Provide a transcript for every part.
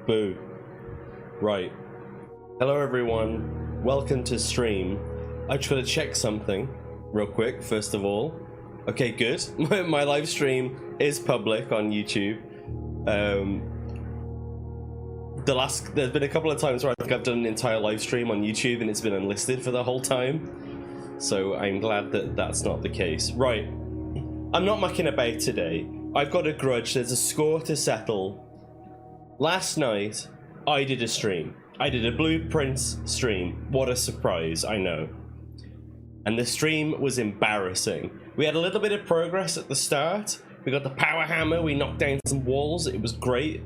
Boo. Right. Hello everyone. Welcome to stream. I just gotta check something real quick, first of all. Okay, good. My live stream is public on YouTube. There's been a couple of times where I think I've done an entire live stream on YouTube and it's been unlisted for the whole time. So I'm glad that that's not the case. Right. I'm not mucking about today. I've got a grudge. There's a score to settle. Last night, I did a stream. I did a Blueprints stream. What a surprise, I know. And the stream was embarrassing. We had a little bit of progress at the start. We got the power hammer, we knocked down some walls, it was great.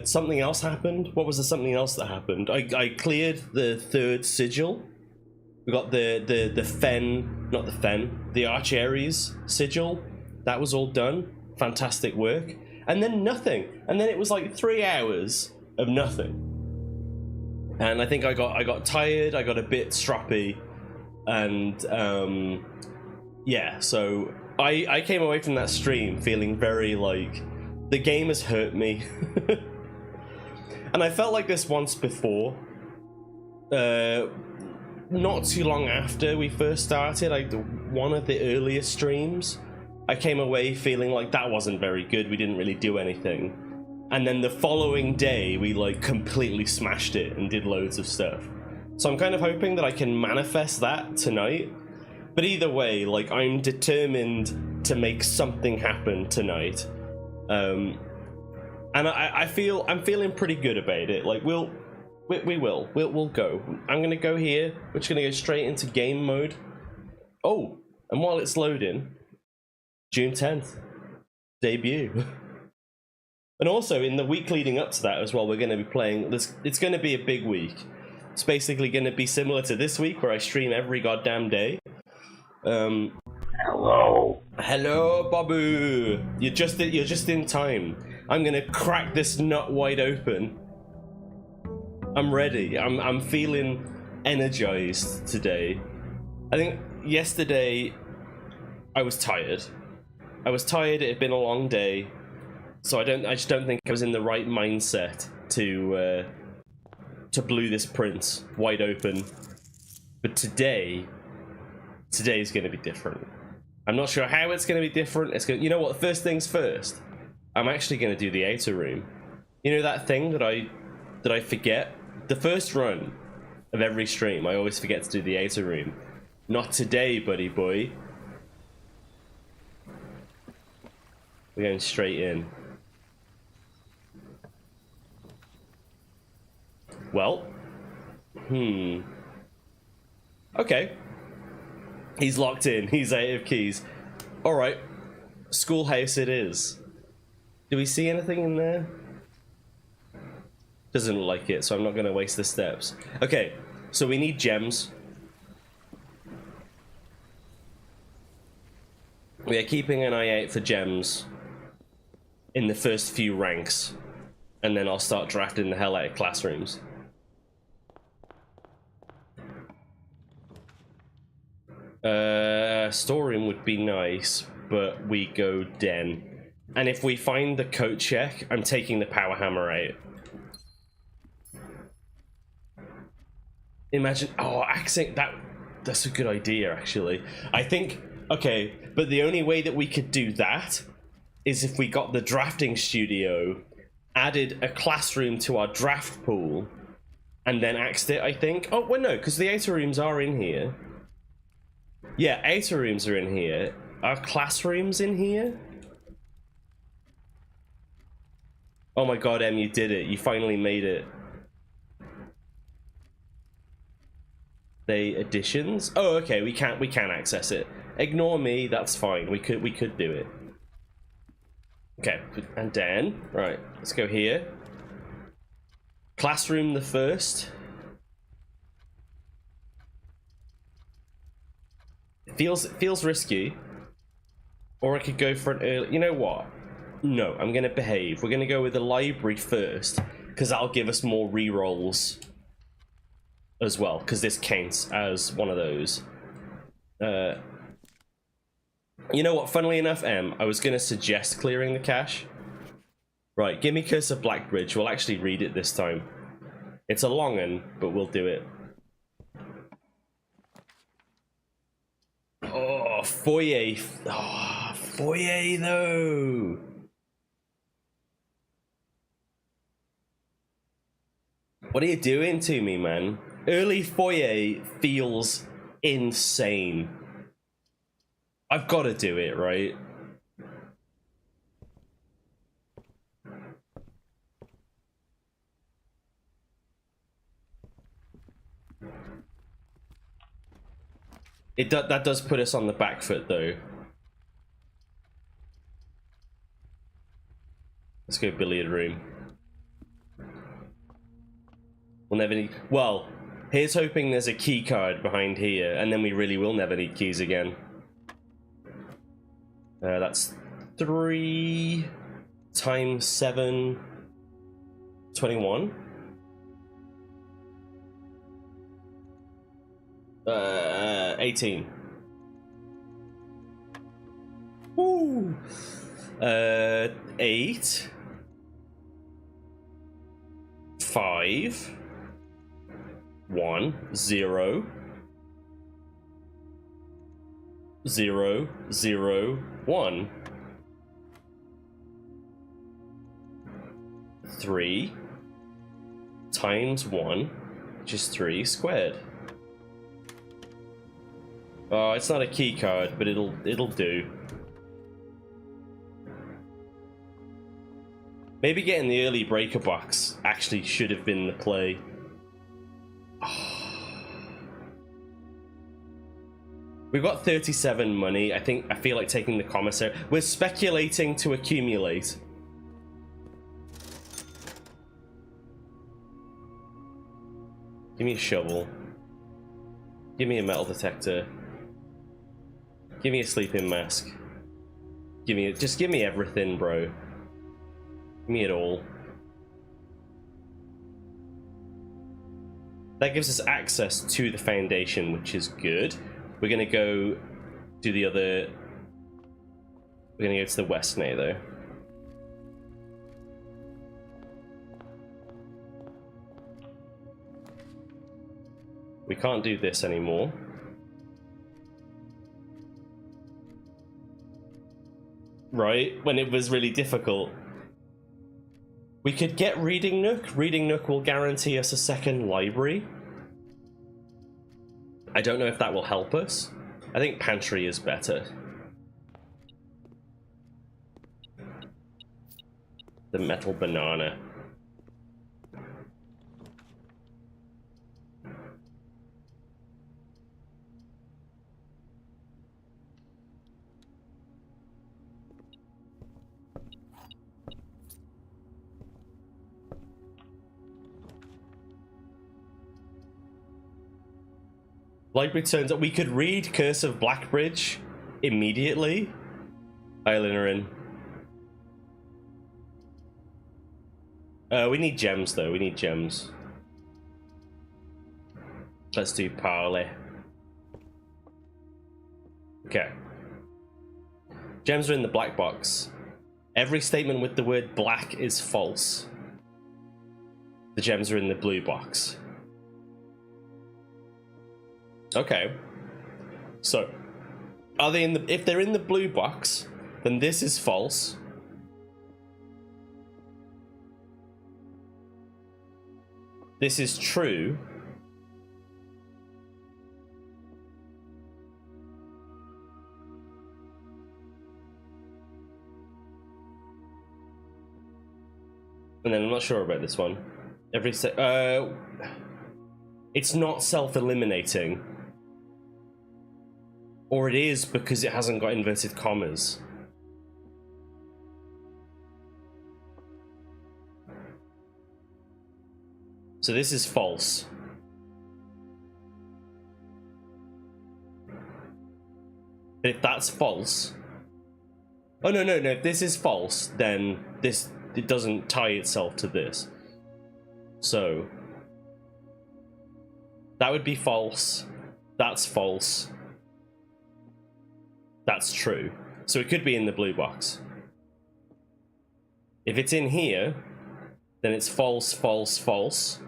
Something else happened. What was the something else that happened? I cleared the third sigil. We got the Fen, not the Fen, the Archeries sigil. That was all done. Fantastic work. And then nothing. And then it was like 3 hours of nothing. And I think I got tired, I got a bit stroppy, and yeah, so I came away from that stream feeling very like the game has hurt me. And I felt like this once before. Not too long after we first started, like one of the earliest streams, I came away feeling like that wasn't very good. We didn't really do anything. And then the following day, we like completely smashed it and did loads of stuff. So I'm kind of hoping that I can manifest that tonight. But either way, like I'm determined to make something happen tonight. And I'm feeling pretty good about it. Like we'll go. I'm gonna go here. We're just gonna go straight into game mode. Oh, and while it's loading, June 10th, debut. And also in the week leading up to that as well, we're going to be playing this. It's going to be a big week. It's basically going to be similar to this week where I stream every goddamn day. Hello, Babu. You're just in time. I'm going to crack this nut wide open. I'm ready. I'm feeling energized today. I think yesterday I was tired. It had been a long day, so I just don't think I was in the right mindset to blue this prince wide open. But today's going to be different. I'm not sure how it's going to be different. You know what? First things first. I'm actually going to do the outer room. You know that thing that I forget? The first run of every stream, I always forget to do the outer room. Not today, buddy boy. We're going straight in. Well, okay. He's locked in. He's out of keys. All right. Schoolhouse it is. Do we see anything in there? Doesn't look like it, so I'm not going to waste the steps. Okay, so we need gems. We are keeping an eye out for gems in the first few ranks, and then I'll start drafting the hell out of classrooms. Storeroom would be nice, but we go den. And if we find the coat check, I'm taking the power hammer out. Imagine, accent, that's a good idea actually. I think, okay, but the only way that we could do that is if we got the drafting studio, added a classroom to our draft pool, and then axed it, I think. Oh, well, no, because the outer rooms are in here. Yeah, outer rooms are in here. Are classrooms in here? Oh my god, Em, you did it. You finally made it. They additions? Oh, okay, we can access it. Ignore me, that's fine. We could do it. Okay, and then, right, let's go here. Classroom the first. Feels risky. Or I could go for an early, you know what? No, I'm gonna behave. We're gonna go with the library first, because that'll give us more rerolls as well, because this counts as one of those. You know what, funnily enough, I was gonna suggest clearing the cache, Right, give me Curse of Blackbridge. We'll actually read it this time. It's a long one, but we'll do it. Oh, foyer. Oh, foyer though. What are you doing to me, man? Early foyer feels insane. I've got to do it, right? That does put us on the back foot, though. Let's go billiard room. We'll never need... Well, here's hoping there's a key card behind here, and then we really will never need keys again. That's 3 times 7... 21? 18. Woo! 8. 5. 1. 0. 0. 0. 1. 3 times 1, which is 3 squared. Oh, it's not a key card, but it'll do. Maybe getting the early breaker box actually should have been the play. Oh. We've got 37 money. I feel like taking the commissary. We're speculating to accumulate. Give me a shovel. Give me a metal detector. Give me a sleeping mask. Just give me everything, bro. Give me it all. That gives us access to the foundation, which is good. We're gonna go do the other... We're gonna go to the west now, though. We can't do this anymore. Right? When it was really difficult. We could get Reading Nook. Reading Nook will guarantee us a second library. I don't know if that will help us. I think Pantry is better. The metal banana. Library turns up. We could read Curse of Blackbridge immediately. Island are in. We need gems, though. We need gems. Let's do parley. Okay. Gems are in the black box. Every statement with the word black is false. The gems are in the blue box. Okay. So, are they in the... If they're in the blue box, then this is false. This is true. And then I'm not sure about this one. It's not self-eliminating. Or it is because it hasn't got inverted commas. So this is false. But if that's false... Oh, no. If this is false, then it doesn't tie itself to this. So... that would be false. That's false. That's true. So it could be in the blue box. If it's in here, then it's false, false, false.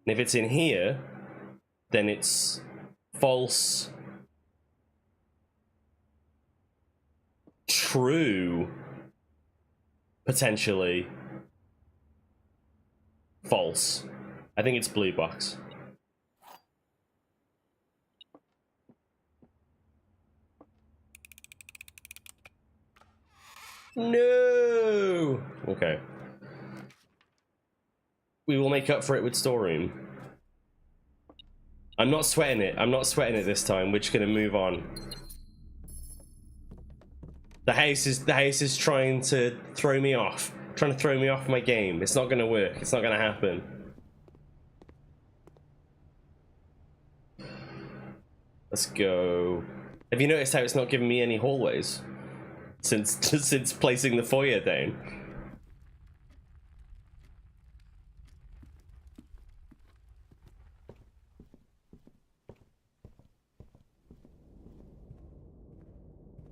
And if it's in here, then it's false, true, potentially, false. I think it's blue box. No! Okay. We will make up for it with storeroom. I'm not sweating it. I'm not sweating it this time. We're just gonna move on. The house is trying to throw me off. Trying to throw me off my game. It's not gonna work. It's not gonna happen. Let's go. Have you noticed how it's not giving me any hallways since placing the foyer down?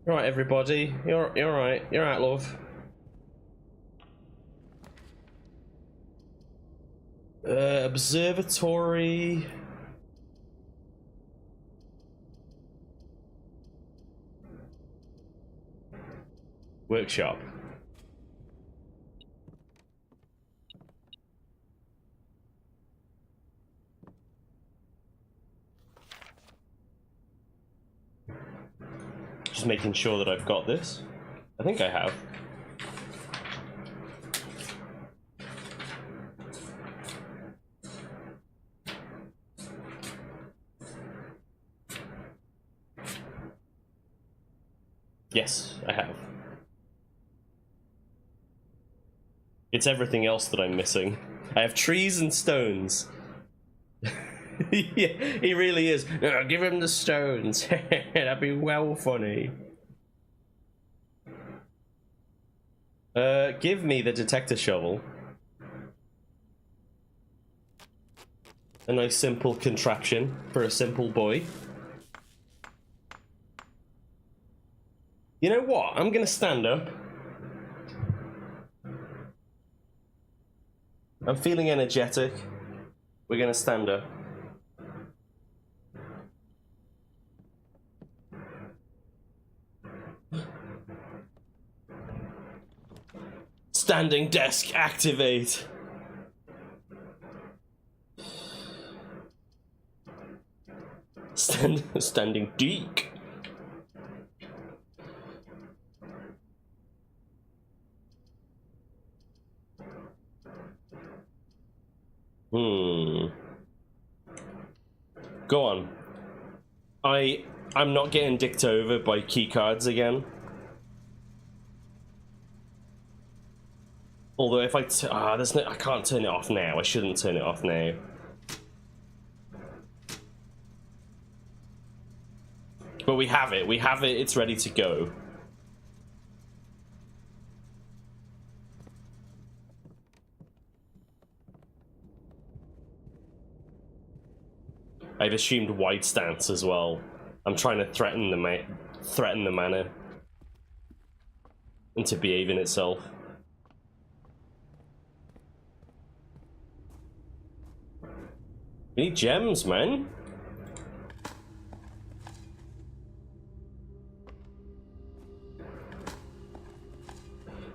You're right, everybody. You're right. You're right, love. Observatory. Workshop. Just making sure that I've got this. I think I have. Yes, I have. It's everything else that I'm missing. I have trees and stones. Yeah, he really is. Give him the stones. That'd be well funny. Give me the detector shovel. A nice simple contraption for a simple boy. You know what? I'm gonna stand up. I'm feeling energetic. We're gonna stand up. Standing desk activate. Standing deek. Go on. I'm not getting dicked over by keycards again. Although if I I can't turn it off now. I shouldn't turn it off now. But we have it. We have it. It's ready to go. I've assumed wide stance as well. I'm trying to threaten the manor into behaving itself. We need gems, man.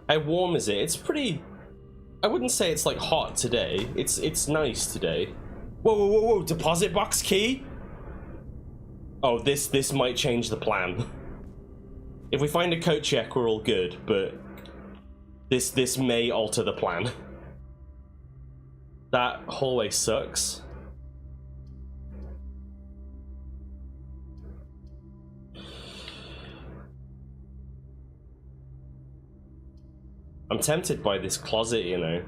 How warm is it? It's pretty. I wouldn't say it's like hot today. It's nice today. Whoa, whoa, whoa, whoa! Deposit box key. Oh, this might change the plan. If we find a coat check, we're all good. But this may alter the plan. That hallway sucks. I'm tempted by this closet, you know.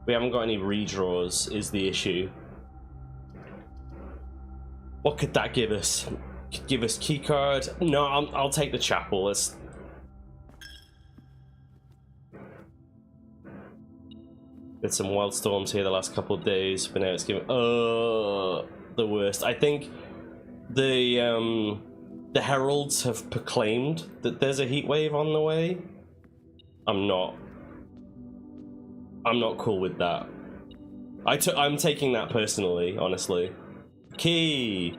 We haven't got any redraws, is the issue. What could that give us? Could give us keycard? No, I'll take the chapel. Let's. Did some wild storms here the last couple of days, but now it's giving the worst. I think the The heralds have proclaimed that there's a heat wave on the way. I'm not cool with that. I'm taking that personally, honestly. Key.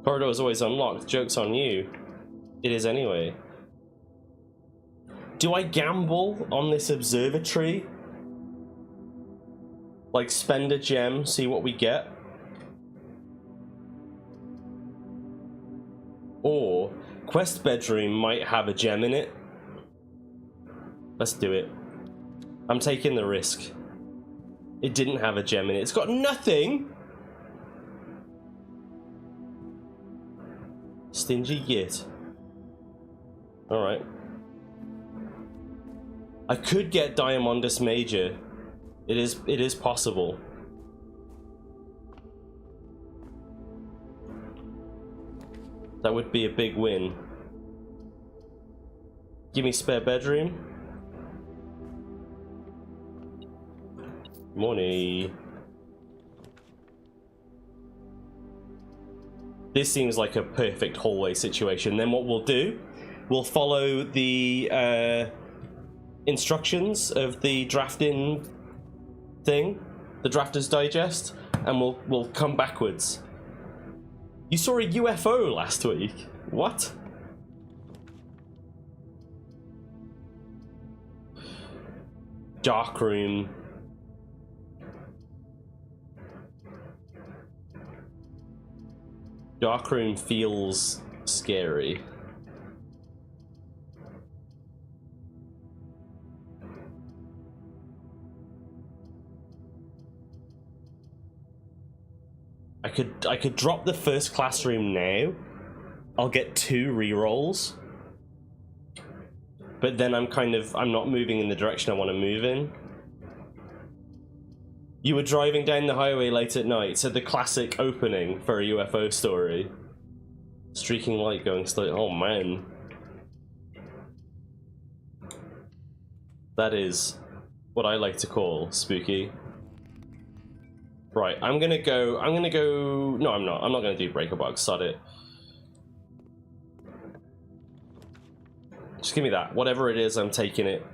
Corridor is always unlocked. Joke's on you. It is anyway. Do I gamble on this observatory? Like, spend a gem, see what we get? Or, quest bedroom might have a gem in it. Let's do it. I'm taking the risk. It didn't have a gem in it. It's got nothing! Stingy git. Alright. I could get Diamondus Major. It is possible. That would be a big win. Give me spare bedroom. Money. This seems like a perfect hallway situation. Then what we'll do, we'll follow the instructions of the drafting thing, the Drafter's Digest, and we'll come backwards. You saw a UFO last week. What? Dark room. Dark room feels scary. I could drop the first classroom now. I'll get 2 rerolls. But then I'm not moving in the direction I want to move in. You were driving down the highway late at night, so the classic opening for a UFO story. Streaking light going slow. Oh man. That is what I like to call spooky. Right, I'm gonna go, no I'm not gonna do breaker box, sod it. Just give me that, whatever it is, I'm taking it.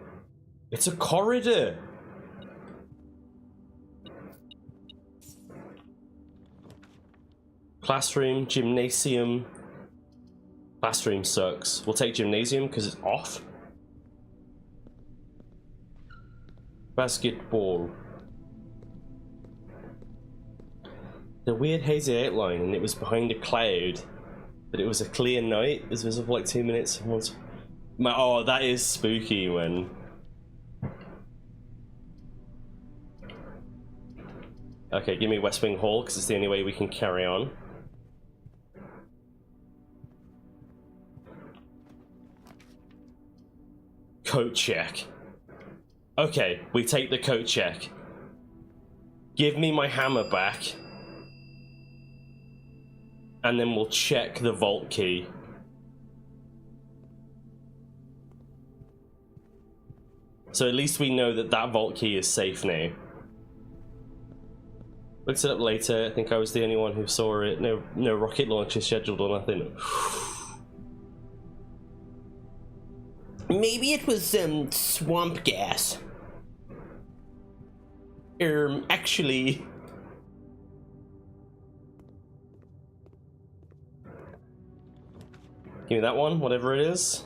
It's a corridor! Classroom, gymnasium. Classroom sucks. We'll take gymnasium because it's off. Basketball. The weird hazy outline, and it was behind a cloud, but it was a clear night. It was visible for like 2 minutes. Oh, that is spooky when. Okay, give me West Wing Hall because it's the only way we can carry on. Coat check. Okay, we take the coat check. Give me my hammer back. And then we'll check the vault key. So at least we know that that vault key is safe now. Looked it up later. I think I was the only one who saw it. No rocket launcher scheduled or nothing. Maybe it was some swamp gas. Actually. Give me that one, whatever it is.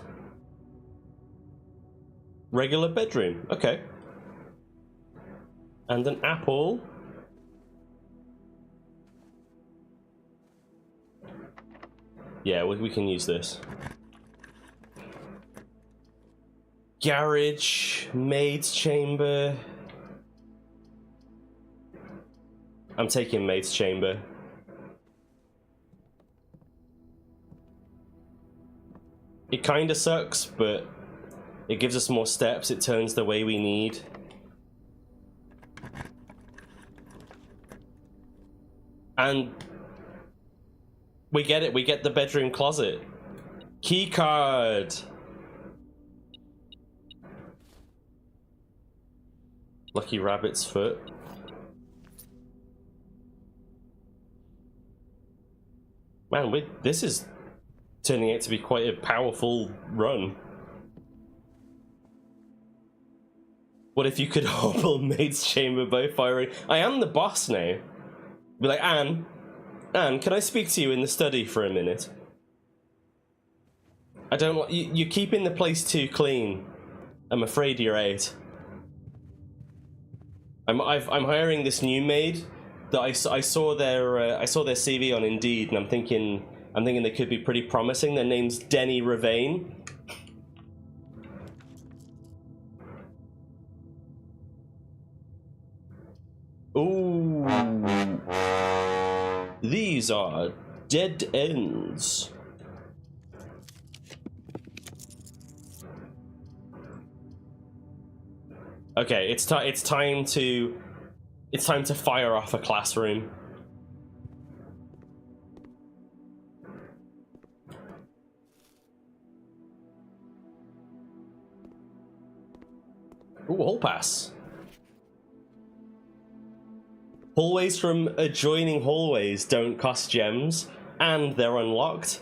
Regular bedroom, okay. And an apple. Yeah, we can use this. Garage, maid's chamber. I'm taking maid's chamber. It kinda sucks, but it gives us more steps, it turns the way we need. And we get it, we get the bedroom closet. Key card! Lucky rabbit's foot. Man, this is turning out to be quite a powerful run. What if you could hobble Maid's Chamber by firing? I am the boss now. Be like, Anne, can I speak to you in the study for a minute? I don't want you're keeping the place too clean. I'm afraid you're out. I'm hiring this new maid that I saw their CV on Indeed, and I'm thinking they could be pretty promising. Their name's Denny Ravane. Ooh, these are dead ends. Okay, it's time to fire off a classroom. Ooh, hall pass. Hallways from adjoining hallways don't cost gems, and they're unlocked.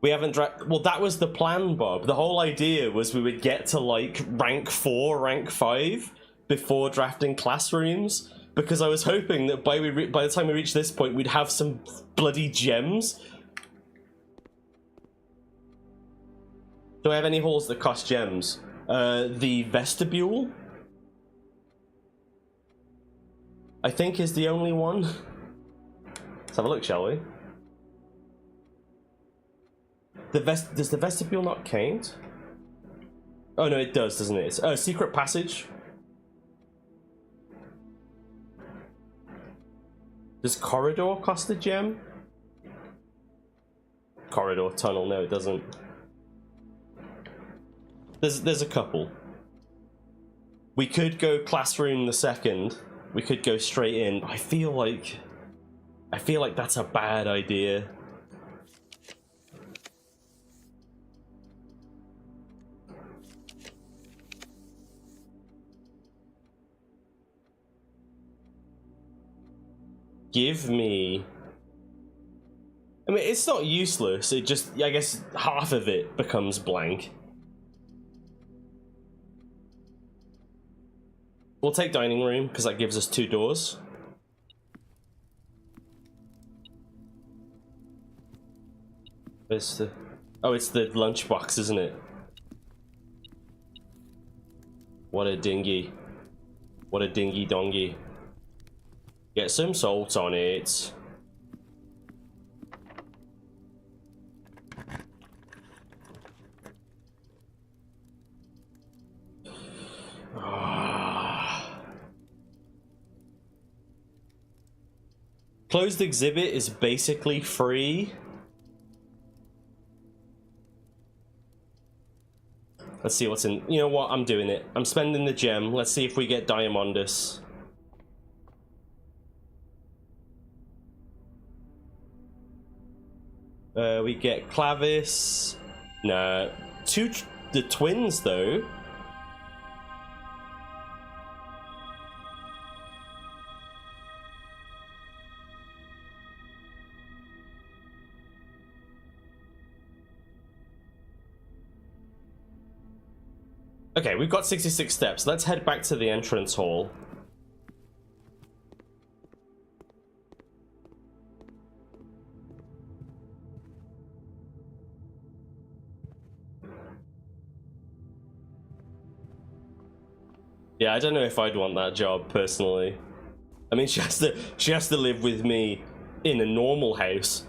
We haven't well, that was the plan, Bob. The whole idea was we would get to like rank 4, rank 5 before drafting classrooms, because I was hoping that by the time we reach this point, we'd have some bloody gems. Do I have any halls that cost gems? The vestibule, I think, is the only one. Let's have a look, shall we? Does the vestibule not count? Oh no, it does, doesn't it? It's secret passage. Does corridor cost a gem? Corridor, tunnel, no it doesn't. There's a couple. We could go classroom the second. We could go straight in. I feel like that's a bad idea. Give me... I mean, it's not useless, it just... I guess half of it becomes blank. We'll take dining room, because that gives us 2 doors. Where's the... Oh, it's the lunchbox, isn't it? What a dingy. What a dingy dongy. Get some salt on it. Closed exhibit is basically free. Let's see what's in. You know what? I'm doing it. I'm spending the gem. Let's see if we get Diamondus. We get Clavis. Nah. The twins, though. Okay, we've got 66 steps. Let's head back to the entrance hall. Yeah, I don't know if I'd want that job personally. I mean, she has to live with me in a normal house.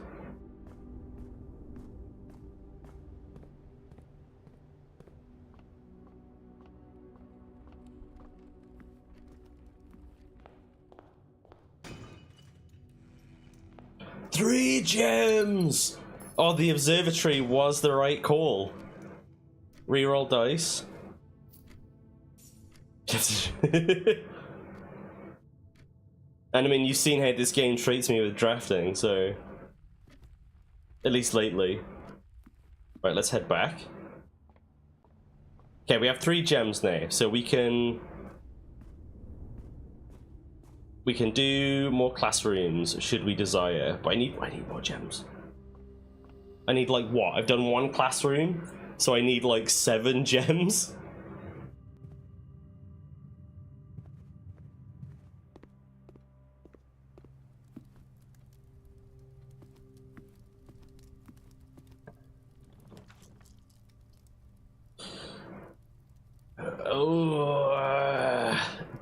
Three gems! Oh, the observatory was the right call. Reroll dice. And I mean, you've seen how this game treats me with drafting, so... At least lately. Right, let's head back. Okay, we have 3 gems now, so we can We can do more classrooms should we desire, but I need more gems. I need like what? I've done one classroom, so I need like 7 gems.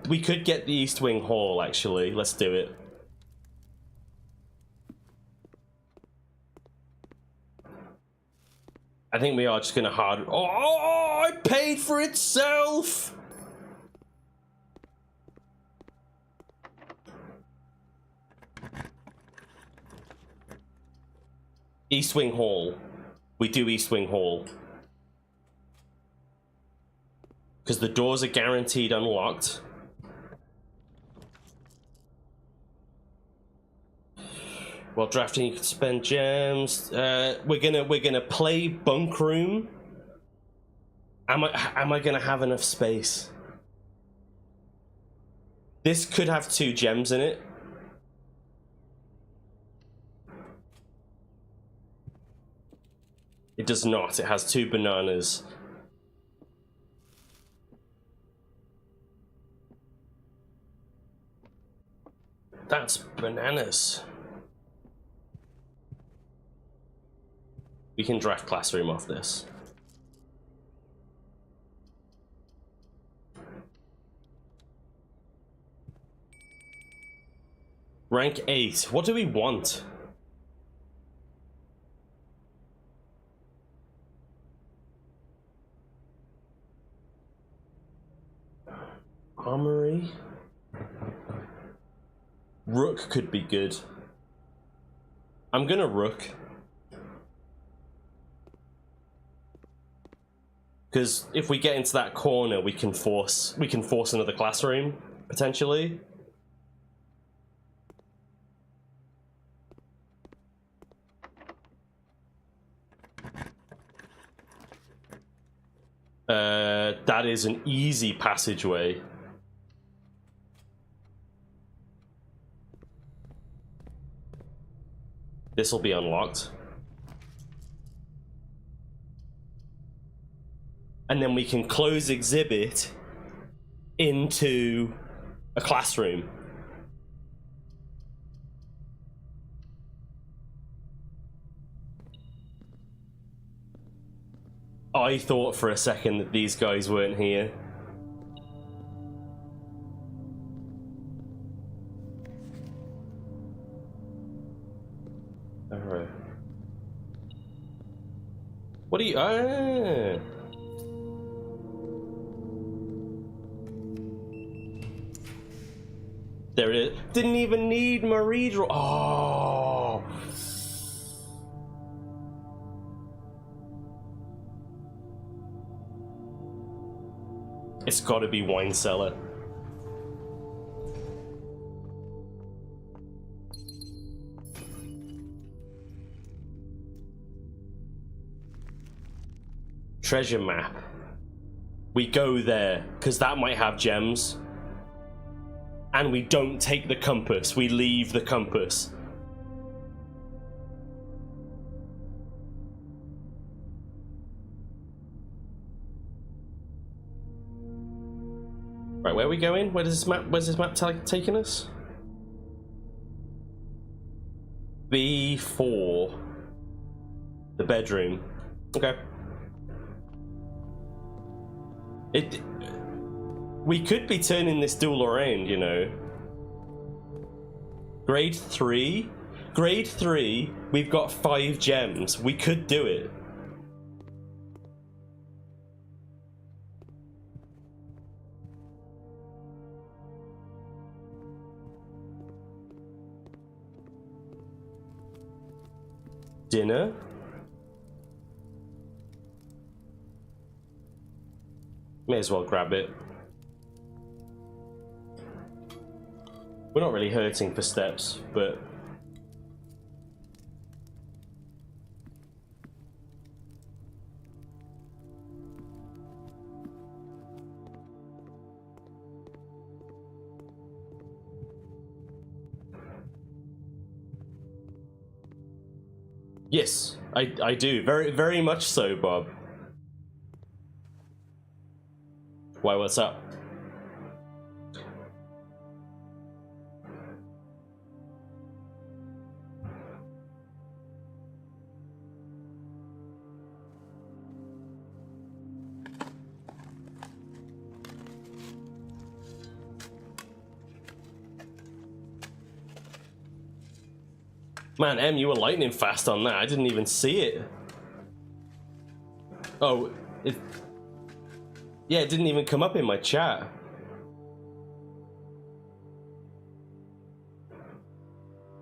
We could get the East Wing Hall, actually. Let's do it. I think we are just gonna hard... Oh, it paid for itself! East Wing Hall. We do East Wing Hall. Because the doors are guaranteed unlocked. While drafting, you can spend gems. We're gonna play Bunk Room. Am I gonna have enough space? This could have 2 gems in it. It does not. It has 2 bananas. That's bananas. We can draft classroom off this. Rank 8. What do we want? Armory. Rook could be good. I'm gonna Rook. Because if we get into that corner, we can force another classroom, potentially. That is an easy passageway. This will be unlocked. And then we can close exhibit into a classroom. I thought for a second that these guys weren't here. Alright. What do you... There it is. Didn't even need Marie draw. Oh. It's got to be wine cellar. Treasure map. We go there because that might have gems. And we don't take the compass, we leave the compass. Right, where are we going? Where's this map taking us? B4. The bedroom. Okay. We could be turning this duel around, you know. Grade 3? Grade 3, we've got 5 gems. We could do it. Dinner? May as well grab it. We're not really hurting for steps, but... Yes, I do. Very much so, Bob. Why, what's up? Man, Em, you were lightning fast on that. I didn't even see it. Oh, yeah, it didn't even come up in my chat.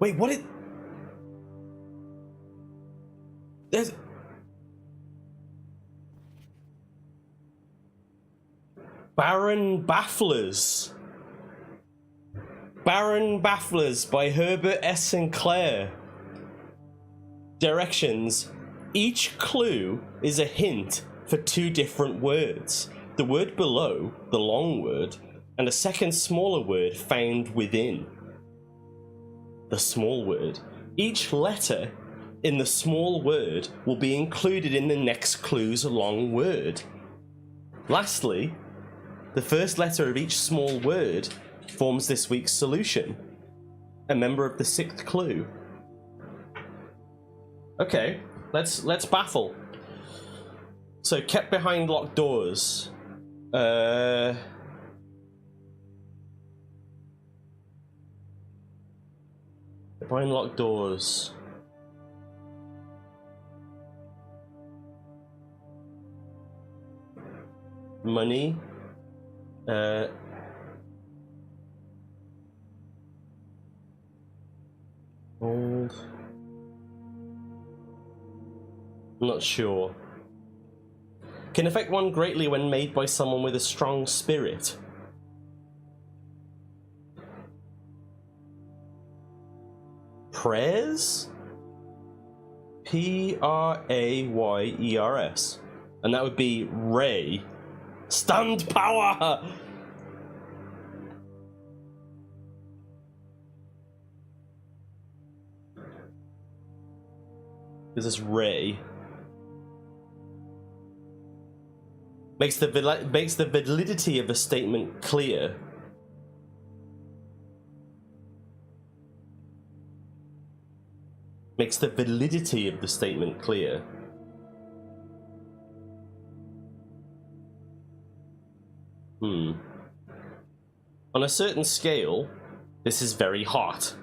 Wait, what it... There's... Baron Bafflers. Baron Bafflers by Herbert S. Sinclair. Directions. Each clue is a hint for 2 different words. The word below, the long word, and a second smaller word found within the small word. Each letter in the small word will be included in the next clue's long word. Lastly, the first letter of each small word forms this week's solution, a member of the 6th clue. Okay, let's baffle. So, kept behind locked doors. Behind locked doors. Money. Old. I'm not sure. Can affect one greatly when made by someone with a strong spirit. Prayers? P-R-A-Y-E-R-S. And that would be Ray. Stand power! This is Ray. Makes the validity of a statement clear. Makes the validity of the statement clear. On a certain scale, this is very hot.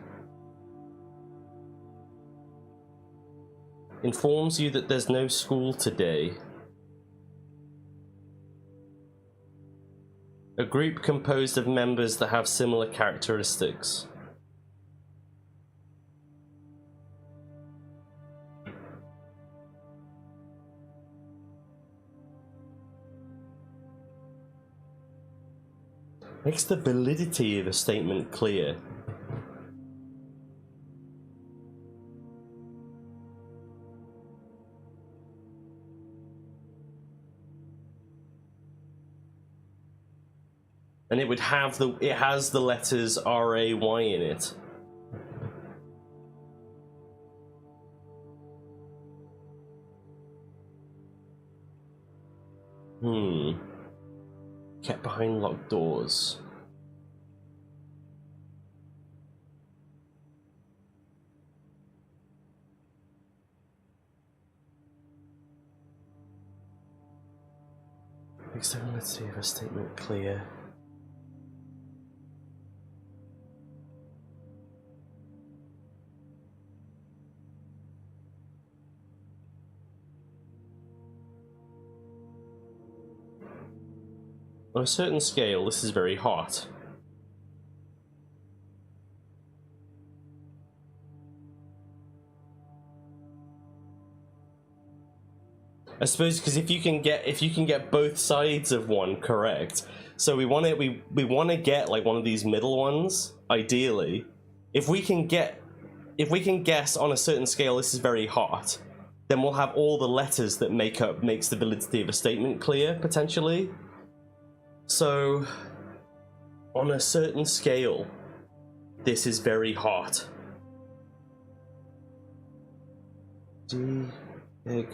Informs you that there's no school today. A group composed of members that have similar characteristics. Makes the validity of a statement clear. And it would have it has the letters R-A-Y in it. Kept behind locked doors. Let's see if a statement clear. On a certain scale, this is very hot. I suppose because if you can get both sides of one correct, so we want to get like one of these middle ones ideally. If we can guess on a certain scale this is very hot, then we'll have all the letters that makes the validity of a statement clear potentially. So, on a certain scale, this is very hot. D egg.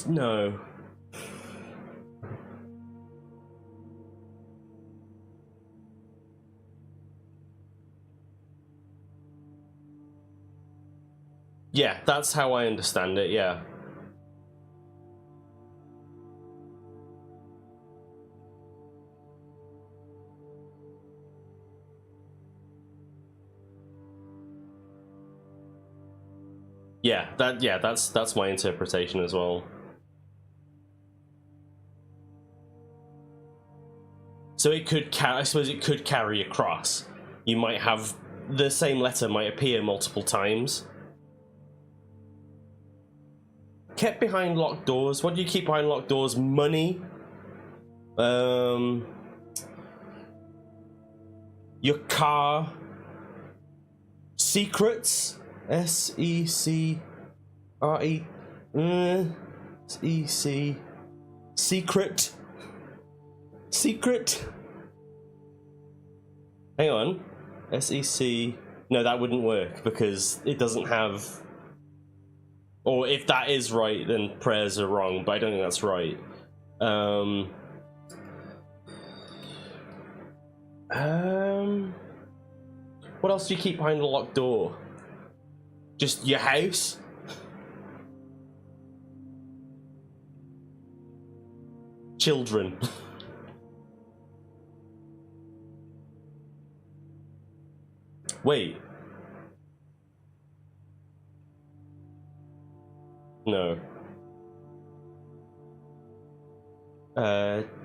No. Yeah, that's how I understand it, yeah. Yeah, that's my interpretation as well. So it could I suppose it could carry across. You might have the same letter might appear multiple times. Kept behind locked doors. What do you keep behind locked doors? Money. Your car. Secrets. S-E-C-R-E. S-E-C. Secret. Secret. Hang on. S-E-C. No, that wouldn't work because it doesn't have. Or if that is right, then prayers are wrong, but I don't think that's right. What else do you keep behind a locked door? Just your house? Children. Wait. No.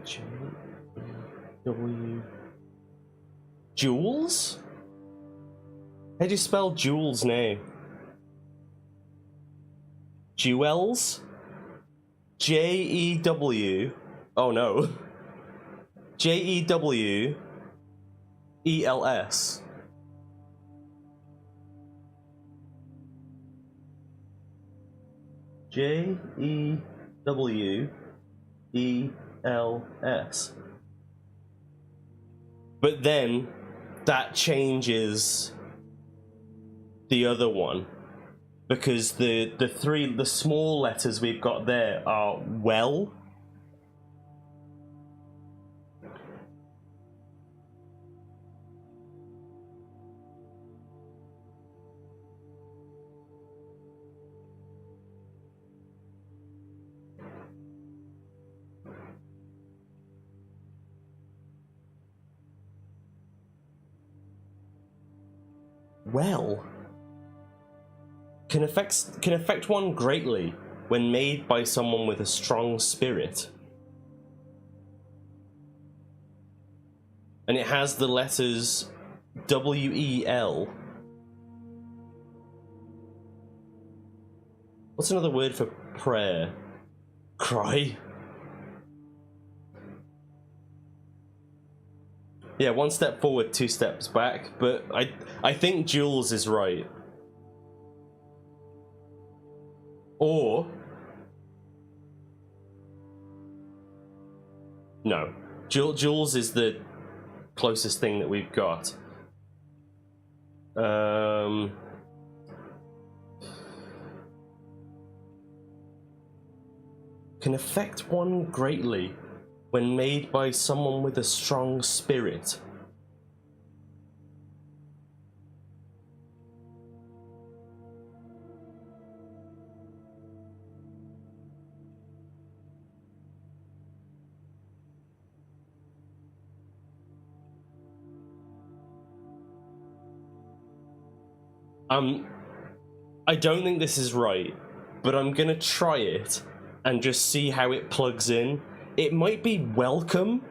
J W. Jules? How do you spell Jules' name? Jewels? J-E-W. Oh no. J-E-W-E-L-S. J-E-W-E-L-S. But then that changes the other one because the small letters we've got there are well. Well can affect one greatly when made by someone with a strong spirit. And it has the letters W-E-L. What's another word for prayer? Cry? Yeah, one step forward, two steps back, but I think Jules is right. Or no, Jules is the closest thing that we've got. Can affect one greatly when made by someone with a strong spirit. I don't think this is right, but I'm gonna try it and just see how it plugs in. It might be welcome.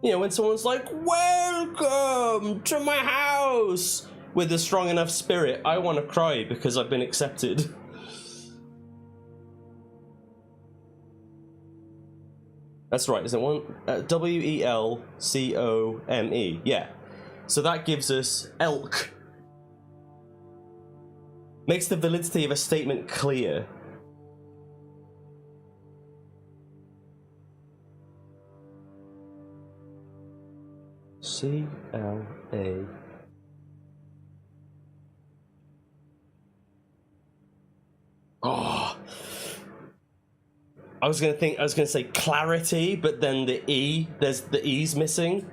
You know, when someone's like, welcome to my house, with a strong enough spirit, I want to cry because I've been accepted. That's right, is it one? W-E-L-C-O-M-E, yeah. So that gives us elk. Makes the validity of a statement clear. CLA. Oh, I was gonna say clarity, but then the E, there's the E's missing.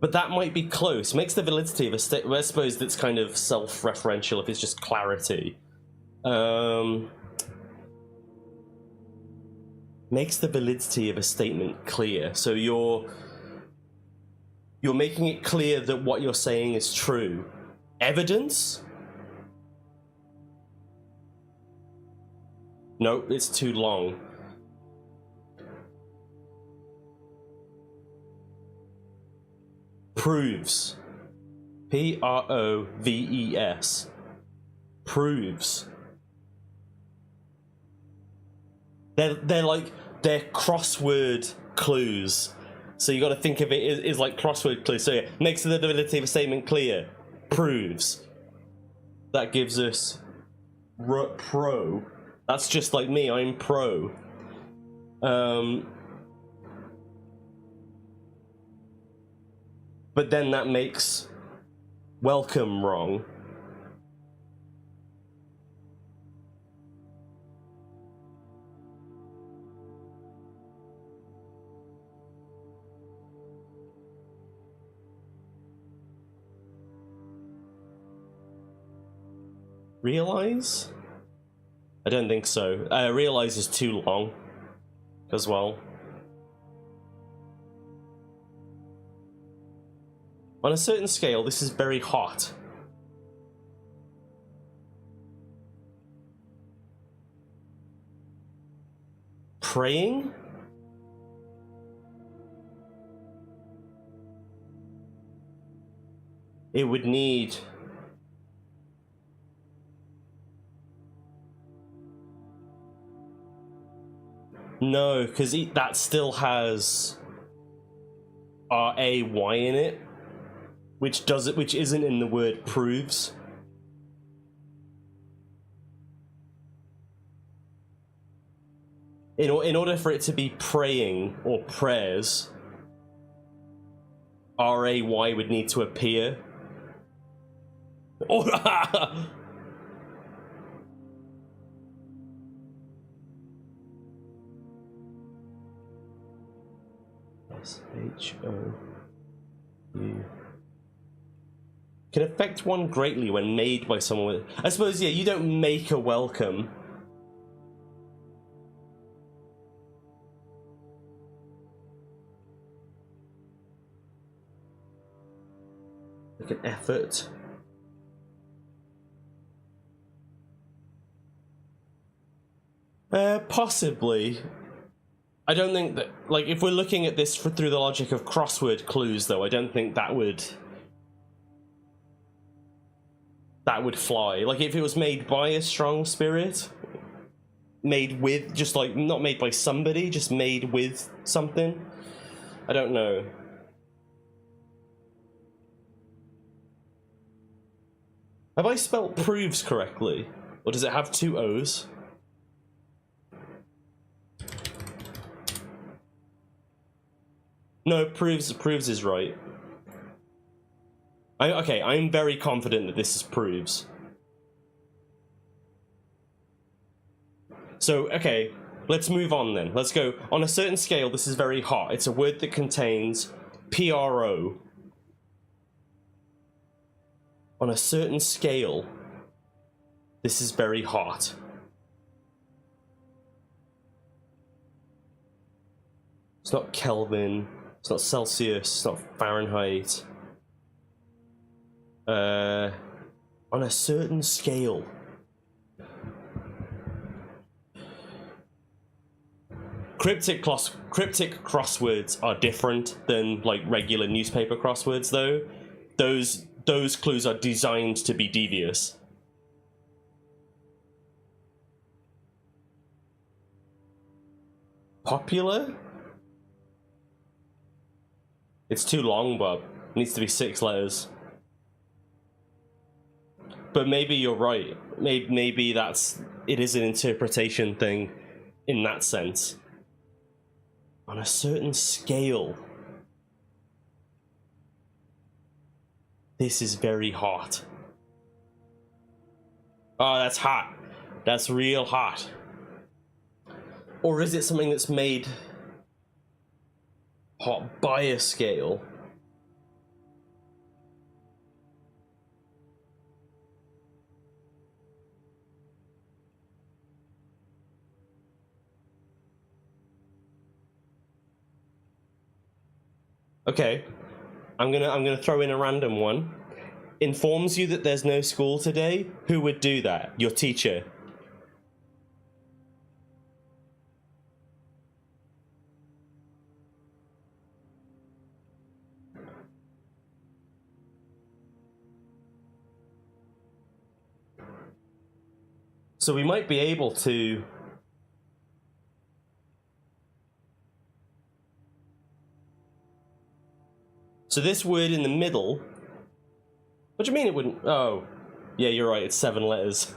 But that might be close. Makes the validity of a statement. I suppose that's kind of self-referential if it's just clarity. Makes the validity of a statement clear. So you're making it clear that what you're saying is true. Evidence? No, it's too long. Proves. Proves. Proves. They're crossword clues. So you got to think of it as like crossword clues. So yeah, makes the validity of a statement clear. Proves. That gives us pro. That's just like me. I'm pro. But then that makes welcome wrong. Realize? I don't think so. Realize is too long as well. On a certain scale, this is very hot. Praying? It would need... No, because that still has R-A-Y in it, which isn't in the word proves. In order for it to be praying or prayers, R-A-Y would need to appear. S-H-O-U. Can affect one greatly when made by someone with... I suppose, yeah, you don't make a welcome. Like an effort. Possibly. I don't think that, like, if we're looking at this through the logic of crossword clues, though, I don't think that would fly. Like, if it was made by a strong spirit, made with, just like, not made by somebody, just made with something, I don't know. Have I spelt proves correctly? Or does it have two O's? No, proves is right. Okay, I'm very confident that this is proves. So, okay, let's move on then. Let's go. On a certain scale, this is very hot. It's a word that contains PRO. On a certain scale, this is very hot. It's not Kelvin. It's not Celsius, it's not Fahrenheit. On a certain scale. Cryptic crosswords are different than like regular newspaper crosswords, though. Those clues are designed to be devious. Popular? It's too long, Bob. It needs to be 6 letters. But maybe you're right. Maybe it is an interpretation thing in that sense. On a certain scale. This is very hot. Oh, that's hot. That's real hot. Or is it something that's made hot by a scale? Okay, I'm gonna throw in a random one. Informs you that there's no school today. Who would do that? Your teacher. So we might be able to. So this word in the middle. What do you mean it wouldn't? Oh, yeah, you're right. It's 7 letters.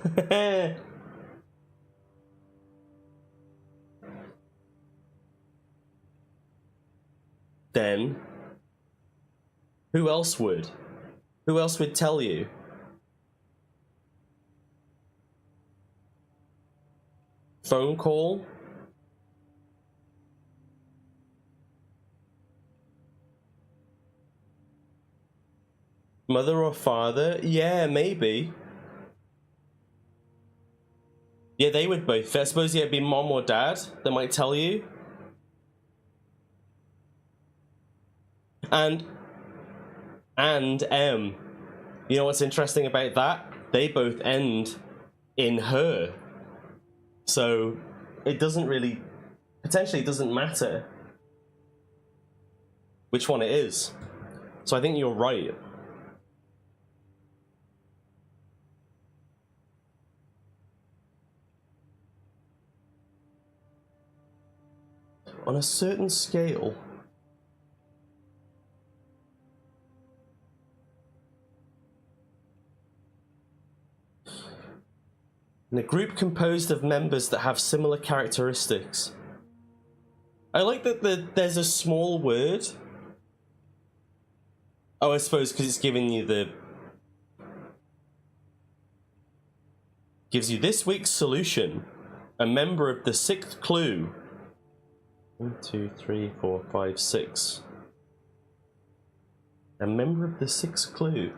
Then, who else would? Who else would tell you? Phone call? Mother or father? Yeah, maybe. Yeah, they would both. I suppose it'd be mom or dad that might tell you. And M. You know what's interesting about that? They both end in her. So it doesn't really, potentially it doesn't matter which one it is. So I think you're right. On a certain scale. In a group composed of members that have similar characteristics. I like that there's a small word. Oh, I suppose because it's giving you the... Gives you this week's solution. A member of the 6th clue. 1, 2, 3, 4, 5, 6. A member of the 6th clue.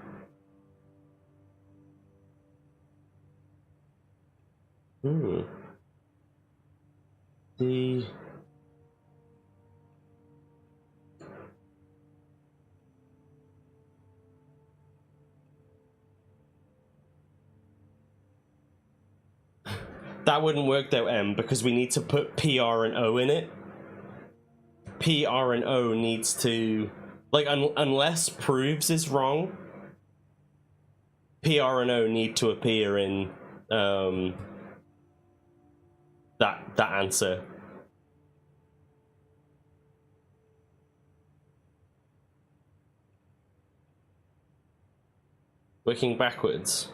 The... That wouldn't work though, M, because we need to put PR and O in it. PR and O needs to... Like, unless proves is wrong, PR and O need to appear in that answer. Working backwards.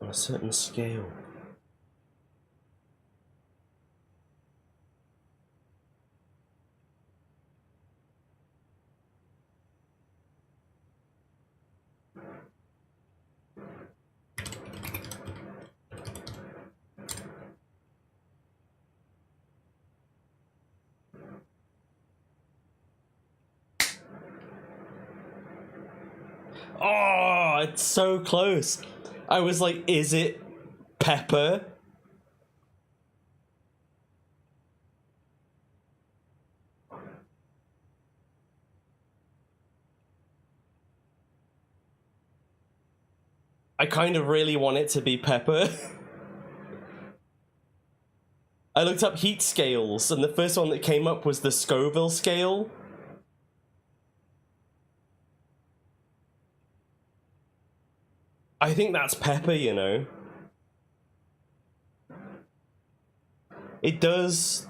On a certain scale. Oh, it's so close. I was like, is it pepper? I kind of really want it to be pepper. I looked up heat scales, and the first one that came up was the Scoville scale. I think that's pepper, you know. It does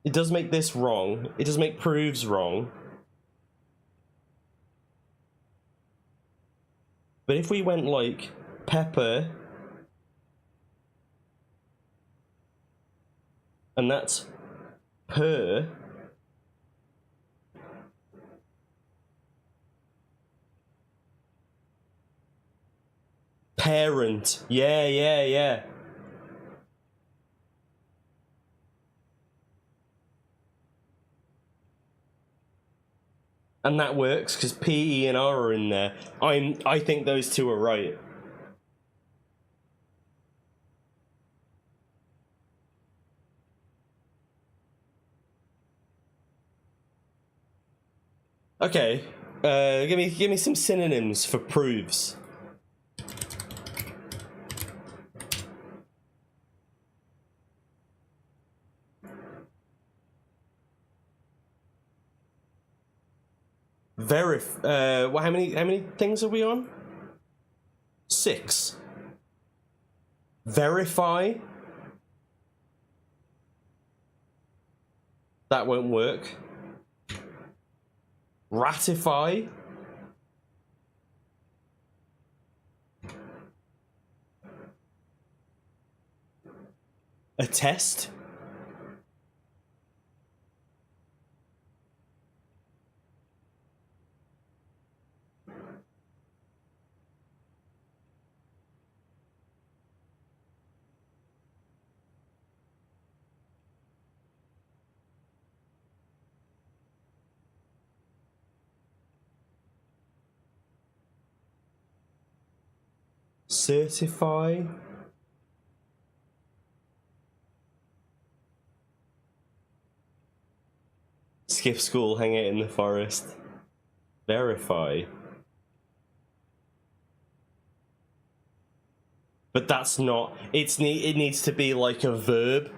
It does make this wrong. It does make proves wrong. But if we went like pepper, and that's per, parent. Yeah. And that works because P, E, and R are in there. I think those two are right. Okay. Give me some synonyms for proves. Well, how many things are we on? 6. Verify. That won't work. Ratify. Attest. Certify. Skip school, hang out in the forest. Verify. But that's not. It needs to be like a verb.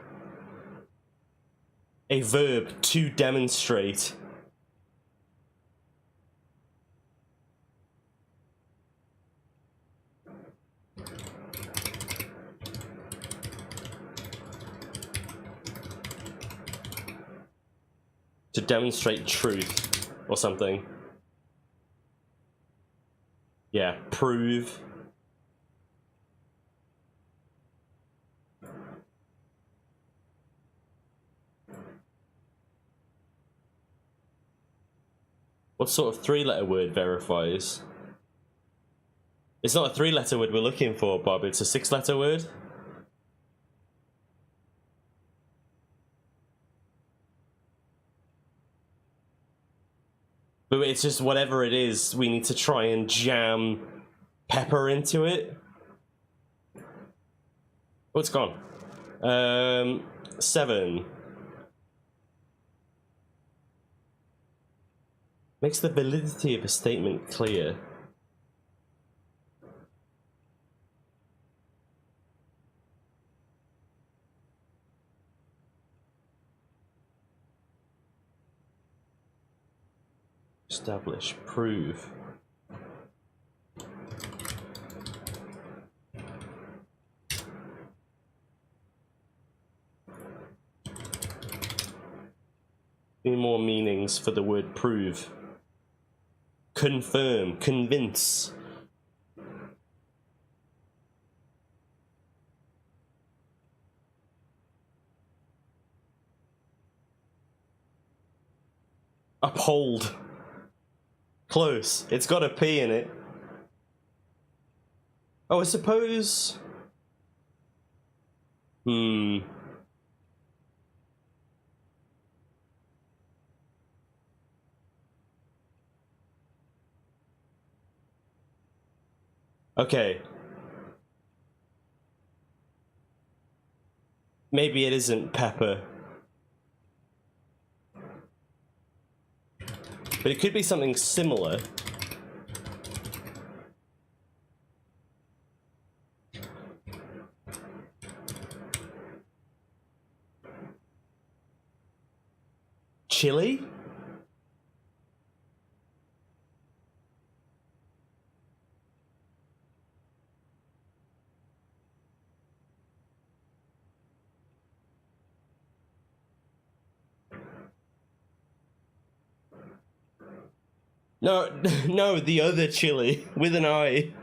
A verb to demonstrate. To demonstrate truth or something. Yeah, prove. What sort of 3-letter word verifies? It's not a 3-letter word we're looking for, Bob. It's a 6-letter word. But it's just whatever it is, we need to try and jam pepper into it. Oh, it's gone. 7. Makes the validity of a statement clear. Establish, prove. Any more meanings for the word prove? Confirm, convince. Uphold. Close. It's got a P in it. Oh, I suppose... Okay. Maybe it isn't pepper. But it could be something similar. Chili? No, no, the other chili with an I.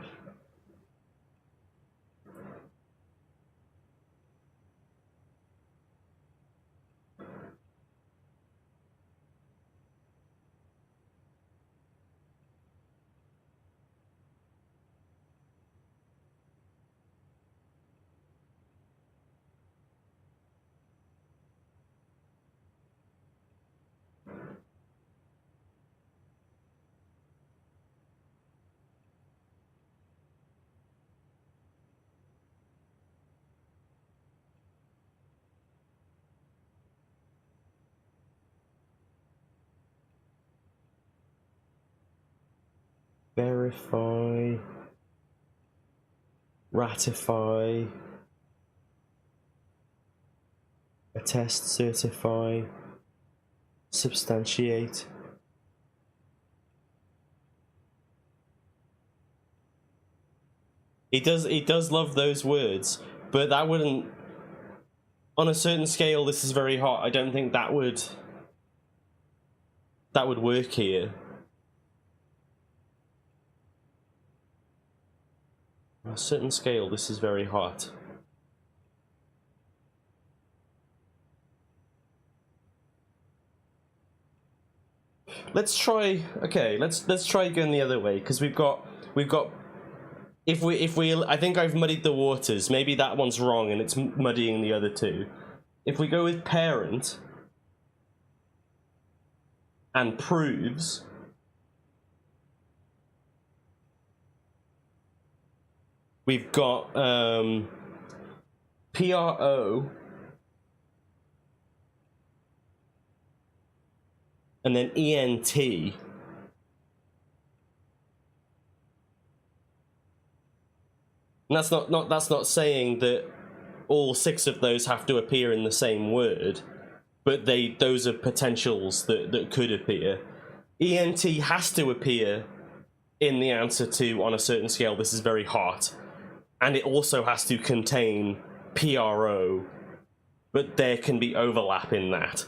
Verify. Ratify. Attest, certify. Substantiate. He does love those words, but that wouldn't, on a certain scale, this is very hot. I don't think that would work here. On a certain scale, this is very hot. Let's try. Okay, let's try going the other way, because we've got. If we, I think I've muddied the waters. Maybe that one's wrong and it's muddying the other two. If we go with parent and proves, we've got PRO and then ENT. And that's not saying that all 6 of those have to appear in the same word, but those are potentials that could appear. ENT has to appear in the answer to on a certain scale, this is very hot, and it also has to contain PRO, but there can be overlap in that.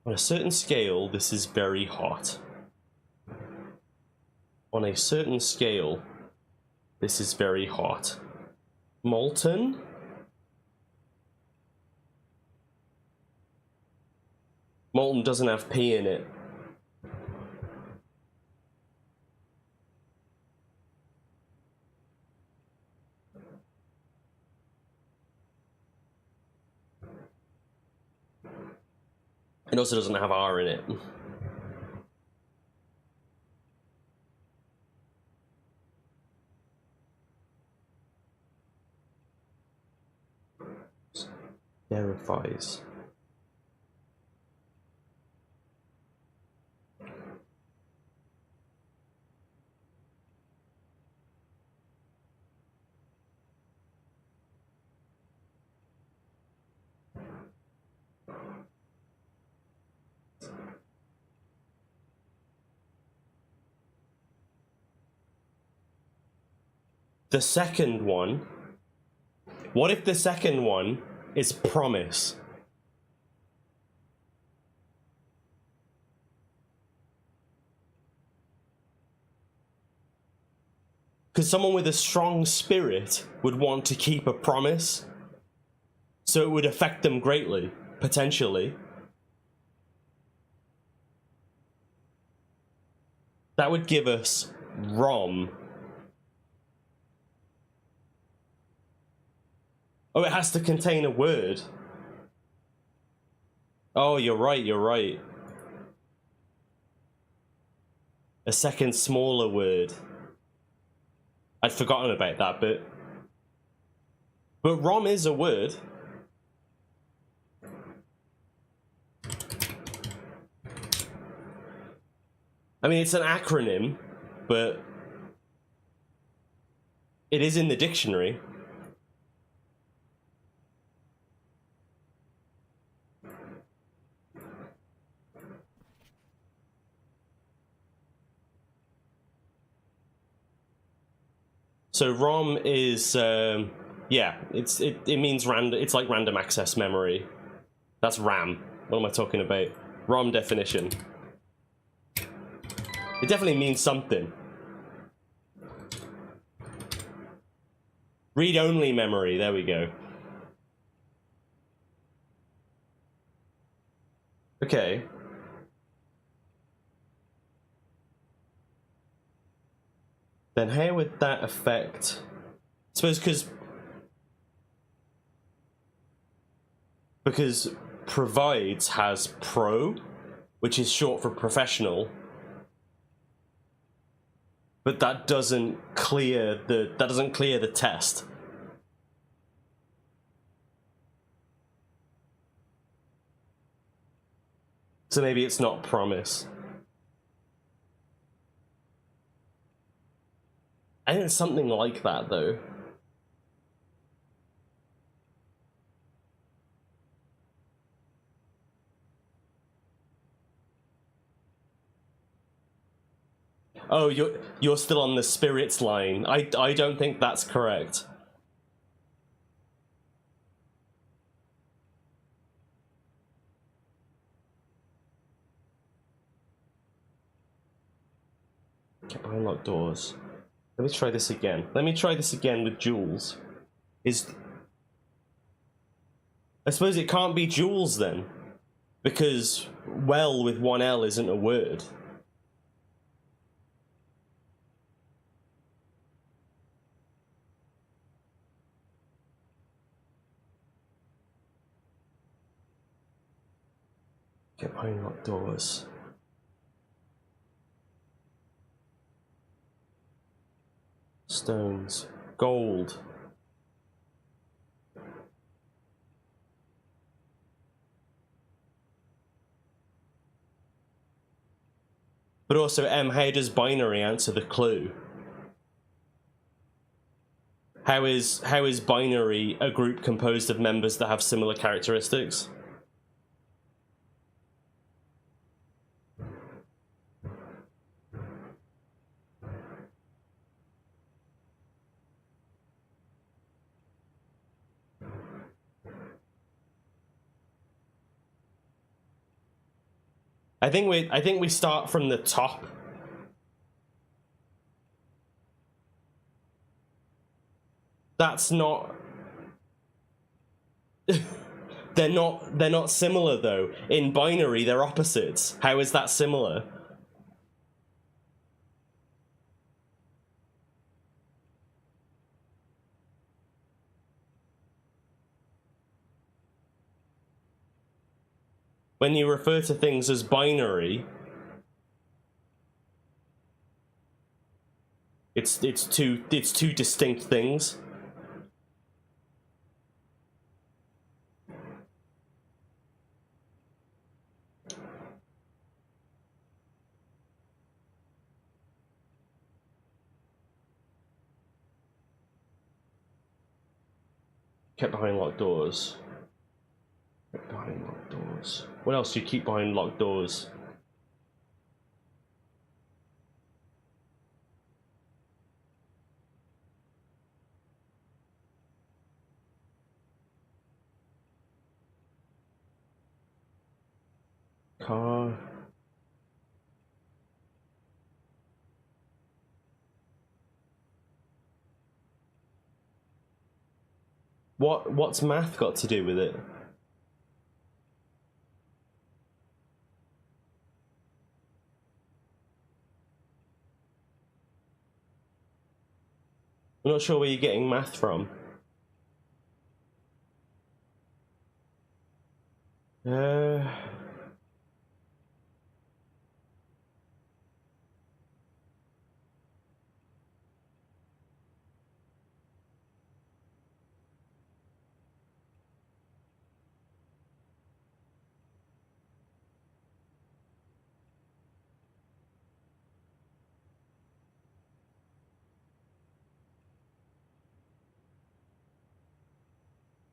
On a certain scale, this is very hot. On a certain scale, this is very hot. Molten? Molten doesn't have P in it. It also doesn't have R in it. Verifies. The second one, what if the second one is promise? Because someone with a strong spirit would want to keep a promise, so it would affect them greatly, potentially. That would give us ROM. Oh, it has to contain a word. Oh, you're right, you're right. A second smaller word. I'd forgotten about that bit. But ROM is a word. I mean, it's an acronym, but it is in the dictionary. So ROM is, yeah, Yeah, it means random. It's like random access memory. That's RAM. What am I talking about? ROM definition. It definitely means something. Read-only memory. There we go. Okay. Then how would that affect? I suppose because provides has pro, which is short for professional, but that doesn't clear the test. So maybe it's not promise. I think it's something like that, though. Oh, you're still on the spirits line. I don't think that's correct. Can't unlock doors. Let me try this again. Let me try this again with Jules. I suppose it can't be Jules then, because well with one L isn't a word. Get unlock doors. Stones. Gold. But also, how does binary answer the clue? How is binary a group composed of members that have similar characteristics? I think we start from the top. That's not. They're not similar though. In binary, they're opposites. How is that similar? When you refer to things as binary, it's two distinct things. Kept behind locked doors. Kept behind locked doors. What else do you keep behind locked doors? Car. What's math got to do with it? I'm not sure where you're getting math from.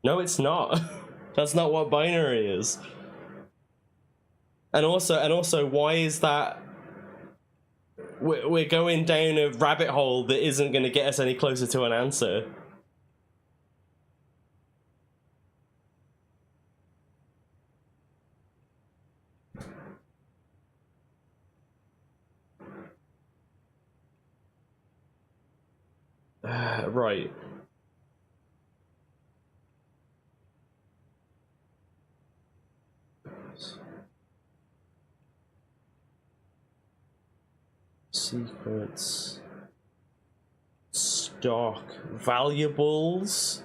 No, it's not. That's not what binary is. And also, why is that? We're going down a rabbit hole that isn't going to get us any closer to an answer. Right. Secrets. Stock. Valuables.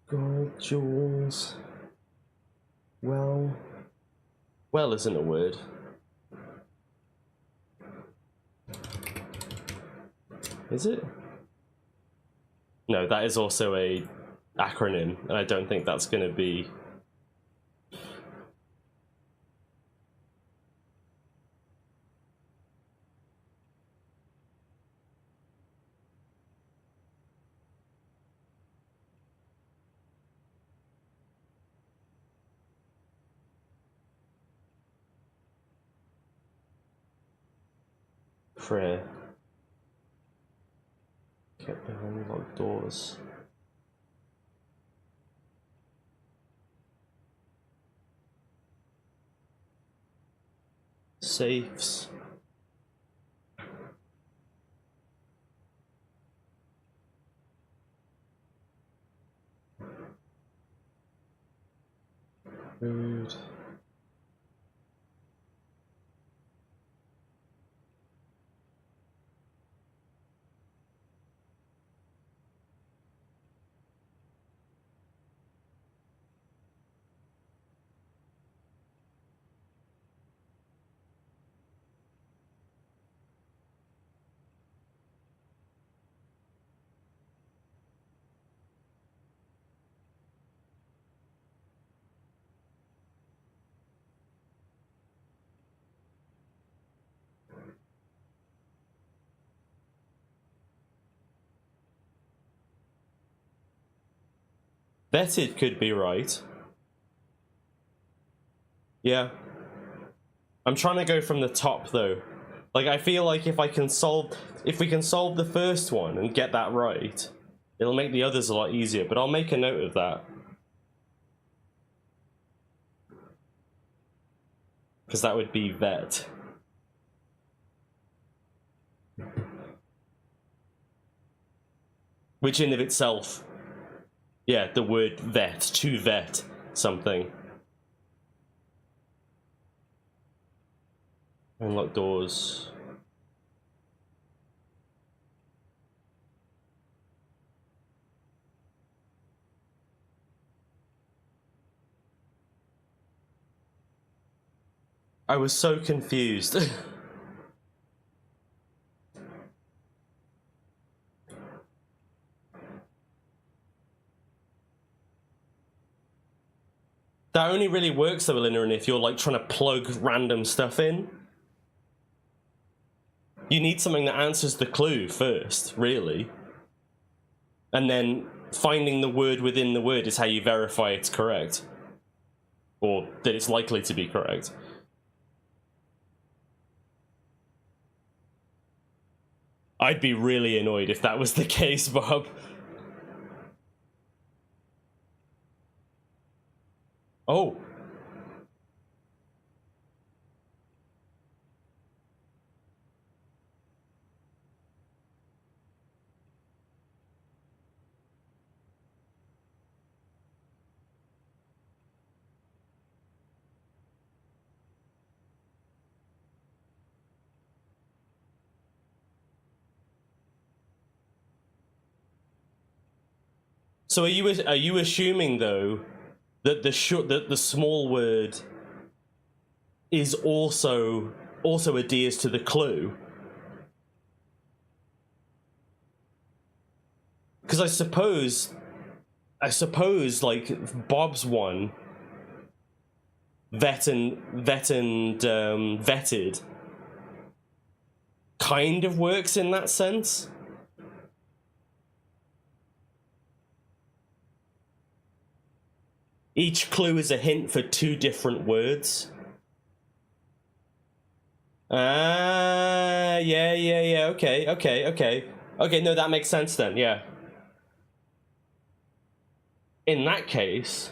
Gold, jewels. Well isn't a word. Is it? No, that is also a acronym, and I don't think that's going to be... Prayer. Kept behind locked doors. Safes. Food. Vetted could be right. Yeah. I'm trying to go from the top though. Like, I feel like if we can solve the first one and get that right, it'll make the others a lot easier, but I'll make a note of that. Because that would be vet. Which in of itself, yeah, the word vet, to vet something. Unlock doors. I was so confused. That only really works though, Elena, if you're like trying to plug random stuff in. You need something that answers the clue first, really. And then finding the word within the word is how you verify it's correct. Or that it's likely to be correct. I'd be really annoyed if that was the case, Bob. Oh. So are you assuming though that the small word is also adheres to the clue? Because I suppose like Bob's one, vetted, kind of works in that sense. Each clue is a hint for two different words. Ah, yeah. Okay, no, that makes sense then, yeah. In that case...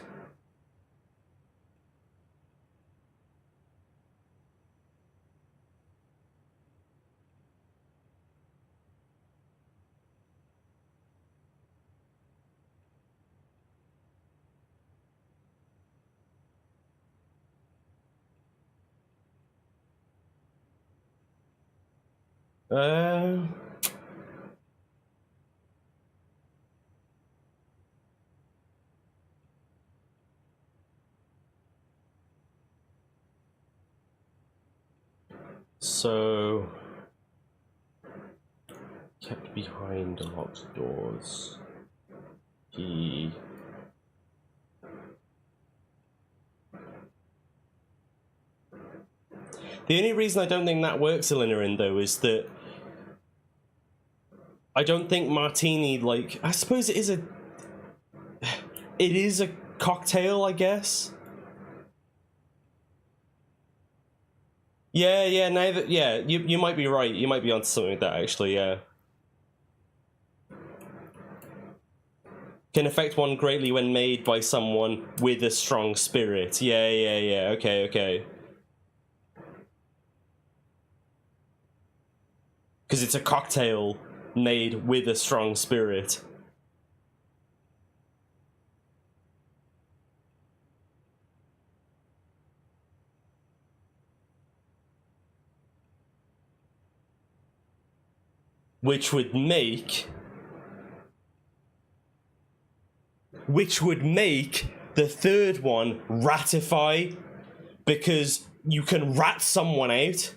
So... kept behind locked doors. He... The only reason I don't think that works, Elinarin, though, is that I don't think Martini, like... I suppose it is a... It is a cocktail, I guess. Yeah, now that... Yeah, you might be right. You might be onto something with that, actually, yeah. Can affect one greatly when made by someone with a strong spirit. Yeah, okay. Because it's a cocktail made with a strong spirit. Which would make the third one ratify, because you can rat someone out.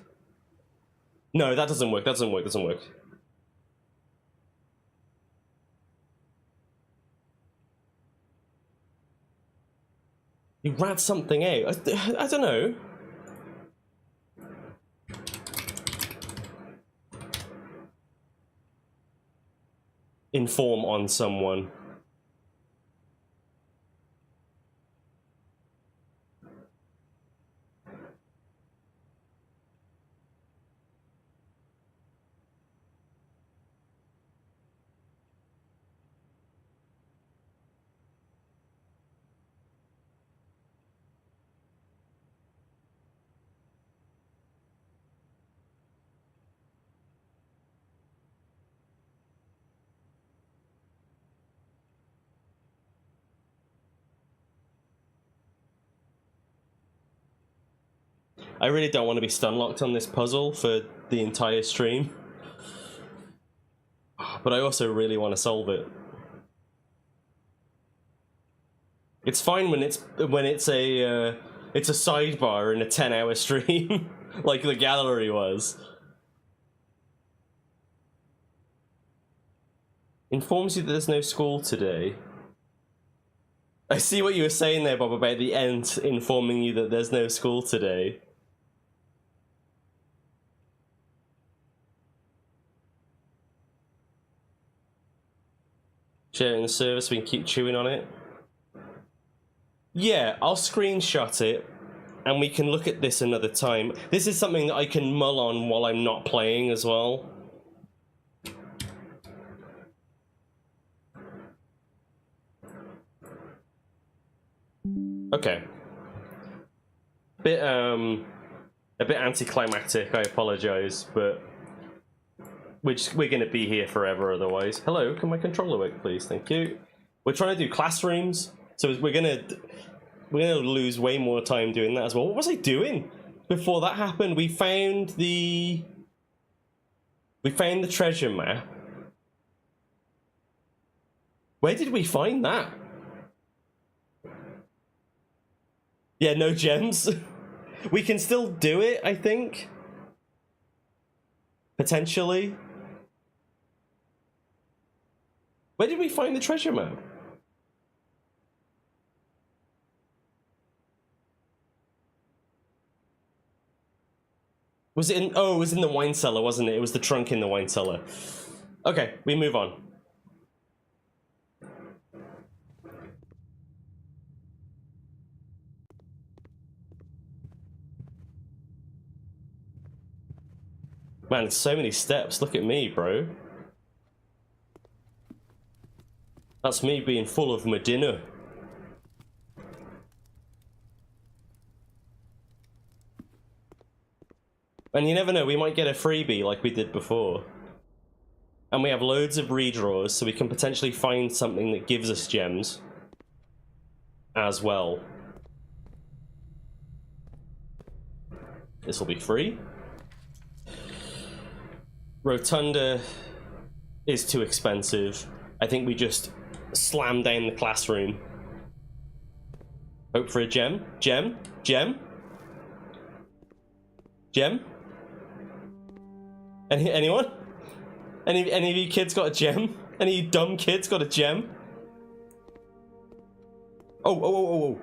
No, that doesn't work. Doesn't work. You rat something out. I don't know. Inform on someone. I really don't want to be stun locked on this puzzle for the entire stream, but I also really want to solve it. It's fine when it's a sidebar in a 10-hour stream, like the gallery was. Informs you that there's no school today. I see what you were saying there, Bob, about the end informing you that there's no school today. Sharing the service, we can keep chewing on it. Yeah, I'll screenshot it, and we can look at this another time. This is something that I can mull on while I'm not playing as well. Okay. A bit anticlimactic, I apologize, but we're gonna be here forever otherwise. Hello, can my controller work, please? Thank you. We're trying to do classrooms, so we're gonna lose way more time doing that as well. What was I doing before that happened? We found the treasure map. Where did we find that? Yeah, no gems. We can still do it, I think. Potentially. Where did we find the treasure map? Was it in... Oh, it was in the wine cellar, wasn't it? It was the trunk in the wine cellar. Okay, we move on. Man, so many steps. Look at me, bro. That's me being full of my dinner. And you never know, we might get a freebie like we did before. And we have loads of redraws, so we can potentially find something that gives us gems as well. This will be free. Rotunda is too expensive. I think we just slam down the classroom. Hope for a gem. Gem? Gem? Gem? Anyone? Any of you kids got a gem? Any of you dumb kids got a gem? Oh.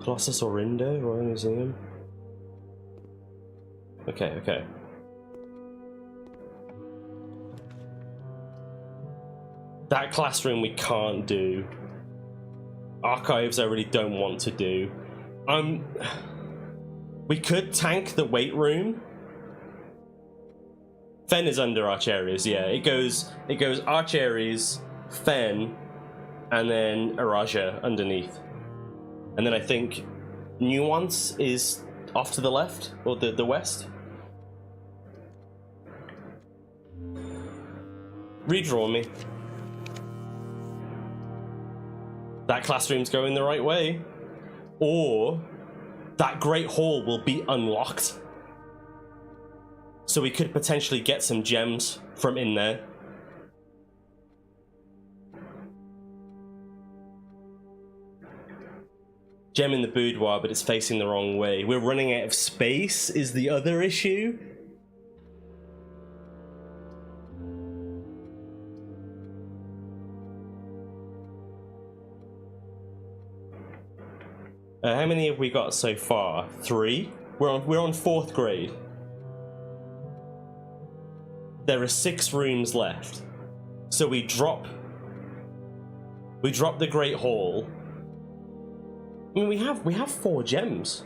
Colossus Orinda, Royal Museum. Okay. That classroom we can't do. Archives I really don't want to do. We could tank the weight room. Fen is under Arch Ares, yeah. It goes Arch Ares, Fen, and then Araja underneath. And then I think Nuance is off to the left, or the west. Redraw me. That classroom's going the right way. Or that Great Hall will be unlocked. So we could potentially get some gems from in there. Gem in the boudoir, but it's facing the wrong way. We're running out of space is the other issue. How many have we got so far? 3? We're on 4th grade. There are 6 rooms left. So we drop the Great Hall. I mean, we have 4 gems.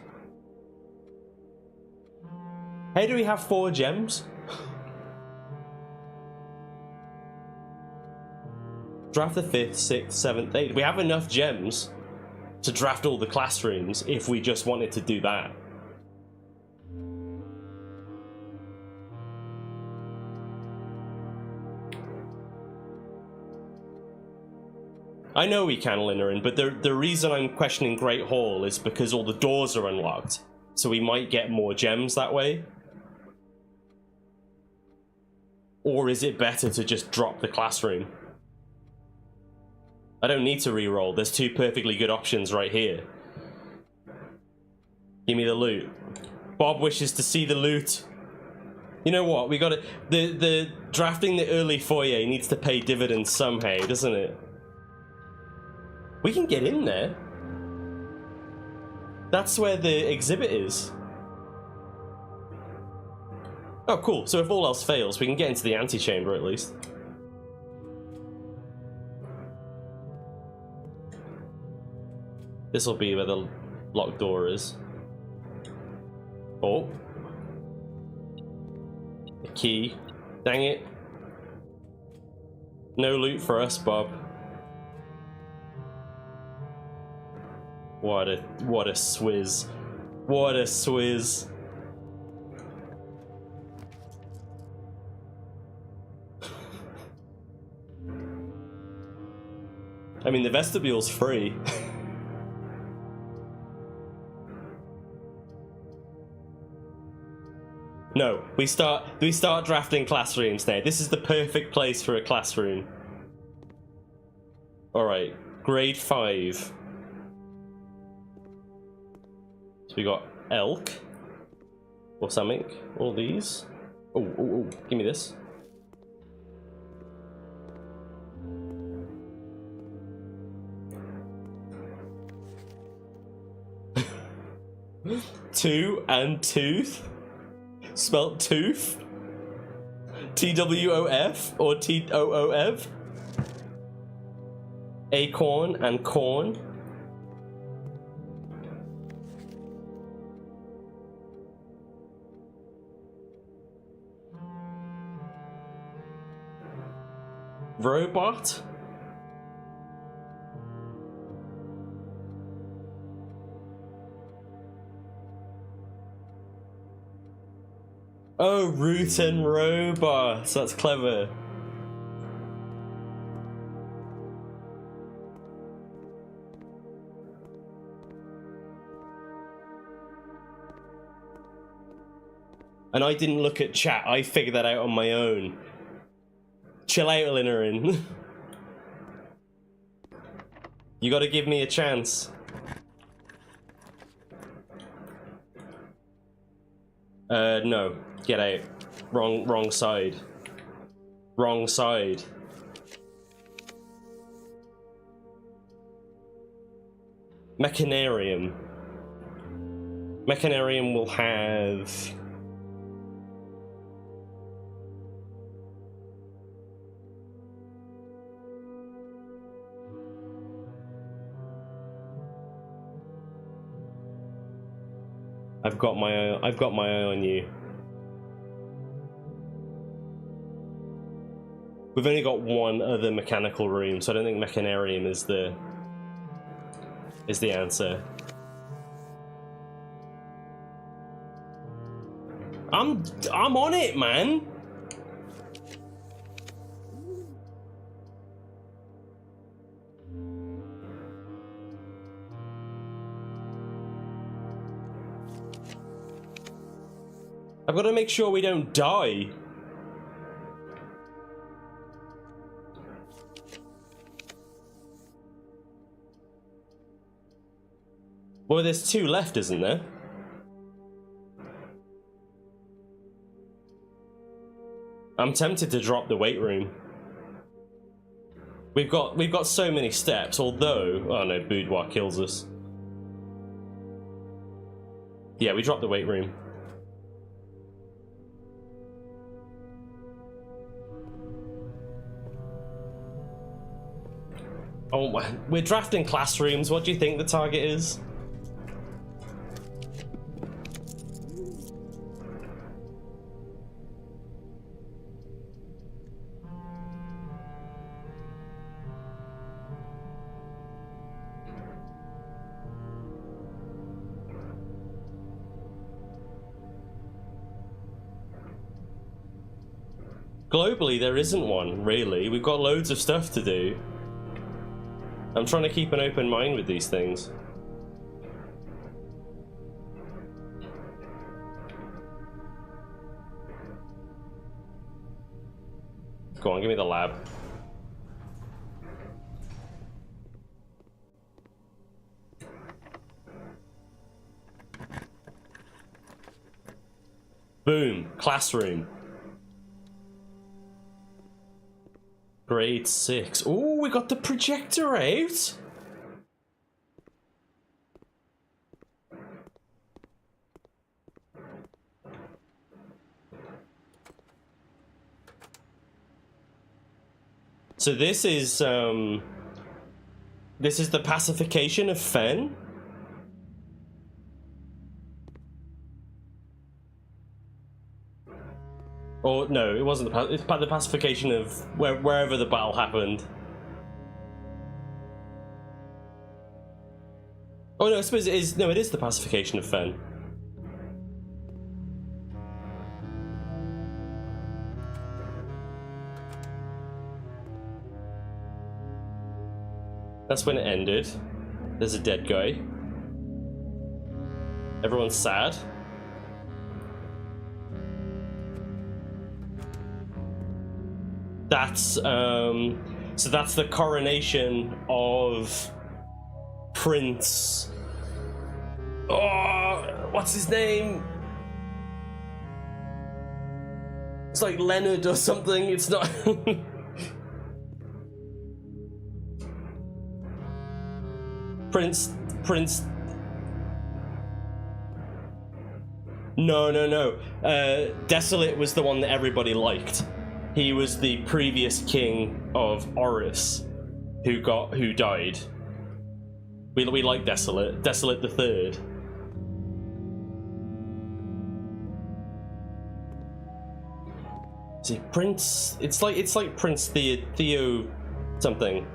How do we have 4 gems? Draft the 5th, 6th, 7th, 8th. We have enough gems to draft all the classrooms if we just wanted to do that. I know we can, Linarin, but the reason I'm questioning Great Hall is because all the doors are unlocked, so we might get more gems that way. Or is it better to just drop the classroom? I don't need to re-roll. There's 2 perfectly good options right here. Give me the loot. Bob wishes to see the loot. You know what? We got it. The drafting the early foyer needs to pay dividends somehow, doesn't it? We can get in there. That's where the exhibit is. Oh, cool. So if all else fails, we can get into the antechamber at least. This will be where the locked door is. Oh. A key. Dang it. No loot for us, Bob. What a swizz. What a swizz. I mean, the vestibule's free. No, we start drafting classrooms now. This is the perfect place for a classroom. Alright, grade 5. So we got elk or something. All these. Oh, give me this. Two and tooth. Spelt tooth. TWOF or TOOF. Acorn and corn. Robot. Oh, root and robots. That's clever. And I didn't look at chat. I figured that out on my own. Chill out, Linerin. You gotta give me a chance. No. Get out. Wrong side. Wrong side. Mechanarium. Mechanarium will have... I've got my eye on you. We've only got one other mechanical room, so I don't think Mechanarium is the answer. I'm on it, man. I've got to make sure we don't die. Well, there's 2 left, isn't there? I'm tempted to drop the weight room. We've got so many steps, although... Oh no, boudoir kills us. Yeah, we dropped the weight room. Oh my, we're drafting classrooms. What do you think the target is? Globally, there isn't one, really. We've got loads of stuff to do. I'm trying to keep an open mind with these things. Go on, give me the lab. Boom, classroom. Grade 6. Oh, we got the projector out. So this is the pacification of Fen. Or no, it wasn't it's the pacification of wherever the battle happened. Oh no, I suppose it is. No, it is the pacification of Fen. That's when it ended. There's a dead guy. Everyone's sad. That's so that's the coronation of Prince. Oh, what's his name? It's like Leonard or something. It's not. Prince. No. Desolate was the one that everybody liked. He was the previous king of Oris, who died. We like Desolate the Third. See, Prince. It's like Prince Theo something.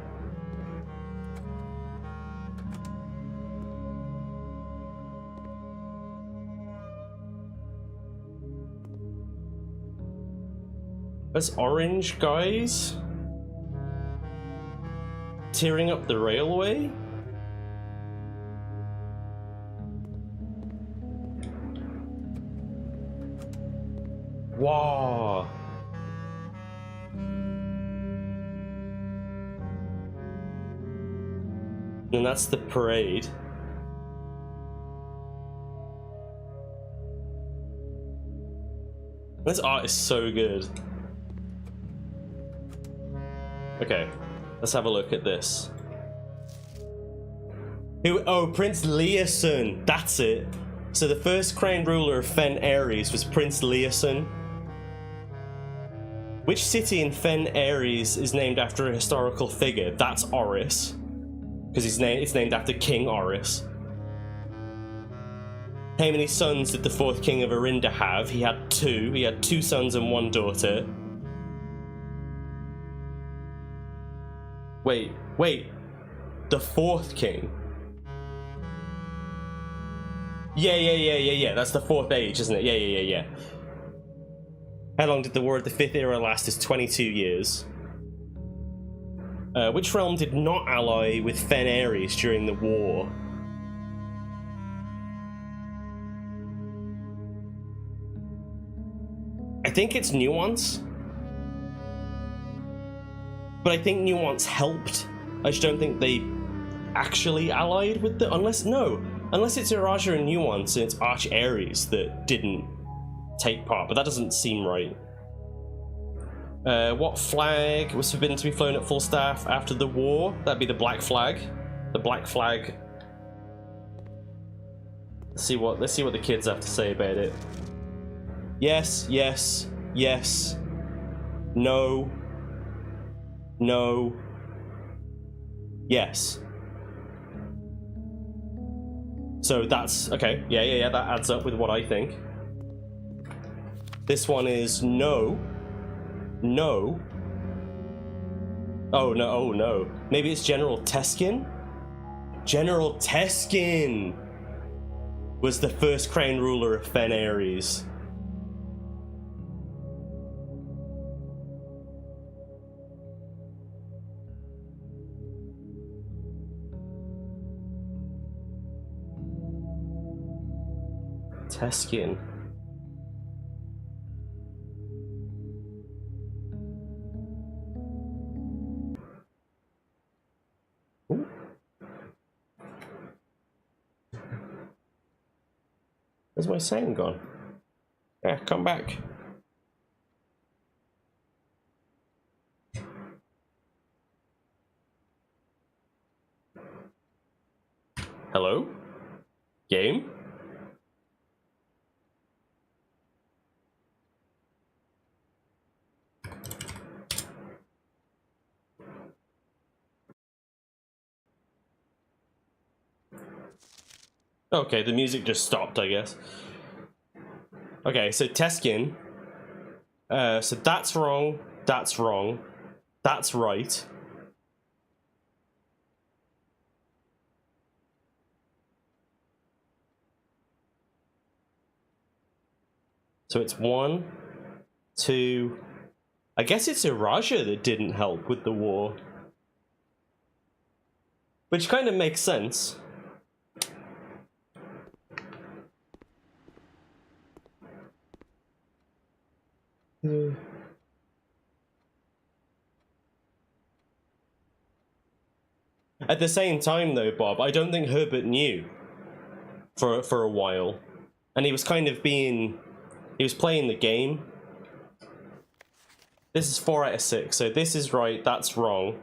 There's orange guys tearing up the railway. Wow. And that's the parade. This art is so good. Okay, let's have a look at this. Oh, Prince Leeson, that's it. So the first crown ruler of Fen Ares was Prince Leeson. Which city in Fen Ares is named after a historical figure? That's Oris, because it's named after King Oris. How many sons did the fourth king of Arinda have? He had two. He had 2 sons and 1 daughter. Wait. The fourth king? Yeah. That's the 4th age, isn't it? Yeah. How long did the War of the 5th Era last? Is 22 years. Which realm did not ally with Fen Ares during the war? I think it's Nuance. But I think Nuance helped. I just don't think they actually allied with the... Unless it's Iraja and Nuance and it's Arch Ares that didn't take part, but that doesn't seem right. What flag was forbidden to be flown at full staff after the war? That'd be the black flag. The black flag. Let's see what the kids have to say about it. Yes. No. Yes. So that's okay. Yeah. That adds up with what I think. This one is no. Oh no. Maybe it's General Teskin? General Teskin was the first crown ruler of Fen Ares. Teskin. Ooh. Where's my sound gone? Yeah, come back. Hello? Game? Okay, the music just stopped, I guess. Okay, so Teskin. So that's wrong, that's right. So it's 1, 2... I guess it's Iraja that didn't help with the war. Which kind of makes sense. At the same time though, Bob, I don't think Herbert knew for a while. And he was kind of he was playing the game. This is 4 out of 6, so this is right, that's wrong.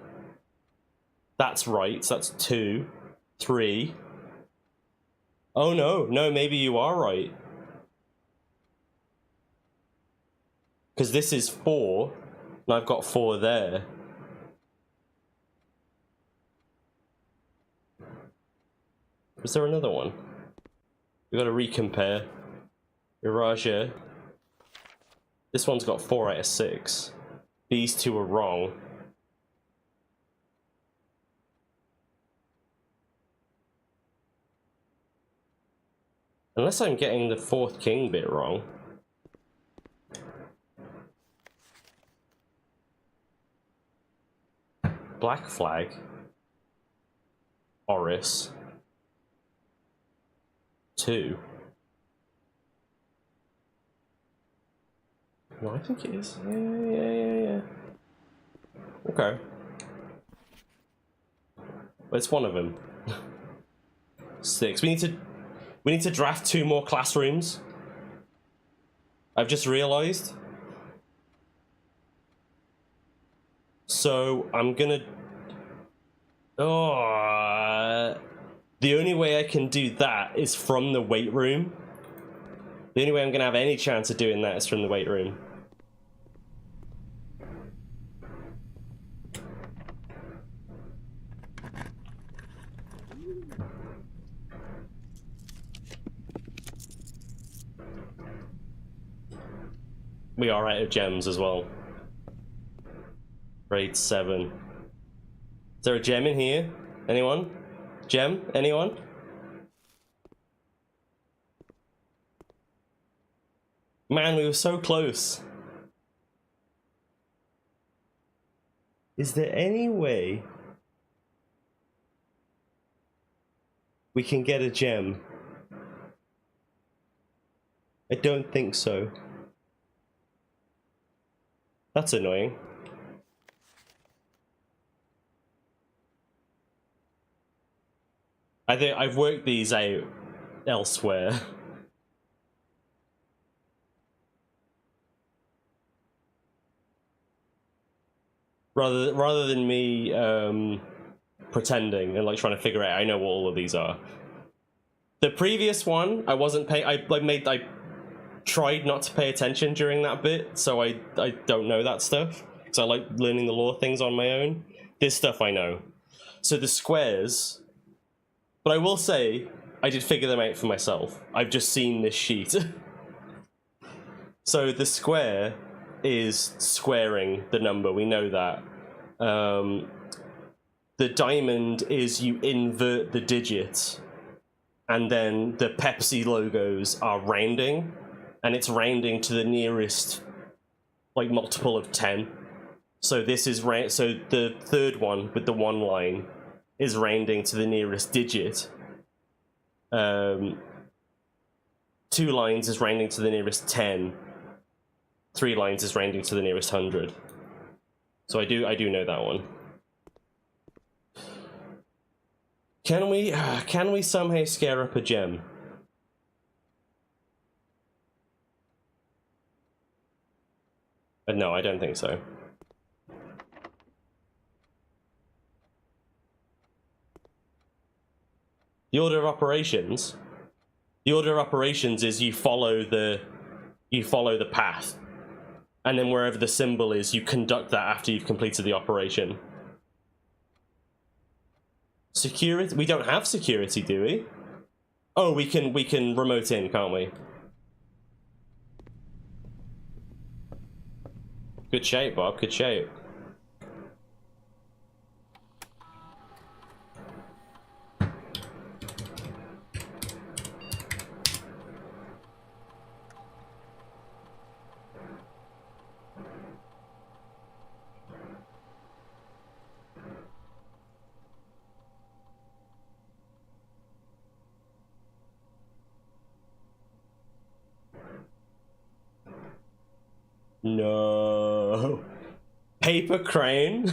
That's right, so that's 2, 3. Oh no, maybe you are right. Because this is 4, and I've got 4 there. Was there another one? We've got to recompare. Iraja. This one's got 4 out of 6. These 2 are wrong. Unless I'm getting the 4th king bit wrong. black flag. Oris. 2. No, I think it is. Yeah. Okay. But it's one of them. 6. We need to draft 2 more classrooms. I've just realized. So I'm gonna. Oh, the only way I can do that is from the weight room. The only way I'm gonna have any chance of doing that is from the weight room. We are out of gems as well. Grade 7. Is there a gem in here? Anyone? Gem? Anyone? Man, we were so close. Is there any way we can get a gem? I don't think so. That's annoying. I think I've worked these out elsewhere. rather than me pretending and like trying to figure out I know what all of these are. The previous one, I wasn't paying. I tried not to pay attention during that bit, so I don't know that stuff because I like learning the lore things on my own. This stuff I know. So the squares, but I will say I did figure them out for myself. I've just seen this sheet. So the square is squaring the number. We know that. The diamond is you invert the digits, and then the Pepsi logos are rounding. And it's rounding to the nearest, like, multiple of 10. So this is so the third one with the 1 line is rounding to the nearest digit. 2 lines is rounding to the nearest 10. 3 lines is rounding to the nearest 100. So I do know that one. Can we somehow scare up a gem? No, I don't think so. The order of operations. The order of operations is you follow the path, and then wherever the symbol is, you conduct that after you've completed the operation. Security? We don't have security, do we? Oh, we can remote in, can't we? Good shape, Bob. Good shape. No. Paper crane?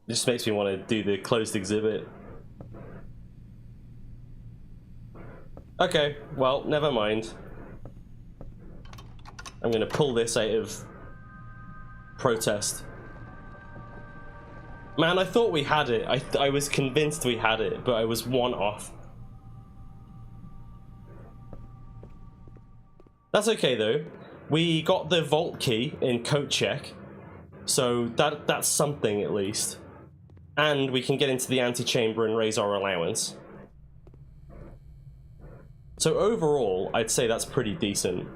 Just makes me want to do the closed exhibit. Okay, well, never mind. I'm gonna pull this out of protest. Man, I thought we had it. I was convinced we had it, but I was 1 off. That's okay though. We got the vault key in code check, so that's something at least. And we can get into the antechamber and raise our allowance. So overall, I'd say that's pretty decent.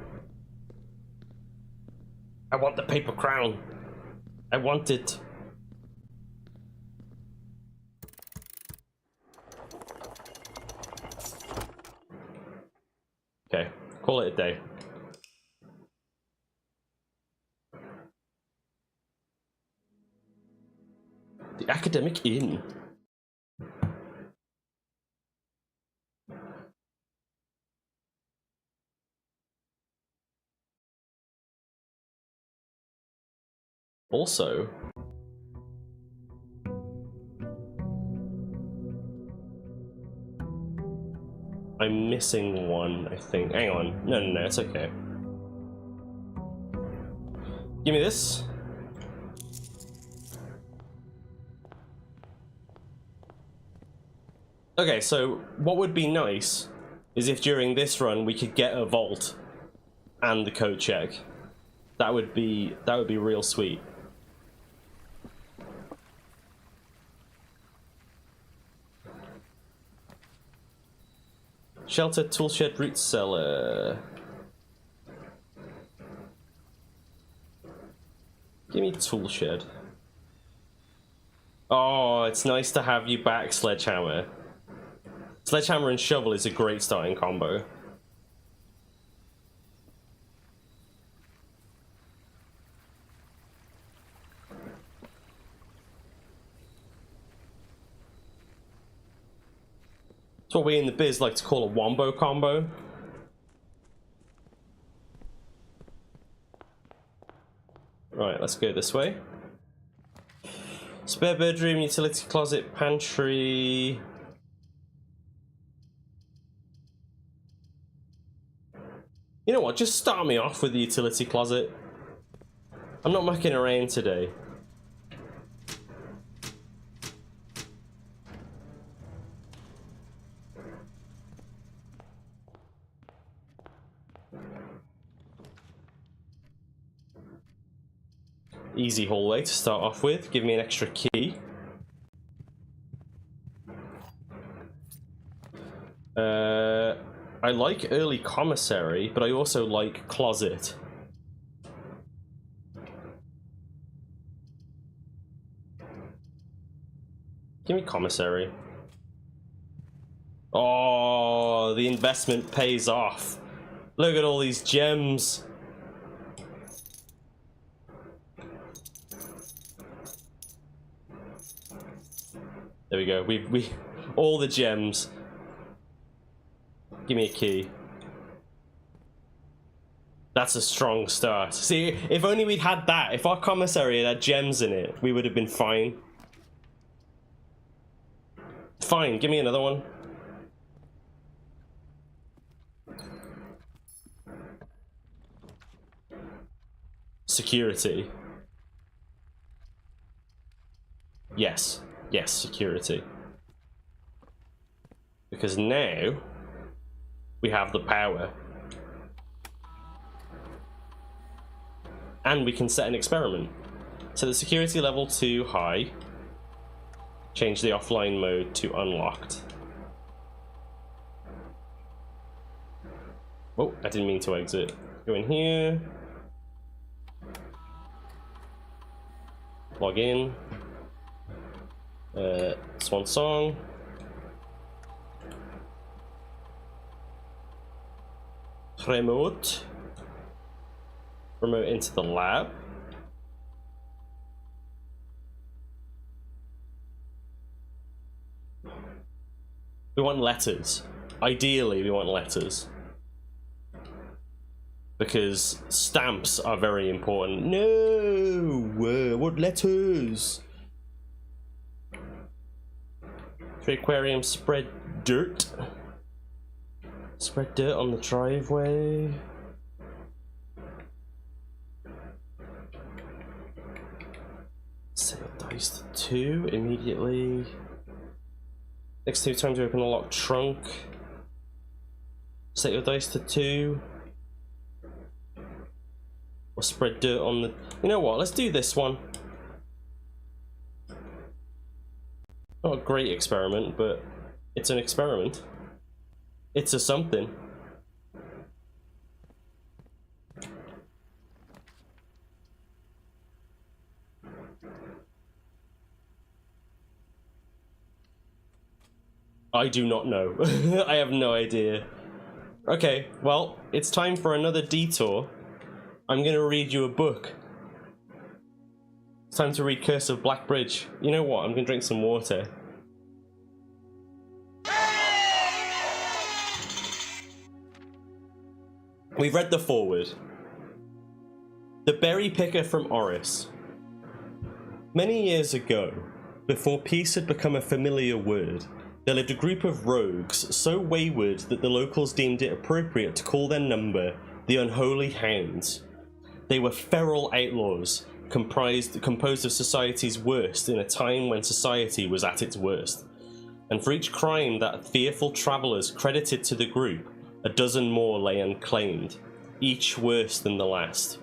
I want the paper crown. I want it. Call it a day. The Academic Inn. Also, I'm missing one, I think. Hang on. No, it's okay. Give me this. Okay, so what would be nice is if during this run we could get a vault and the code check. That would be real sweet. Shelter, toolshed, root cellar. Give me toolshed. Oh, it's nice to have you back, Sledgehammer. Sledgehammer and shovel is a great starting combo. It's what we in the biz like to call a wombo combo. Right, let's go this way. Spare bedroom, utility closet, pantry. You know what, just start me off with the utility closet. I'm not mucking around today. Easy hallway to start off with. Give me an extra key. I like early commissary, but I also like closet. Give me commissary. Oh, the investment pays off. Look at all these gems. There we go. We all the gems. Give me a key. That's a strong start. See, if only we'd had that. If our commissary had gems in it, we would have been fine. Fine, give me another one. Security. Yes. Yes, security. Because now we have the power. And we can set an experiment. Set the security level to high. Change the offline mode to unlocked. Oh, I didn't mean to exit. Go in here. Log in. Swan song. Remote. Remote into the lab. We want letters. Ideally, we want letters. Because stamps are very important. No! What letters? The aquarium, spread dirt. Spread dirt on the driveway. Set your dice to 2 immediately. Next 2 times you open a locked trunk. Set your dice to 2. Or spread dirt on the... You know what, let's do this one. Not a great experiment, but it's an experiment. It's a something. I do not know. I have no idea. Okay, well, it's time for another detour. I'm gonna read you a book. It's time to read Curse of Black Bridge. You know what? I'm gonna drink some water. We've read the foreword. The Berry Picker from Oris. Many years ago, before peace had become a familiar word, there lived a group of rogues so wayward that the locals deemed it appropriate to call their number the Unholy Hounds. They were feral outlaws, composed of society's worst in a time when society was at its worst. And for each crime that fearful travellers credited to the group, a dozen more lay unclaimed, each worse than the last.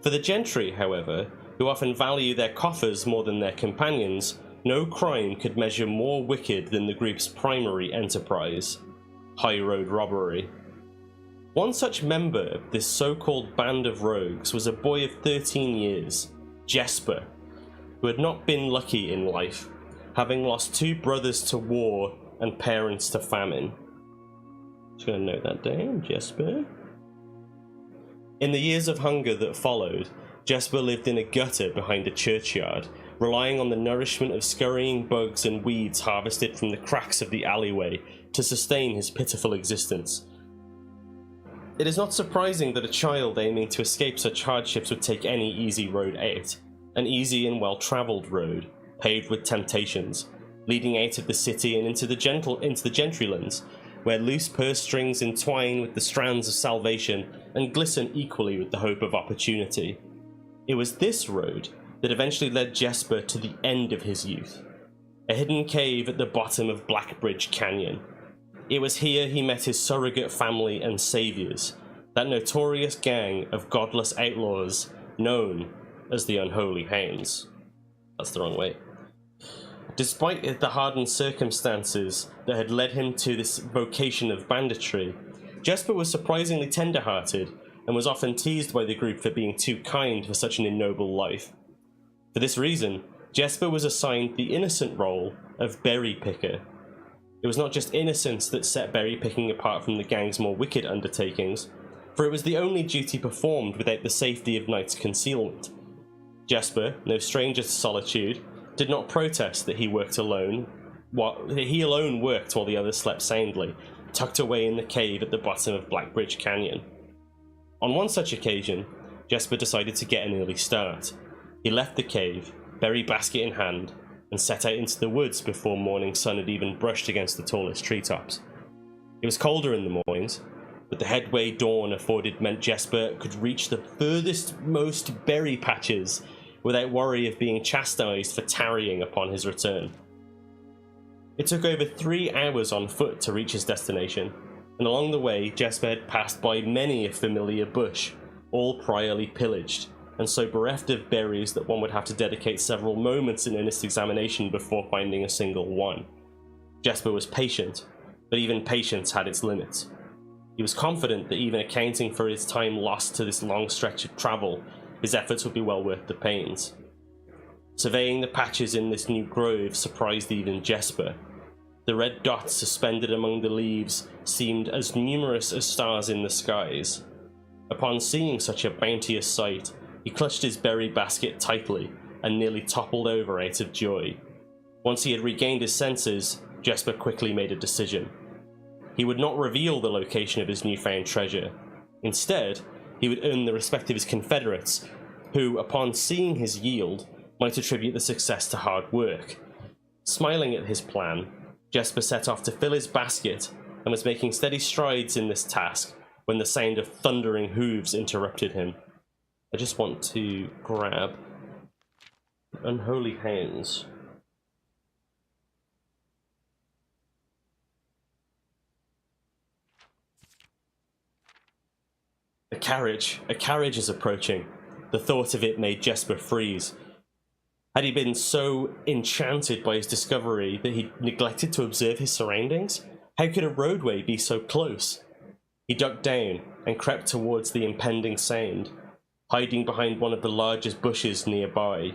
For the gentry, however, who often value their coffers more than their companions, no crime could measure more wicked than the group's primary enterprise, high road robbery. One such member of this so-called band of rogues was a boy of 13 years, Jesper, who had not been lucky in life, having lost 2 brothers to war and parents to famine. Just going to note that down, Jesper. In the years of hunger that followed, Jesper lived in a gutter behind a churchyard, relying on the nourishment of scurrying bugs and weeds harvested from the cracks of the alleyway to sustain his pitiful existence. It is not surprising that a child aiming to escape such hardships would take any easy road out, an easy and well-travelled road, paved with temptations, leading out of the city and into the gentrylands, where loose purse strings entwine with the strands of salvation and glisten equally with the hope of opportunity. It was this road that eventually led Jesper to the end of his youth, a hidden cave at the bottom of Blackbridge Canyon. It was here he met his surrogate family and saviors, that notorious gang of godless outlaws known as the Unholy Hounds. That's the wrong way. Despite the hardened circumstances that had led him to this vocation of banditry, Jesper was surprisingly tender-hearted and was often teased by the group for being too kind for such an ignoble life. For this reason, Jesper was assigned the innocent role of berry picker. It was not just innocence that set berry picking apart from the gang's more wicked undertakings, for it was the only duty performed without the safety of night's concealment. Jesper, no stranger to solitude, did not protest that he alone worked while the others slept soundly, tucked away in the cave at the bottom of Blackbridge Canyon. On one such occasion, Jesper decided to get an early start. He left the cave, berry basket in hand, and set out into the woods before morning sun had even brushed against the tallest treetops. It was colder in the mornings, but the headway dawn afforded meant Jesper could reach the furthest most berry patches without worry of being chastised for tarrying upon his return. It took over 3 hours on foot to reach his destination, and along the way Jesper had passed by many a familiar bush, all priorly pillaged, and so bereft of berries that one would have to dedicate several moments in earnest examination before finding a single one. Jesper was patient, but even patience had its limits. He was confident that even accounting for his time lost to this long stretch of travel, his efforts would be well worth the pains. Surveying the patches in this new grove surprised even Jesper. The red dots suspended among the leaves seemed as numerous as stars in the skies. Upon seeing such a bounteous sight, he clutched his berry basket tightly and nearly toppled over out of joy. Once he had regained his senses, Jesper quickly made a decision. He would not reveal the location of his newfound treasure. Instead, he would earn the respect of his confederates, who, upon seeing his yield, might attribute the success to hard work. Smiling at his plan, Jesper set off to fill his basket and was making steady strides in this task when the sound of thundering hooves interrupted him. I just want to grab Unholy Hounds. A carriage is approaching. The thought of it made Jesper freeze. Had he been so enchanted by his discovery that he neglected to observe his surroundings? How could a roadway be so close? He ducked down and crept towards the impending sound, hiding behind one of the largest bushes nearby.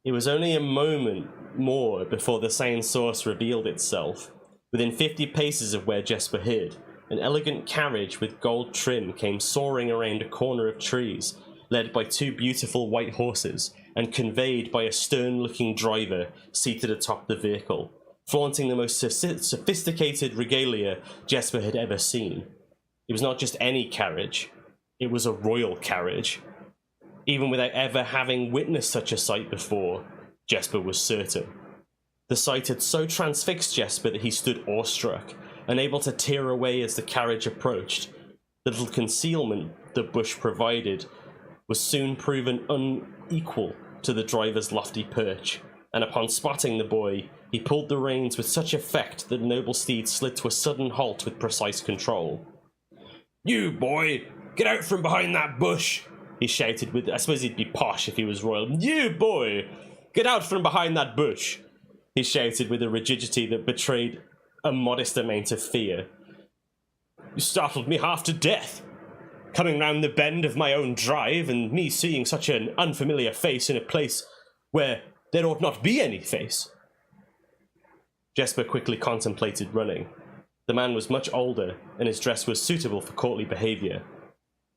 It was only a moment more before the sound source revealed itself. Within 50 paces of where Jesper hid, an elegant carriage with gold trim came soaring around a corner of trees, led by two beautiful white horses, and conveyed by a stern-looking driver seated atop the vehicle, flaunting the most sophisticated regalia Jesper had ever seen. It was not just any carriage, it was a royal carriage. Even without ever having witnessed such a sight before, Jesper was certain. The sight had so transfixed Jesper that he stood awestruck, unable to tear away as the carriage approached. The little concealment the bush provided was soon proven unequal to the driver's lofty perch, and upon spotting the boy, he pulled the reins with such effect that the noble steed slid to a sudden halt with precise control. "You, boy, get out from behind that bush!" he shouted with, I suppose he'd be posh if he was royal. "You, boy, get out from behind that bush!" he shouted with a rigidity that betrayed a modest amount of fear. "You startled me half to death. Coming round the bend of my own drive, and me seeing such an unfamiliar face in a place where there ought not be any face." Jesper quickly contemplated running. The man was much older, and his dress was suitable for courtly behaviour,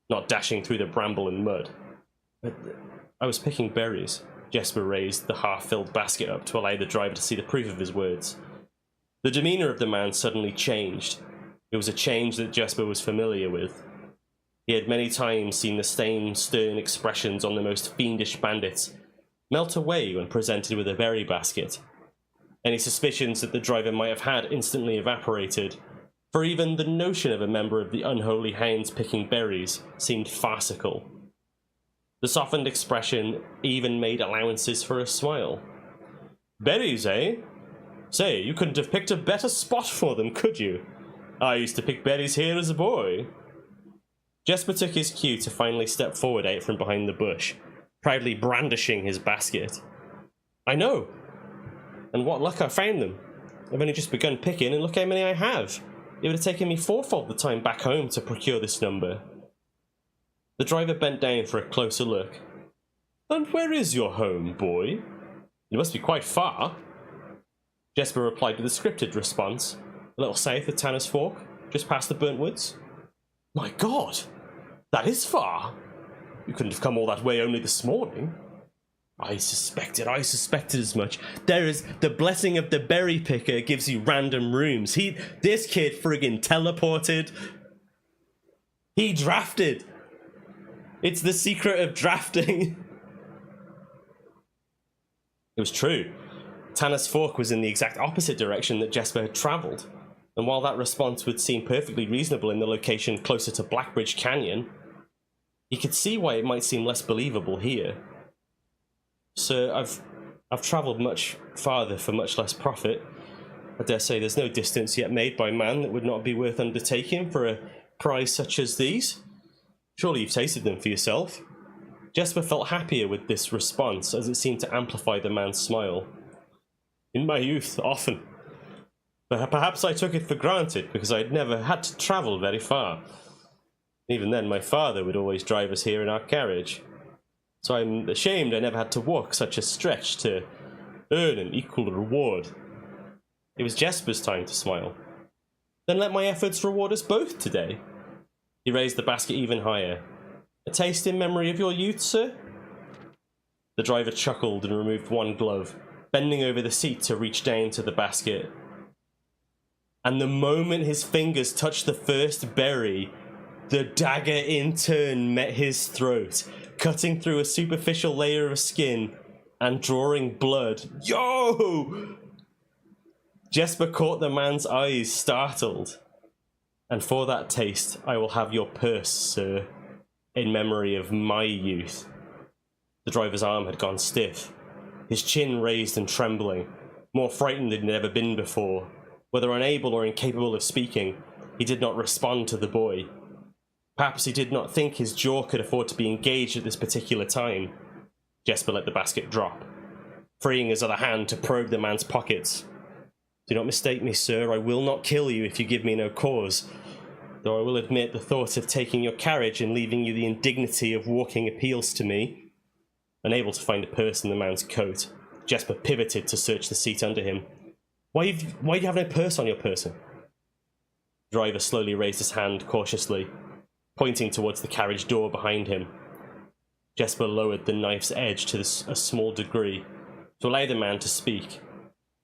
not dashing through the bramble and mud. "I was picking berries." Jesper raised the half-filled basket up to allow the driver to see the proof of his words. The demeanour of the man suddenly changed. It was a change that Jesper was familiar with. He had many times seen the same stern expressions on the most fiendish bandits melt away when presented with a berry basket. Any suspicions that the driver might have had instantly evaporated, for even the notion of a member of the unholy hounds picking berries seemed farcical. The softened expression even made allowances for a smile. "Berries, eh? Say, you couldn't have picked a better spot for them, could you? I used to pick berries here as a boy." Jesper took his cue to finally step forward out from behind the bush, proudly brandishing his basket. "I know. And what luck I found them. I've only just begun picking, and look how many I have. It would have taken me fourfold the time back home to procure this number." The driver bent down for a closer look. "And where is your home, boy? It must be quite far." Jesper replied with a scripted response. "A little south of Tanner's Fork, just past the burnt woods." "My God, that is far. You couldn't have come all that way only this morning." I suspected as much. There is the blessing of the berry picker gives you random rooms. This kid friggin' teleported. He drafted. It's the secret of drafting. It was true. Tanner's Fork was in the exact opposite direction that Jesper had travelled, and while that response would seem perfectly reasonable in the location closer to Blackbridge Canyon, he could see why it might seem less believable here. "Sir, I've travelled much farther for much less profit. I dare say there's no distance yet made by man that would not be worth undertaking for a prize such as these. Surely you've tasted them for yourself." Jesper felt happier with this response, as it seemed to amplify the man's smile. "In my youth, often. But perhaps I took it for granted, because I had never had to travel very far. Even then, my father would always drive us here in our carriage. So I'm ashamed I never had to walk such a stretch to earn an equal reward." It was Jesper's time to smile. "Then let my efforts reward us both today." He raised the basket even higher. "A taste in memory of your youth, sir?" The driver chuckled and removed one glove, bending over the seat to reach down to the basket. And the moment his fingers touched the first berry, the dagger in turn met his throat, cutting through a superficial layer of skin and drawing blood. Yo! Jesper caught the man's eyes, startled. "And for that taste, I will have your purse, sir, in memory of my youth." The driver's arm had gone stiff, his chin raised and trembling, more frightened than he had ever been before. Whether unable or incapable of speaking, he did not respond to the boy. Perhaps he did not think his jaw could afford to be engaged at this particular time. Jesper let the basket drop, freeing his other hand to probe the man's pockets. "Do not mistake me, sir. I will not kill you if you give me no cause. Though I will admit the thought of taking your carriage and leaving you the indignity of walking appeals to me." Unable to find a purse in the man's coat, Jesper pivoted to search the seat under him. Why do you have no purse on your person? The driver slowly raised his hand cautiously, pointing towards the carriage door behind him. Jesper lowered the knife's edge to a small degree to allow the man to speak,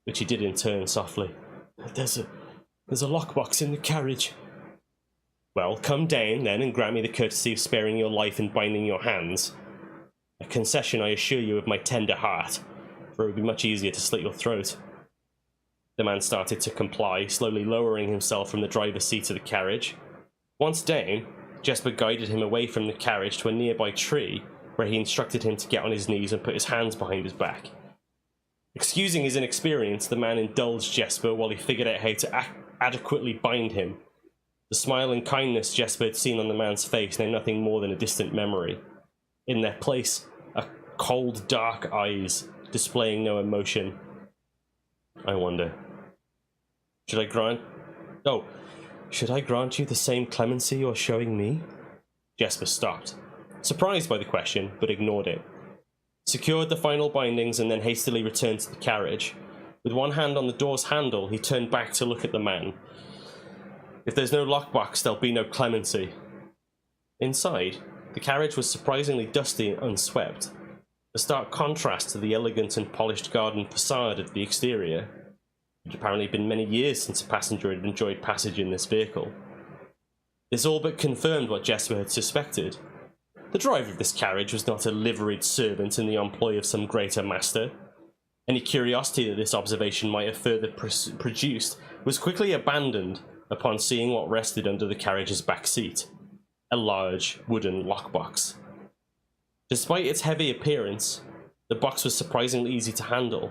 which he did in turn softly. There's a lockbox in the carriage. Well, come down then and grant me the courtesy of sparing your life and binding your hands. A concession, I assure you, of my tender heart, for it would be much easier to slit your throat. The man started to comply, slowly lowering himself from the driver's seat of the carriage. Once down, Jesper guided him away from the carriage to a nearby tree, where he instructed him to get on his knees and put his hands behind his back. Excusing his inexperience, the man indulged Jesper while he figured out how to adequately bind him. The smile and kindness Jesper had seen on the man's face, now nothing more than a distant memory. In their place, are cold, dark eyes, displaying no emotion. I wonder, should I grant you the same clemency you're showing me? Jesper stopped, surprised by the question, but ignored it. Secured the final bindings and then hastily returned to the carriage. With one hand on the door's handle, he turned back to look at the man. If there's no lockbox, there'll be no clemency. Inside, the carriage was surprisingly dusty and unswept, a stark contrast to the elegant and polished garden facade of the exterior. It had apparently been many years since a passenger had enjoyed passage in this vehicle. This all but confirmed what Jesper had suspected. The driver of this carriage was not a liveried servant in the employ of some greater master. Any curiosity that this observation might have further produced was quickly abandoned upon seeing what rested under the carriage's back seat, a large wooden lockbox. Despite its heavy appearance, the box was surprisingly easy to handle.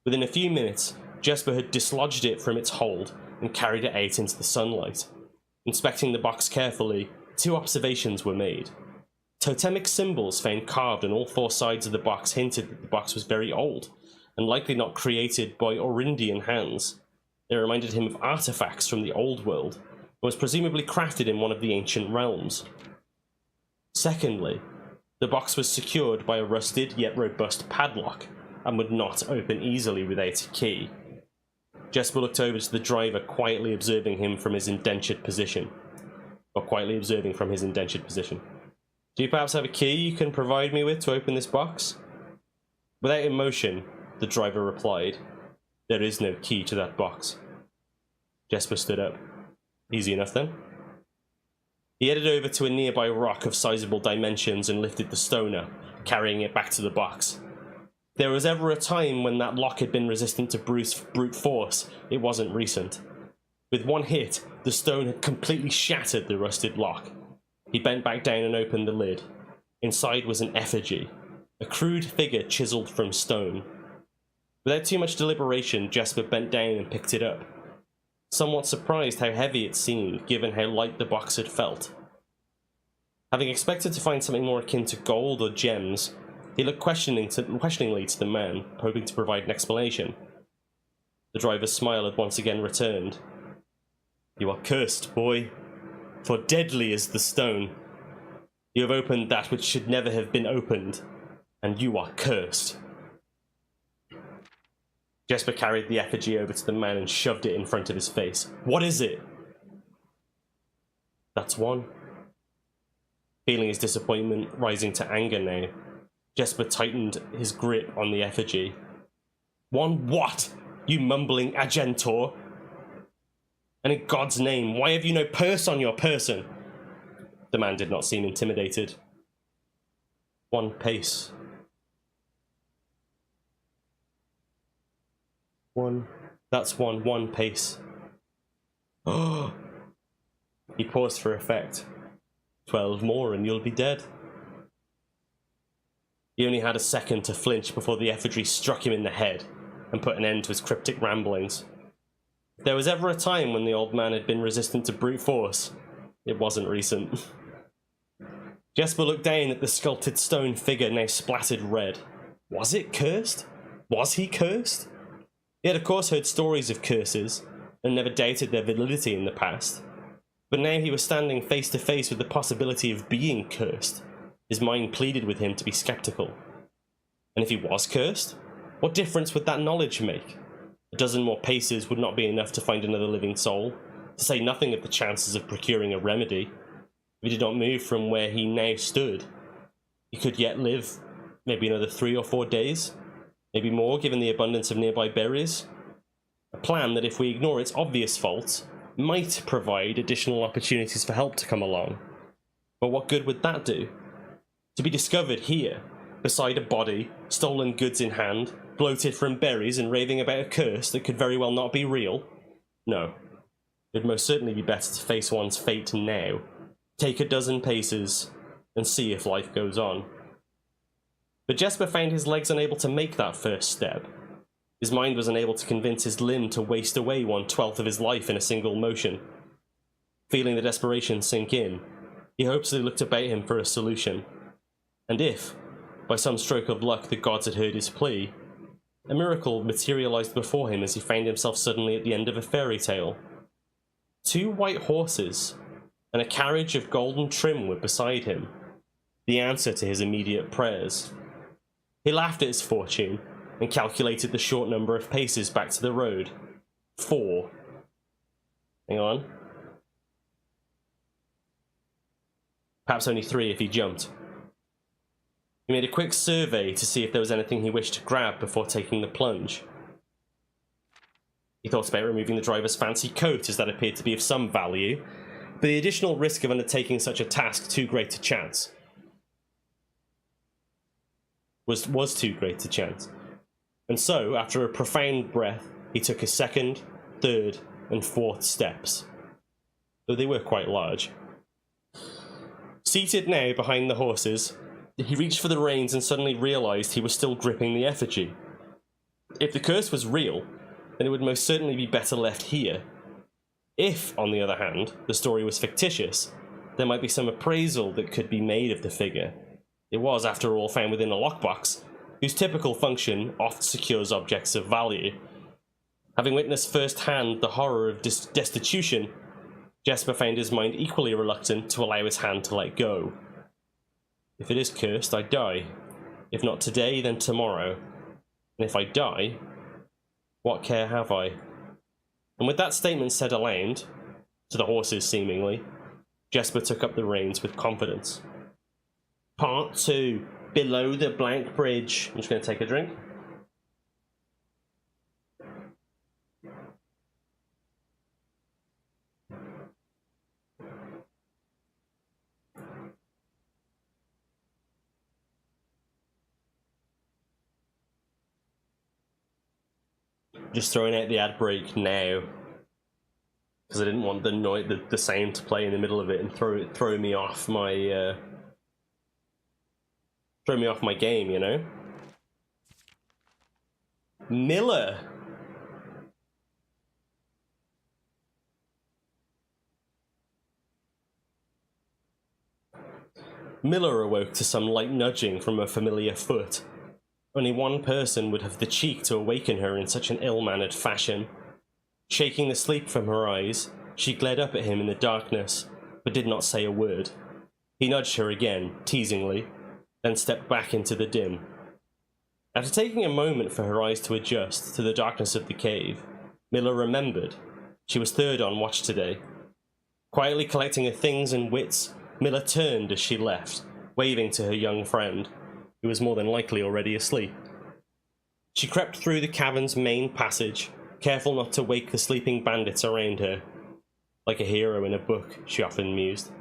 Within a few minutes, Jesper had dislodged it from its hold and carried it out into the sunlight. Inspecting the box carefully, 2 observations were made. Totemic symbols found carved on all 4 sides of the box hinted that the box was very old, and likely not created by Orindian hands. They reminded him of artifacts from the old world, and was presumably crafted in one of the ancient realms. Secondly, the box was secured by a rusted yet robust padlock, and would not open easily without a key. Jesper looked over to the driver, quietly observing from his indentured position. Do you perhaps have a key you can provide me with to open this box? Without emotion, the driver replied, There is no key to that box. Jesper stood up. Easy enough then. He headed over to a nearby rock of sizable dimensions and lifted the stone up, carrying it back to the box. If there was ever a time when that lock had been resistant to brute force, it wasn't recent. With one hit, the stone had completely shattered the rusted lock. He bent back down and opened the lid. Inside was an effigy, a crude figure chiseled from stone. Without too much deliberation, Jesper bent down and picked it up, somewhat surprised how heavy it seemed, given how light the box had felt. Having expected to find something more akin to gold or gems, he looked questioningly to the man, hoping to provide an explanation. The driver's smile had once again returned. You are cursed, boy, for deadly is the stone. You have opened that which should never have been opened, and you are cursed. Jesper carried the effigy over to the man and shoved it in front of his face. What is it? That's one. Feeling his disappointment rising to anger now, Jesper tightened his grip on the effigy. One what, you mumbling agentor? And in God's name, why have you no purse on your person? The man did not seem intimidated. One pace. One pace. Oh! He paused for effect. 12 more and you'll be dead. He only had a second to flinch before the effigy struck him in the head and put an end to his cryptic ramblings. If there was ever a time when the old man had been resistant to brute force, it wasn't recent. Jesper looked down at the sculpted stone figure now splattered red. Was it cursed? Was he cursed? He had of course heard stories of curses, and never doubted their validity in the past. But now he was standing face to face with the possibility of being cursed. His mind pleaded with him to be skeptical. And if he was cursed, what difference would that knowledge make? A dozen more paces would not be enough to find another living soul, to say nothing of the chances of procuring a remedy. If he did not move from where he now stood, he could yet live maybe another 3 or 4 days, maybe more given the abundance of nearby berries. A plan that, if we ignore its obvious faults, might provide additional opportunities for help to come along. But what good would that do? To be discovered here, beside a body, stolen goods in hand, bloated from berries and raving about a curse that could very well not be real? No. It'd most certainly be better to face one's fate now, take a dozen paces, and see if life goes on. But Jesper found his legs unable to make that first step. His mind was unable to convince his limb to waste away 1/12 of his life in a single motion. Feeling the desperation sink in, he hopelessly looked about him for a solution. And if, by some stroke of luck, the gods had heard his plea, a miracle materialized before him as he found himself suddenly at the end of a fairy tale. 2 white horses and a carriage of golden trim were beside him, the answer to his immediate prayers. He laughed at his fortune and calculated the short number of paces back to the road. 4. Hang on. Perhaps only 3 if he jumped. He made a quick survey to see if there was anything he wished to grab before taking the plunge. He thought about removing the driver's fancy coat, as that appeared to be of some value, but the additional risk of undertaking such a task too great to chance. Was too great to chance. And so, after a profound breath, he took his 2nd, 3rd, and 4th steps, though they were quite large. Seated now behind the horses, he reached for the reins and suddenly realized he was still gripping the effigy. If the curse was real, then it would most certainly be better left here. If, on the other hand, the story was fictitious, there might be some appraisal that could be made of the figure. It was, after all, found within a lockbox, whose typical function oft secures objects of value. Having witnessed firsthand the horror of destitution, Jesper found his mind equally reluctant to allow his hand to let go. If it is cursed, I die. If not today, then tomorrow. And if I die, what care have I? And with that statement said aloud, to the horses seemingly, Jesper took up the reins with confidence. Part 2. Below the blank bridge. I'm just going to take a drink. Just throwing out the ad break now, because I didn't want the sound to play in the middle of it and throw me off my game, you know. Miller. Miller awoke to some light nudging from a familiar foot. Only one person would have the cheek to awaken her in such an ill-mannered fashion. Shaking the sleep from her eyes, she glared up at him in the darkness, but did not say a word. He nudged her again, teasingly, then stepped back into the dim. After taking a moment for her eyes to adjust to the darkness of the cave, Miller remembered she was 3rd on watch today. Quietly collecting her things and wits, Miller turned as she left, waving to her young friend, who was more than likely already asleep. She crept through the cavern's main passage, careful not to wake the sleeping bandits around her. Like a hero in a book, she often mused.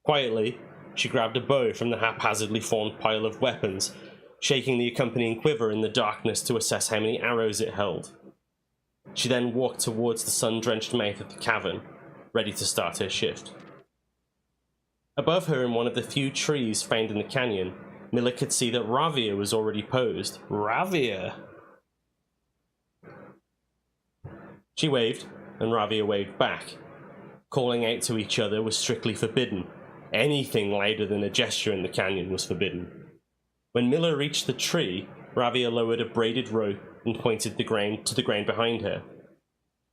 Quietly, she grabbed a bow from the haphazardly formed pile of weapons, shaking the accompanying quiver in the darkness to assess how many arrows it held. She then walked towards the sun-drenched mouth of the cavern, ready to start her shift. Above her, in one of the few trees found in the canyon, Miller could see that Ravia was already posed. Ravia! She waved, and Ravia waved back. Calling out to each other was strictly forbidden. Anything louder than a gesture in the canyon was forbidden. When Miller reached the tree, Ravia lowered a braided rope and pointed to the ground behind her.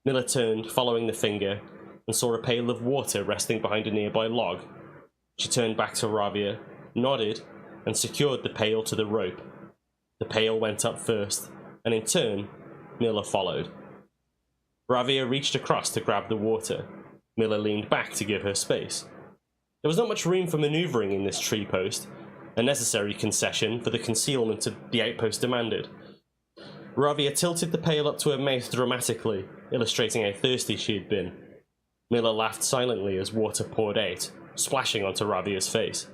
Miller turned, following the finger, and saw a pail of water resting behind a nearby log. She turned back to Ravia, nodded, and secured the pail to the rope. The pail went up first, and in turn, Miller followed. Ravia reached across to grab the water. Miller leaned back to give her space. There was not much room for maneuvering in this tree post, a necessary concession for the concealment the outpost demanded. Ravia tilted the pail up to her mouth dramatically, illustrating how thirsty she had been. Miller laughed silently as water poured out, splashing onto Ravia's face.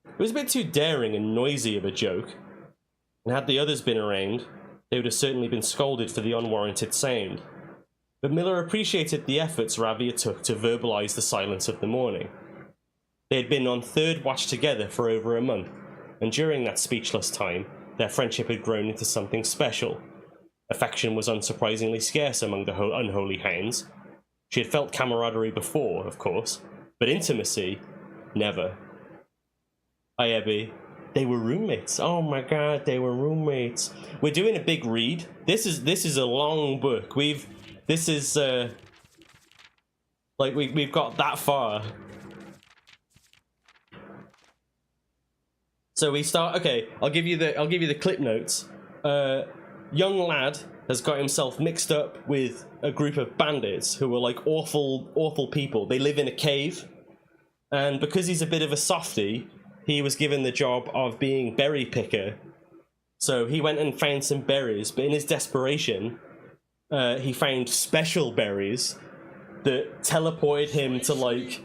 It was a bit too daring and noisy of a joke, and had the others been around, they would have certainly been scolded for the unwarranted sound. But Miller appreciated the efforts Ravia took to verbalise the silence of the morning. They had been on third watch together for over a month, and during that speechless time, their friendship had grown into something special. Affection was unsurprisingly scarce among the unholy hounds. She had felt camaraderie before, of course, but intimacy, never. Hi, Abby. They were roommates. Oh my god, they were roommates. We're doing a big read. This is a long book. We've got that far. So we start. Okay, I'll give you the clip notes. Young lad has got himself mixed up with a group of bandits who are like awful people. They live in a cave, and because he's a bit of a softie, he was given the job of being berry picker. So he went and found some berries, but in his desperation, he found special berries that teleported him to like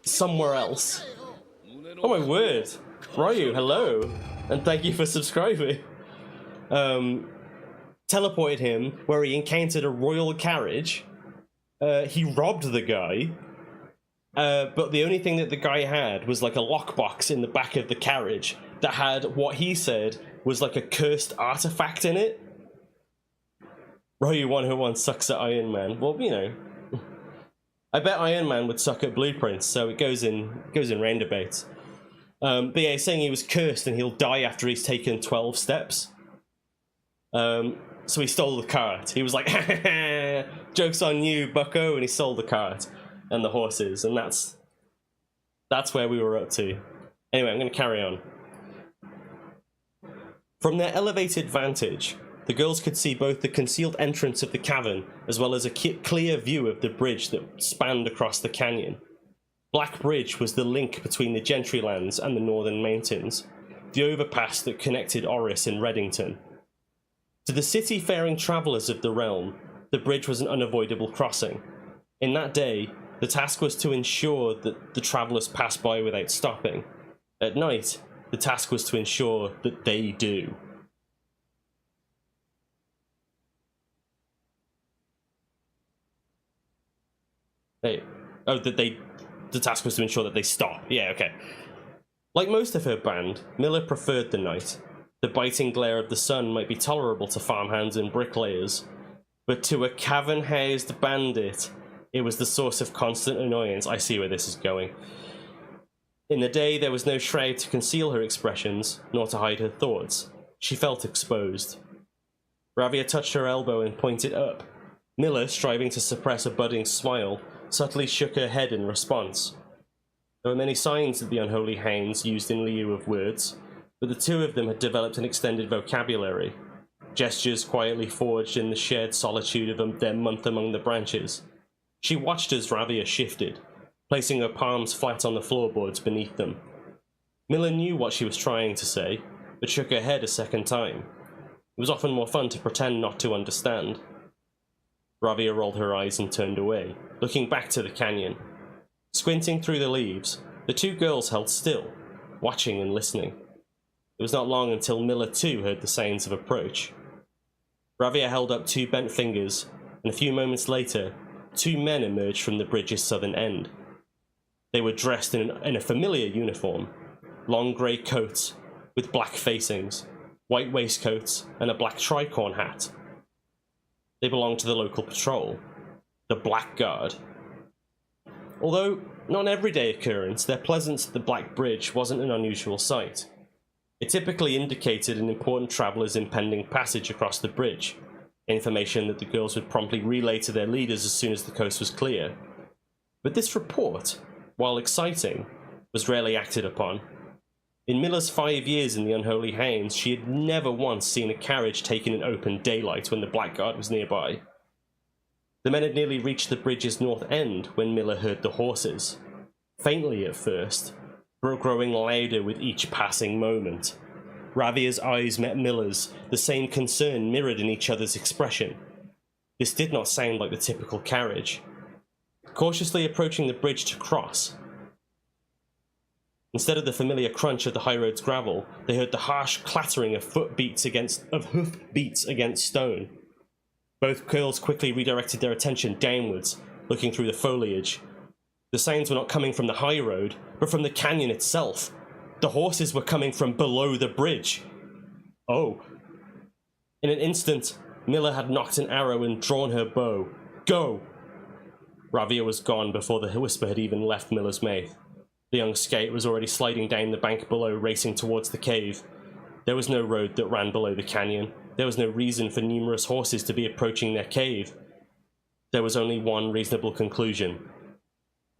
somewhere else. Oh my word! Ryu, hello, and thank you for subscribing. Teleported him where he encountered a royal carriage. He robbed the guy, but the only thing that the guy had was like a lockbox in the back of the carriage that had what he said was like a cursed artifact in it. Ryu 101 sucks at Iron Man. Well, you know, I bet Iron Man would suck at blueprints, so it goes in roundabouts. But yeah, he's saying he was cursed and he'll die after he's taken 12 steps. So he stole the cart. He was like, joke's on you, bucko, and he stole the cart and the horses, and that's where we were up to. Anyway, I'm going to carry on. From their elevated vantage, the girls could see both the concealed entrance of the cavern as well as a clear view of the bridge that spanned across the canyon. Black Bridge was the link between the Gentrylands and the Northern Mountains, the overpass that connected Orris and Reddington. To the city-faring travellers of the realm, the bridge was an unavoidable crossing. In that day, the task was to ensure that the travellers passed by without stopping. At night, the task was to ensure that they do. The task was to ensure that they stop. Yeah, okay. Like most of her band, Miller preferred the night. The biting glare of the sun might be tolerable to farmhands and bricklayers, but to a cavern-housed bandit, it was the source of constant annoyance. I see where this is going. In the day, there was no shroud to conceal her expressions, nor to hide her thoughts. She felt exposed. Ravia touched her elbow and pointed up. Miller, striving to suppress a budding smile, subtly shook her head in response. There were many signs that the unholy hounds used in lieu of words, but the two of them had developed an extended vocabulary, gestures quietly forged in the shared solitude of their month among the branches. She watched as Ravia shifted, placing her palms flat on the floorboards beneath them. Miller knew what she was trying to say, but shook her head a second time. It was often more fun to pretend not to understand. Ravia rolled her eyes and turned away, looking back to the canyon. Squinting through the leaves, the two girls held still, watching and listening. It was not long until Miller too heard the sounds of approach. Ravia held up two bent fingers, and a few moments later, two men emerged from the bridge's southern end. They were dressed in a familiar uniform, long grey coats with black facings, white waistcoats, and a black tricorn hat. They belonged to the local patrol, the Black Guard. Although not an everyday occurrence, their presence at the Black Bridge wasn't an unusual sight. It typically indicated an important traveller's impending passage across the bridge, information that the girls would promptly relay to their leaders as soon as the coast was clear. But this report, while exciting, was rarely acted upon. In Miller's 5 years in the Unholy Hounds, she had never once seen a carriage taken in open daylight when the Blackguard was nearby. The men had nearly reached the bridge's north end when Miller heard the horses. Faintly at first, but growing louder with each passing moment. Ravia's eyes met Miller's, the same concern mirrored in each other's expression. This did not sound like the typical carriage. Cautiously approaching the bridge to cross, instead of the familiar crunch of the high road's gravel, they heard the harsh clattering of hoof beats against stone. Both girls quickly redirected their attention downwards, looking through the foliage. The sounds were not coming from the high road, but from the canyon itself. The horses were coming from below the bridge. Oh. In an instant, Miller had knocked an arrow and drawn her bow. Go! Ravia was gone before the whisper had even left Miller's mouth. The young scout was already sliding down the bank below, racing towards the cave. There was no road that ran below the canyon. There was no reason for numerous horses to be approaching their cave. There was only one reasonable conclusion,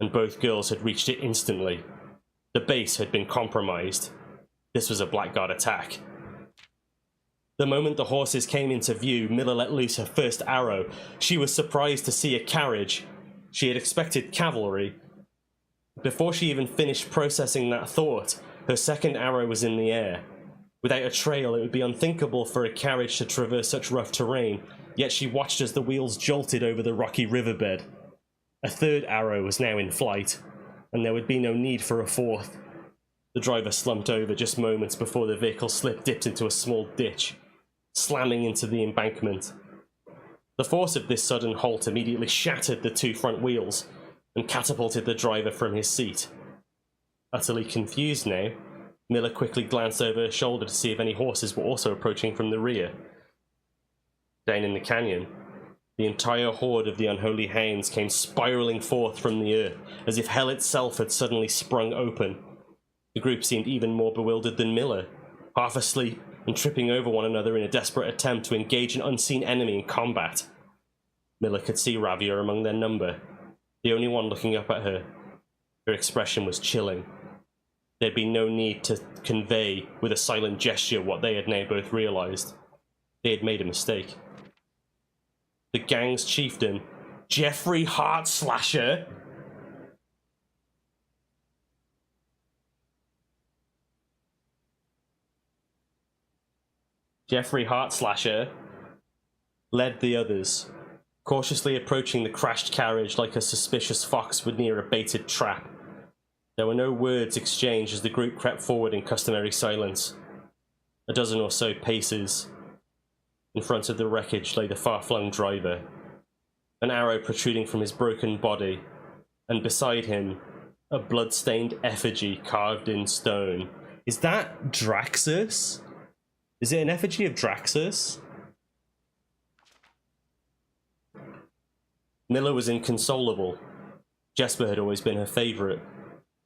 and both girls had reached it instantly. The base had been compromised. This was a Blackguard attack. The moment the horses came into view, Miller let loose her first arrow. She was surprised to see a carriage. She had expected cavalry. Before she even finished processing that thought, her second arrow was in the air. Without a trail, it would be unthinkable for a carriage to traverse such rough terrain, yet she watched as the wheels jolted over the rocky riverbed. A third arrow was now in flight, and there would be no need for a fourth. The driver slumped over just moments before the vehicle dipped into a small ditch, slamming into the embankment. The force of this sudden halt immediately shattered the two front wheels and catapulted the driver from his seat. Utterly confused now, Miller quickly glanced over her shoulder to see if any horses were also approaching from the rear. Down in the canyon, the entire horde of the Unholy Hounds came spiraling forth from the earth, as if hell itself had suddenly sprung open. The group seemed even more bewildered than Miller, half asleep and tripping over one another in a desperate attempt to engage an unseen enemy in combat. Miller could see Ravia among their number, the only one looking up at her. Her expression was chilling. There'd been no need to convey with a silent gesture what they had now both realized. They had made a mistake. The gang's chieftain, Jeffrey Heartslasher, led the others, cautiously approaching the crashed carriage like a suspicious fox would near a baited trap. There were no words exchanged as the group crept forward in customary silence. A dozen or so paces. In front of the wreckage lay the far-flung driver, an arrow protruding from his broken body, and beside him, a blood-stained effigy carved in stone. Is that Draxus? Is it an effigy of Draxus? Miller was inconsolable. Jesper had always been her favourite.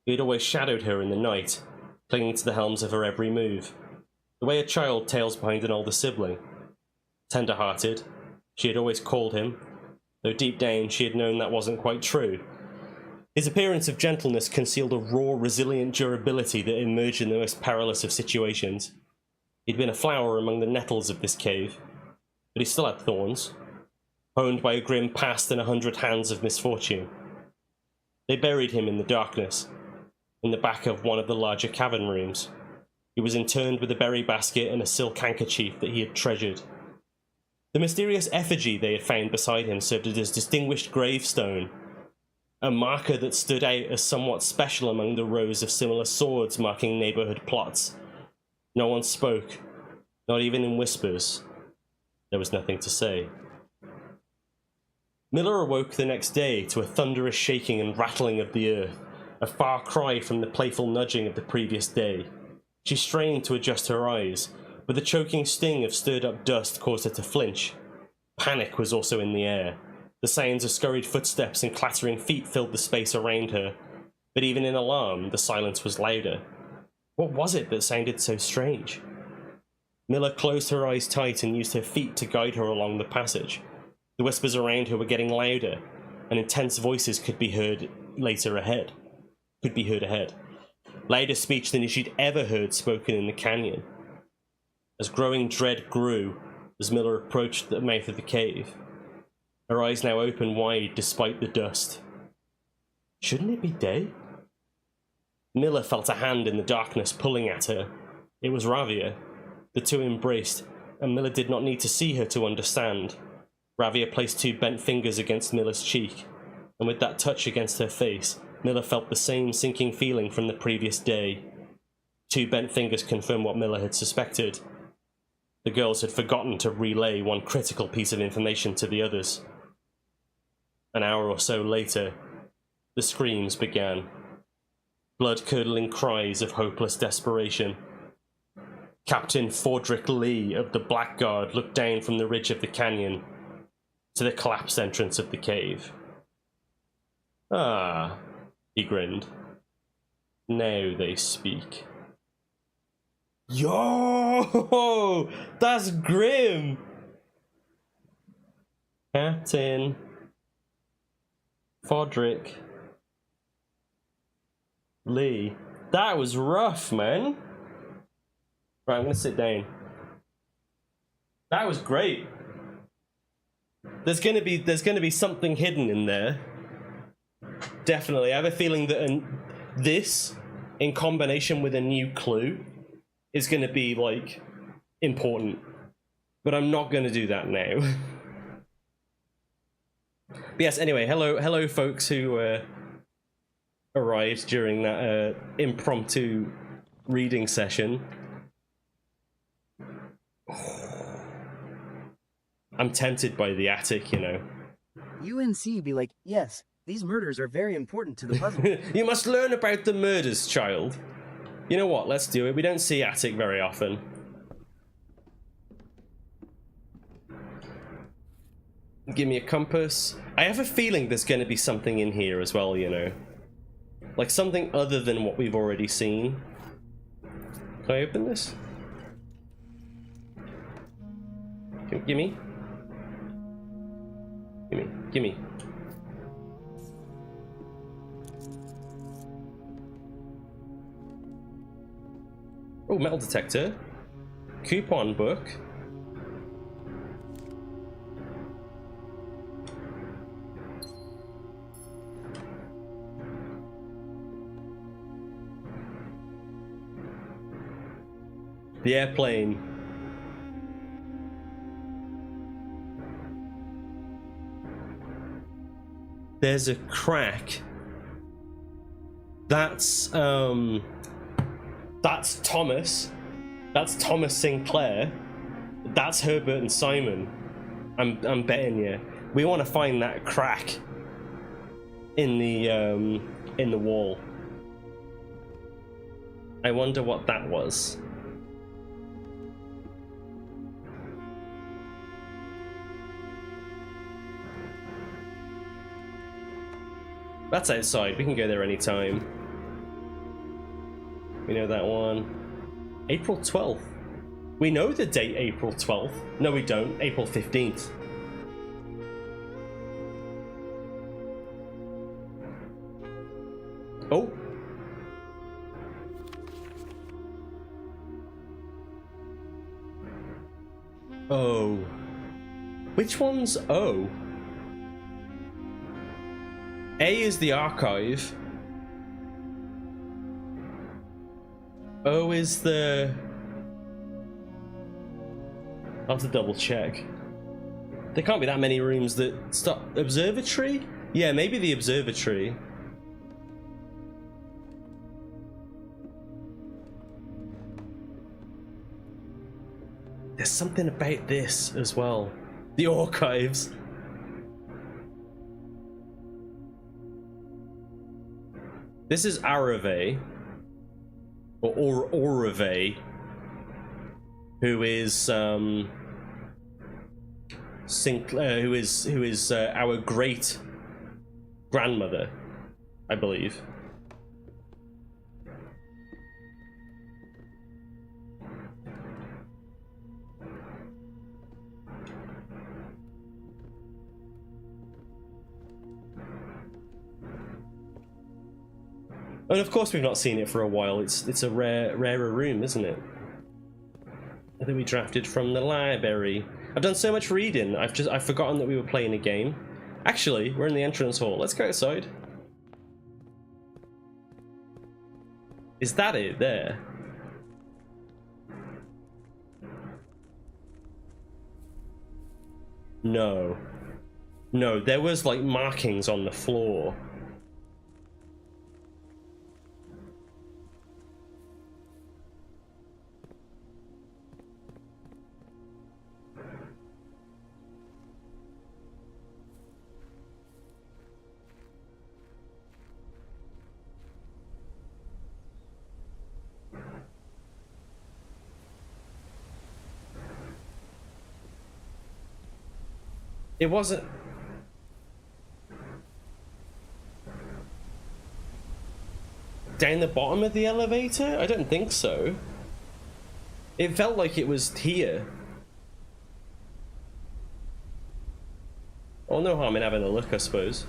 He had always shadowed her in the night, clinging to the helms of her every move, the way a child tails behind an older sibling. Tender-hearted, she had always called him, though deep down she had known that wasn't quite true. His appearance of gentleness concealed a raw, resilient durability that emerged in the most perilous of situations. He'd been a flower among the nettles of this cave, but he still had thorns, honed by a grim past and 100 hands of misfortune. They buried him in the darkness, in the back of one of the larger cavern rooms. He was interned with a berry basket and a silk handkerchief that he had treasured. The mysterious effigy they had found beside him served as a distinguished gravestone, a marker that stood out as somewhat special among the rows of similar swords marking neighborhood plots. No one spoke, not even in whispers. There was nothing to say. Miller awoke the next day to a thunderous shaking and rattling of the earth, a far cry from the playful nudging of the previous day. She strained to adjust her eyes, but the choking sting of stirred-up dust caused her to flinch. Panic was also in the air. The sounds of scurried footsteps and clattering feet filled the space around her, but even in alarm, the silence was louder. What was it that sounded so strange? Miller closed her eyes tight and used her feet to guide her along the passage. The whispers around her were getting louder, and intense voices could be heard ahead. louder speech than she'd ever heard spoken in the canyon. As growing dread grew, as Miller approached the mouth of the cave, her eyes now open wide despite the dust. Shouldn't it be day? Miller felt a hand in the darkness pulling at her. It was Ravia. The two embraced, and Miller did not need to see her to understand. Ravia placed two bent fingers against Miller's cheek, and with that touch against her face, Miller felt the same sinking feeling from the previous day. Two bent fingers confirmed what Miller had suspected. The girls had forgotten to relay one critical piece of information to the others. An hour or so later, the screams began. Blood-curdling cries of hopeless desperation. Captain Fordrick Lee of the Blackguard looked down from the ridge of the canyon to the collapsed entrance of the cave. Ah, he grinned. Now they speak. Yo, that's grim. Captain Fordrick Lee. That was rough, man. Right, I'm gonna sit down. That was great. There's gonna be something hidden in there. Definitely. I have a feeling that this, in combination with a new clue, is gonna be like important. But I'm not gonna do that now. But yes, anyway, hello folks who arrived during that impromptu reading session. I'm tempted by the attic, you know. UNC be like, yes, these murders are very important to the puzzle. You must learn about the murders, child. You know what, let's do it. We don't see attic very often. Give me a compass. I have a feeling there's going to be something in here as well, you know. Like something other than what we've already seen. Can I open this? Gimme. Gimme. Oh, metal detector. Coupon book. The airplane. There's a crack. That's Thomas. That's Thomas Sinclair. That's Herbert and Simon. I'm betting you. We want to find that crack in the wall. I wonder what that was. That's outside. We can go there anytime. We know that one. April 12th. We know the date April 12th. No, we don't. April 15th. Oh. Oh. Which one's O? A is the archive. O is the... I'll have to double check. There can't be that many rooms that stop... Observatory? Yeah, maybe the observatory. There's something about this as well. The archives. This is Arave, or Orave, who is Sinclair, who is our great grandmother, I believe. And of course we've not seen it for a while. It's a rarer room, isn't it? I think we drafted from the library. I've done so much reading, I've forgotten that we were playing a game. Actually, we're in the entrance hall. Let's go outside. Is that it there? No. No, there was like markings on the floor. It wasn't... Down the bottom of the elevator? I don't think so. It felt like it was here. Oh, no harm in having a look, I suppose.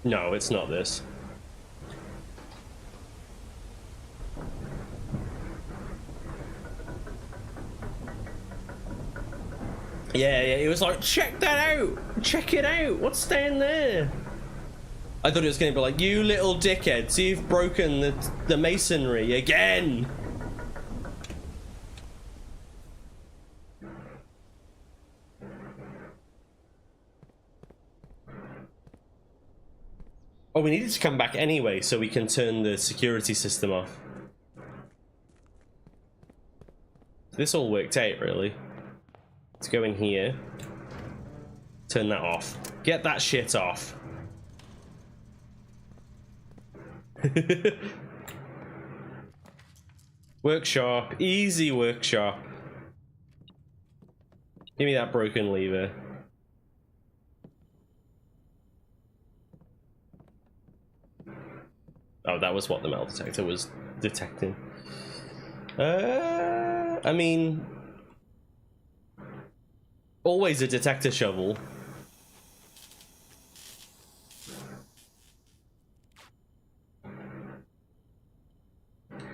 No, it's not this. Yeah, it was like, check that out! Check it out! What's down there? I thought it was going to be like, you little dickheads, you've broken the masonry again! Oh, we needed to come back anyway so we can turn the security system off. This all worked out, really. Let's go in here. Turn that off. Get that shit off. Workshop. Easy workshop. Give me that broken lever. Oh, that was what the metal detector was detecting. I mean... Always a detector shovel.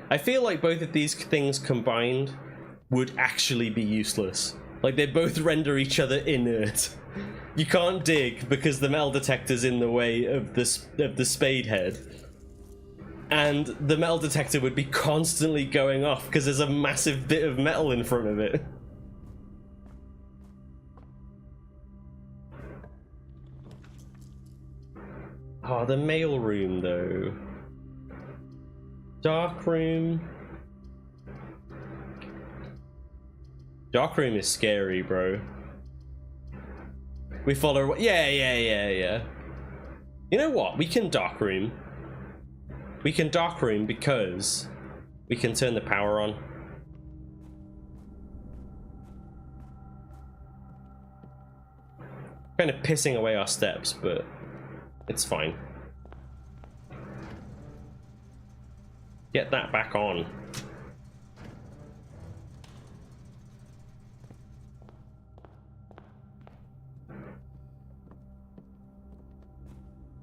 I feel like both of these things combined would actually be useless. Like, they both render each other inert. You can't dig because the metal detector's in the way of the spade head. And the metal detector would be constantly going off because there's a massive bit of metal in front of it. Oh, the mail room, though. Dark room. Dark room is scary, bro. We follow... Yeah. You know what? We can dark room. We can dark room because we can turn the power on. Kind of pissing away our steps, but it's fine. Get that back on.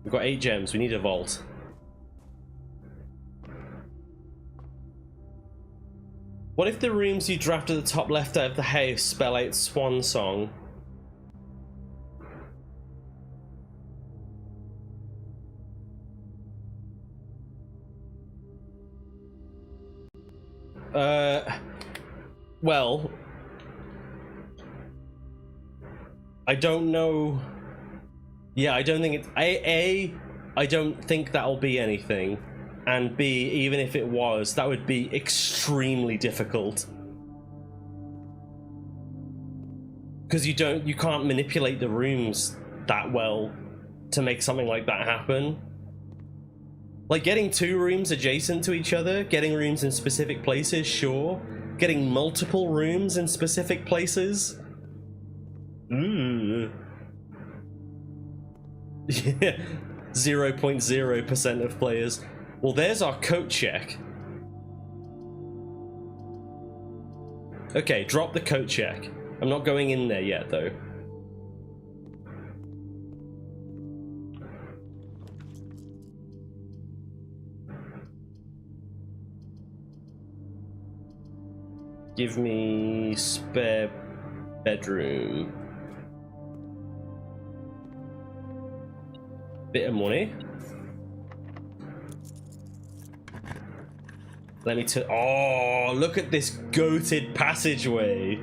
We've got 8 gems. We need a vault. What if the rooms you draft at the top left out of the house spell out Swan Song? Well, I don't know. Yeah, I don't think it's I don't think that'll be anything. And B, even if it was, that would be extremely difficult. Because you can't manipulate the rooms that well to make something like that happen. Like, getting 2 rooms adjacent to each other, getting rooms in specific places, sure. Getting multiple rooms in specific places? Yeah, 0.0% of players. Well, there's our coat check. Okay, drop the coat check. I'm not going in there yet, though. Give me spare bedroom. Bit of money. Let me oh, look at this goated passageway.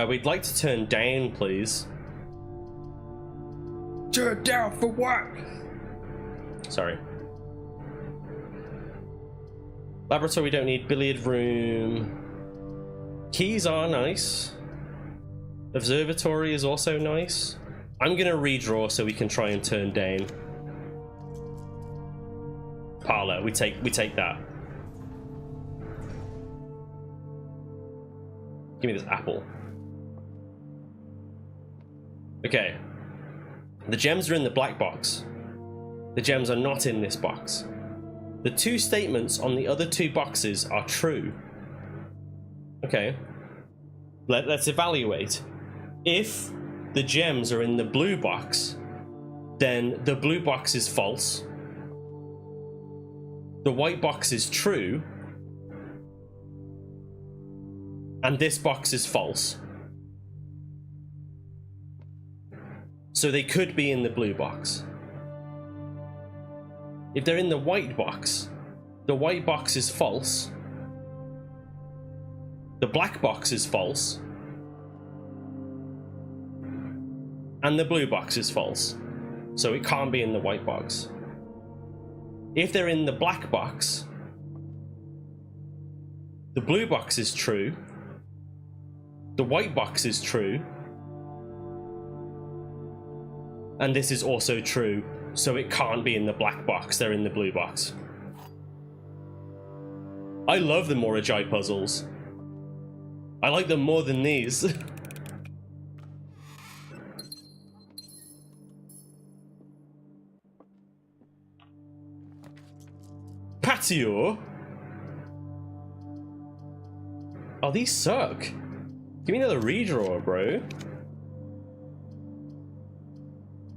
We'd like to turn down, please. Turn down for what? Sorry. Laboratory, we don't need. Billiard room. Keys are nice. Observatory is also nice. I'm gonna redraw so we can try and turn down. Parlor, we take that. Give me this apple. Okay. The gems are in the black box. The gems are not in this box. The two statements on the other two boxes are true. Okay. Let's evaluate. If the gems are in the blue box, then the blue box is false. The white box is true. And this box is false. So they could be in the blue box. If they're in the white box is false. The black box is false. And the blue box is false. So it can't be in the white box. If they're in the black box, the blue box is true. The white box is true. And this is also true. So it can't be in the black box, they're in the blue box. I love the Morajai puzzles. I like them more than these. Patio? Oh, these suck. Give me another redraw, bro.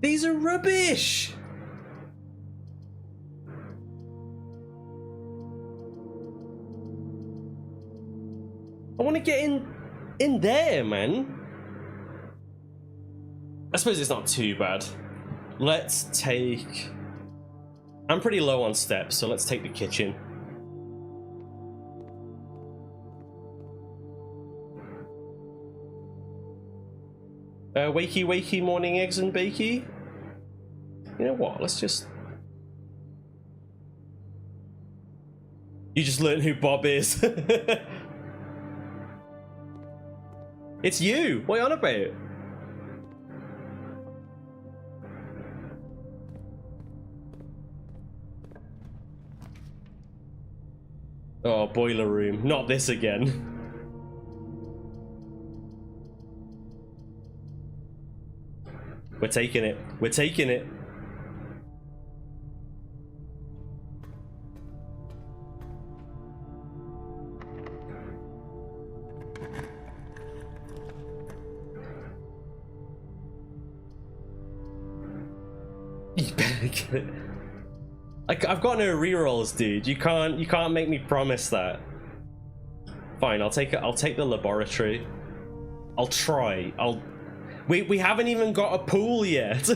These are rubbish! I want to get in there, man. I suppose it's not too bad. Let's take... I'm pretty low on steps, so let's take the kitchen. Wakey wakey morning eggs and bakey. You know what, let's just... You just learned who Bob is. It's you! What are you on about? Oh, boiler room. Not this again. We're taking it. We're taking it. You better get it. I've got no rerolls, dude. You can't make me promise that. Fine, I'll take it. I'll take the laboratory. I'll try. We haven't even got a pool yet.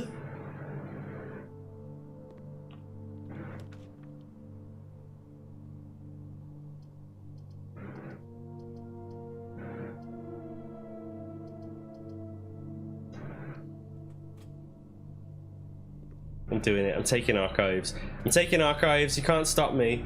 I'm doing it. I'm taking archives. I'm taking archives. You can't stop me.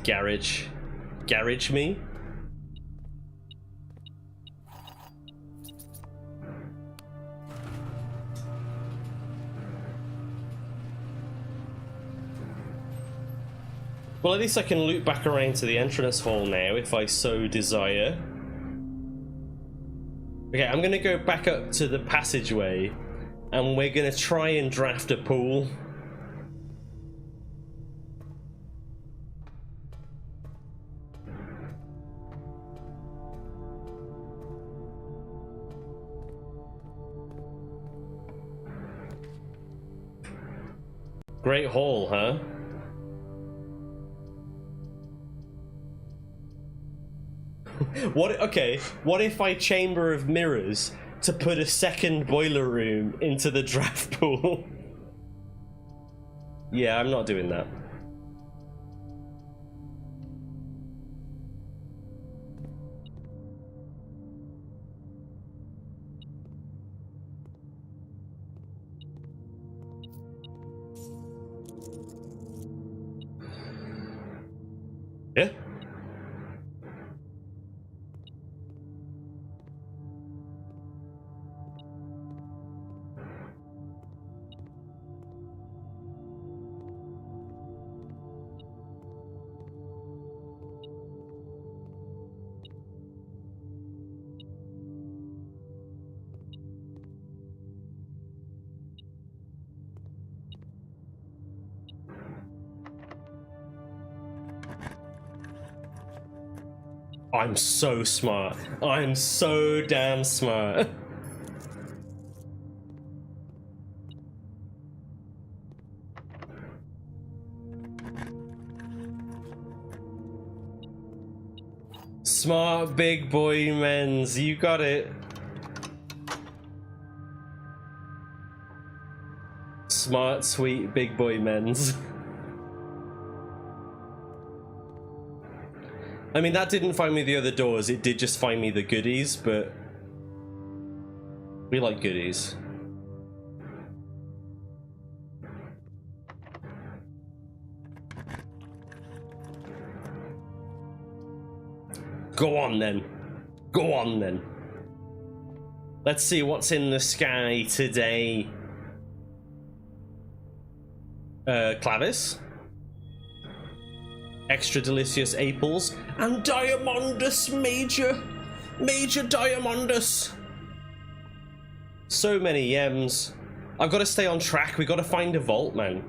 Garage. Garage me? Well, at least I can loop back around to the entrance hall now if I so desire. Okay, I'm gonna go back up to the passageway and we're gonna try and draft a pool. Great hall, huh? What if I chamber of mirrors to put a second boiler room into the draft pool? Yeah, I'm not doing that. Yeah. I'm so smart. I'm so damn smart. Smart big boy men's, you got it. Smart, sweet big boy men's. I mean, that didn't find me the other doors, it did just find me the goodies, but we like goodies. Go on then. Go on then. Let's see what's in the sky today. Clavis. Extra delicious apples. And Diamondus Major. Major Diamondus. So many yems. I've got to stay on track. We got to find a vault, man.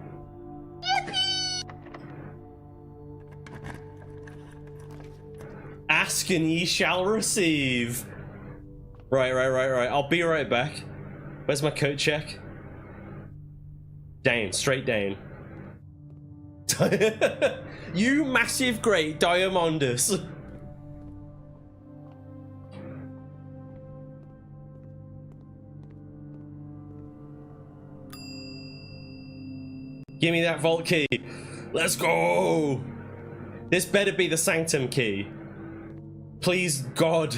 Ask and ye shall receive. Right. I'll be right back. Where's my coat check? Down, straight down. You massive great Diamondus. Give me that vault key. Let's go. This better be the sanctum key. Please, God,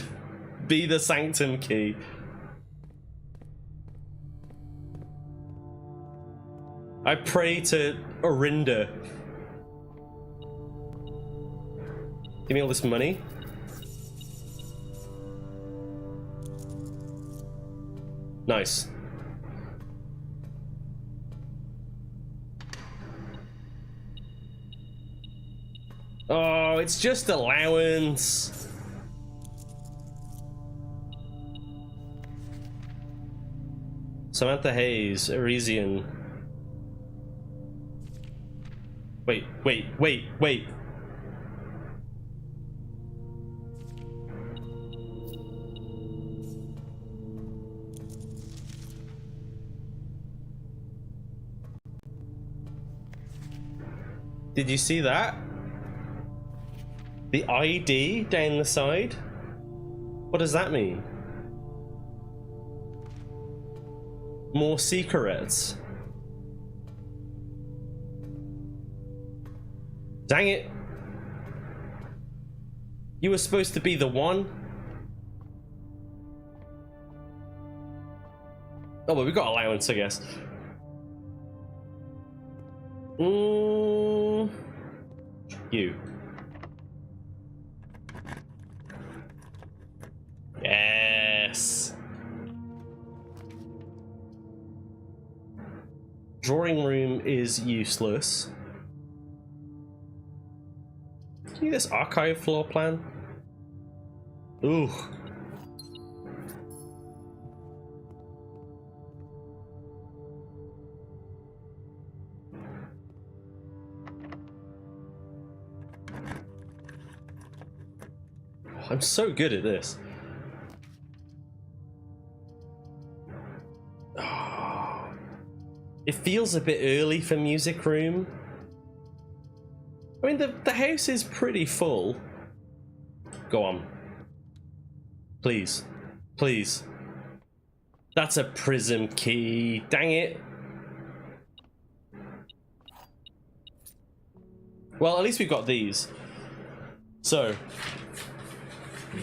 be the sanctum key. I pray to Orinda. Give me all this money. Nice. Oh, it's just allowance. Samantha Hayes, Arisian. Wait. Did you see that? The ID down the side? What does that mean? More secrets. Dang it. You were supposed to be the one. Oh, well, we got allowance, I guess. You. Yes. Drawing room is useless. this archive floor plan? Ooh. I'm so good at this. Oh, it feels a bit early for music room. I mean, the house is pretty full. Go on. Please. Please. That's a prism key. Dang it. Well, at least we've got these. So,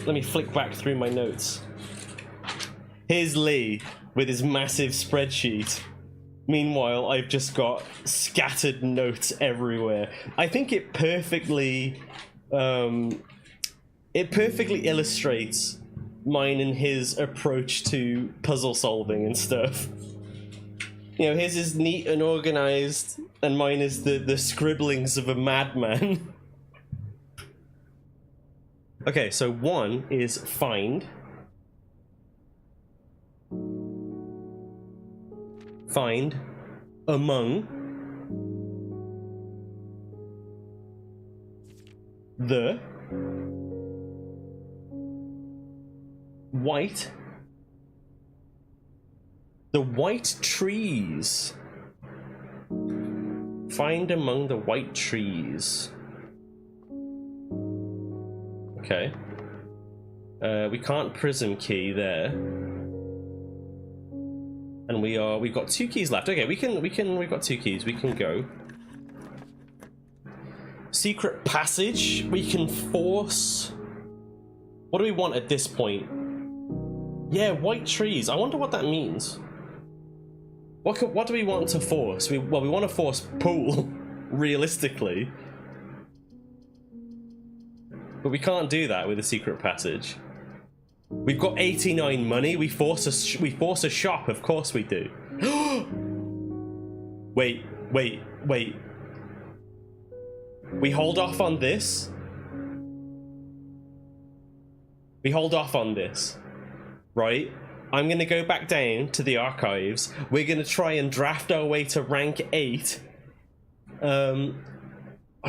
let me flick back through my notes. Here's Lee with his massive spreadsheet. Meanwhile, I've just got scattered notes everywhere. I think it perfectly illustrates mine and his approach to puzzle solving and stuff. You know, his is neat and organized, and mine is the scribblings of a madman. Okay, so 1 is find. Find among the white trees. Find among the white trees. Okay. We can't prism key there. And we've got 2 keys left. Okay, we've got 2 keys. We can go. Secret passage. We can force. What do we want at this point? Yeah, white trees. I wonder what that means. What do we want to force? We want to force pool, realistically. But we can't do that with a secret passage. We've got 89 money. We force a shop. Of course we do. Wait. We hold off on this. Right? I'm gonna go back down to the archives. We're gonna try and draft our way to rank 8. I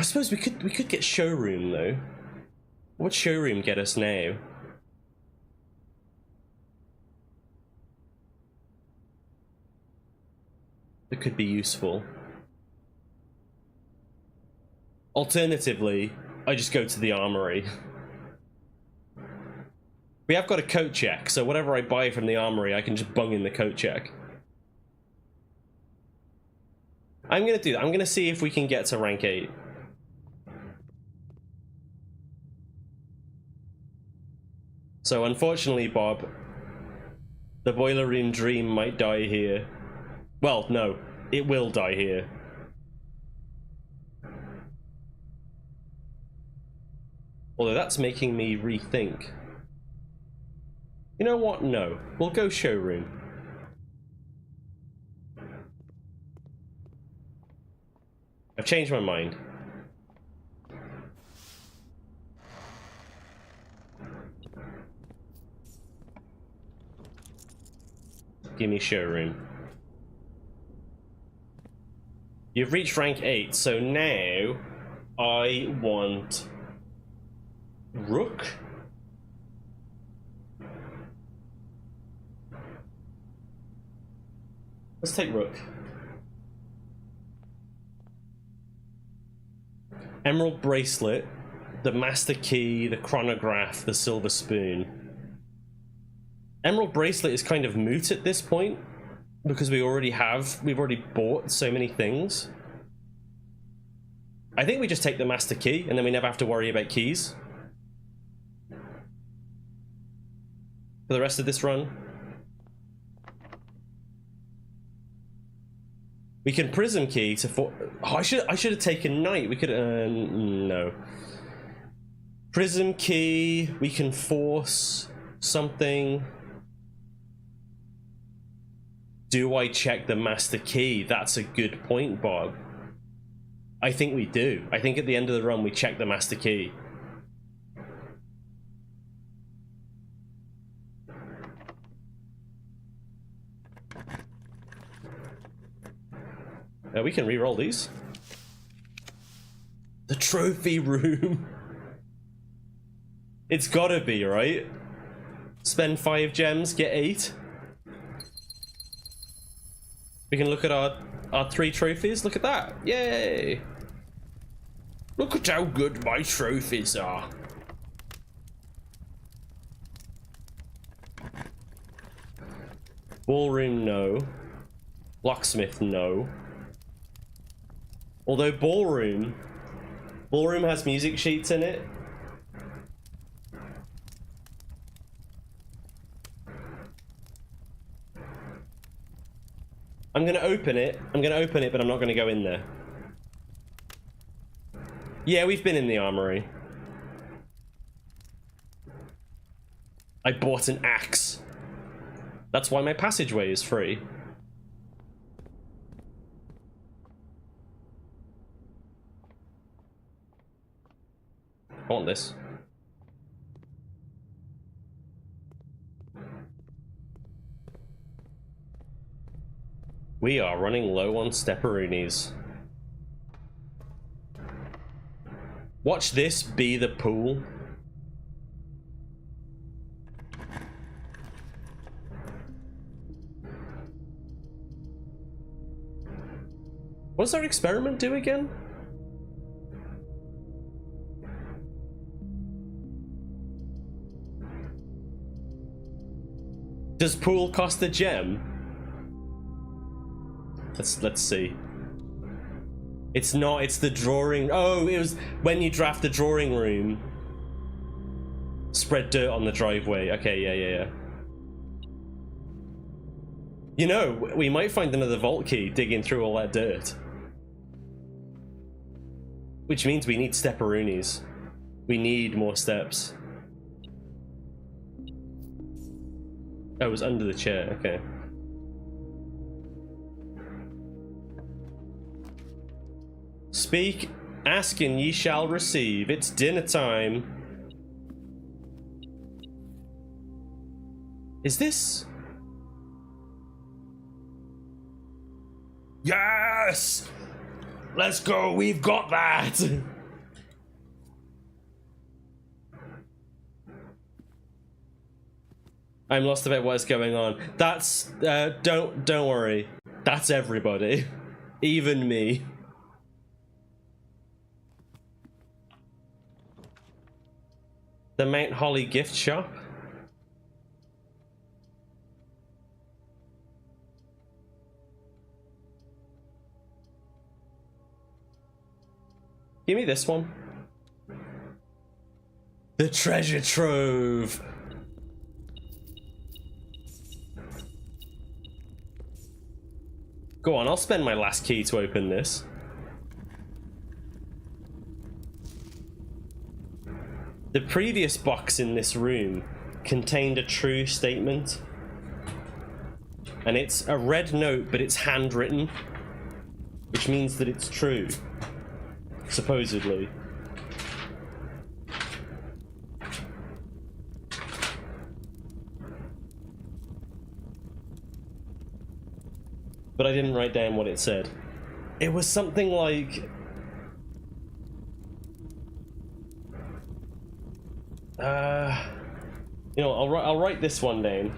suppose we could get showroom though. What would showroom get us now? That could be useful. Alternatively, I just go to the armory. We have got a coat check, so whatever I buy from the armory, I can just bung in the coat check. I'm gonna do that. I'm gonna see if we can get to rank 8. So unfortunately, Bob, the boiler room dream might die here. Well, no, it will die here. Although that's making me rethink. You know what? No. We'll go showroom. I've changed my mind. Give me showroom. You've reached rank 8, so now I want Rook. Let's take Rook. Emerald Bracelet, the Master Key, the Chronograph, the Silver Spoon. Emerald Bracelet is kind of moot at this point because we've already bought so many things. I think we just take the Master Key and then we never have to worry about keys for the rest of this run. We can prism key to oh, I should have taken knight. We could no. Prism key, we can force something. Do I check the Master Key? That's a good point, Bob. I think we do. I think at the end of the run we check the Master Key. We can re-roll these. The trophy room. It's gotta be, right? Spend 5 gems, get 8. We can look at our 3 trophies. Look at that. Yay. Look at how good my trophies are. Ballroom, no. Locksmith, no. Although ballroom has music sheets in it. I'm gonna open it, but I'm not gonna go in there. Yeah, we've been in the armory. I bought an axe. That's why my passageway is free. I want this. We are running low on stepperoonies. Watch this be the pool. What does our experiment do again? Does pool cost a gem? Let's see. It's not, it's the drawing. Oh, it was when you draft the drawing room. Spread dirt on the driveway. Okay, yeah. You know, we might find another vault key digging through all that dirt. Which means we need stepperoonies. We need more steps. Oh, it was under the chair, okay. Speak, ask, and ye shall receive. It's dinner time. Is this? Yes! Let's go, we've got that! I'm lost about what's going on. That's, don't worry. That's everybody. Even me. The Mount Holly gift shop. Give me this one. The treasure trove. Go on, I'll spend my last key to open this. The previous box in this room contained a true statement. And it's a red note, but it's handwritten, which means that it's true. Supposedly. But I didn't write down what it said. It was something like... you know, I'll write this one down.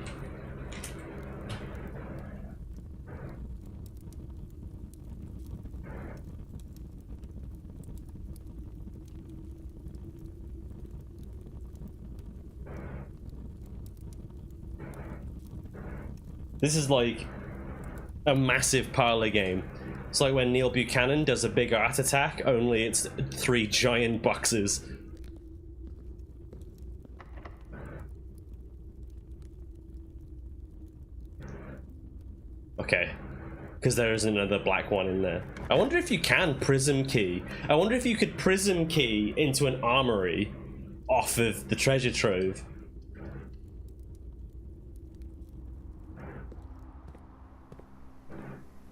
This is like a massive parlor game. It's like when Neil Buchanan does a big art attack, only it's 3 giant boxes. Okay, because there is another black one in there. I wonder if you can prism key. I wonder if you could prism key into an armory off of the treasure trove.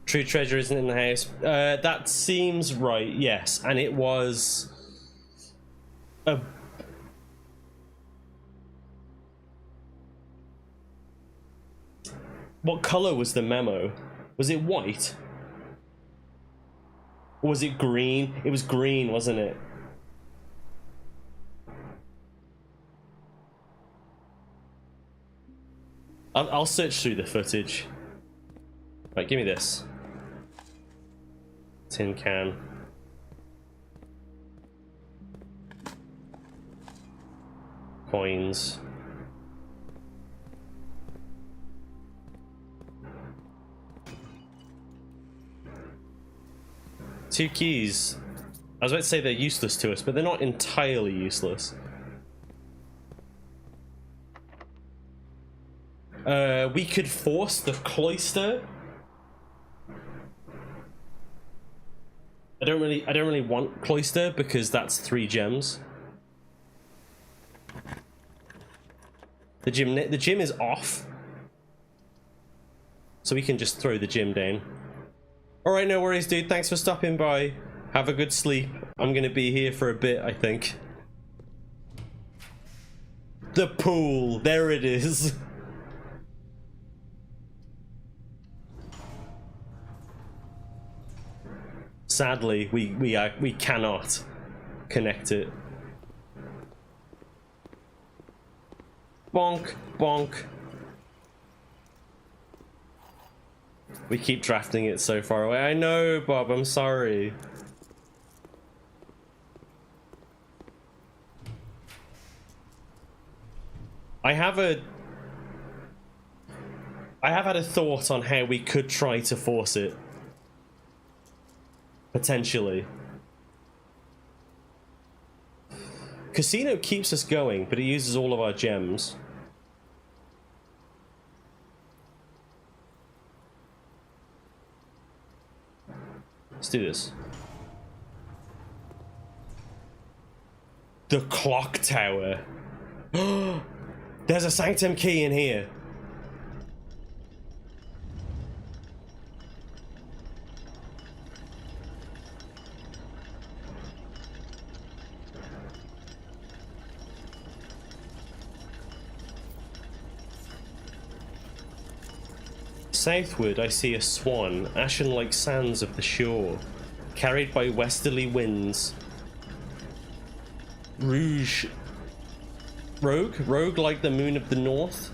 True treasure isn't in the house. That seems right, yes. And it was a... What color was the memo? Was it white? Or was it green? It was green, wasn't it? I'll search through the footage. Right, give me this. Tin can. Coins. Two keys. I was about to say they're useless to us, but they're not entirely useless. We could force the cloister. I don't really want cloister because that's 3 gems. The gym is off, so we can just throw the gym down. All right, no worries, dude. Thanks for stopping by. Have a good sleep. I'm gonna be here for a bit, I think. The pool. There it is. Sadly, we cannot connect it. Bonk, bonk. We keep drafting it so far away. I know, Bob, I'm sorry. I have had a thought on how we could try to force it. Potentially. Casino keeps us going, but it uses all of our gems. Let's do this. The clock tower. There's a sanctum key in here. Southward, I see a swan, ashen like sands of the shore, carried by westerly winds. Rogue like the moon of the north.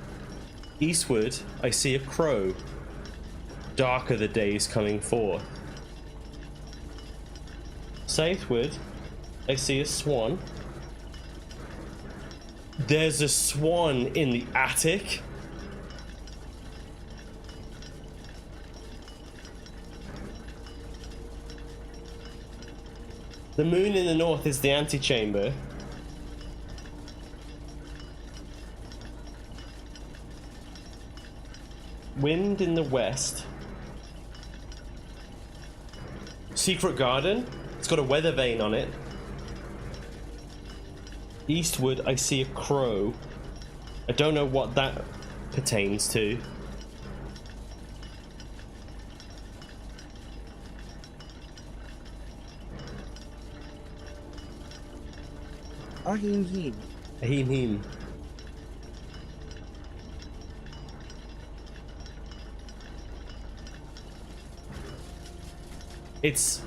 Eastward, I see a crow. Dark are the days coming forth. Southward, I see a swan. There's a swan in the attic. The moon in the north is the antechamber. Wind in the west. Secret garden. It's got a weather vane on it. Eastward, I see a crow. I don't know what that pertains to. Ahim him. Ahim him. It's...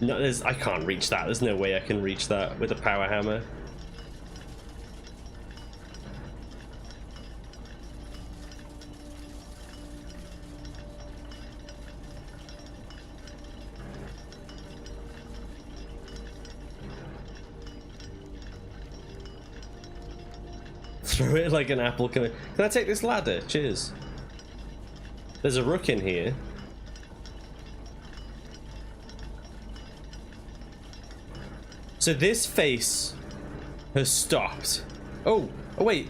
No, I can't reach that. There's no way I can reach that with a power hammer. Throw it like an apple. Can I take this ladder? Cheers. There's a rook in here. So this face has stopped. Oh wait.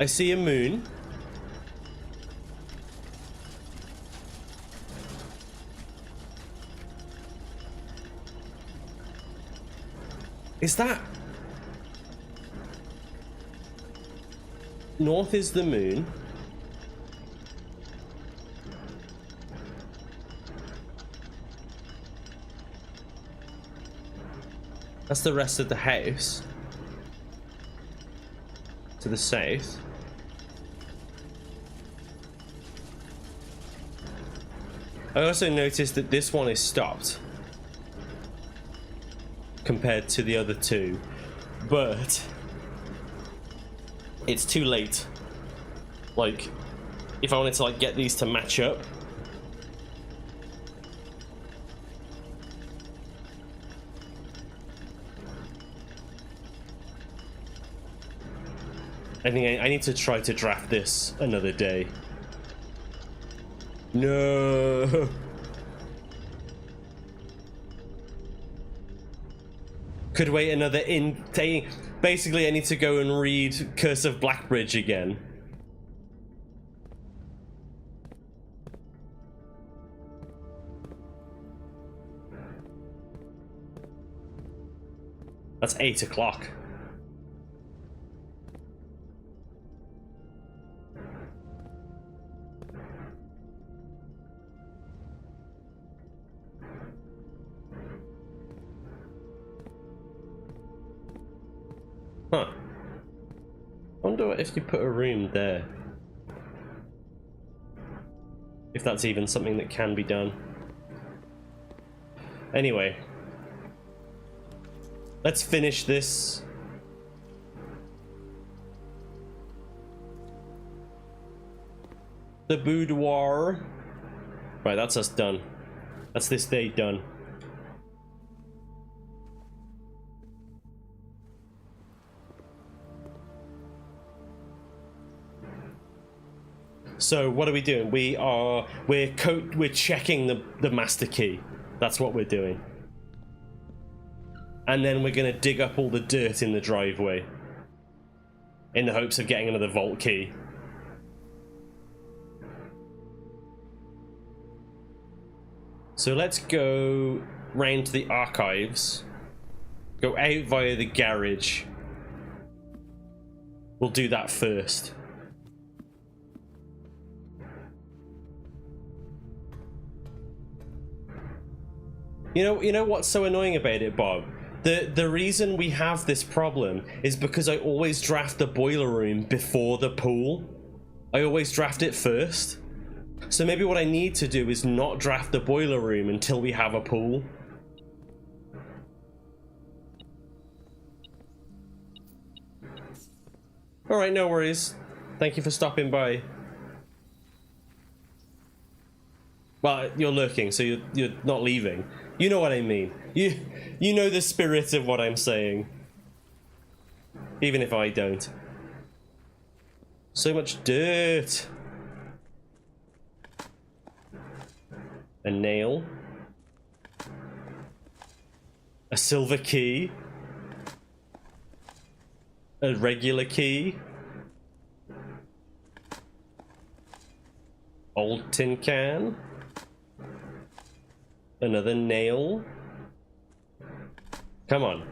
I see a moon. Is that... North is the moon. That's the rest of the house. To the south. I also noticed that this one is stopped compared to the other two, but it's too late. Like, if I wanted to like get these to match up, I think I need to try to draft this another day. No. Could wait another day. Basically, I need to go and read Curse of Blackbridge again. That's 8 o'clock. Huh. I wonder if you put a room there. If that's even something that can be done. Anyway. Let's finish this. The boudoir. Right, that's us done. That's this day done. So what are we doing? We're checking the master key. That's what we're doing. And then we're gonna dig up all the dirt in the driveway in the hopes of getting another vault key. So let's go round to the archives. Go out via the garage. We'll do that first. You know what's so annoying about it, Bob? The reason we have this problem is because I always draft the boiler room before the pool. I always draft it first. So maybe what I need to do is not draft the boiler room until we have a pool. Alright, no worries. Thank you for stopping by. Well, you're lurking, so you're not leaving. You know what I mean. You know the spirit of what I'm saying. Even if I don't. So much dirt. A nail. A silver key. A regular key. Old tin can. Another nail. Come on.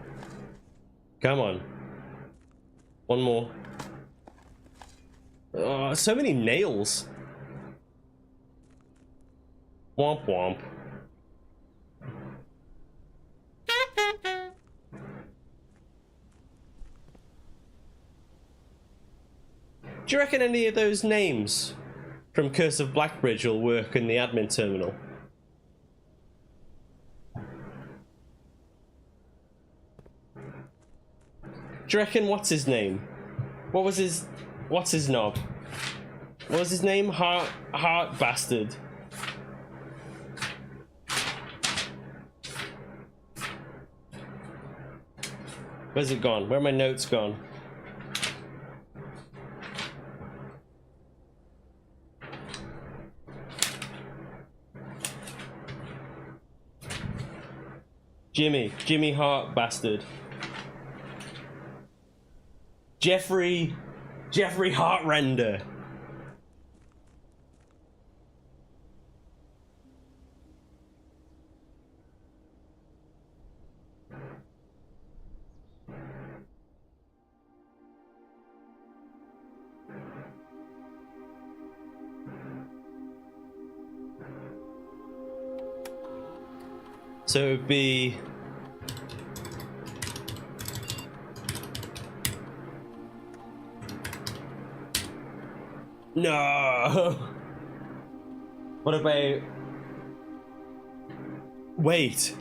Come on. One more. Oh, so many nails. Womp womp. Do you reckon any of those names from Curse of Blackbridge will work in the admin terminal? Do you reckon what's his name? What's his knob? What was his name? Heart bastard. Where's it gone? Where are my notes gone? Jimmy Hart bastard. Jeffrey Heartrender. So it would be no. What about Wait.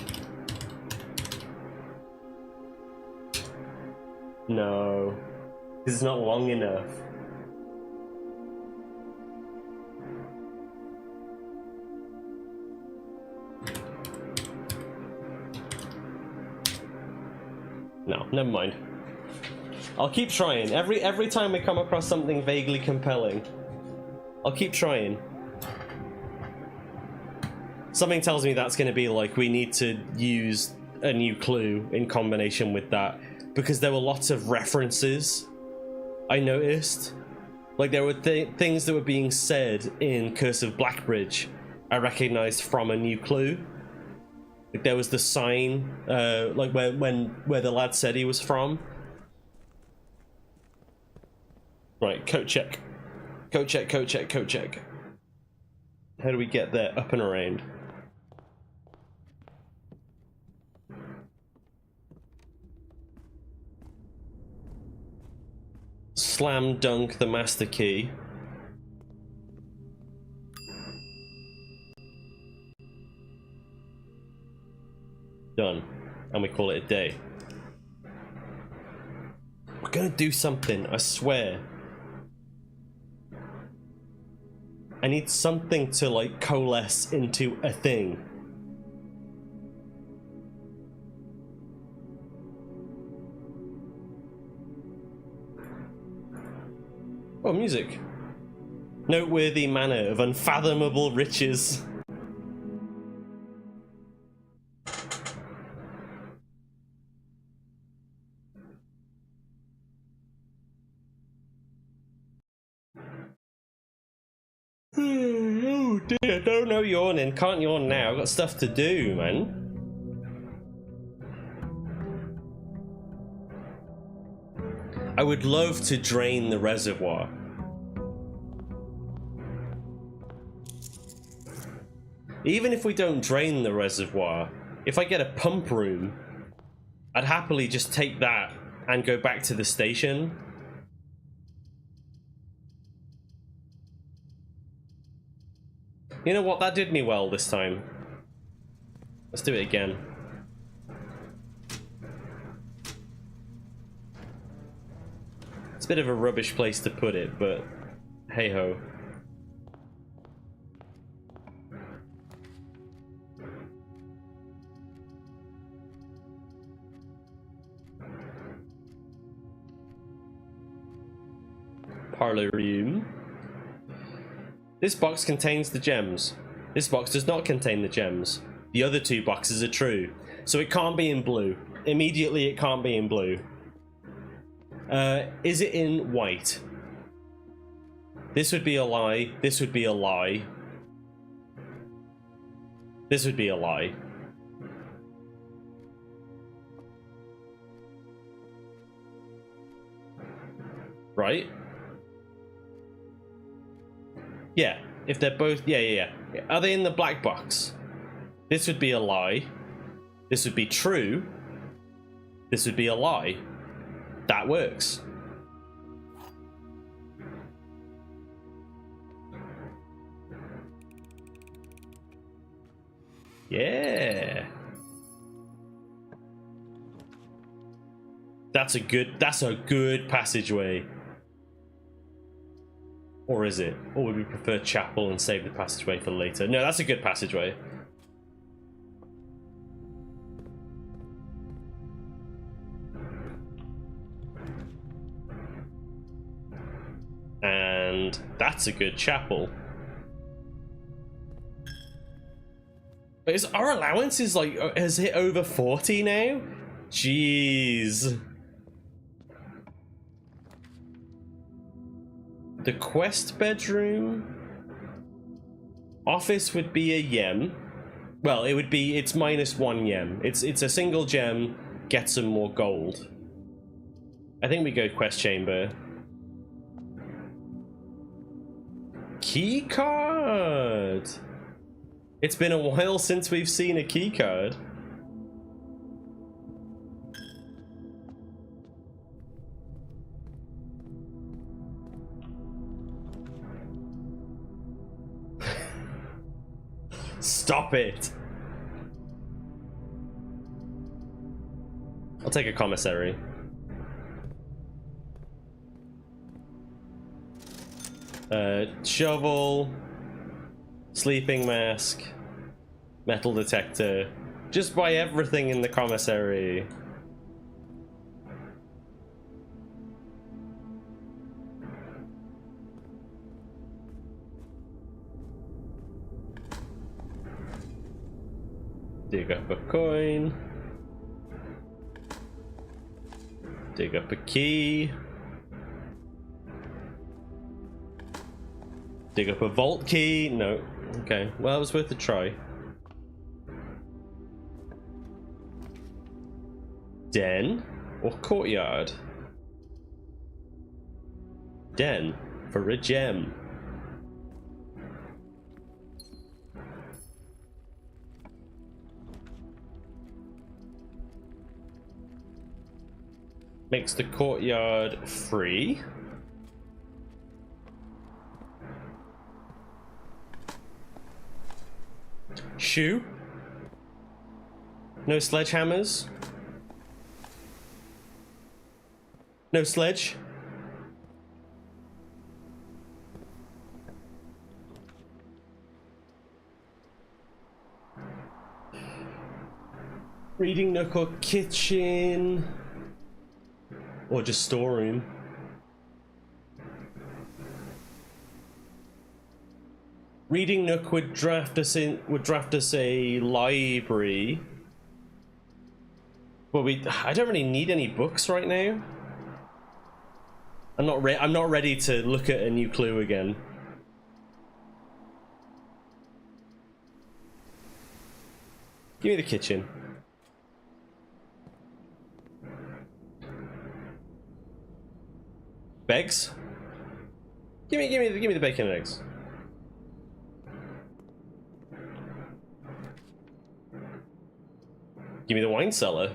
No. This is not long enough. No, never mind. I'll keep trying. Every time we come across something vaguely compelling, I'll keep trying. Something tells me that's going to be like, we need to use a new clue in combination with that, because there were lots of references I noticed. Like, there were things that were being said in Curse of Blackbridge I recognized from a new clue. Like, there was the sign, like where the lad said he was from. Right, coat check. Coat check, coat check, coat check. How do we get there? Up and around. Slam dunk the master key. Done. And we call it a day. We're gonna do something, I swear. I need something to, like, coalesce into a thing. Oh, music. Noteworthy manner of unfathomable riches. Oh dear, no yawning. Can't yawn now. I've got stuff to do, man. I would love to drain the reservoir. Even if we don't drain the reservoir, if I get a pump room, I'd happily just take that and go back to the station. You know what? That did me well this time. Let's do it again. It's a bit of a rubbish place to put it, but hey ho. Parlor room. This box contains the gems. This box does not contain the gems. The other two boxes are true. So it can't be in blue. Immediately it can't be in blue. Is it in white? This would be a lie. This would be a lie. This would be a lie. Right? Yeah, if they're both... Yeah. Are they in the black box? This would be a lie. This would be true. This would be a lie. That works. Yeah. That's a good passageway. Or is it? Or would we prefer chapel and save the passageway for later? No, that's a good passageway. And that's a good chapel. But is our allowance is like, has hit over 40 now? Jeez. The quest bedroom. Office would be a yen. Well, it would be, it's -1 yen. It's a single gem, get some more gold. I think we go quest chamber. Key card. It's been a while since we've seen a key card. Stop it. take a commissary. Shovel, sleeping mask, metal detector. Just buy everything in the commissary. Dig up a coin. Dig up a key. Dig up a vault key. No. Okay. Well, it was worth a try. Den or courtyard? Den for a gem. Makes the courtyard free. Shoe. No sledgehammers. No sledge. Reading nook or kitchen. Or just storeroom. Reading nook would draft us a library. Well, I don't really need any books right now. I'm not ready to look at a new clue again. Give me the kitchen. Eggs? Give me the bacon and eggs. Give me the wine cellar.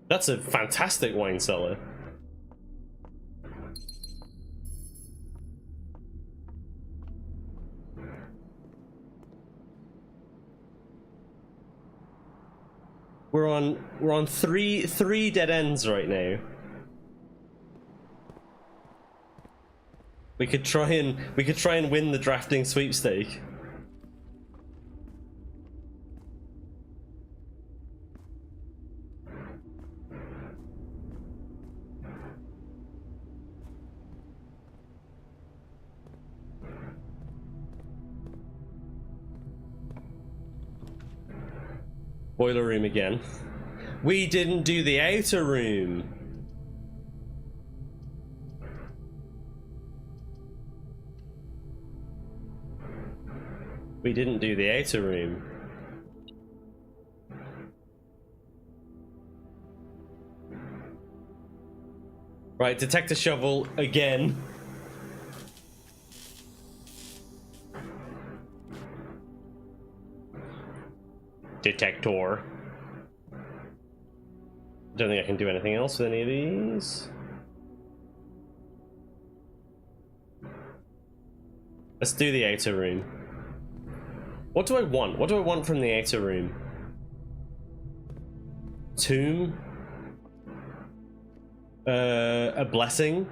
That's a fantastic wine cellar. We're on three dead ends right now. We could try and win the drafting sweepstake. Boiler room again. We didn't do the outer room. We didn't do the outer room. Right, detect a shovel again. Detector. Don't think I can do anything else with any of these. Let's do the outer room. What do I want? What do I want from the outer room? Tomb? A blessing?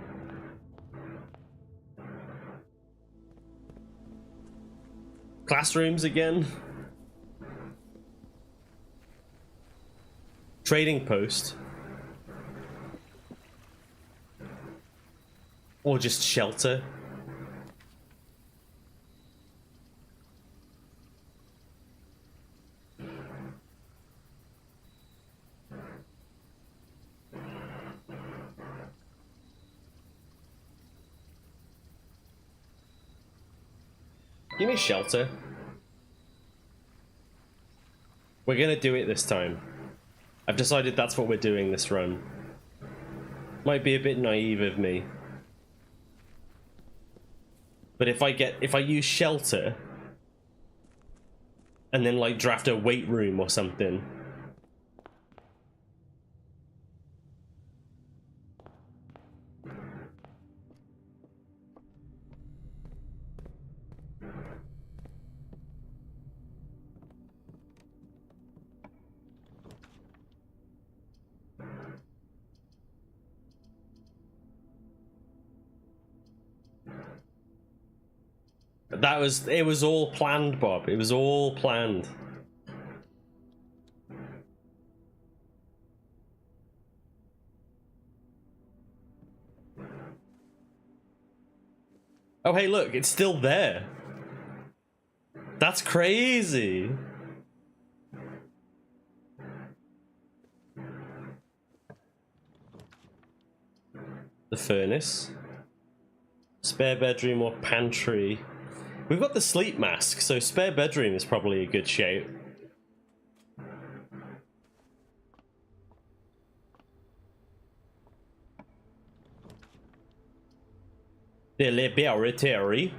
Classrooms again? Trading post? Or just shelter? Give me shelter. We're gonna do it this time. I've decided that's what we're doing this run. Might be a bit naive of me. But if I use shelter and then like draft a weight room or something. It was all planned, Bob. It was all planned. Oh, hey, look, it's still there. That's crazy. The furnace. Spare bedroom or pantry. We've got the sleep mask, so spare bedroom is probably a good shout. The laboratory.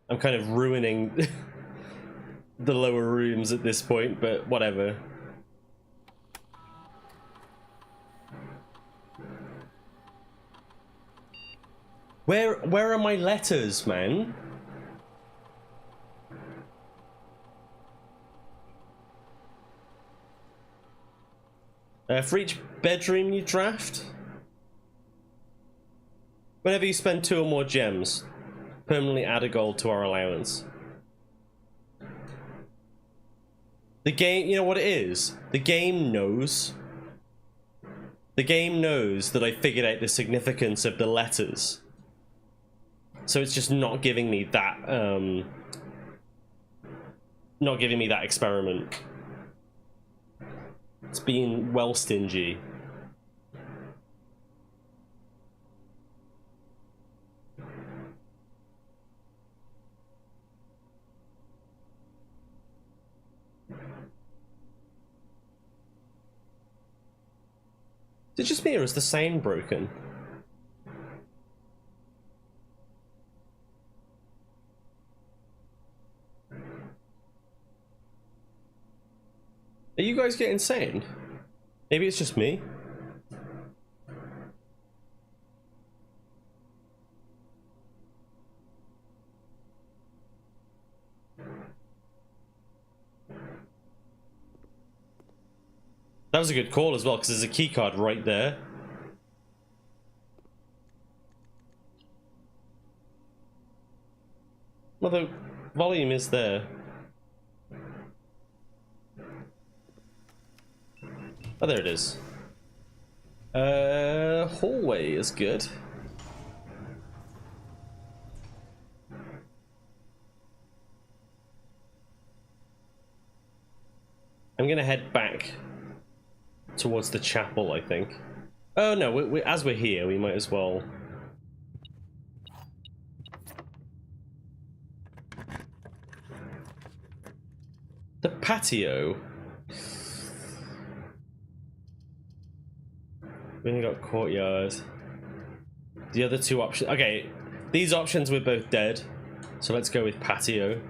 I'm kind of ruining the lower rooms at this point, but whatever. Where are my letters, man? For each bedroom you draft, whenever you spend 2 or more gems, permanently add a gold to our allowance. The game, you know what it is? The game knows. The game knows that I figured out the significance of the letters. So it's just not giving me that, not giving me that experiment. It's being well stingy. Is it just me or is the sound broken? Are you guys getting sound? Maybe it's just me. That was a good call as well, because there's a key card right there. Well, the volume is there. Oh, there it is. Hallway is good. I'm gonna head back towards the chapel, I think. Oh no, as we're here, we might as well. The patio. We only got courtyard. The other 2 options. Okay, these options were both dead, so let's go with patio.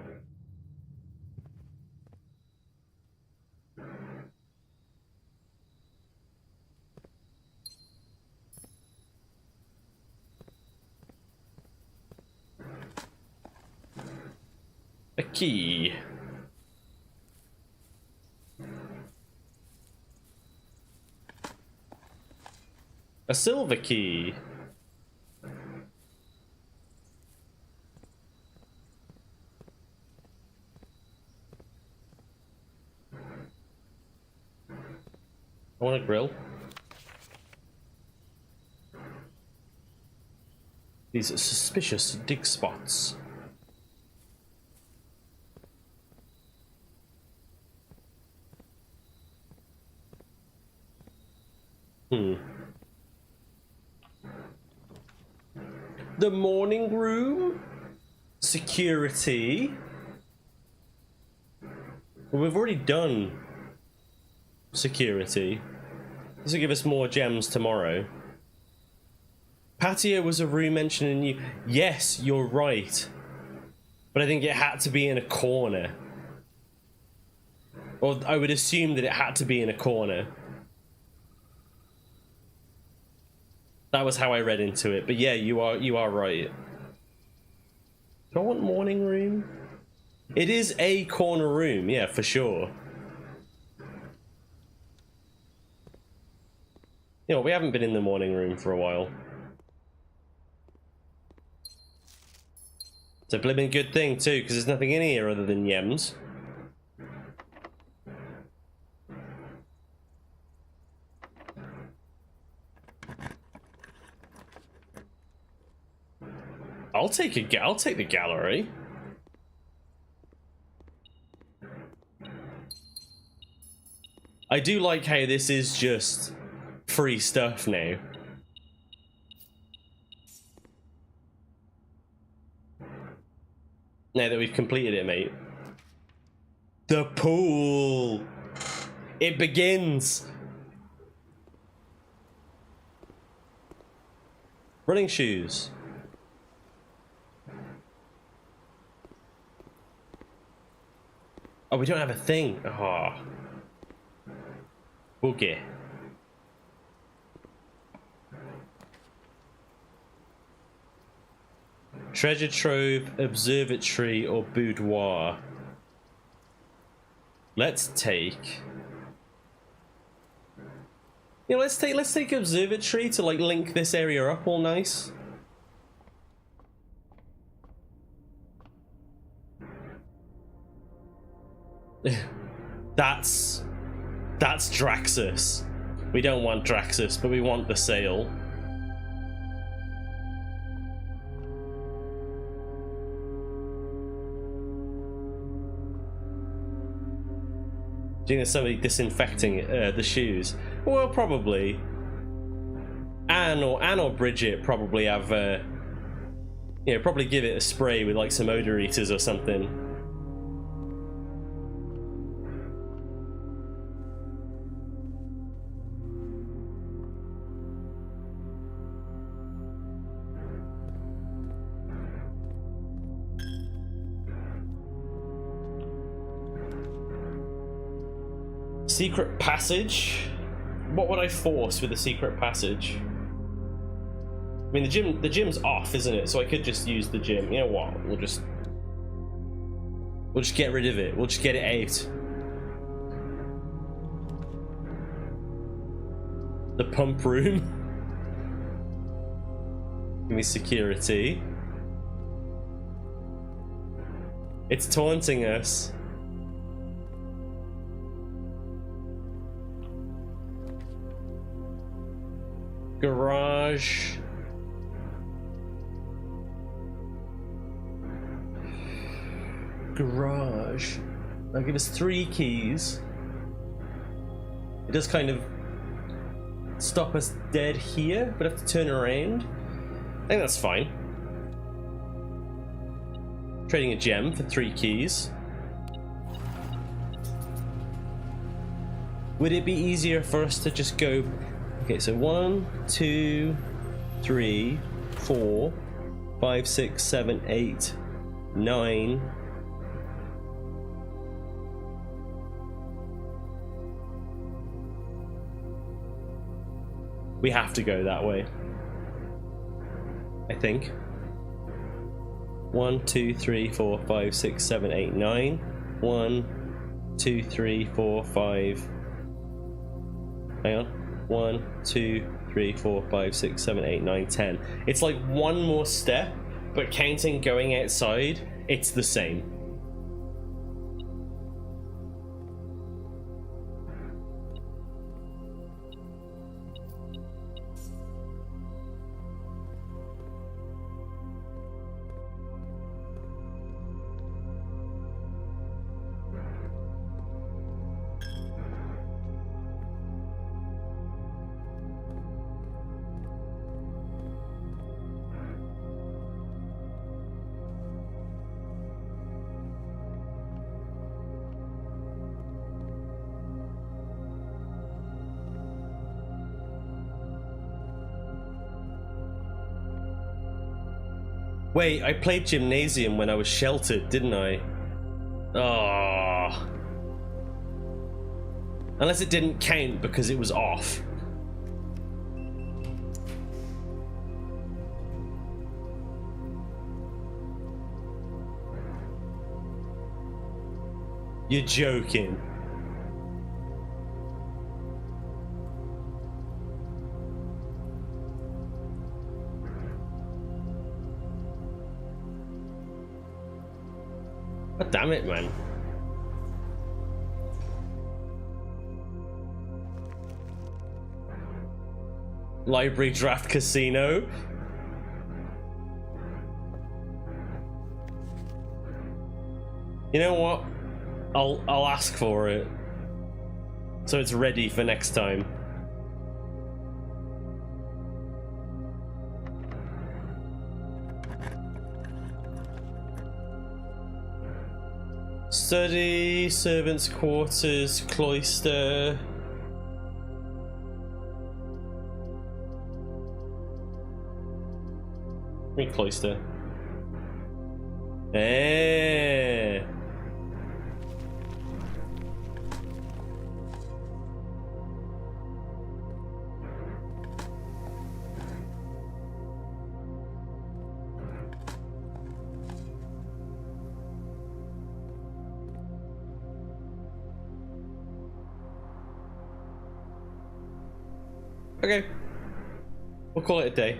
A key. A silver key. I want a grill. These are suspicious dig spots. The morning room. Security. Well, we've already done security. This will give us more gems tomorrow. Patio was a room mentioned in you. Yes, you're right. But I think it had to be in a corner. Or I would assume that it had to be in a corner. That was how I read into it. But yeah, you are right. Do I want morning room? It is a corner room, yeah, for sure. You know, we haven't been in the morning room for a while. It's a blimmin' good thing too, because there's nothing in here other than yems. I'll take the gallery. I do like how this is just free stuff now. Now that we've completed it, mate. The pool! It begins! Running shoes. Oh, we don't have a thing. Oh. Okay. Treasure trove, observatory, or boudoir. Let's take. You know, let's take observatory to like link this area up all nice. That's Draxus. We don't want Draxus, but we want the sail. Do you think there's somebody disinfecting the shoes? Well, probably. Anne or Bridget probably have, you know, probably give it a spray with like some odor eaters or something. Secret passage? What would I force with a secret passage? I mean, the gym's off, isn't it? So I could just use the gym. You know what? We'll just get rid of it. We'll just get it out. The pump room. Give me security. It's taunting us. Garage. Garage. Now give us 3 keys. It does kind of stop us dead here, but have to turn around. I think that's fine. Trading a gem for 3 keys. Would it be easier for us to just go? Okay, so 1, 2, 3, 4, 5, 6, 7, 8, 9. We have to go that way, I think. 1, 2, 3, 4, 5, 6, 7, 8, 9. 1, 2, 3, 4, 5. Hang on. 1, 2, 3, 4, 5, 6, 7, 8, 9, 10. It's like one more step, but counting going outside, it's the same. Wait, I played Gymnasium when I was sheltered, didn't I? Oh. Unless it didn't count because it was off. You're joking. God damn it, man. Library draft casino. You know what? I'll ask for it. So it's ready for next time. Study, servants' quarters, cloister. Cloister. Eh. Okay. We'll call it a day.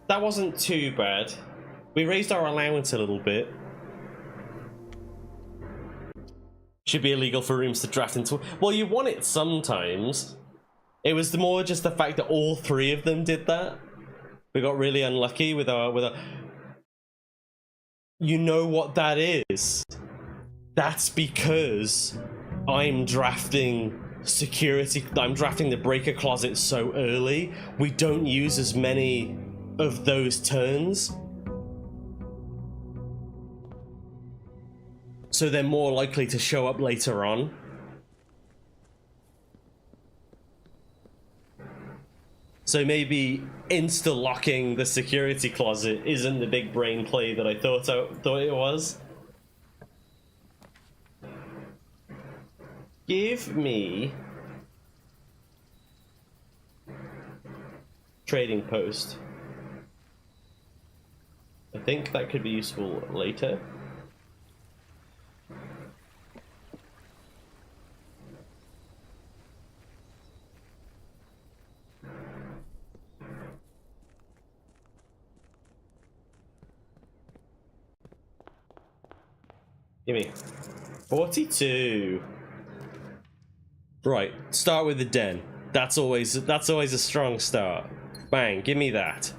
That wasn't too bad. We raised our allowance a little bit. Should be illegal for rooms to draft into. Well, you want it sometimes. It was more just the fact that all three of them did that. We got really unlucky with our. You know what that is? That's because I'm drafting security. I'm drafting the breaker closet so early. We don't use as many of those turns, so they're more likely to show up later on. So maybe insta-locking the security closet isn't the big brain play that I thought it was. Give me trading post. I think that could be useful later. Give me 42. Right, start with the den. That's always a strong start. Bang, give me that.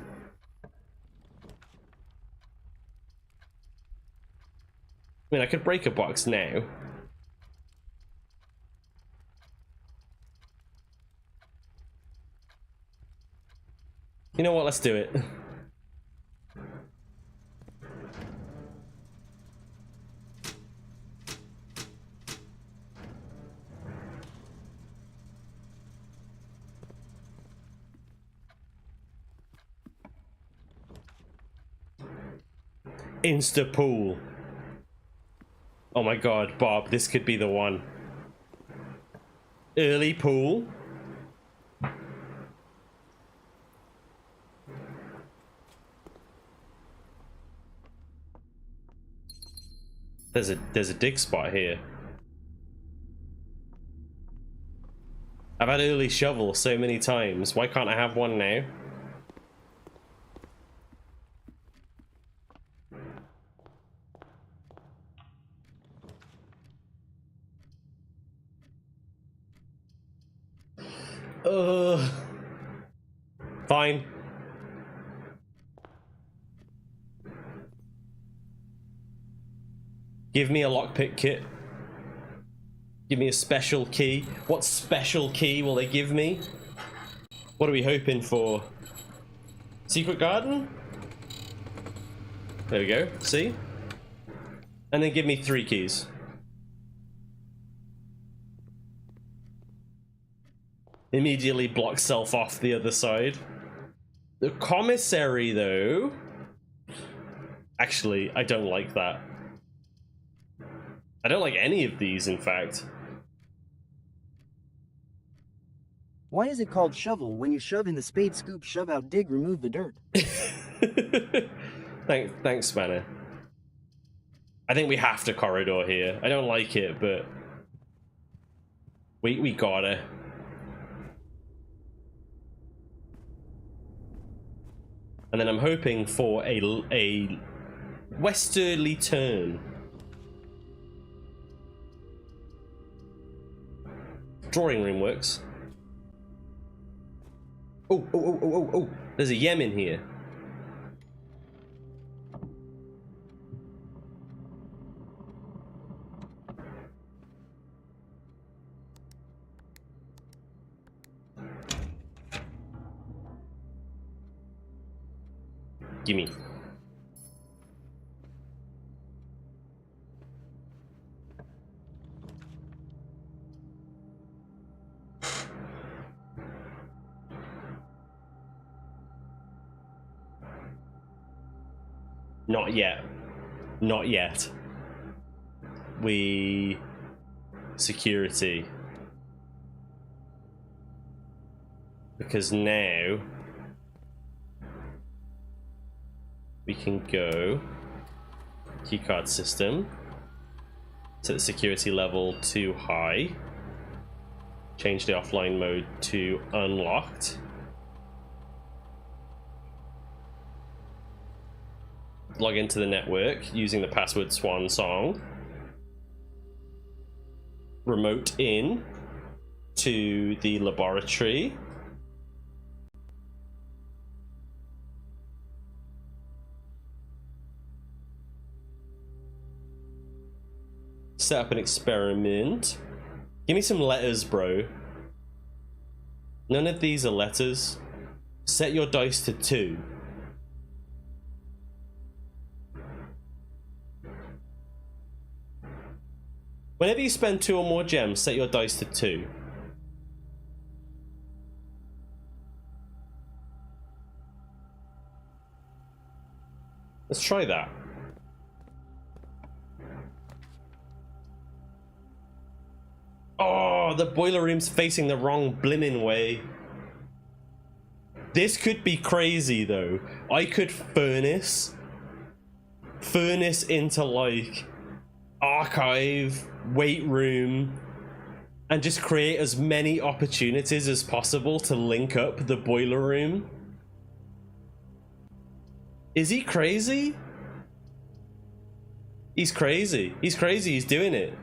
I mean, I could break a box now. You know what? Let's do it. Insta pool. Oh my god, Bob, this could be the one. Early pool. There's a dig spot here. I've had early shovel so many times. Why can't I have one now? Fine. Give me a lockpick kit. Give me a special key. What special key will they give me? What are we hoping for? Secret garden? There we go. See? And then give me 3 keys. Immediately block self off the other side. The commissary, though... Actually, I don't like that. I don't like any of these, in fact. Why is it called shovel when you shove in the spade, scoop, shove out, dig, remove the dirt? Thanks, Spanner. I think we have to corridor here. I don't like it, but... We gotta. And then I'm hoping for a westerly turn. Drawing room works. Oh. There's a yem in here. Gimme. Not yet. Not yet. Security. Because now we can go keycard system, set the security level to high, change the offline mode to unlocked, log into the network using the password swan song, remote in to the laboratory, set up an experiment. Give me some letters, bro. None of these are letters. Set your dice to 2. Whenever you spend 2 or more gems, set your dice to 2. Let's try that. Oh, the boiler room's facing the wrong blimmin' way. This could be crazy though. I could furnace into like archive, weight room, and just create as many opportunities as possible to link up the boiler room. Is he crazy? He's crazy. He's crazy. He's doing it.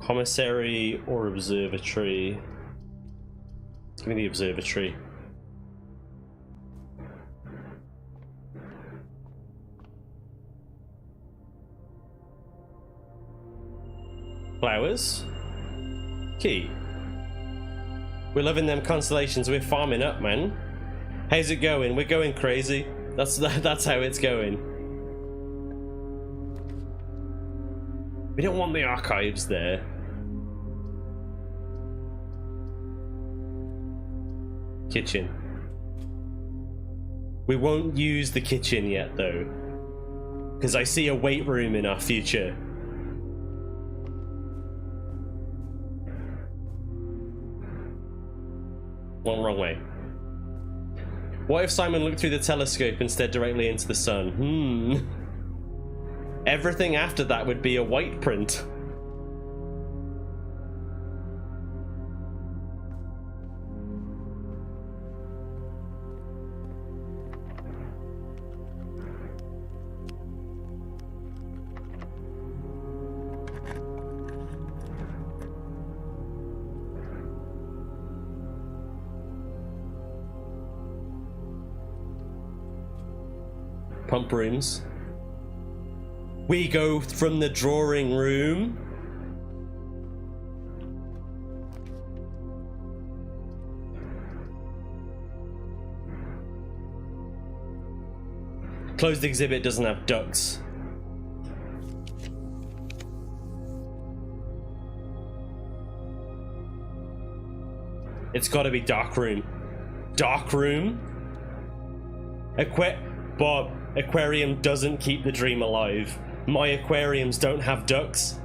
Commissary or observatory? Give me the observatory. Flowers? Key. We're loving them constellations. We're farming up, man. How's it going? We're going crazy. That's how it's going. We don't want the archives there. Kitchen. We won't use the kitchen yet though, because I see a weight room in our future. Wrong way. What if Simon looked through the telescope instead directly into the sun? Everything after that would be a white print. Pump rooms. We go from the drawing room. Closed exhibit doesn't have ducts. It's gotta be dark room. Dark room? Bob, aquarium doesn't keep the dream alive. My aquariums don't have ducts.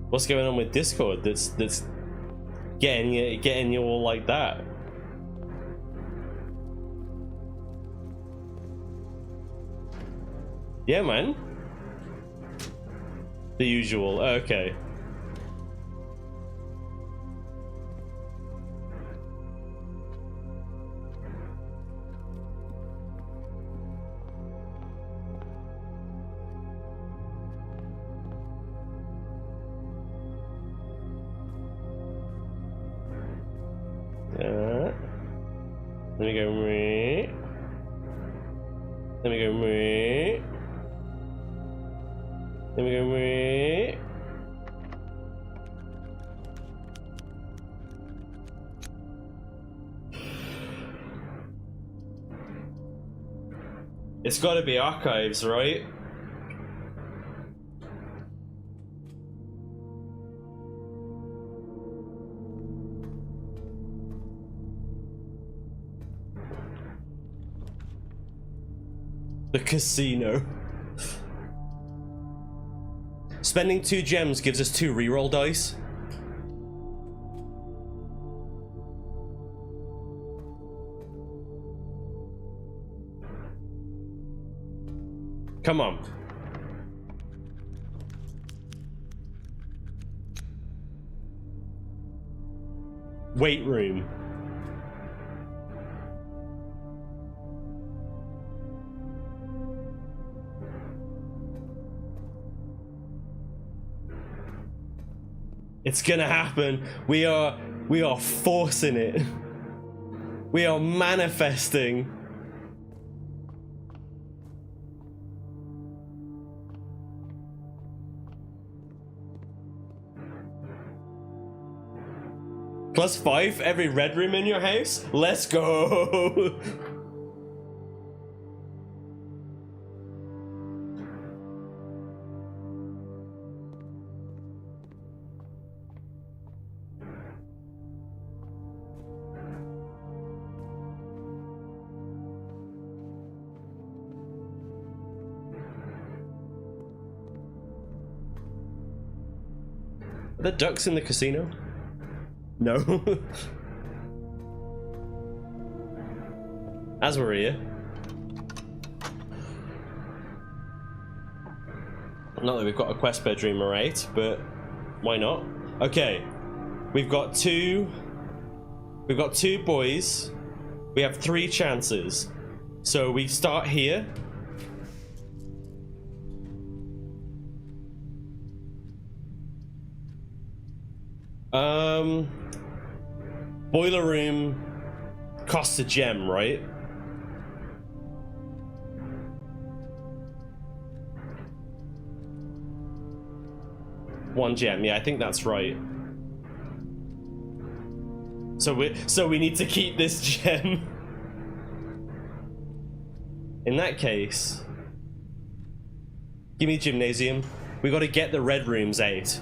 What's going on with Discord that's getting you all like that? Yeah, man. The usual. Okay. Let me go. Let me go. Let me go. It's got to be archives, right? The casino. Spending 2 gems gives us 2 reroll dice. Come on. Weight room. It's gonna happen. We are forcing it. We are manifesting. +5 every red room in your house? Let's go. Are there ducks in the casino? No. As we're here. Not that we've got a quest bedroom, alright, but why not? Okay. We've got two boys. We have 3 chances. So we start here. Boiler room costs a gem, right? One gem, yeah, I think that's right. So we need to keep this gem. In that case, give me gymnasium. We got to get the red rooms out.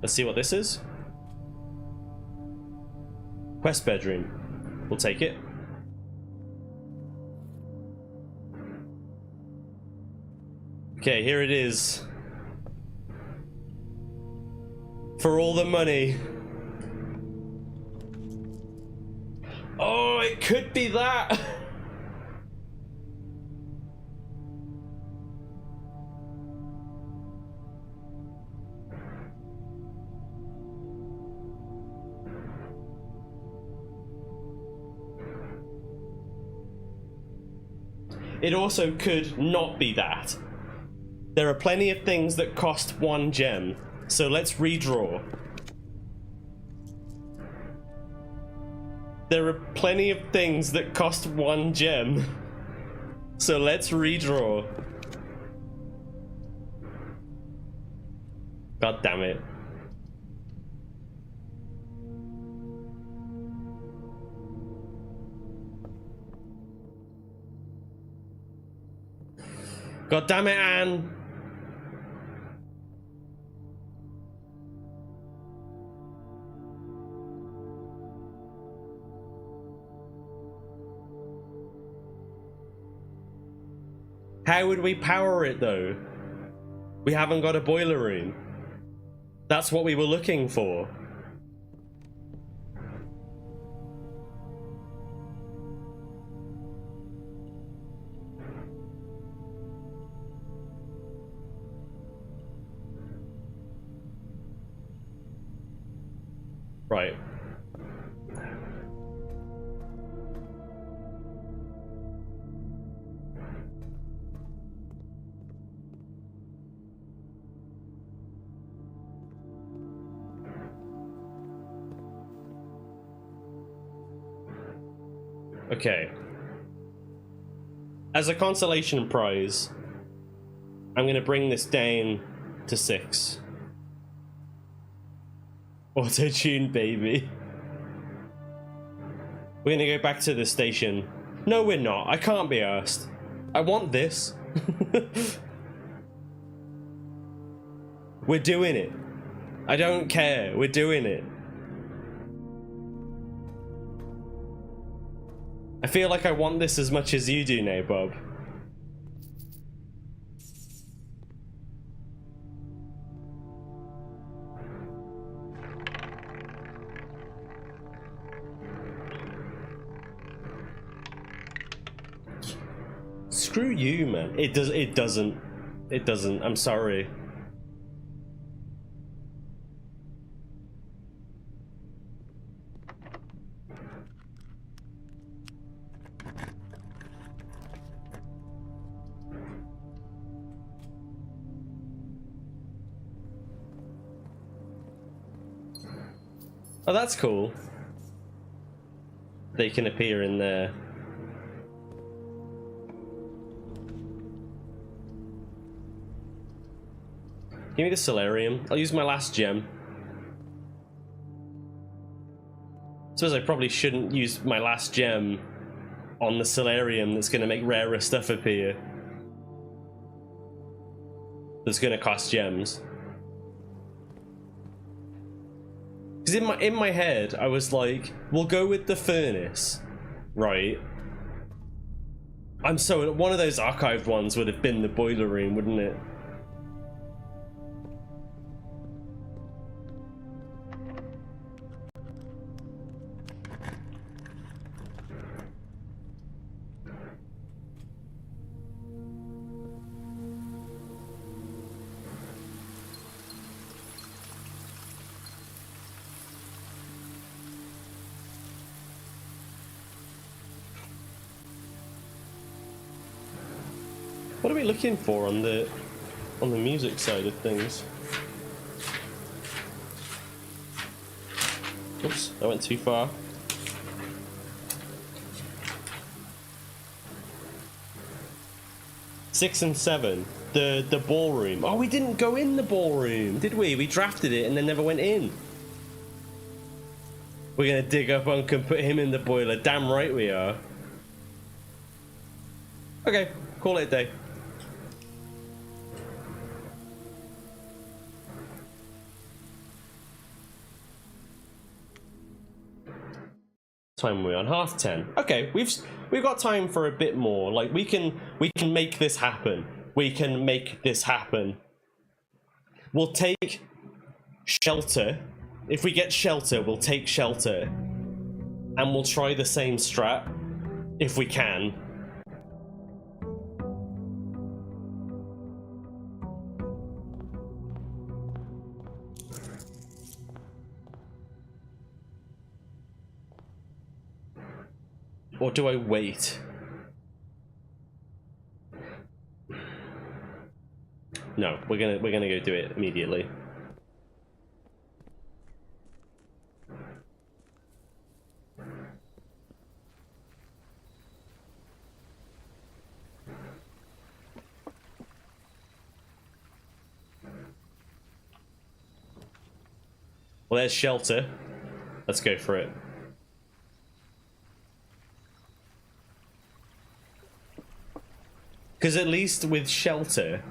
Let's see what this is. Quest bedroom. We'll take it. Okay, here it is. For all the money. Oh, it could be that. It also could not be that. There are plenty of things that cost 1 gem, so let's redraw. There are plenty of things that cost 1 gem, so let's redraw. God damn it. God damn it, Anne. How would we power it though? We haven't got a boiler room. That's what we were looking for. Right. Okay. As a consolation prize, I'm gonna bring this down to 6. Auto-tune, baby. We're gonna go back to the station. No, we're not. I can't be arsed. I want this. We're doing it. I don't care. We're doing it. I feel like I want this as much as you do now, Bob. Screw you, man. It doesn't. I'm sorry. Oh, that's cool. They can appear in there. Give me the solarium. I'll use my last gem. Suppose I probably shouldn't use my last gem on the solarium that's going to make rarer stuff appear. That's going to cost gems. Because in my head, I was like, we'll go with the furnace, right? One of those archived ones would have been the boiler room, wouldn't it? What are we looking for on the music side of things? Oops, I went too far. Six and 7, the ballroom. Oh, we didn't go in the ballroom, did we? We drafted it and then never went in. We're gonna dig up Unc and put him in the boiler. Damn right we are. Okay, call it a day. time are we on? 10:30. Okay, we've got time for a bit more. Like we can make this happen. We can make this happen. We'll take shelter. If we get shelter, we'll take shelter. And we'll try the same strat if we can. Or do I wait? No, we're gonna go do it immediately. Well, there's shelter. Let's go for it. Because at least with shelter,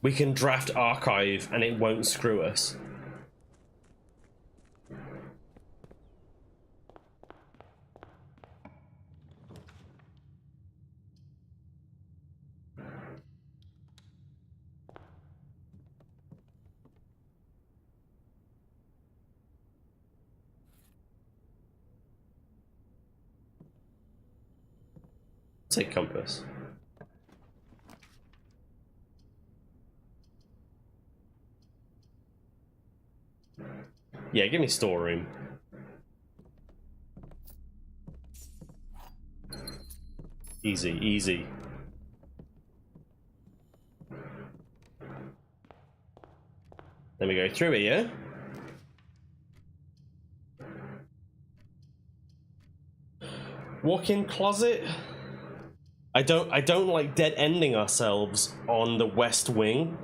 we can draft archive and it won't screw us. Take compass. Yeah, give me storeroom. Easy, easy. Then we go through here. Walk-in closet. I don't like dead ending ourselves on the west wing.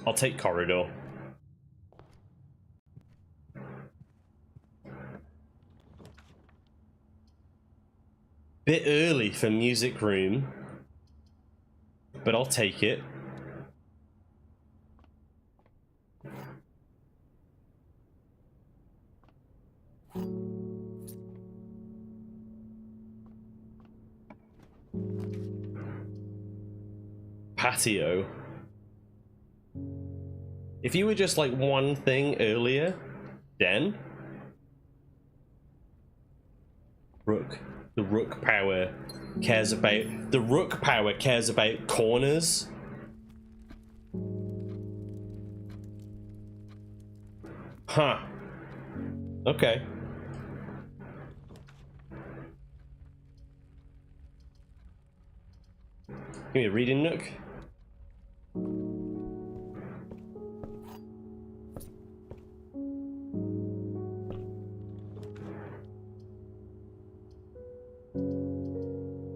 I'll take corridor. Bit early for music room, but I'll take it. Patio. If you were just like one thing earlier, then Rook. The Rook power cares about corners. Huh. Okay. Give me a reading nook.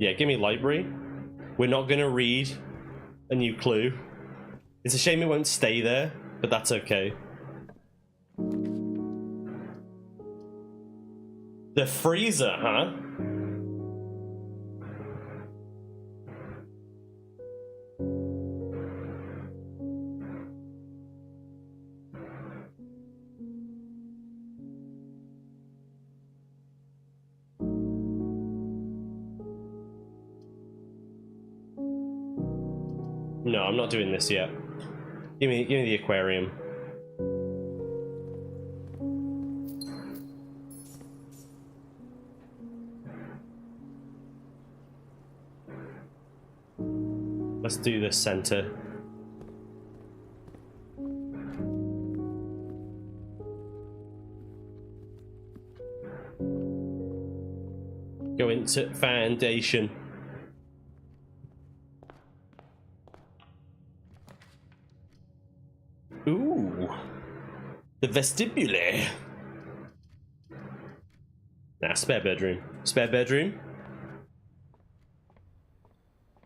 Yeah, give me library. We're not gonna read a new clue. It's a shame it won't stay there, but that's okay. The freezer, huh? No, I'm not doing this yet. Give me the aquarium. Let's do the center. Go into foundation. Ooh, the vestibule. Nah, spare bedroom. Spare bedroom.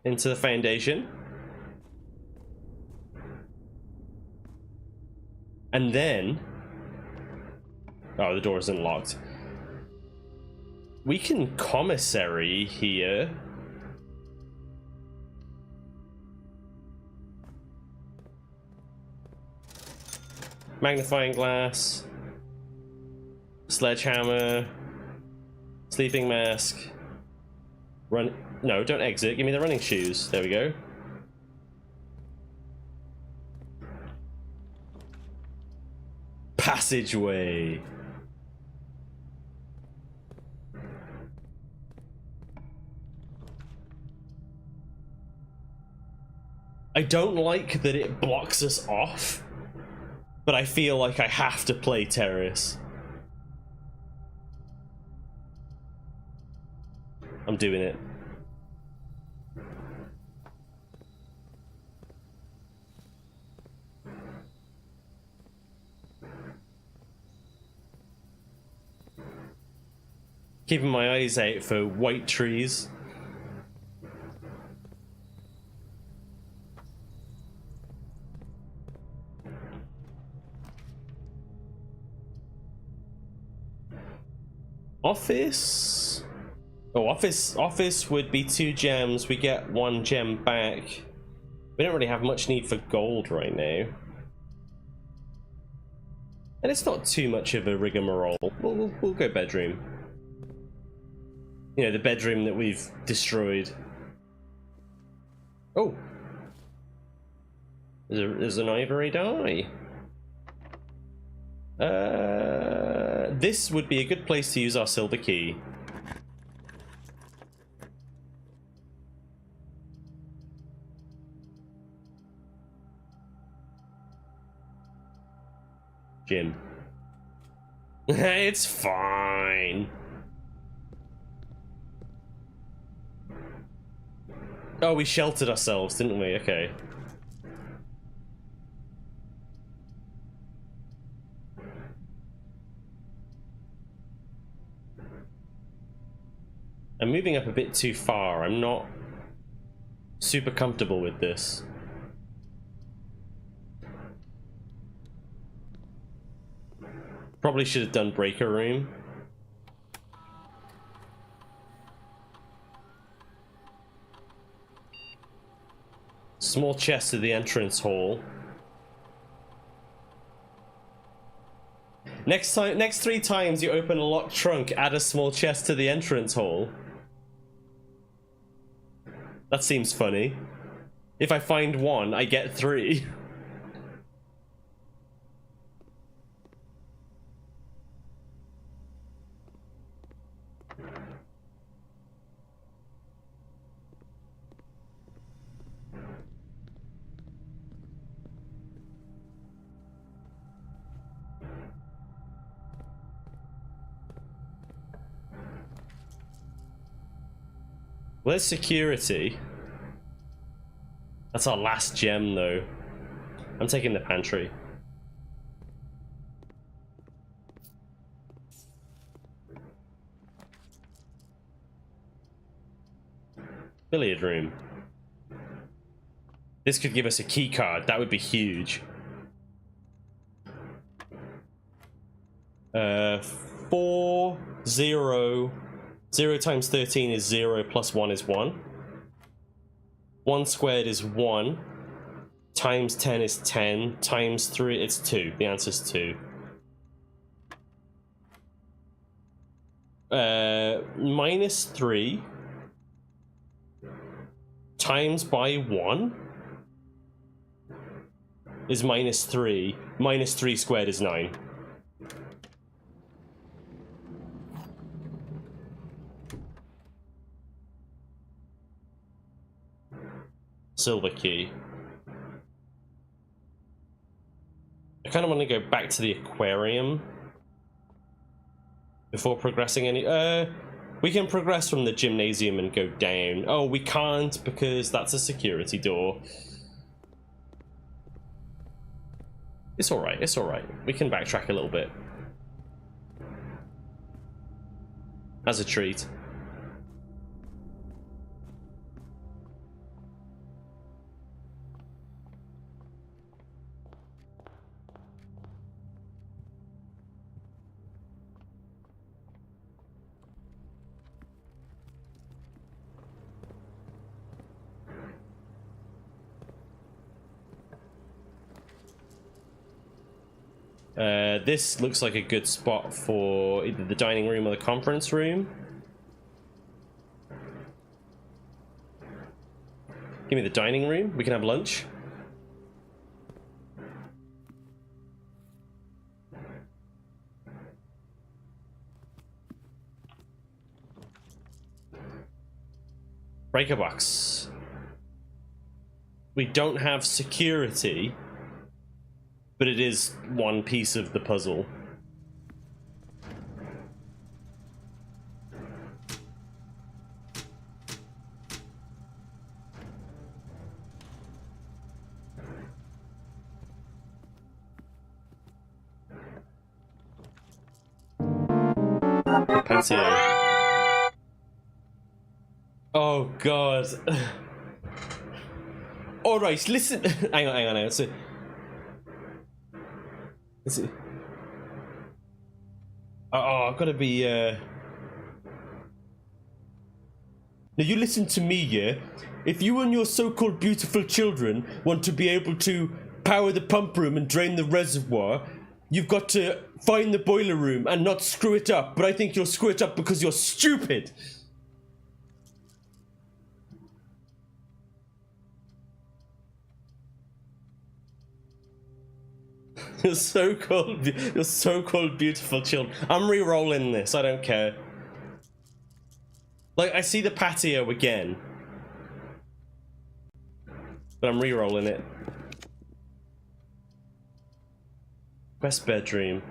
Into the foundation. And then... oh, the door isn't locked. We can commissary here. Magnifying glass. Sledgehammer. Sleeping mask. Run. No, don't exit. Give me the running shoes. There we go. Passageway. I don't like that it blocks us off, but I feel like I have to play Terrace. I'm doing it. Keeping my eyes out for white trees. Office? Oh, office would be 2 gems. We get 1 gem back. We don't really have much need for gold right now. And it's not too much of a rigmarole. We'll go bedroom. You know, the bedroom that we've destroyed. Oh. There's an ivory dye. This would be a good place to use our silver key. Jim. It's fine. Oh, we sheltered ourselves, didn't we? Okay. I'm moving up a bit too far. I'm not super comfortable with this. Probably should have done breaker room. Small chest at the entrance hall. Next 3 times you open a locked trunk, add a small chest to the entrance hall. That seems funny. If I find 1, I get 3. Where's security? That's our last gem, though. I'm taking the pantry. Billiard room. This could give us a key card. That would be huge. 4, 0. 0 times 13 is 0 plus 1 is 1. 1 squared is 1. Times 10 is 10. Times 3, it's 2. The answer's 2. Minus 3 times by 1 is minus 3. Minus 3 squared is 9. Silver key. I kind of want to go back to the aquarium before progressing any. We can progress from the gymnasium and go down. Oh, we can't because that's a security door. It's alright, it's alright. We can backtrack a little bit. As a treat. This looks like a good spot for either the dining room or the conference room. Give me the dining room. We can have lunch. Breaker box. We don't have security, but it is one piece of the puzzle. Patio. Oh god. Alright, listen. hang on. So, I've got to be. Now you listen to me, yeah? If you and your so-called beautiful children want to be able to power the pump room and drain the reservoir, you've got to find the boiler room and not screw it up. But I think you'll screw it up because you're stupid. Your so-called beautiful children. I'm re-rolling this, I don't care. Like, I see the patio again. But I'm re-rolling it. West bedroom.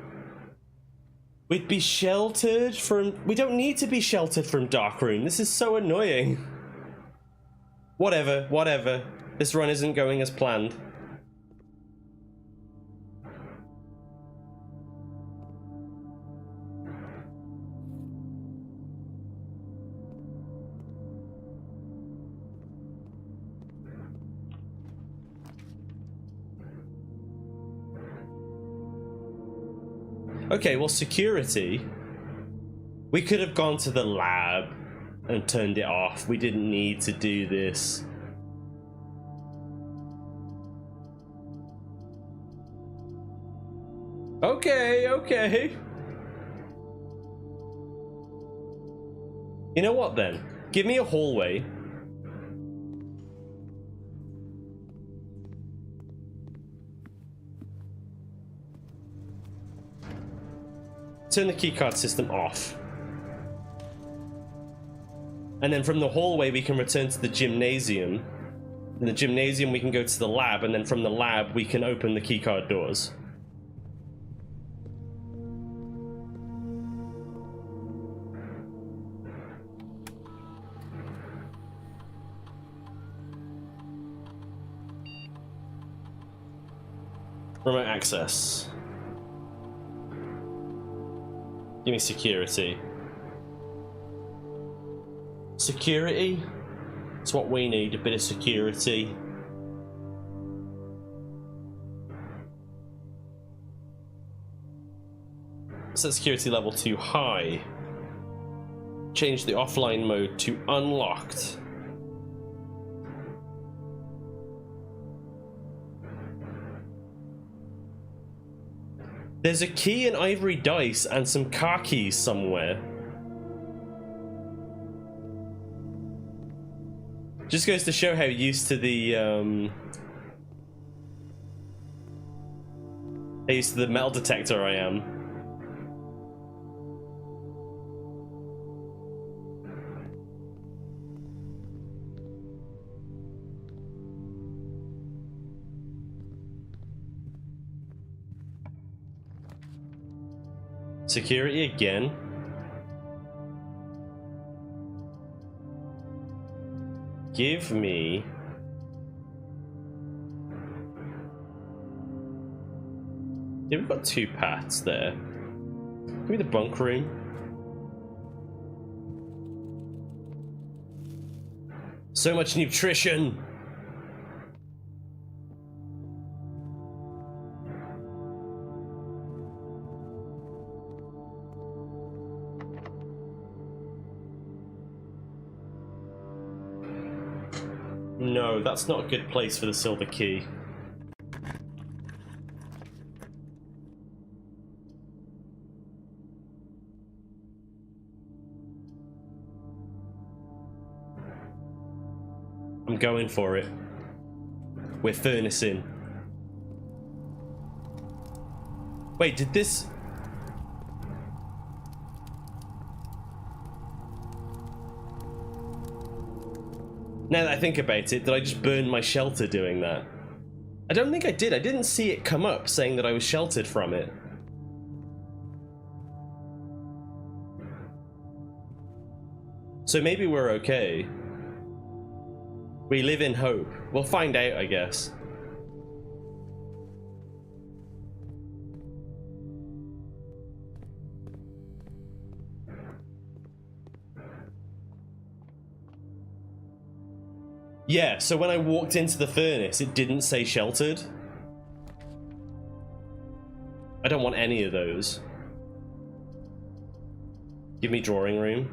We'd be sheltered from... We don't need to be sheltered from dark room. This is so annoying. Whatever. This run isn't going as planned. Okay, well, security. We could have gone to the lab and turned it off. We didn't need to do this. Okay. You know what then? Give me a hallway. Turn the keycard system off. And then from the hallway we can return to the gymnasium. In the gymnasium we can go to the lab, and then from the lab we can open the keycard doors. Remote access. Give me security. Security? It's what we need, a bit of security. Set security level to high. Change the offline mode to unlocked. There's a key, an ivory dice, and some car keys somewhere. Just goes to show how used to the metal detector I am. Security again. Give me... Yeah, we've got two paths there. Give me the bunk room. So much nutrition! No, that's not a good place for the silver key. going for it. We're furnacing. Wait, did this... Now that I think about it, did I just burn my shelter doing that? I don't think I did. I didn't see it come up saying that I was sheltered from it. So maybe we're okay. We live in hope. We'll find out, I guess. Yeah, so when I walked into the furnace, it didn't say sheltered. I don't want any of those. Give me drawing room.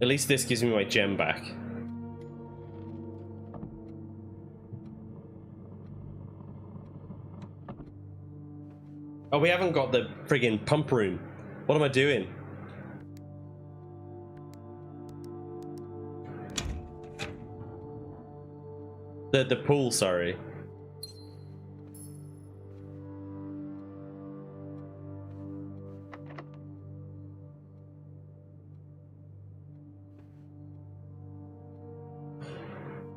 At least this gives me my gem back. Oh, we haven't got the friggin' pump room. What am I doing? The pool, sorry.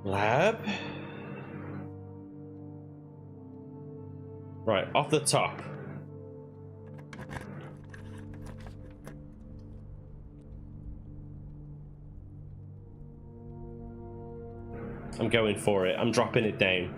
Lab? Right, off the top. I'm going for it. I'm dropping it down.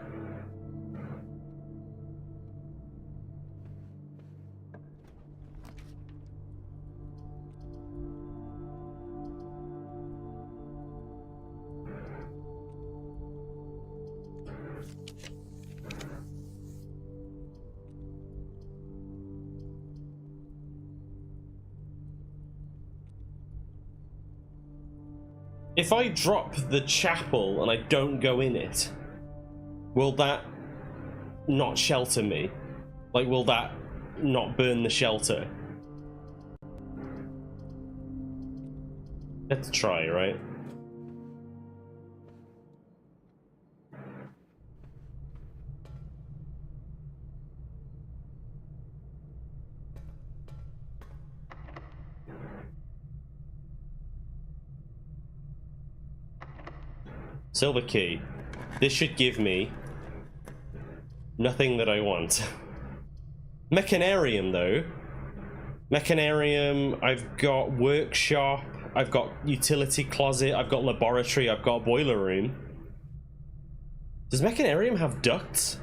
If I drop the chapel and I don't go in it, will that not shelter me? Like, will that not burn the shelter? Let's try, right? Silver key. This should give me nothing that I want. Mechanarium, though. Mechanarium, I've got workshop, I've got utility closet, I've got laboratory, I've got boiler room. Does Mechanarium have ducts?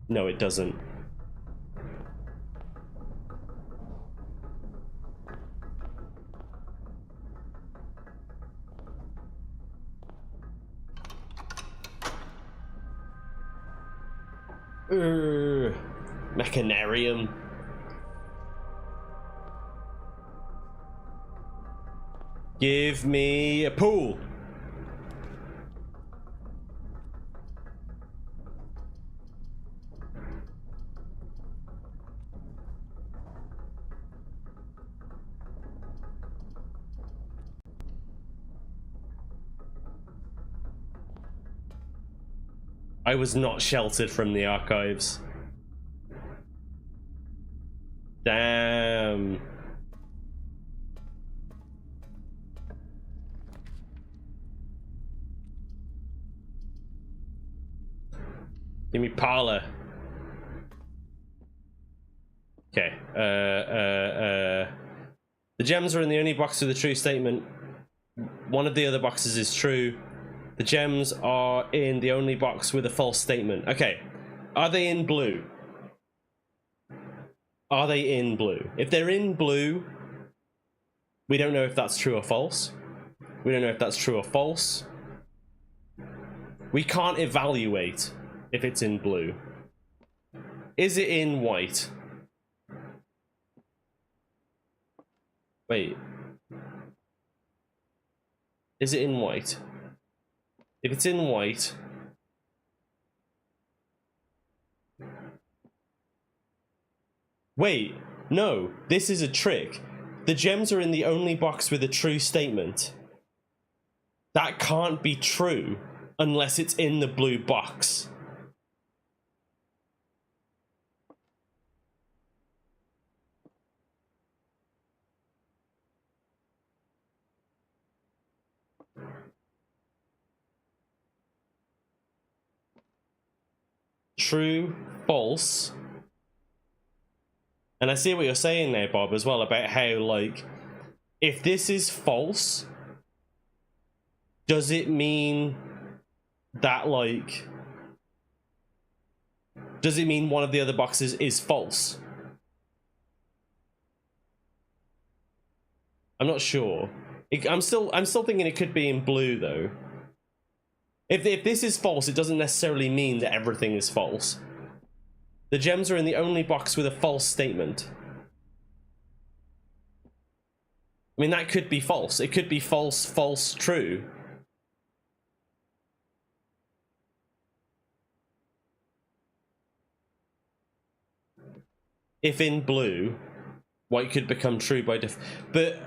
No, it doesn't. Mechanarium. Give me a pool. I was not sheltered from the archives. Damn. Give me parlor. Okay. The gems are in the only box with a true statement. One of the other boxes is true. The gems are in the only box with a false statement. Okay. Are they in blue? Are they in blue? If they're in blue, we don't know if that's true or false. We don't know if that's true or false. We can't evaluate if it's in blue. Is it in white? Wait. Is it in white? If it's in white... Wait, no, this is a trick. The gems are in the only box with a true statement. That can't be true unless it's in the blue box. True, false. And I see what you're saying there, Bob, as well, about how, like, if this is false, does it mean that, like, does it mean one of the other boxes is false? I'm not sure. I'm still thinking it could be in blue, though. If this is false, it doesn't necessarily mean that everything is false. The gems are in the only box with a false statement. I mean, that could be false. It could be false, false, true. If in blue, white could become true by but...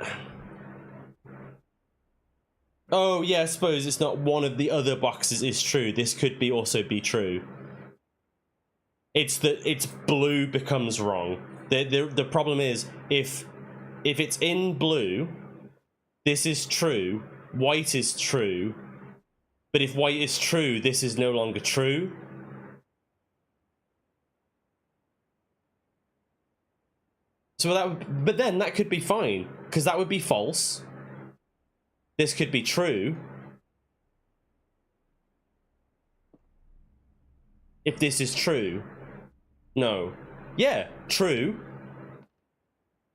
Oh, yeah, I suppose it's not one of the other boxes is true. This could be also be true. It's that it's blue becomes wrong. The problem is if it's in blue, this is true, white is true, but if white is true, this is no longer true. So but then that could be fine, because that would be false. This could be true. If this is true. No. Yeah, true.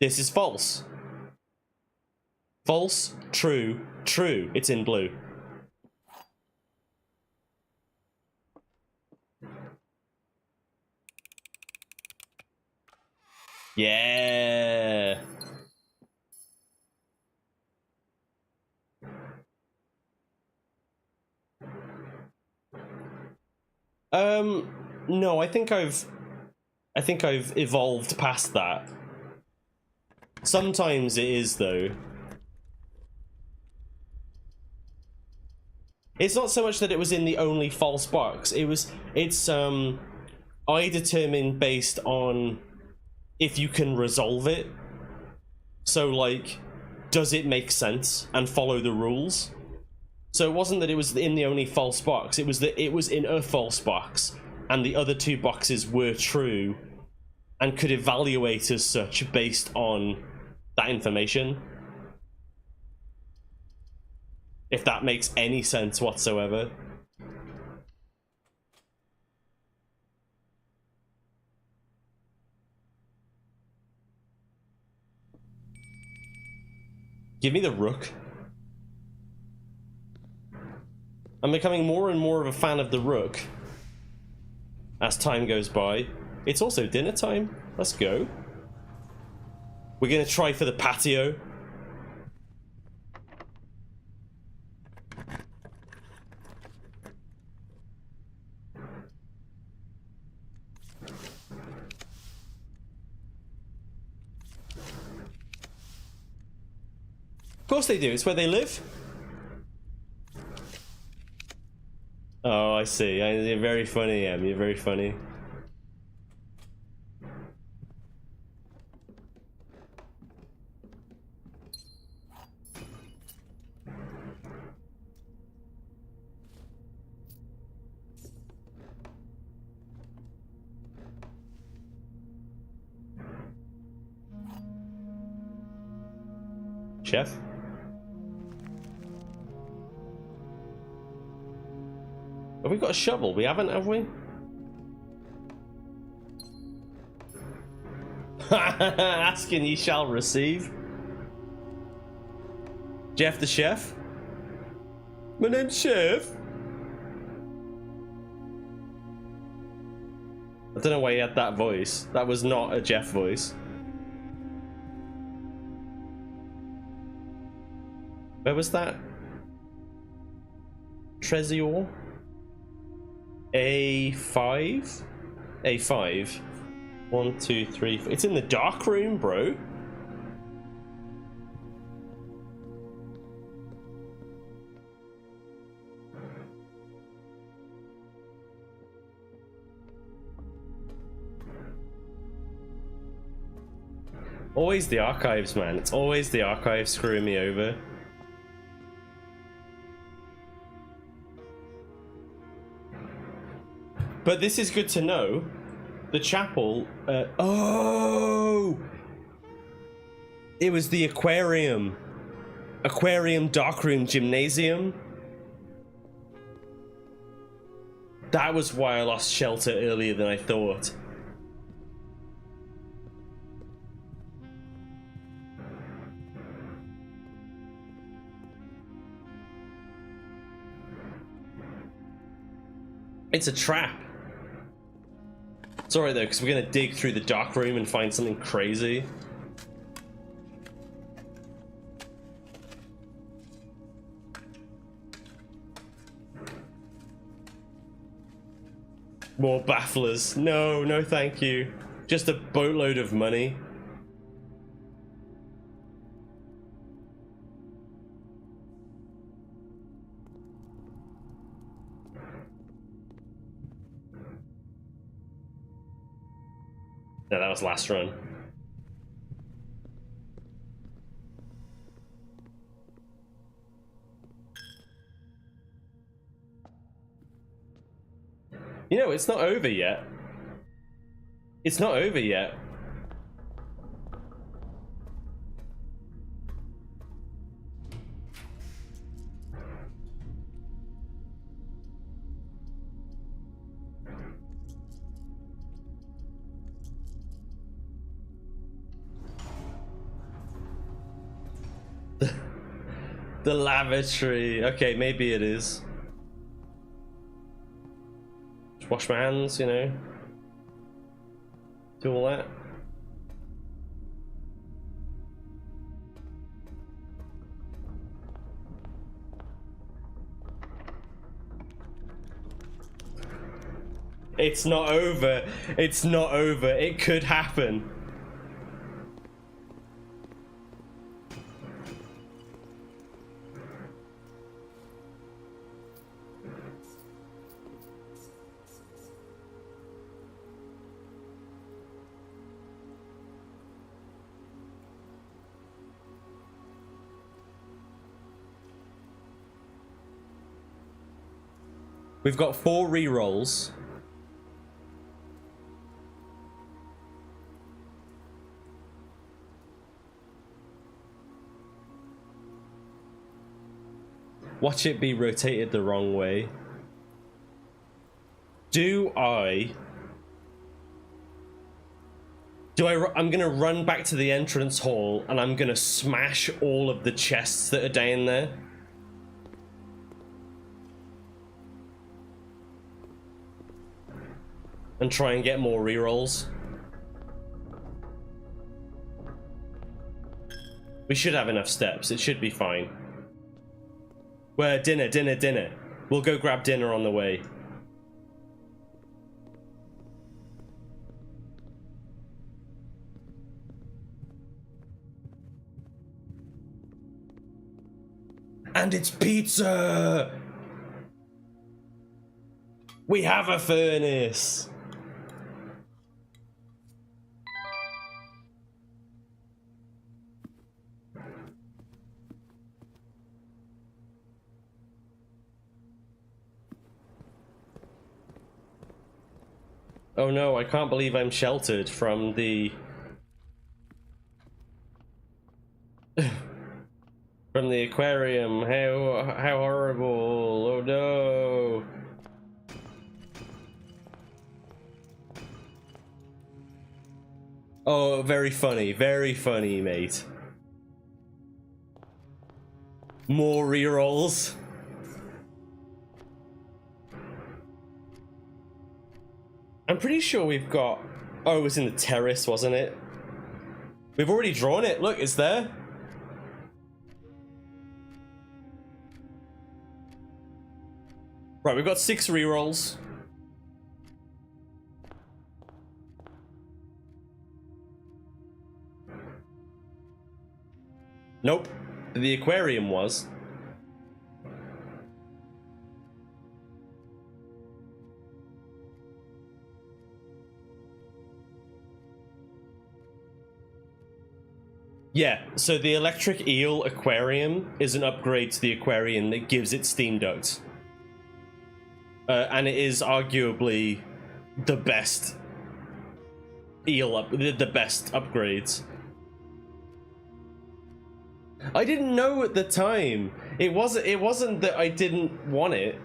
This is false. False, true, true. It's in blue. Yeah. No, I think I've evolved past that. Sometimes it is, though. It's not so much that it was in the only false box. It's I determine based on if you can resolve it. So, like, does it make sense and follow the rules? So it wasn't that it was in the only false box, it was that it was in a false box, and the other two boxes were true, and could evaluate as such based on that information. If that makes any sense whatsoever. Give me the rook. I'm becoming more and more of a fan of the rook as time goes by. It's also dinner time. Let's go. We're gonna try for the patio. Of course they do. It's where they live. Oh, I see. You're very funny, Em. You're very funny. Chef? Have we got a shovel? We haven't, have we? Asking ye shall receive. Jeff the chef? My name's Chef. I don't know why he had that voice. That was not a Jeff voice. Where was that? Treasure? A5? A5. 1, 2, 3. It's in the dark room, bro. Always the archives, man. It's always the archives screwing me over. But this is good to know. The chapel... oh! It was the aquarium. Aquarium, darkroom, gymnasium. That was why I lost shelter earlier than I thought. It's a trap. It's alright though, because we're gonna dig through the dark room and find something crazy. More bafflers. No, no thank you. Just a boatload of money. No, that was last run. You know, it's not over yet. It's not over yet. The lavatory. Okay, maybe it is. Just wash my hands, you know. Do all that. It's not over. It's not over. It could happen. We've got 4 rerolls. Watch it be rotated the wrong way. I'm gonna run back to the entrance hall and I'm gonna smash all of the chests that are down there. And try and get more rerolls. We should have enough steps. It should be fine. Where dinner. We'll go grab dinner on the way. And it's pizza! We have a furnace! Oh no, I can't believe I'm sheltered from the... from the aquarium. How horrible. Oh no. Oh, very funny, mate. More rerolls. I'm pretty sure we've got... Oh, it was in the terrace, wasn't it? We've already drawn it. Look, it's there. Right, we've got 6 rerolls. Nope. The aquarium was. Yeah, so the electric eel aquarium is an upgrade to the aquarium that gives it steam ducts. And it is arguably the best the best upgrades. I didn't know at the time. It wasn't that I didn't want it.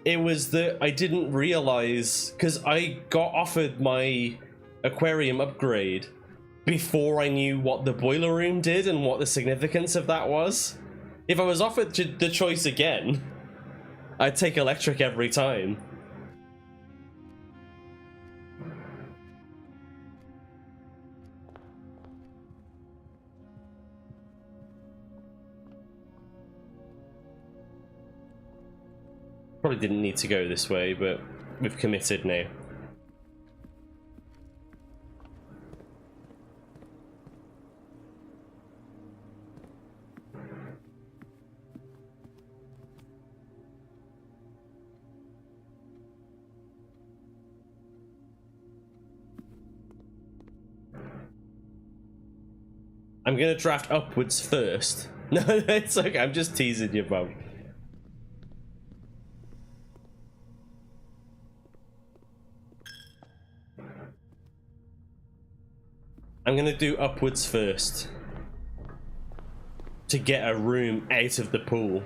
It was that I didn't realize, because I got offered my aquarium upgrade before I knew what the boiler room did and what the significance of that was. If I was offered the choice again, I'd take electric every time. Probably didn't need to go this way, but we've committed now. I'm gonna draft upwards first. No, it's okay, I'm just teasing you, Bob. I'm gonna do upwards first to get a room out of the pool.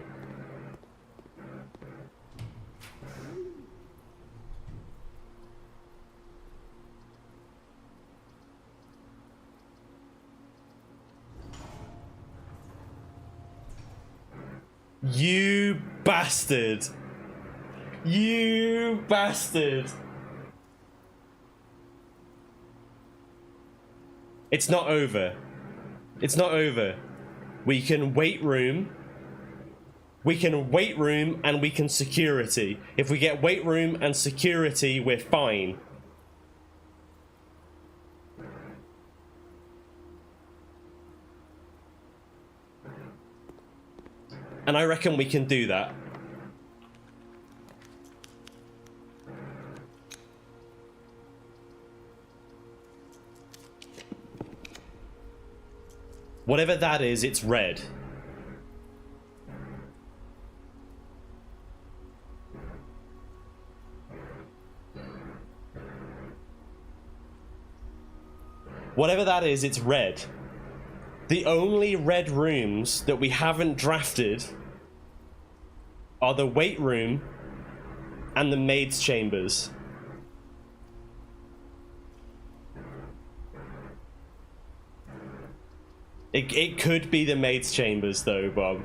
You bastard! You bastard! It's not over. It's not over. We can wait room. We can wait room and we can security. If we get wait room and security, we're fine. And I reckon we can do that. Whatever that is, it's red. Whatever that is, it's red. The only red rooms that we haven't drafted are the weight room and the maid's chambers. It could be the maid's chambers though, Bob.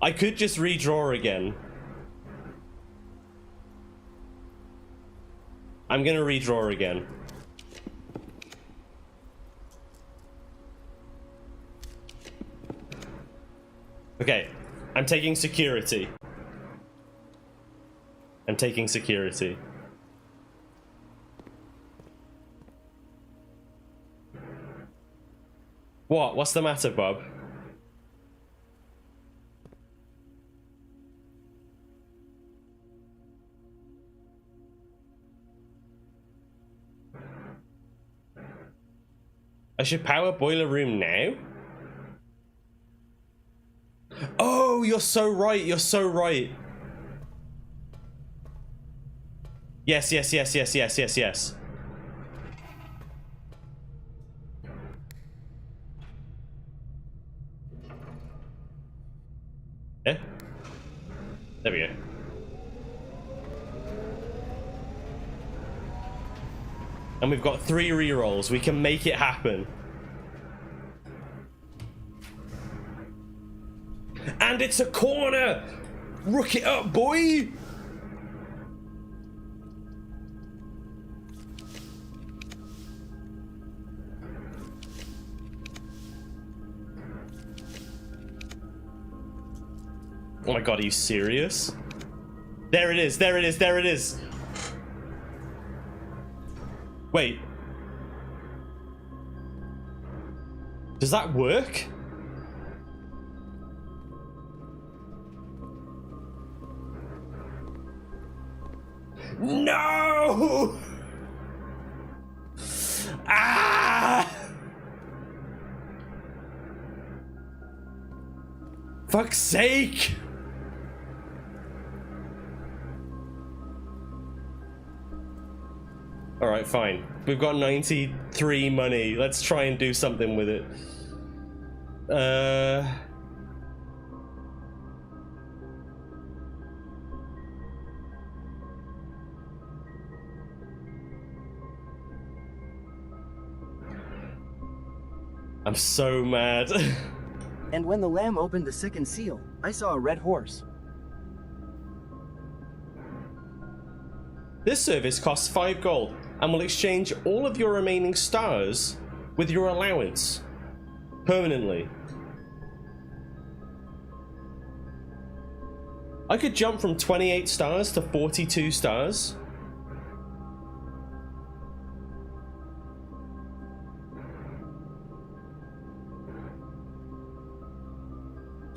I could just redraw again. I'm gonna redraw again. Okay, I'm taking security. I'm taking security. What? What's the matter, Bob? I should power boiler room now? Oh, you're so right. You're so right. Yes, yes, yes, yes, yes, yes, yes. Yeah. There we go. And we've got 3 rerolls. We can make it happen. And it's a corner! Rook it up, boy! Oh my god, are you serious? There it is, there it is, there it is! Wait. Does that work? No! Ah! Fuck's sake! Alright, fine. We've got 93 money. Let's try and do something with it. I'm so mad. And when the lamb opened the second seal, I saw a red horse. This service costs 5 gold and will exchange all of your remaining stars with your allowance permanently. I could jump from 28 stars to 42 stars.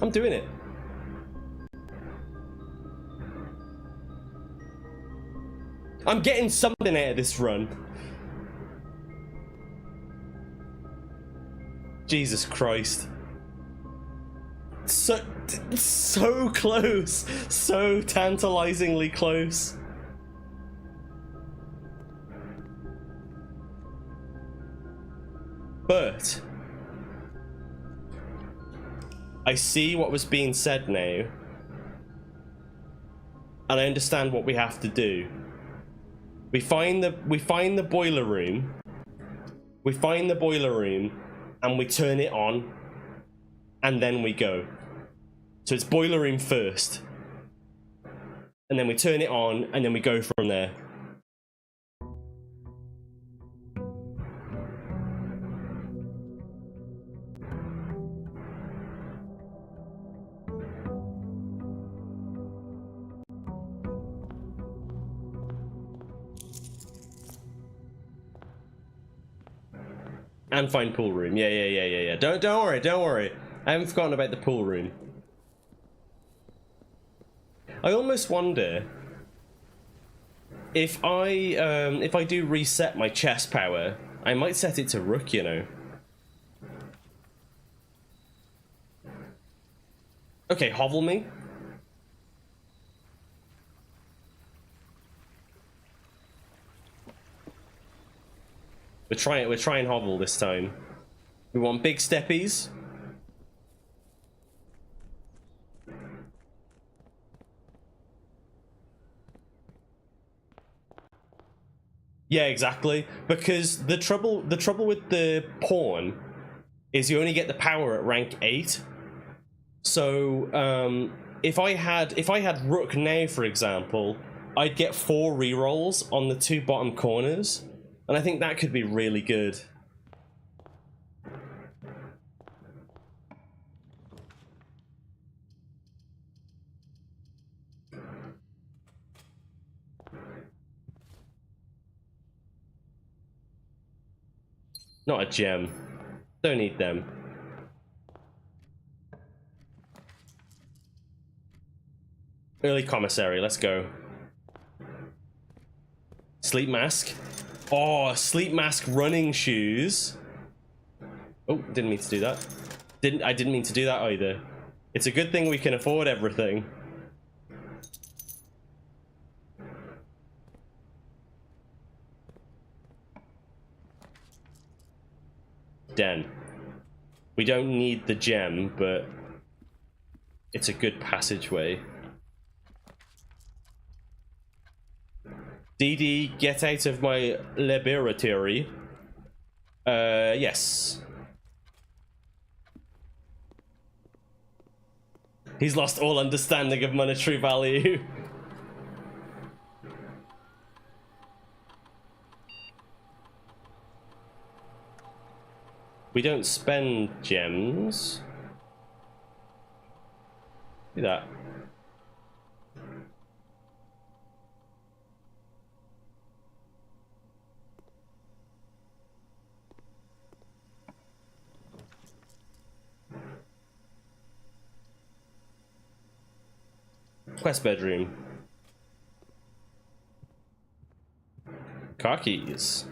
I'm doing it. I'm getting something out of this run. Jesus Christ. So close. So tantalizingly close. But I see what was being said now. And I understand what we have to do. We find the boiler room. We find the boiler room and we turn it on and then we go. So it's boiler room first. And then we turn it on and then we go from there. And find pool room. Yeah. Don't worry. I haven't forgotten about the pool room. I almost wonder if I do reset my chest power, I might set it to Rook, you know. Okay, hovel me. We're trying hovel this time. We want big steppies. Yeah, exactly. Because the trouble with the pawn is you only get the power at rank 8. So if I had Rook now, for example, I'd get 4 rerolls on the 2 bottom corners. And I think that could be really good. Not a gem. Don't need them. Early commissary, let's go. Sleep mask. Oh, sleep mask running shoes. Oh, didn't mean to do that. I didn't mean to do that either. It's a good thing we can afford everything. Den. We don't need the gem, but it's a good passageway. DD, get out of my laboratory. Yes. He's lost all understanding of monetary value. We don't spend gems. Do that. Quest bedroom. Car keys.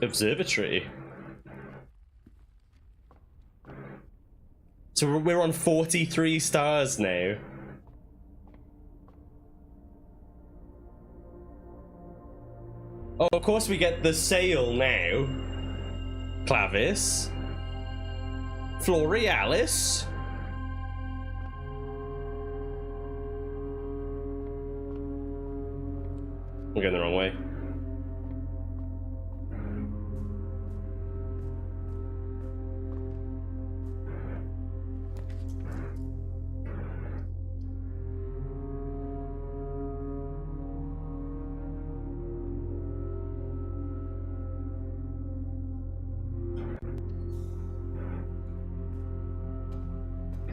Observatory. So we're on 43 stars now. Oh, of course we get the sail now. Clavis. Florealis. I'm going the wrong way.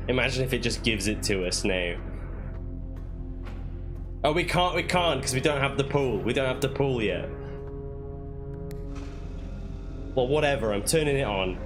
Imagine if it just gives it to us now. Oh, we can't because we don't have the pool. We don't have the pool yet. Well, whatever, I'm turning it on.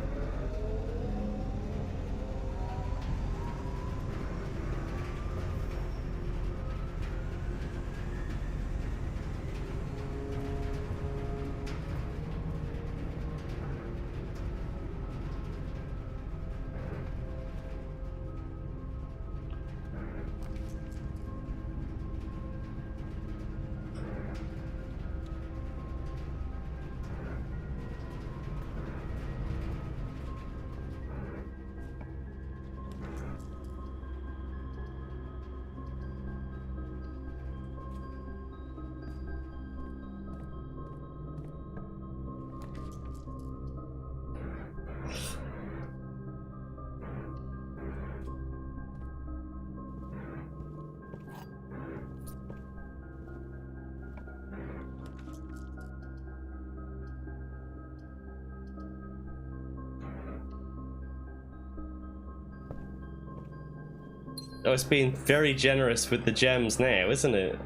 Oh, it's been very generous with the gems now, isn't it?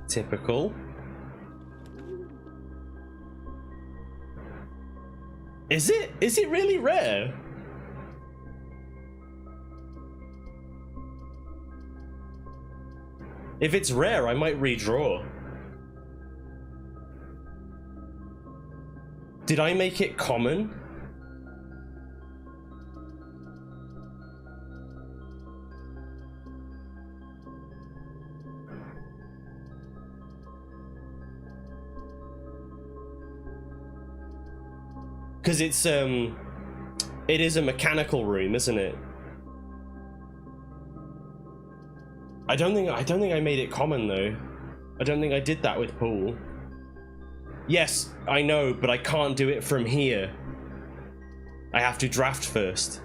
Typical. Is it? Is it really rare? If it's rare, I might redraw. Did I make it common? Because it is a mechanical room, isn't it? I don't think I made it common though. I don't think I did that with pool. Yes, I know, but I can't do it from here. I have to draft first.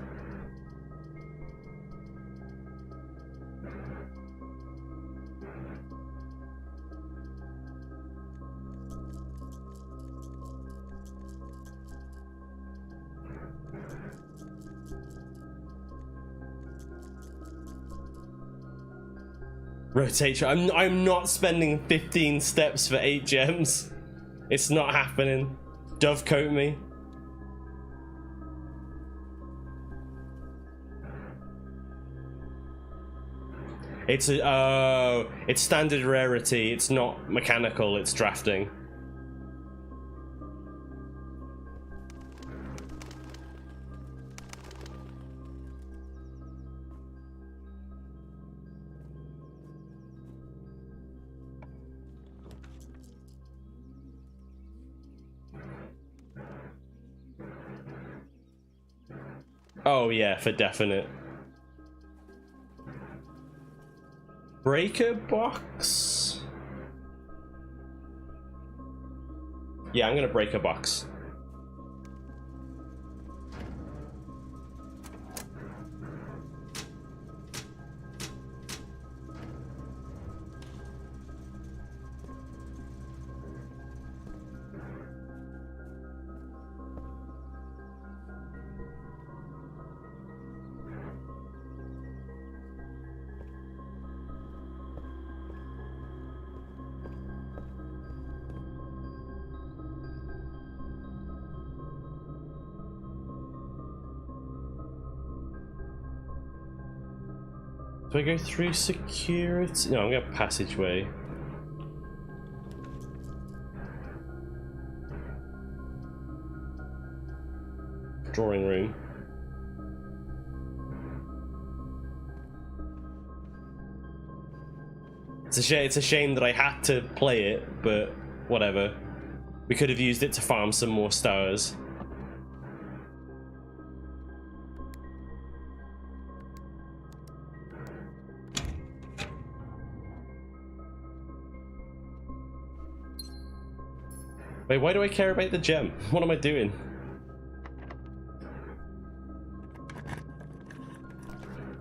Rotate. I'm not spending 15 steps for 8 gems. It's not happening. Dovecoat me. It's it's standard rarity. It's not mechanical. It's drafting. Oh yeah, for definite. Breaker box? Yeah, I'm gonna break a box. Do I go through security? No, I'm going passageway. Drawing room. It's a shame that I had to play it, but whatever. We could have used it to farm some more stars. Wait, why do I care about the gem? What am I doing?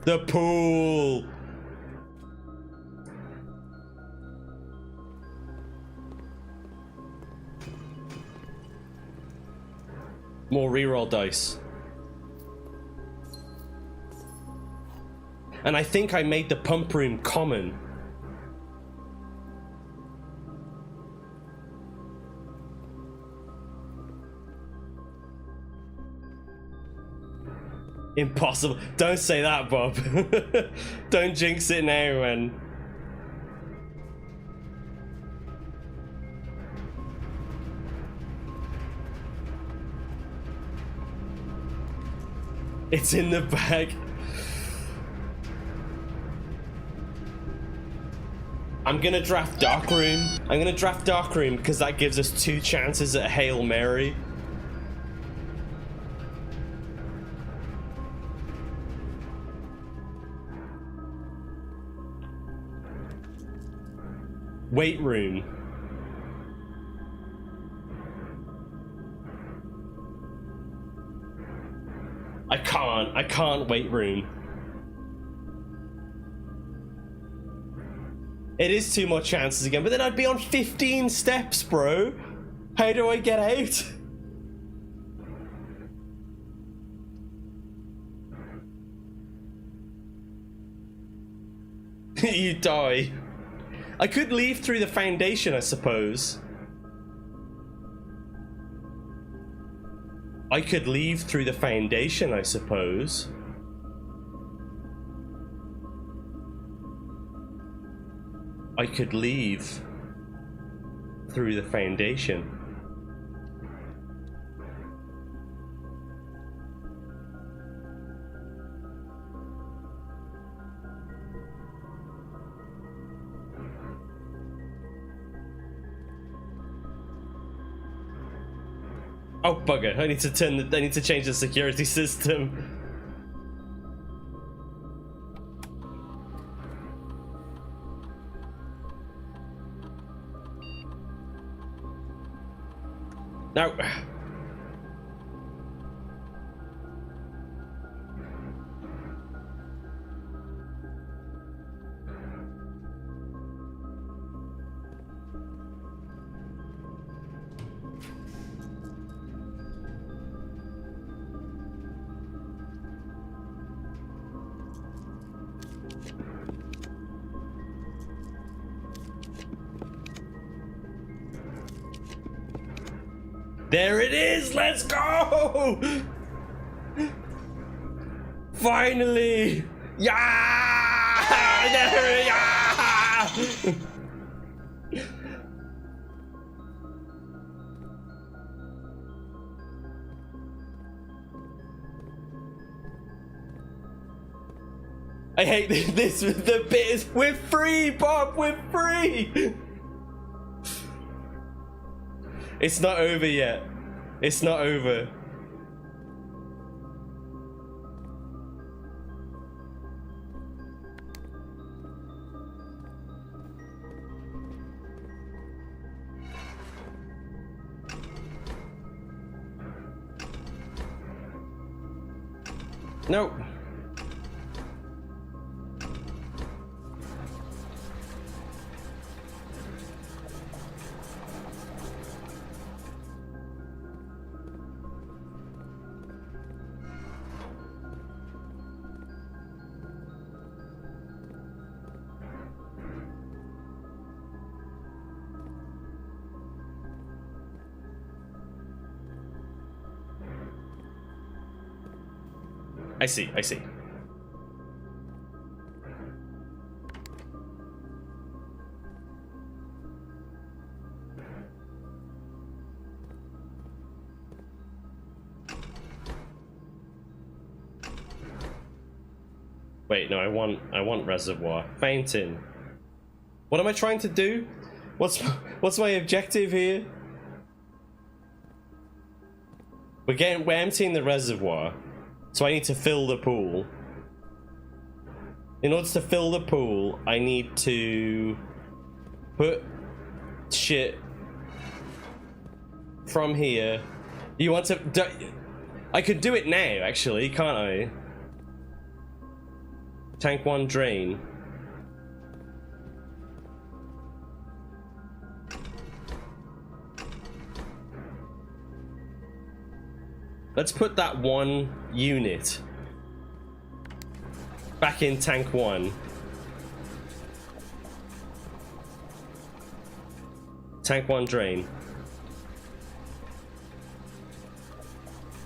The pool! More reroll dice. And I think I made the pump room common. Impossible. Don't say that, Bob. Don't jinx it now, man. It's in the bag. I'm gonna draft Dark Room. I'm gonna draft Dark Room because that gives us 2 chances at Hail Mary. Weight room. I can't weight room. It is 2 more chances again, but then I'd be on 15 steps, bro. How do I get out? You die. I could leave through the foundation, I suppose. I could leave through the foundation, I suppose. I could leave through the foundation. Oh bugger! I need to change the security system. Now. There it is! Let's go! Finally! Yeah! There, yeah! I hate this. The bit is, we're free, Bob. We're free. It's not over yet. It's not over. No. I see, I see. Wait, no, I want reservoir. Fountain. What am I trying to do? What's my objective here? We're emptying the reservoir, so I need to fill the pool. In order to fill the pool, I need to put shit from here. You want to? I could do it now, actually, can't I? Tank 1 drain. Let's put that one unit back in tank 1. Tank 1 drain.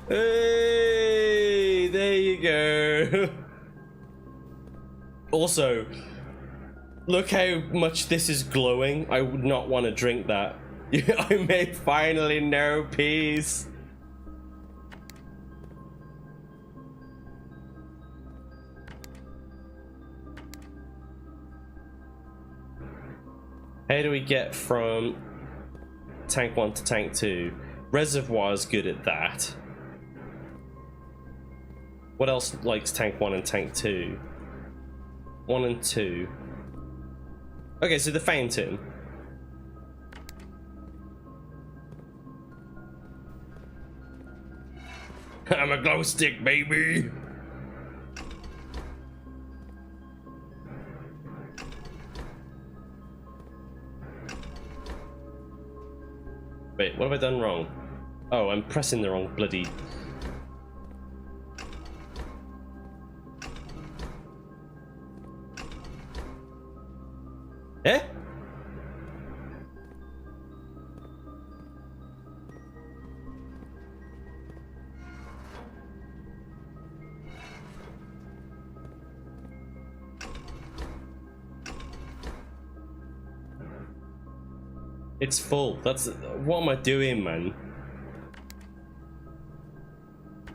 Hey, there you go. Also, look how much this is glowing. I would not want to drink that. I may finally know peace. How do we get from tank 1 to tank 2? Reservoir's good at that. What else likes tank 1 and tank 2? 1 and 2. Okay, so the fountain. I'm a glow stick, baby! Wait, what have I done wrong? Oh, I'm pressing the wrong bloody... Eh? It's full. That's... What am I doing, man?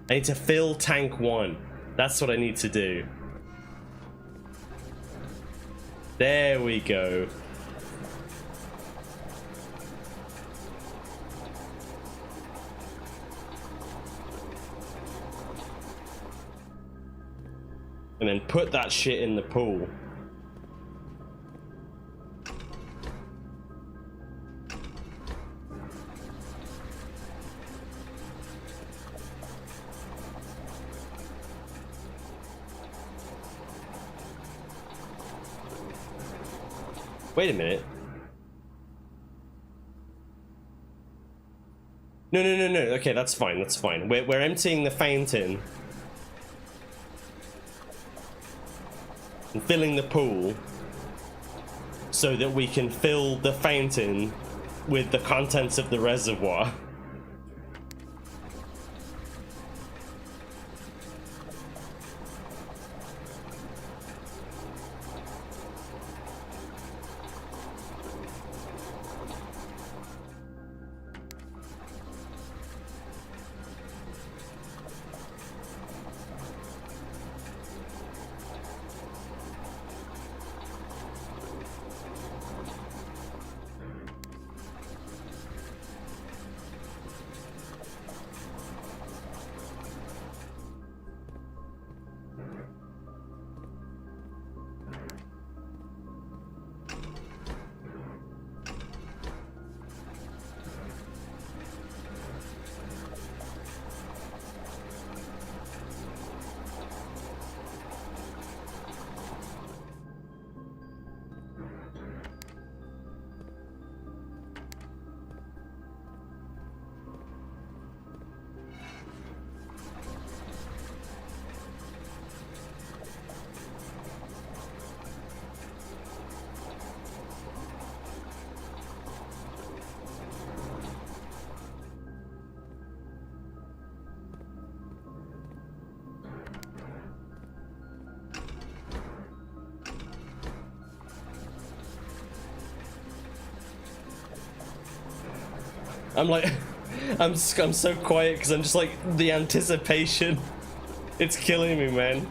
I need to fill tank 1. That's what I need to do. There we go. And then put that shit in the pool. Wait a minute. No. Okay, that's fine. That's fine. We're emptying the fountain and filling the pool so that we can fill the fountain with the contents of the reservoir. I'm like, I'm so quiet because I'm just like, the anticipation. It's killing me, man.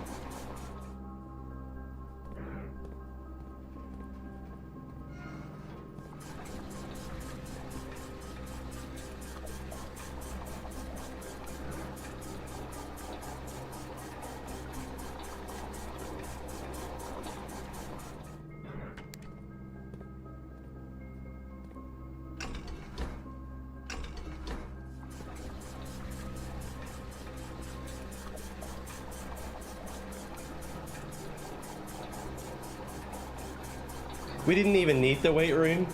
We didn't even need the weight room.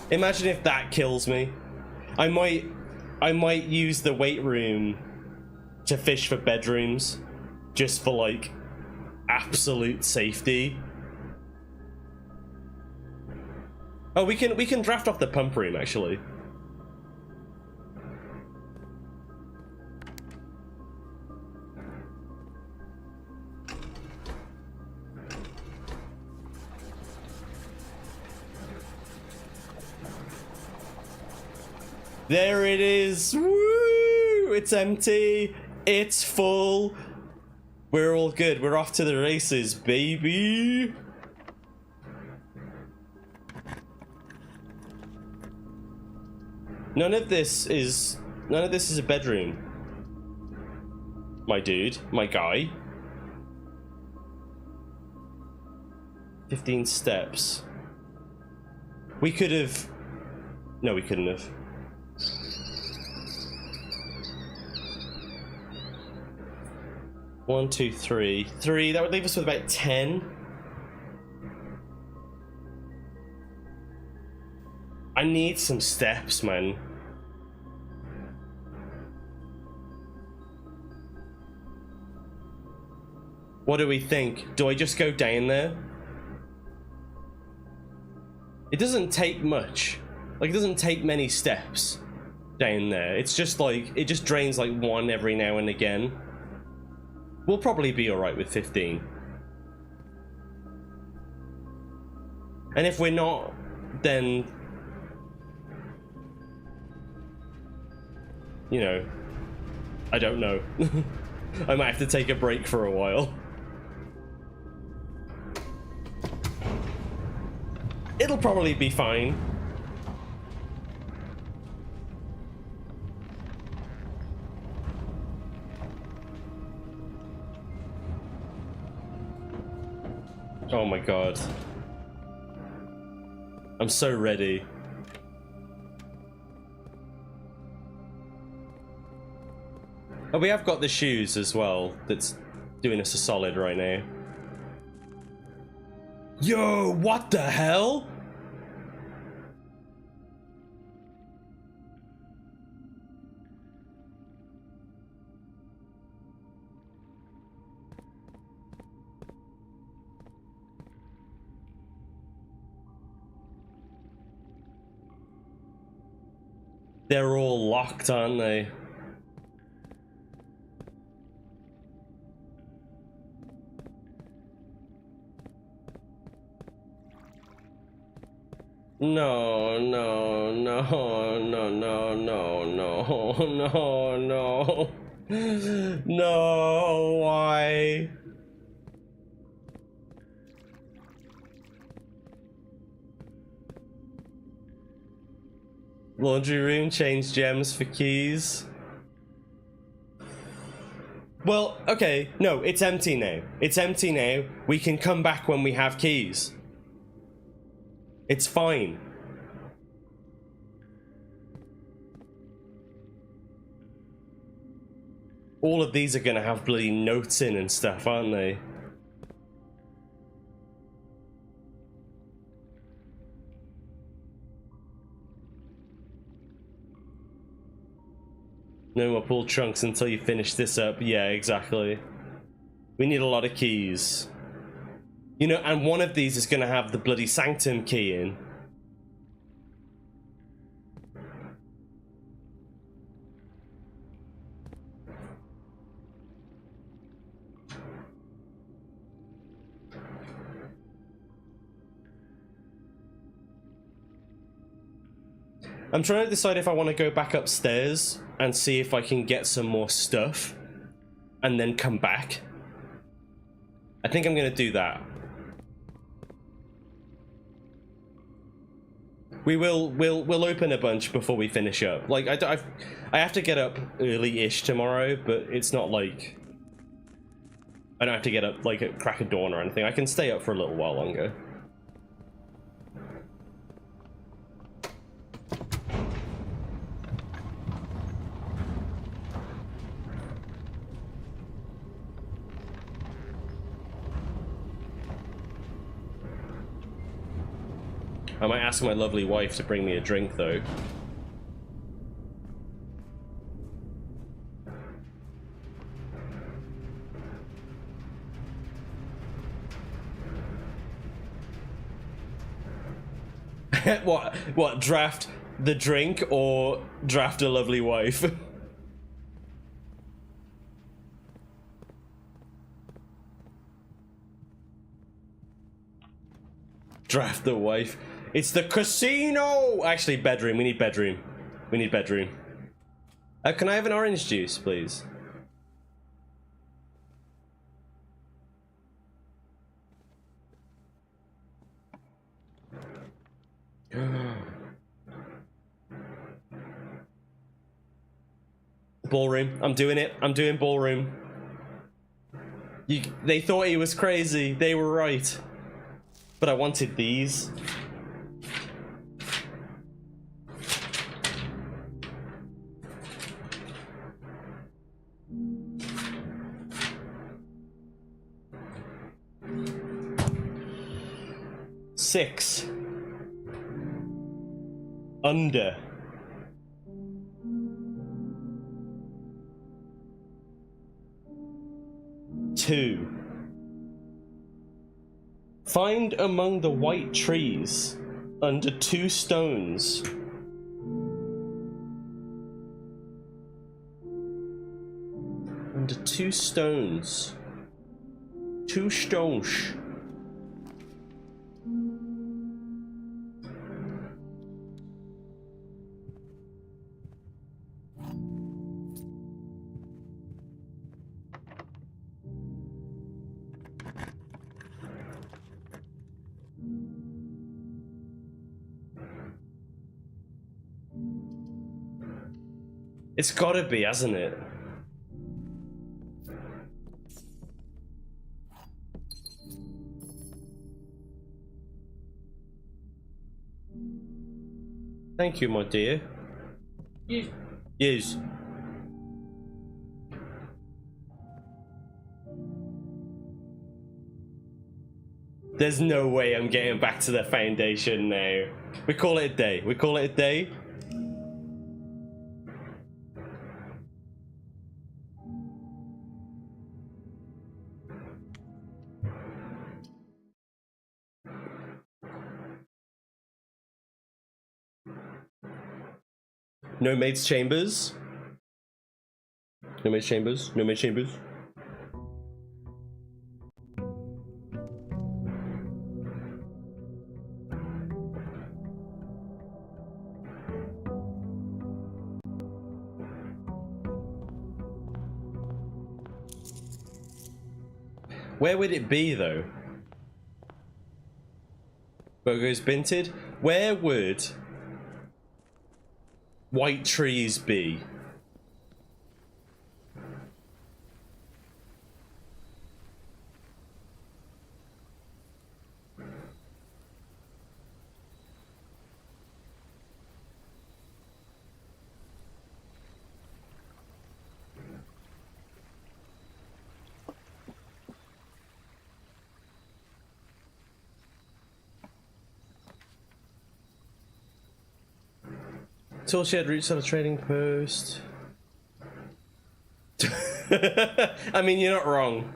Imagine if that kills me. I might use the weight room to fish for bedrooms, just for like absolute safety. Oh, we can draft off the pump room actually. There it is. Woo! It's empty. It's full. We're all good. We're off to the races, baby. None of this is a bedroom. My dude, my guy. 15 steps. We could have... No, we couldn't have. One, two, three. Three, that would leave us with about 10. I need some steps, man. What do we think? Do I just go down there? It doesn't take much. Like, it doesn't take many steps down there. It's just like, it just drains like one every now and again. We'll probably be alright with 15. And if we're not, then... You know, I don't know. I might have to take a break for a while. It'll probably be fine. Oh my god. I'm so ready. Oh, we have got the shoes as well. That's doing us a solid right now. Yo, what the hell? They're all locked, aren't they? No, no, no, no, no, no, no, no, no. No, why? Laundry room, change gems for keys. Well, okay, no, it's empty now. It's empty now. We can come back when we have keys. It's fine. All of these are gonna have bloody notes in and stuff, aren't they? No more pull trunks until you finish this up. Yeah, exactly. We need a lot of keys. You know, and one of these is gonna have the bloody sanctum key in. I'm trying to decide if I want to go back upstairs and see if I can get some more stuff and then come back. I think I'm gonna do that. We'll open a bunch before we finish up. Like I have to get up early-ish tomorrow, but it's not like I don't have to get up like at crack of dawn or anything. I can stay up for a little while longer. I might ask my lovely wife to bring me a drink, though. What, draft the drink or draft a lovely wife? Draft the wife. It's the casino! Actually, bedroom. We need bedroom. We need bedroom. Can I have an orange juice, please? Ballroom. I'm doing it. I'm doing ballroom. They thought he was crazy. They were right. But I wanted these. Six. Under. Two. Find among the white trees under 2 stones. Under 2 stones. 2 stones. It's gotta be, hasn't it? Thank you, my dear. Yes. There's no way I'm getting back to the foundation now. We call it a day. We call it a day. No maid's chambers. No maid's chambers. No maid's chambers. Where would it be though? Bogo's Binted? Where would white trees be? Tool shed routes on a trading post. I mean, you're not wrong.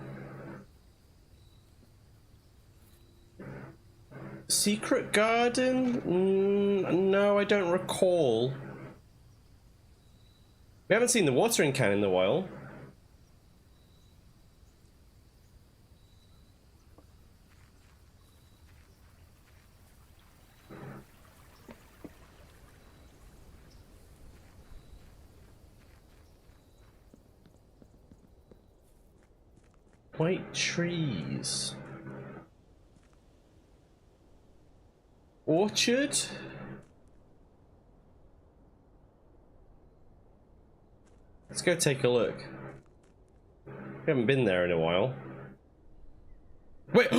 Secret garden? No, I don't recall. We haven't seen the watering can in a while. White trees. Orchard? Let's go take a look. We haven't been there in a while. Wait!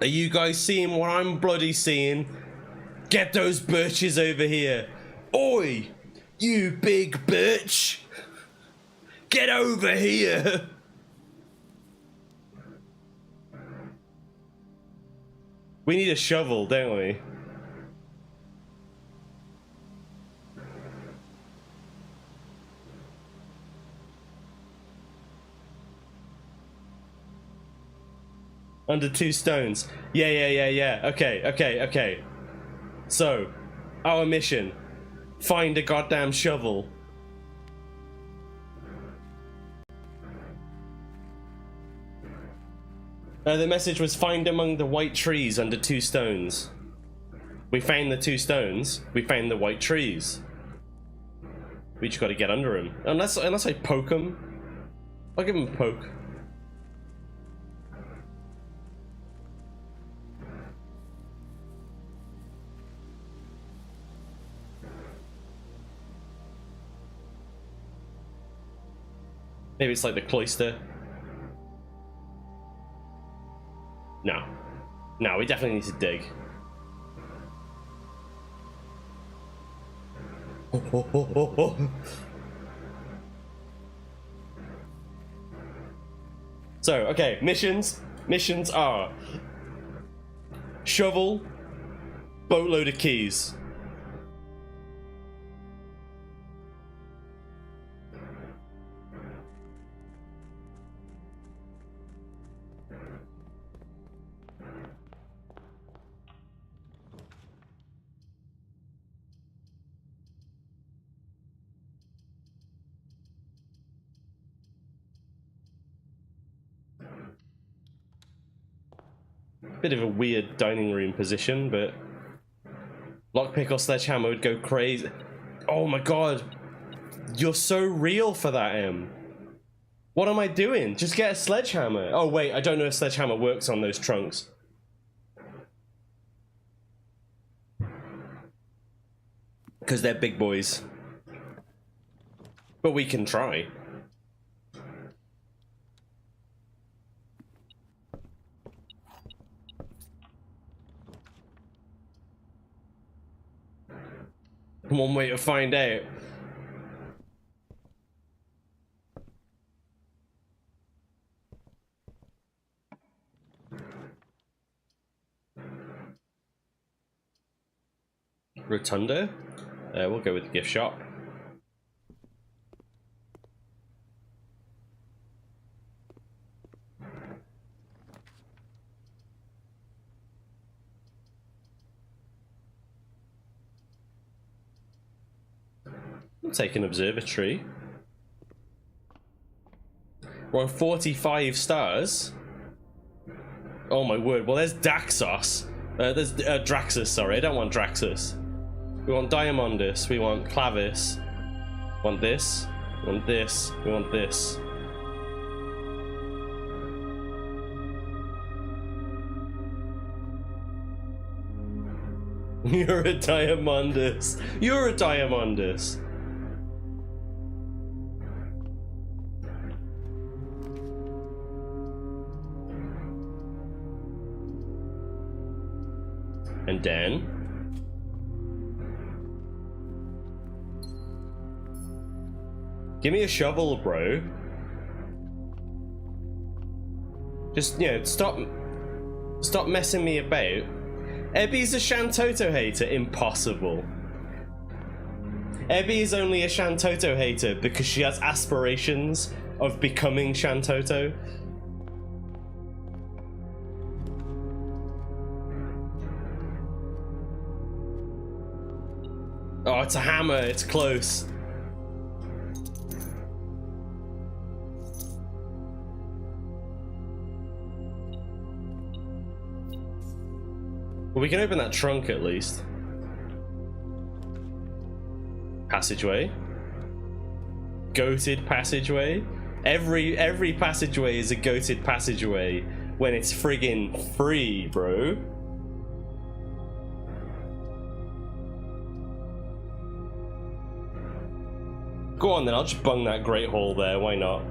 Are you guys seeing what I'm bloody seeing? Get those birches over here. Oi! You big bitch! Get over here! We need a shovel, don't we? Under 2 stones. Yeah. Okay. So, our mission. Find a goddamn shovel. The message was find among the white trees under 2 stones. We found the 2 stones. We found the white trees. We just got to get under them. Unless I poke them. I'll give them a poke. Maybe it's like the cloister. No, we definitely need to dig. So, okay, missions are shovel, boatload of keys. Bit of a weird dining room position, but lockpick or sledgehammer would go crazy. Oh my god, you're so real for that, Em. What am I doing? Just get a sledgehammer. Oh wait, I don't know if sledgehammer works on those trunks. Because they're big boys. But we can try. One way to find out. Rotunda? We'll go with the gift shop. We'll take an observatory. We're on 45 stars. Oh my word. Well, there's Daxos. There's Draxus, sorry. I don't want Draxus. We want Diamondus. We want Clavis. We want this. We want this. We want this. You're a Diamondus. You're a Diamondus. And then give me a shovel, bro. Just, you know, stop messing me about. Ebby's a Shantoto hater. Impossible. Ebby is only a Shantoto hater because she has aspirations of becoming Shantoto. Oh, it's a hammer. It's close. Well, we can open that trunk at least. Passageway. Goated passageway. Every passageway is a goated passageway when it's friggin' free, bro. Go on then, I'll just bung that great hole there, why not?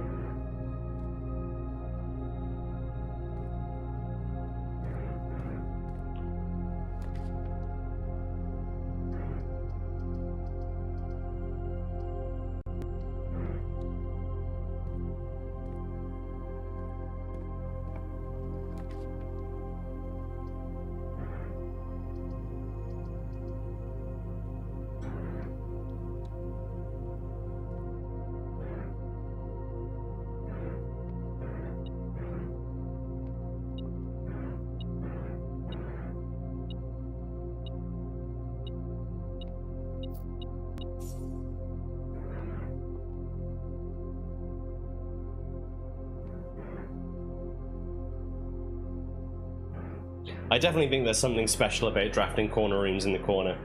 I definitely think there's something special about drafting corner rooms in the corner.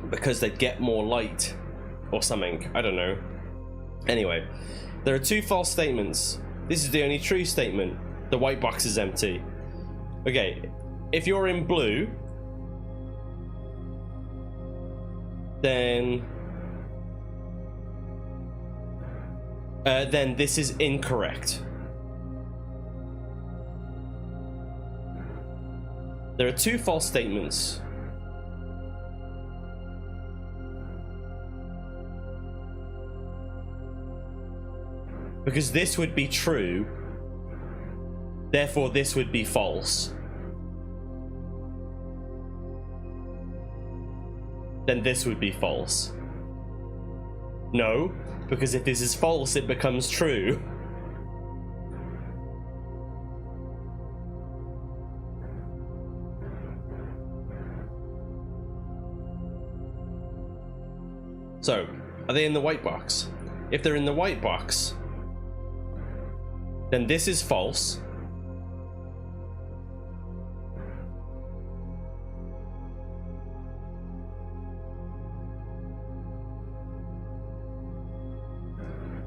Because they'd get more light or something. I don't know. Anyway, there are 2 false statements. This is the only true statement. The white box is empty. Okay, if you're in blue, then this is incorrect. There are 2 false statements. Because this would be true, therefore this would be false. Then this would be false. No, because if this is false, it becomes true. So, are they in the white box? If they're in the white box, then this is false.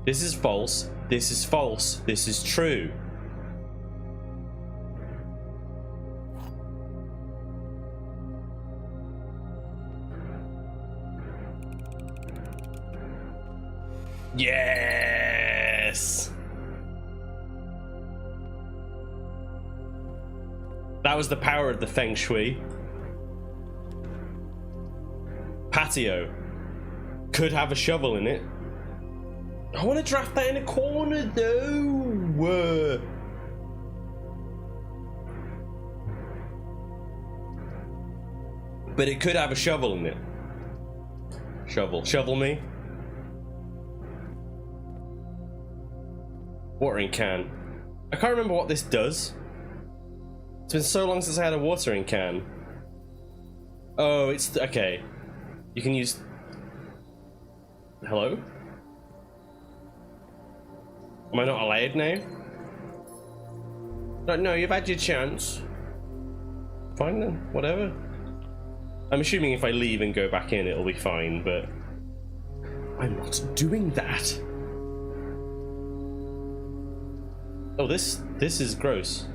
This is false. This is false. This is true. Yes! That was the power of the Feng Shui. Patio. Could have a shovel in it. I want to draft that in a corner though. But it could have a shovel in it. Shovel me. Watering can. I can't remember what this does. It's been so long since I had a watering can. Oh, it's okay. You can use. Hello? Am I not allowed now? No, you've had your chance. Fine then, whatever. I'm assuming if I leave and go back in, it'll be fine, but I'm not doing that. Oh, this is gross.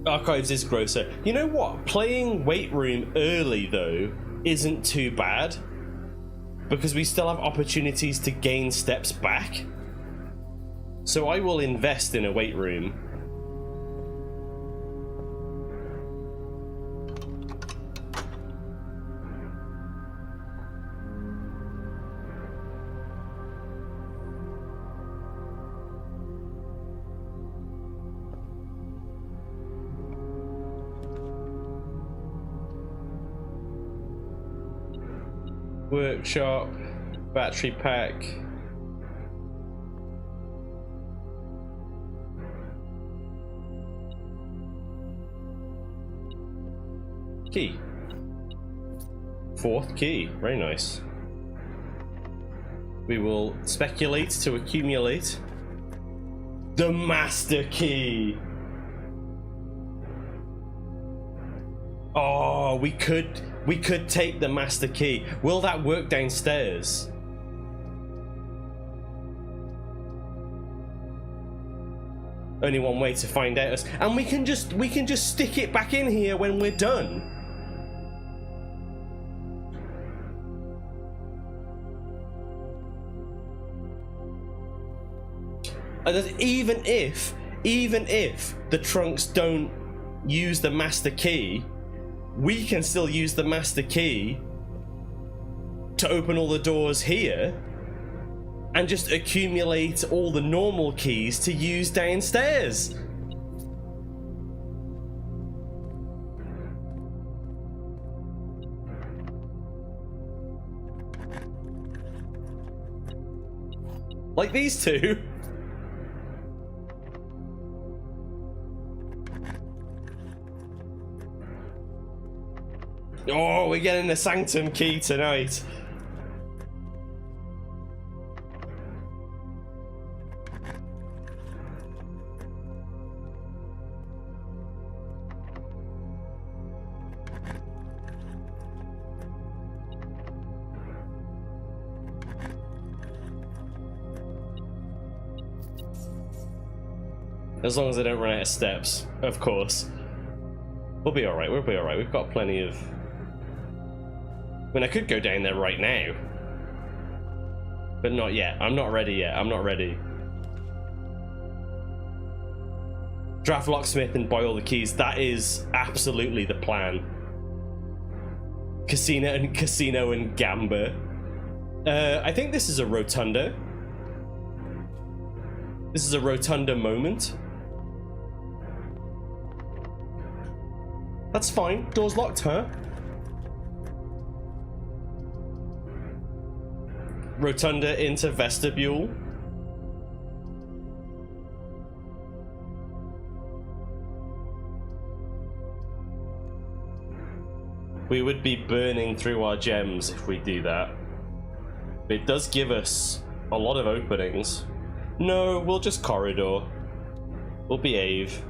Archives is grosser. You know what? Playing Weight Room early, though, isn't too bad. Because we still have opportunities to gain steps back. So I will invest in a weight room. Workshop, battery pack. Key. 4th key, very nice. We will speculate to accumulate the master key. Oh, we could take the master key. Will that work downstairs? Only one way to find out. And we can just stick it back in here when we're done. And even if the trunks don't use the master key, we can still use the master key to open all the doors here and just accumulate all the normal keys to use downstairs. Like these two. Oh, we're getting the Sanctum key tonight. As long as I don't run out of steps, of course. We'll be alright, we'll be alright. We've got plenty of... I mean, I could go down there right now. But not yet. I'm not ready yet. I'm not ready. Draft Locksmith and buy all the keys. That is absolutely the plan. Casino and Gamba. I think this is a Rotunda. This is a Rotunda moment. That's fine. Door's locked, huh? Rotunda into vestibule. We would be burning through our gems if we do that. It does give us a lot of openings. No, we'll just corridor. We'll behave.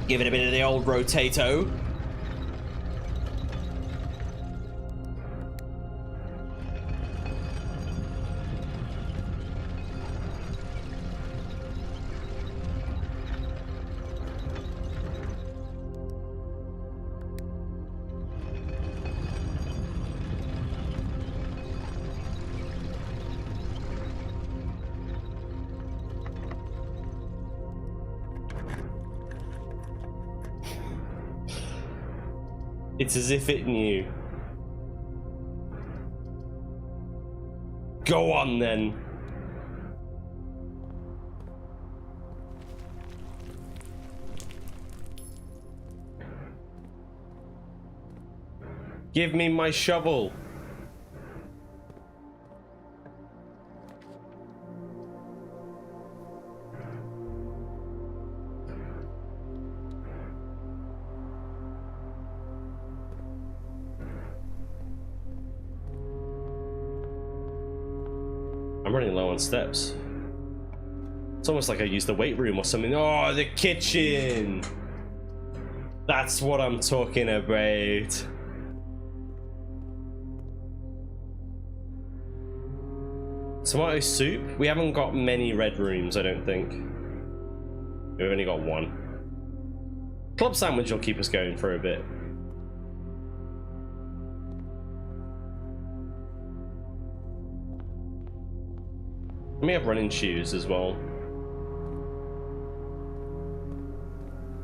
Give it a bit of the old rotato. It's as if it knew. Go on then. Give me my shovel. I'm running low on steps. It's almost like I used the weight room or something. Oh, the kitchen! That's what I'm talking about. Tomato soup? We haven't got many red rooms, I don't think. We've only got one. Club sandwich will keep us going for a bit. We have running shoes as well.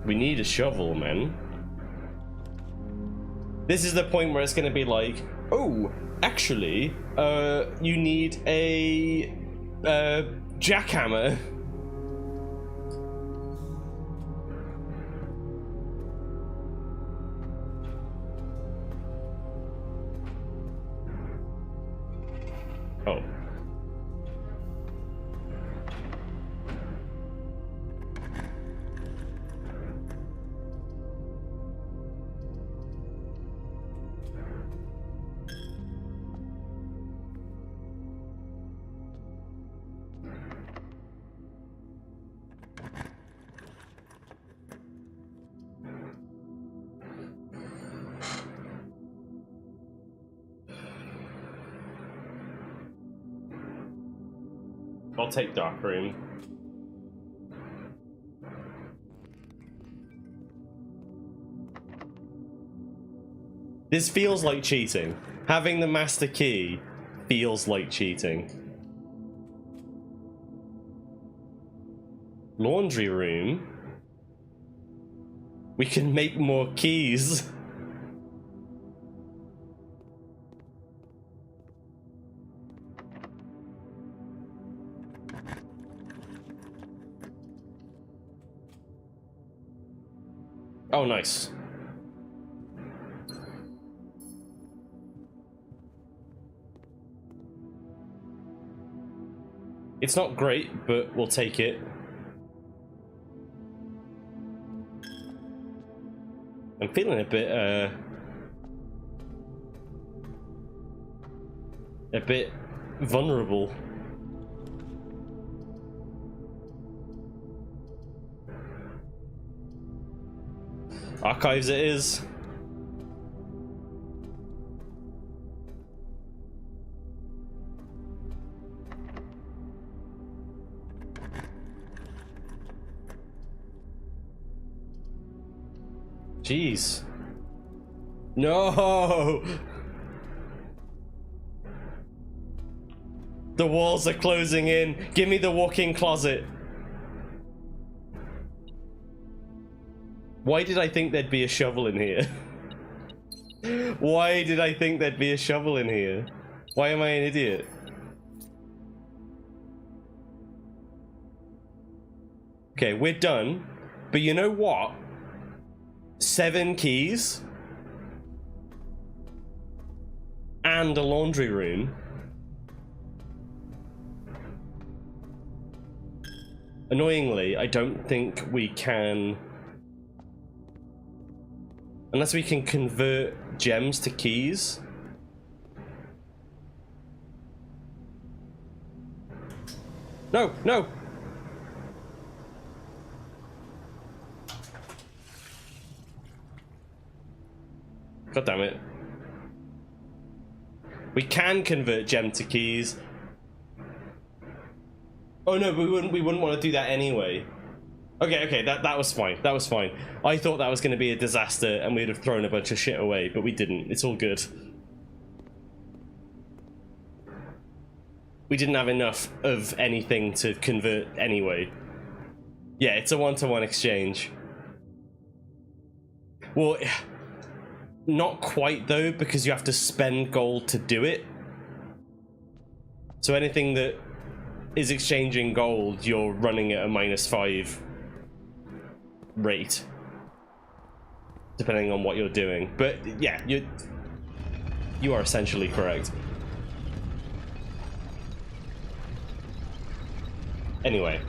We need a shovel, man. This is the point where it's going to be like, oh, actually, you need a jackhammer. Oh. I'll take dark room. This feels like cheating. Having the master key feels like cheating. Laundry room. We can make more keys. Oh, nice. It's not great, but we'll take it. I'm feeling a bit vulnerable. Archives it is. Jeez. No! The walls are closing in. Give me the walk-in closet. Why did I think there'd be a shovel in here? Why did I think there'd be a shovel in here? Why am I an idiot? Okay, we're done. But you know what? 7 keys and a laundry room. Annoyingly, I don't think we can, unless we can convert gems to keys. No, no. God damn it. We can convert gem to keys. Oh no, but we wouldn't want to do that anyway. Okay, that was fine. That was fine. I thought that was going to be a disaster and we'd have thrown a bunch of shit away, but we didn't. It's all good. We didn't have enough of anything to convert anyway. Yeah, it's a one-to-one exchange. Well, not quite though, because you have to spend gold to do it. So anything that is exchanging gold, you're running at a -5 rate, depending on what you're doing. But yeah, you are essentially correct. Anyway,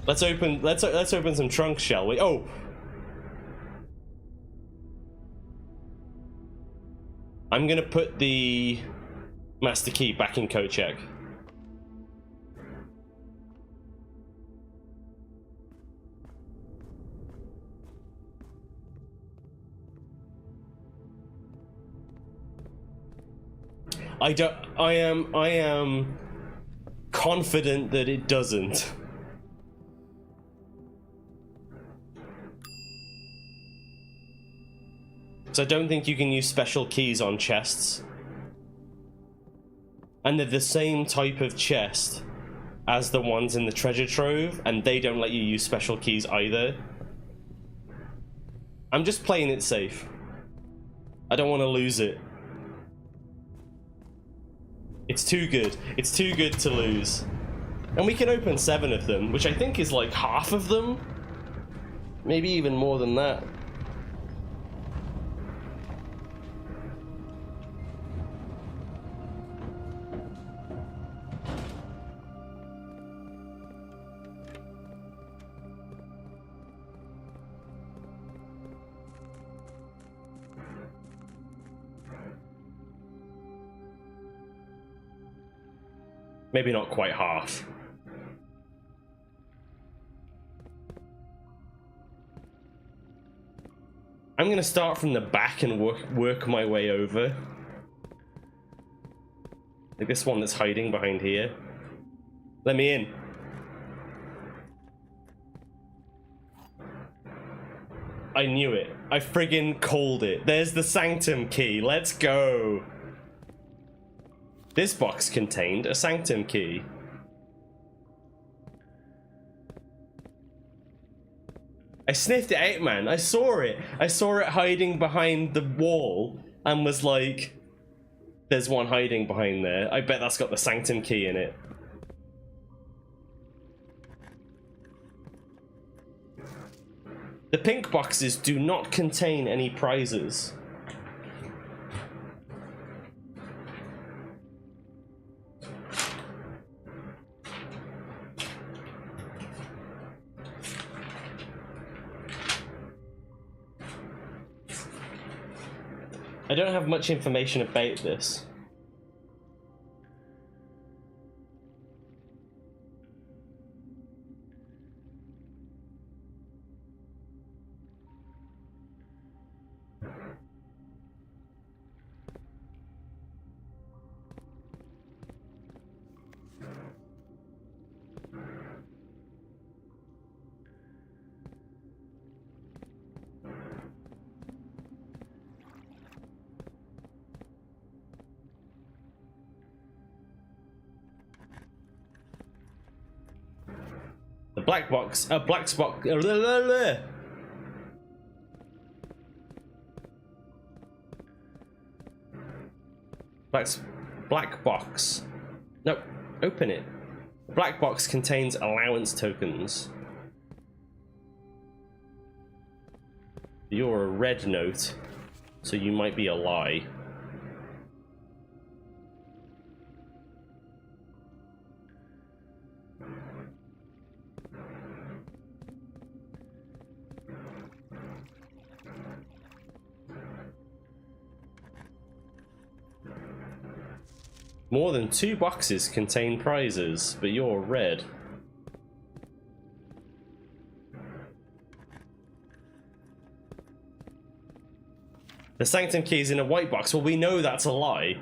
let's open some trunks, shall we? Oh, I'm gonna put the master key back in code check. I am confident that it doesn't. So I don't think you can use special keys on chests. And they're the same type of chest as the ones in the treasure trove, and they don't let you use special keys either. I'm just playing it safe. I don't want to lose it. It's too good. It's too good to lose. And we can open 7 of them, which I think is like half of them. Maybe even more than that. Maybe not quite half. I'm gonna start from the back and work my way over. Like this one that's hiding behind here. Let me in. I knew it. I friggin' called it. There's the sanctum key. Let's go. This box contained a sanctum key. I sniffed it out, man. I saw it. I saw it hiding behind the wall and was like, there's one hiding behind there. I bet that's got the sanctum key in it. The pink boxes do not contain any prizes. I don't have much information about this. The black box, black spot. Black box. No, open it. The black box contains allowance tokens. You're a red note, so you might be a lie. More than 2 boxes contain prizes, but you're red. The Sanctum key is in a white box. Well, we know that's a lie.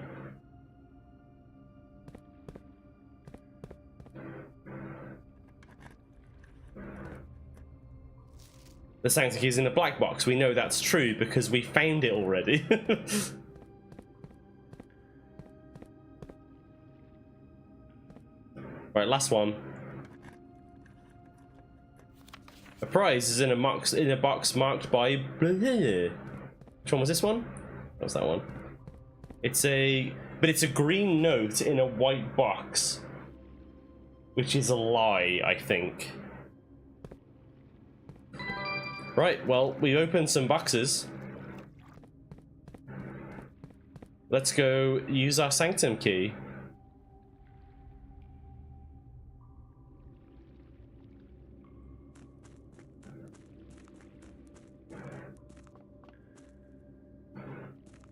The Sanctum key is in a black box. We know that's true because we found it already. Right, last one. A prize is in a box marked by. Which one was this one? What was that one? It's a green note in a white box, which is a lie, I think. Right, well, we opened some boxes. Let's go use our Sanctum key.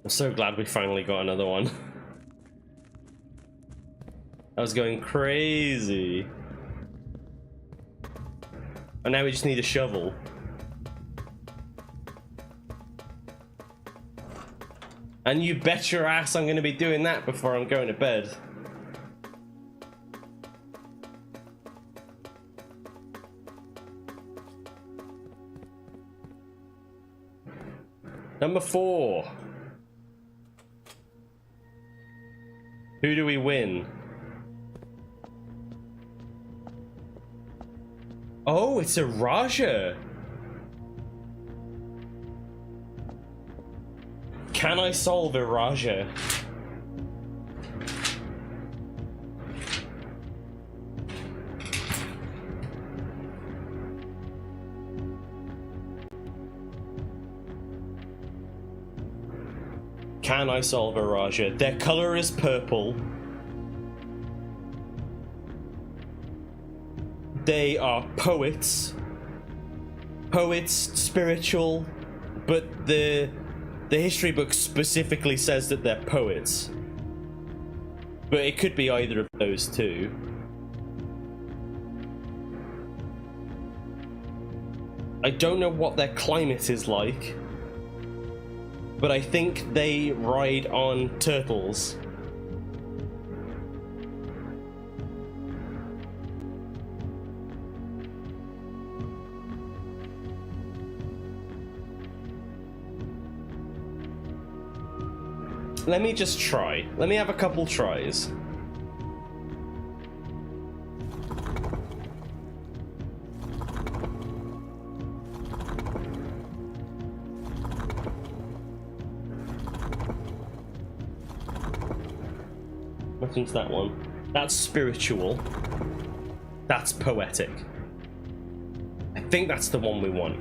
I'm so glad we finally got another one. I was going crazy. And now we just need a shovel. And you bet your ass I'm going to be doing that before I'm going to bed. Number 4. Who do we win? Oh, it's a Raja. Can I solve a Raja? Can I solve a Raja? Their color is purple. They are poets. Poets, spiritual, but the history book specifically says that they're poets. But it could be either of those two. I don't know what their climate is like, but I think they ride on turtles. Let me just try. Let me have a couple tries. What is that one? That's spiritual. That's poetic. I think that's the one we want.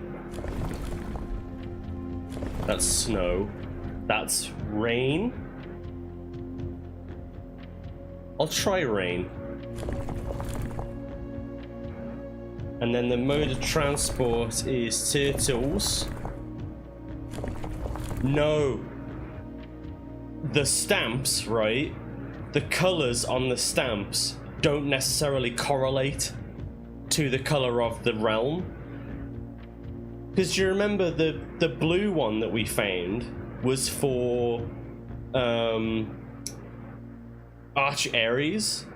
That's snow. That's rain. I'll try rain. And then the mode of transport is turtles. No. the stamps, right? The colors on the stamps don't necessarily correlate to the color of the realm. Because do you remember the blue one that we found was for Arch Ares,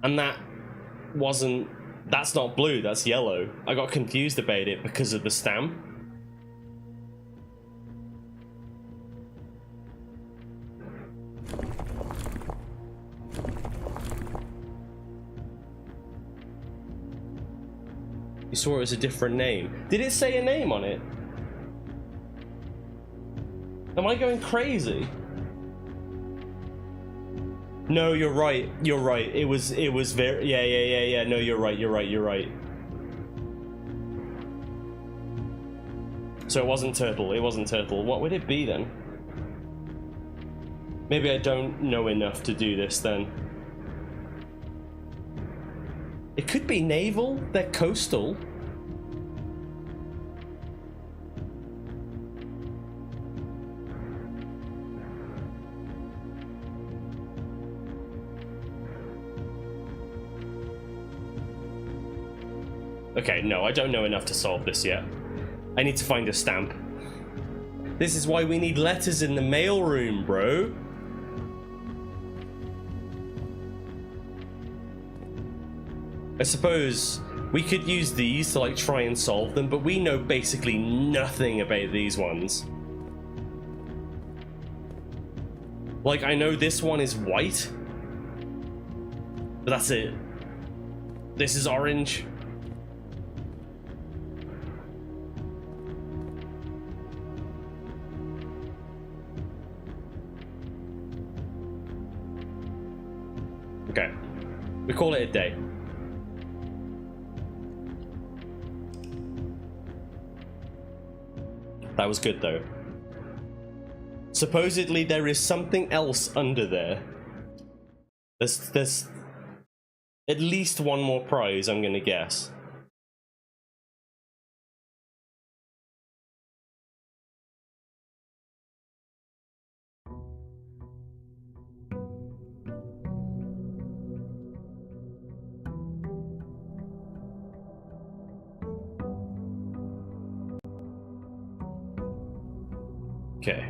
and that's not blue, that's yellow. I got confused about it because of the stamp. You swore it was a different name. Did it say a name on it? Am I going crazy? No, you're right. You're right. It was very, yeah. No, you're right. So it wasn't turtle. What would it be then? Maybe I don't know enough to do this then. It could be naval. They're coastal. Okay, no, I don't know enough to solve this yet. I need to find a stamp. This is why we need letters in the mailroom, bro. I suppose we could use these to like try and solve them, but we know basically nothing about these ones. Like, I know this one is white, but that's it. This is orange. Okay, we call it a day. That was good though. Supposedly there is something else under there. There's at least one more prize, I'm gonna guess. Okay.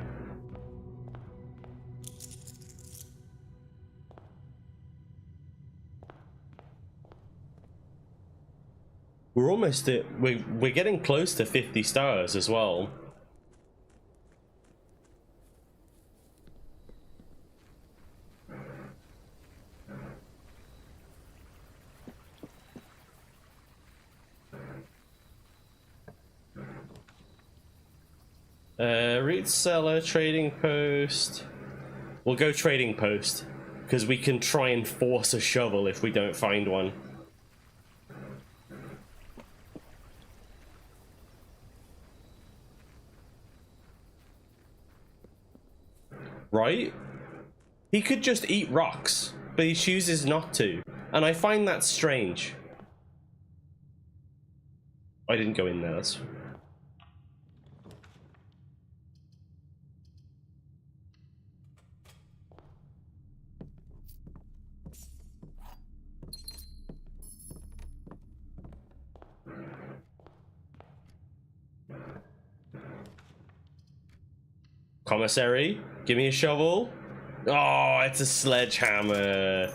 We're almost at, we're getting close to 50 stars as well. Read seller, trading post. We'll go trading post, because we can try and force a shovel if we don't find one. Right? He could just eat rocks, but he chooses not to, and I find that strange. I didn't go in there, that's... Commissary, give me a shovel. Oh, it's a sledgehammer.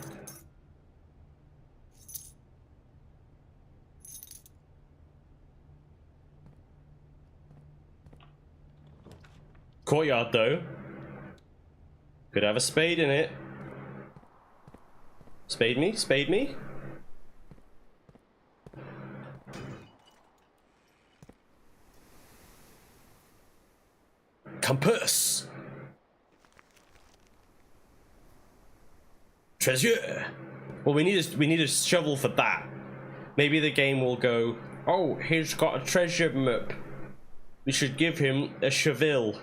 Courtyard though. Could have a spade in it. Spade me, spade me. Compass. Treasure. Well, we need a shovel for that. Maybe the game will go, oh, he's got a treasure map. We should give him a shovel.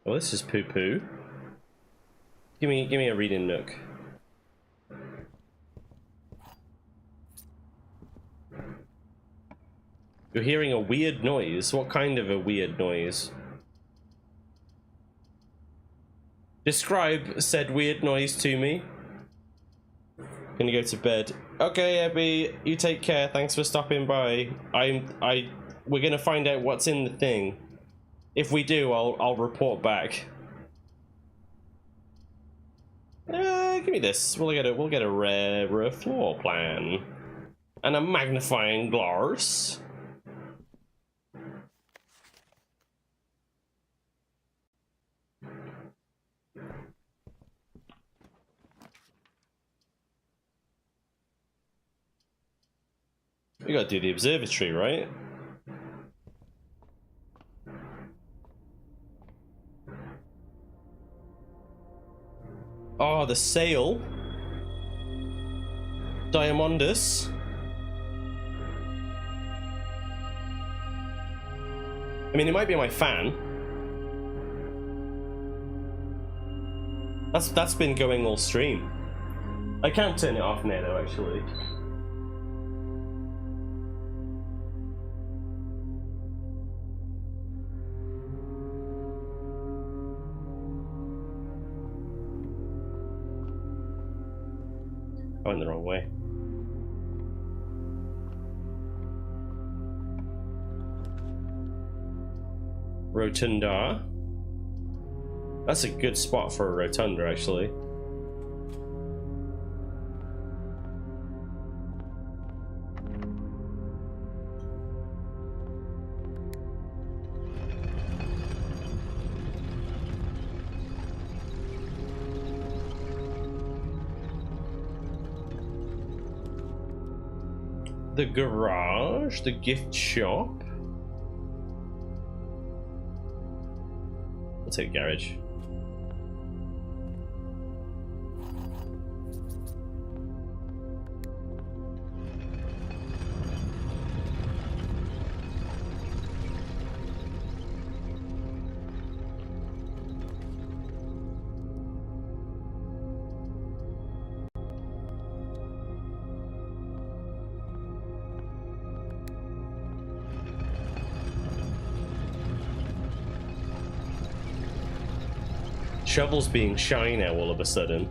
Well, this is poo-poo. Give me a reading nook. You're hearing a weird noise. What kind of a weird noise? Describe said weird noise to me. Gonna go to bed. Okay, Abby, you take care. Thanks for stopping by. We're gonna find out what's in the thing. If we do, I'll report back. Give me this. We'll get a rare floor plan and a magnifying glass. We gotta do the observatory, right? Oh, the sail. Diamondus. I mean, it might be my fan. That's been going all stream. I can't turn it off now, though, actually. I went the wrong way. Rotunda. That's a good spot for a rotunda, actually. The garage, the gift shop. I'll take garage. Shovel's being shy now all of a sudden.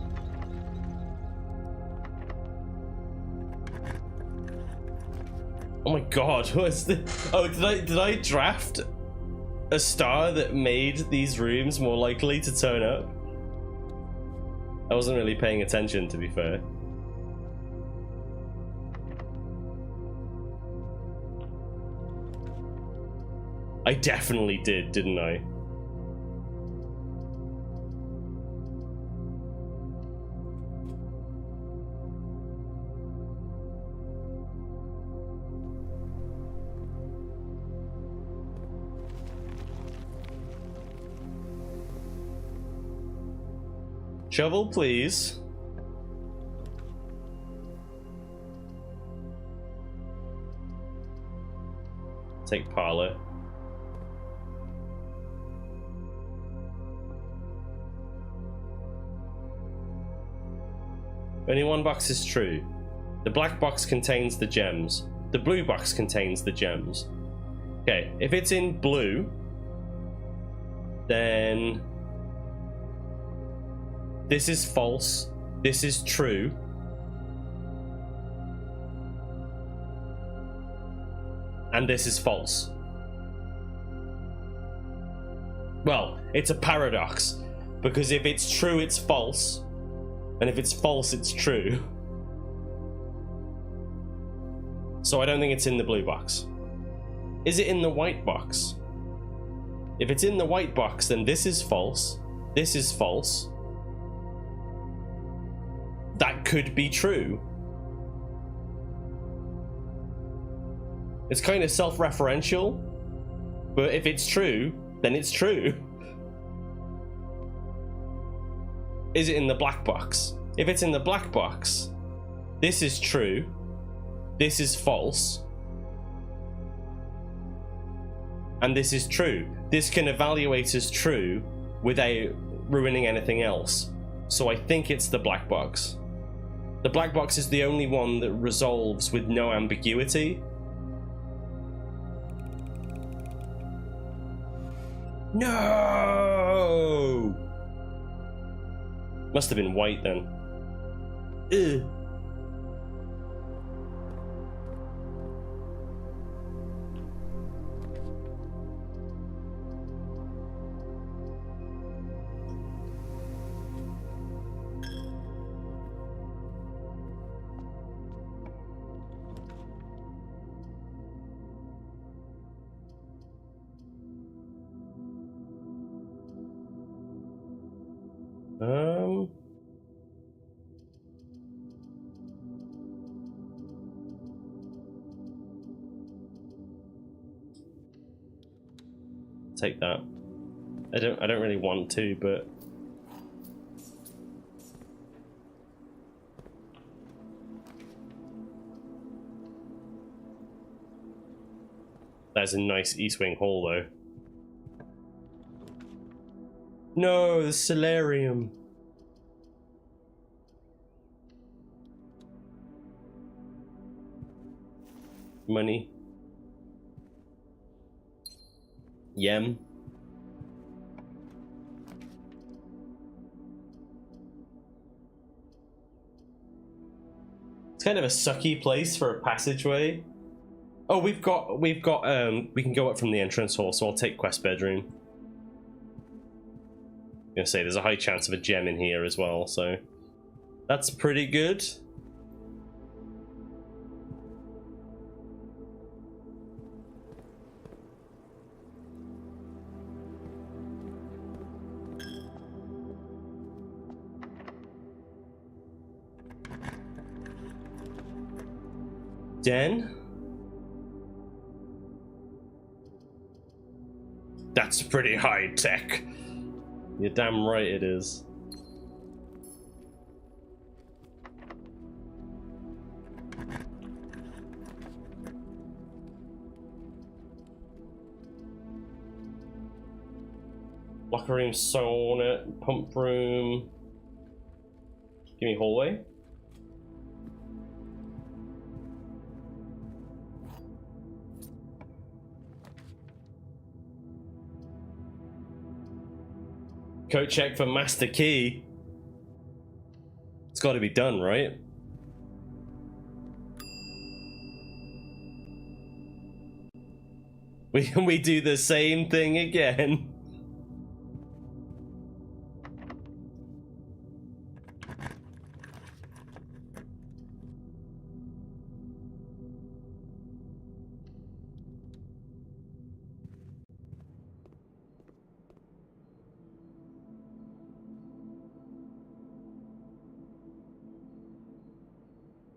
Oh my god, what's this? Oh, did I draft a star that made these rooms more likely to turn up? I wasn't really paying attention, to be fair. I definitely did, didn't I? Shovel, please. Take parlor. Only one box is true. The black box contains the gems. The blue box contains the gems. Okay, if it's in blue, then this is false, this is true. And this is false. Well, it's a paradox, because if it's true, it's false, and if it's false, it's true. So I don't think it's in the blue box. Is it in the white box? If it's in the white box, then this is false, this is false. That could be true. It's kind of self-referential, but if it's true, then it's true. Is it in the black box? If it's in the black box, this is true, this is false, and this is true. This can evaluate as true without ruining anything else. So I think it's the black box. The black box is the only one that resolves with no ambiguity. No! Must have been white then. Ugh. Take that. I don't really want to, but that's a nice east wing hall though. No, the solarium. Money. Yem. It's kind of a sucky place for a passageway. Oh, we've got we can go up from the entrance hall, so I'll take quest bedroom. I'm gonna say there's a high chance of a gem in here as well, so that's pretty good. Den? That's pretty high tech. You're damn right it is. Locker room, sauna, pump room. Give me hallway. Code check for master key. It's got to be done, right? We do the same thing again.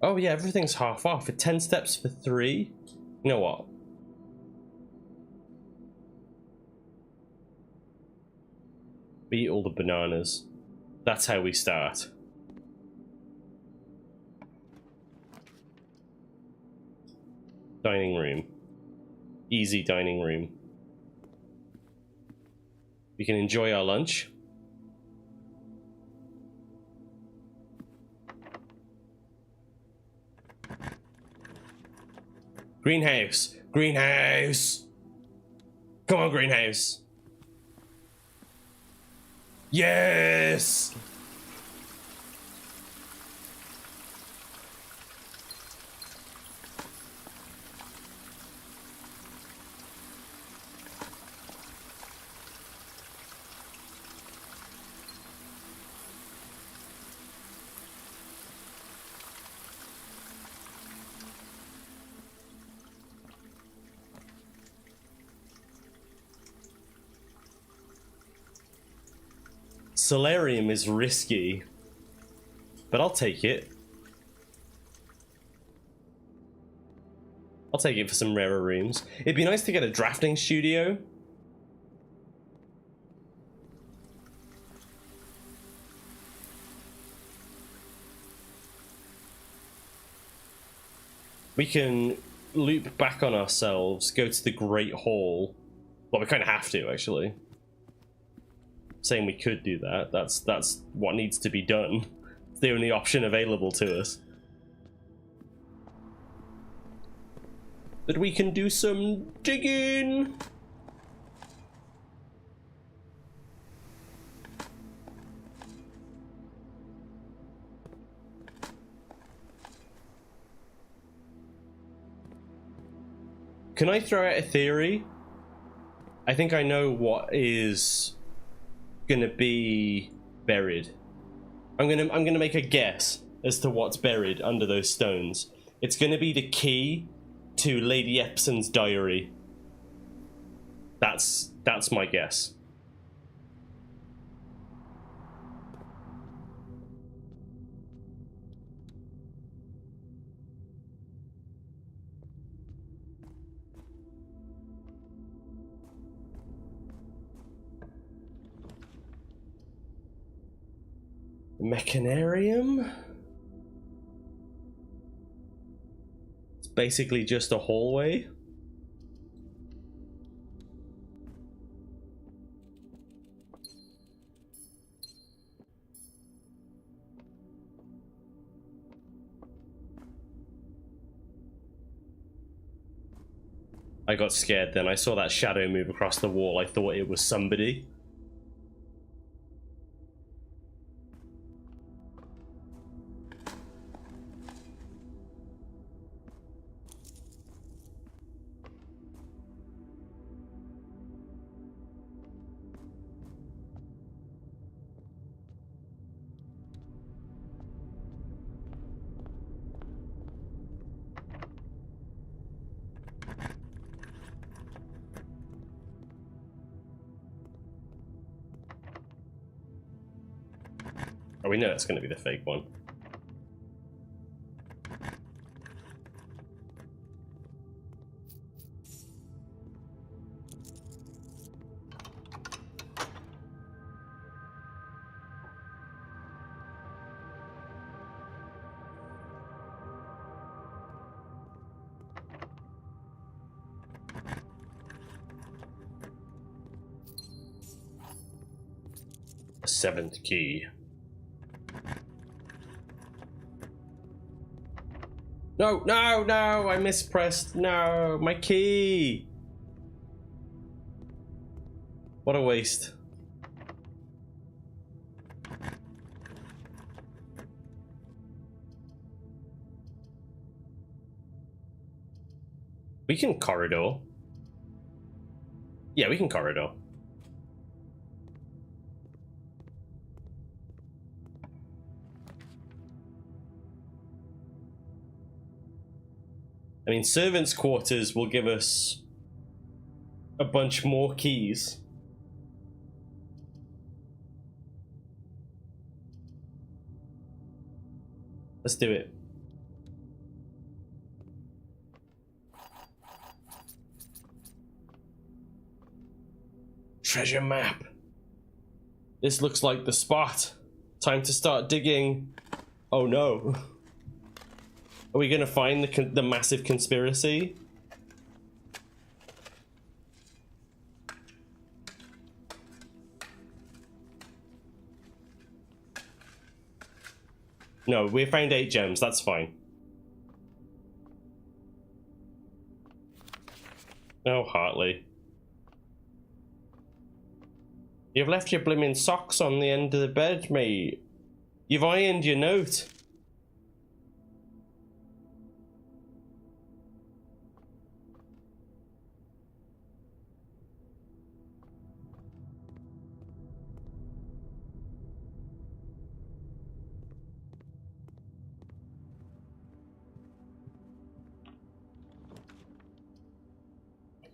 Oh yeah, everything's half off. For 10 steps for 3. You know what? We eat all the bananas. That's how we start. Dining room. Easy dining room. We can enjoy our lunch. Greenhouse! Greenhouse! Come on, greenhouse! Yes! Solarium is risky, but I'll take it. I'll take it for some rarer rooms. It'd be nice to get a drafting studio. We can loop back on ourselves, go to the Great Hall. Well, we kind of have to, actually. Saying we could do that. That's what needs to be done. It's the only option available to us. But we can do some digging. Can I throw out a theory? I think I know what is gonna be buried. I'm gonna make a guess as to what's buried under those stones. It's gonna be the key to Lady Epson's diary. That's my guess. Mechanarium? It's basically just a hallway. I got scared then. I saw that shadow move across the wall. I thought it was somebody. Oh, we know it's going to be the fake one. The 7th key. No, no, no, I mispressed. No, my key. What a waste. We can corridor. Yeah, we can corridor. I mean, servants' quarters will give us a bunch more keys. Let's do it. Treasure map. This looks like the spot. Time to start digging. Oh no. Are we gonna find the massive conspiracy? No, we found 8 gems, that's fine. Oh, Hartley. You've left your blimmin' socks on the end of the bed, mate. You've ironed your note.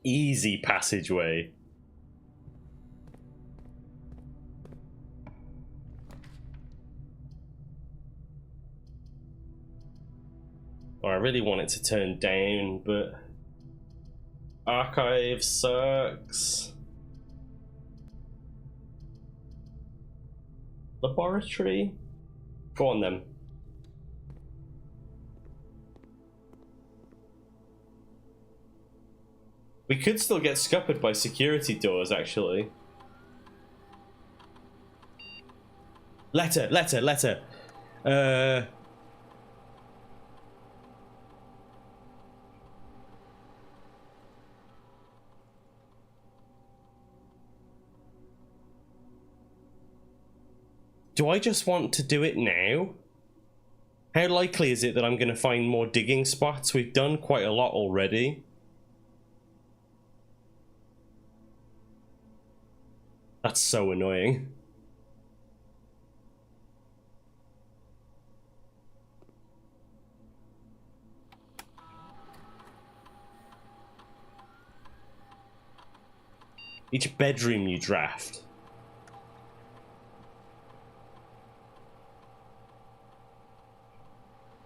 Easy passageway. Oh, I really want it to turn down, but archive sucks. Laboratory? Go on then. We could still get scuppered by security doors, actually. Letter. Do I just want to do it now? How likely is it that I'm going to find more digging spots? We've done quite a lot already. That's so annoying. Each bedroom you draft.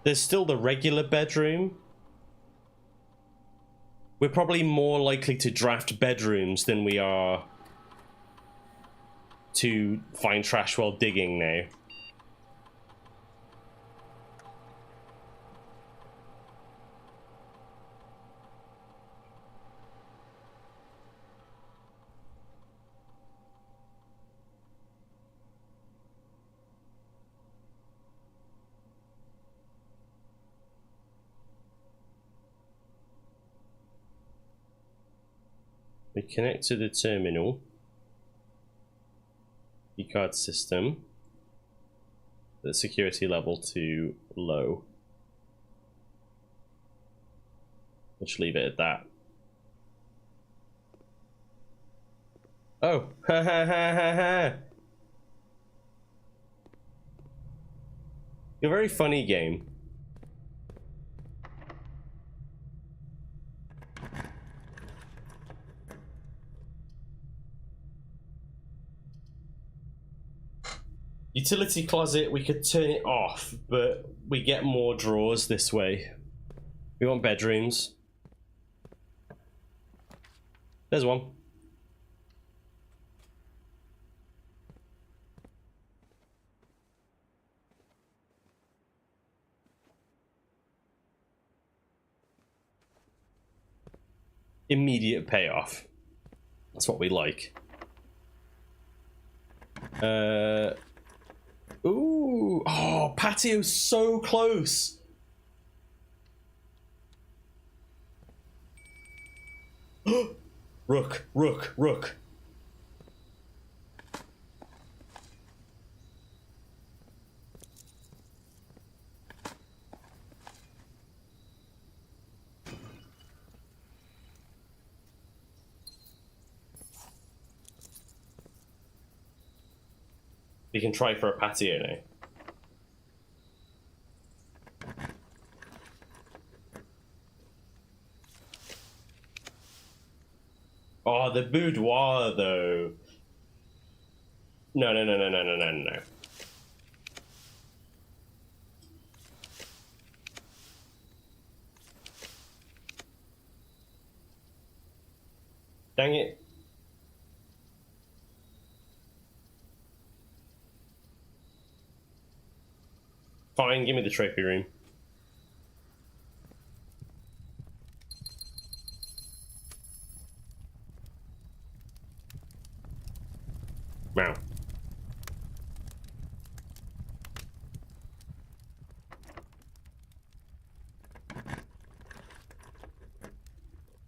There's still the regular bedroom. We're probably more likely to draft bedrooms than we are to find trash while digging now. We connect to the terminal. Keycard system. The security level to low. Let's leave it at that. Oh, ha ha ha ha ha. You're a very funny game. Utility closet, we could turn it off, but we get more drawers this way. We want bedrooms. There's one. Immediate payoff. That's what we like. Ooh. Oh, patio's so close. Rook, rook, rook. We can try for a patio now. Oh, the boudoir, though. No, no, no, no, no, no, no, no. Dang it. Fine, give me the trophy room. Wow.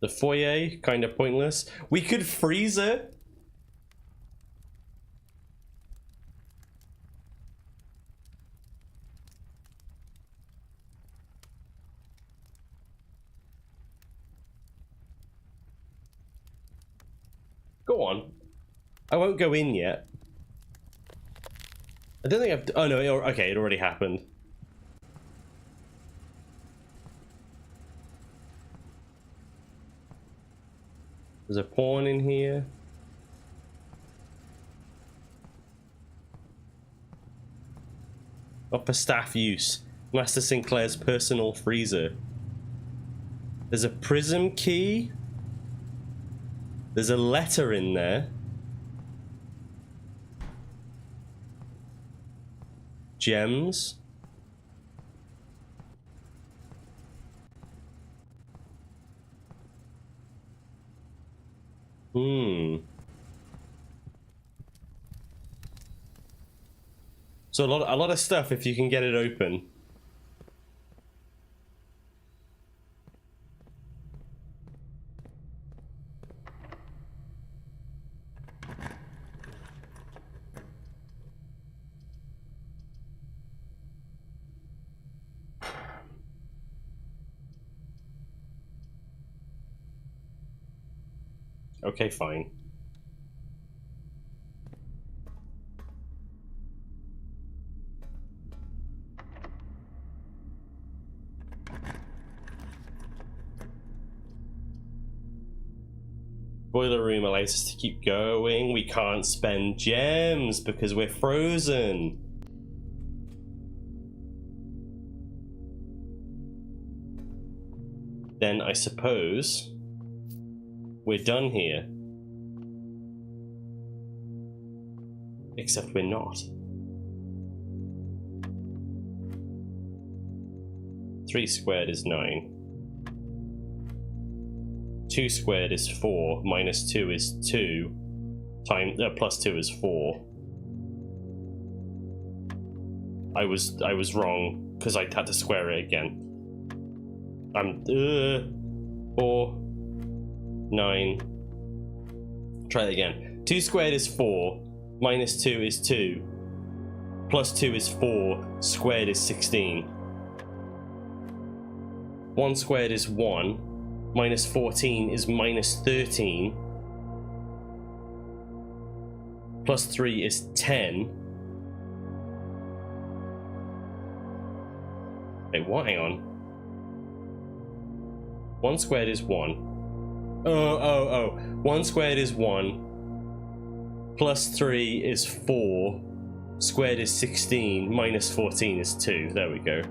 The foyer, kind of pointless. We could freeze it. Go on. I won't go in yet. I don't think I've... Oh, no. Okay, it already happened. There's a pawn in here. Up for staff use. Master Sinclair's personal freezer. There's a prism key. There's a letter in there. Gems. So a lot of stuff if you can get it open. Okay, fine. Boiler room allows us to keep going. We can't spend gems because we're frozen. Then I suppose we're done here. Except we're not. 3 squared is 9. 2 squared is 4. Minus 2 is 2. Plus 2 is 4. I was wrong because I had to square it again. I'm 4 9. Try that again. 2 squared is 4. Minus 2 is 2. Plus 2 is 4. Squared is 16. 1 squared is 1. Minus 14 is minus 13. Plus 3 is 10. Wait, what? Hang on. 1 squared is 1. 1 squared is 1. Plus 3 is 4. Squared is 16. Minus 14 is 2. There we go.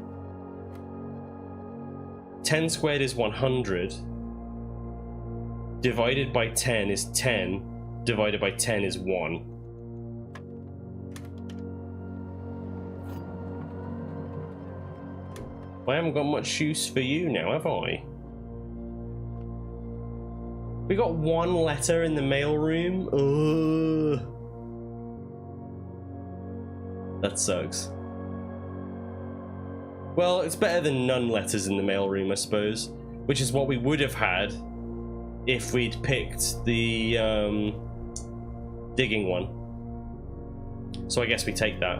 10 squared is 100. Divided by 10 is 10. Divided by 10 is 1. I haven't got much use for you now, have I? We got 1 letter in the mailroom. Ugh. That sucks. Well, it's better than none letters in the mailroom, I suppose. Which is what we would have had if we'd picked the digging one. So I guess we take that.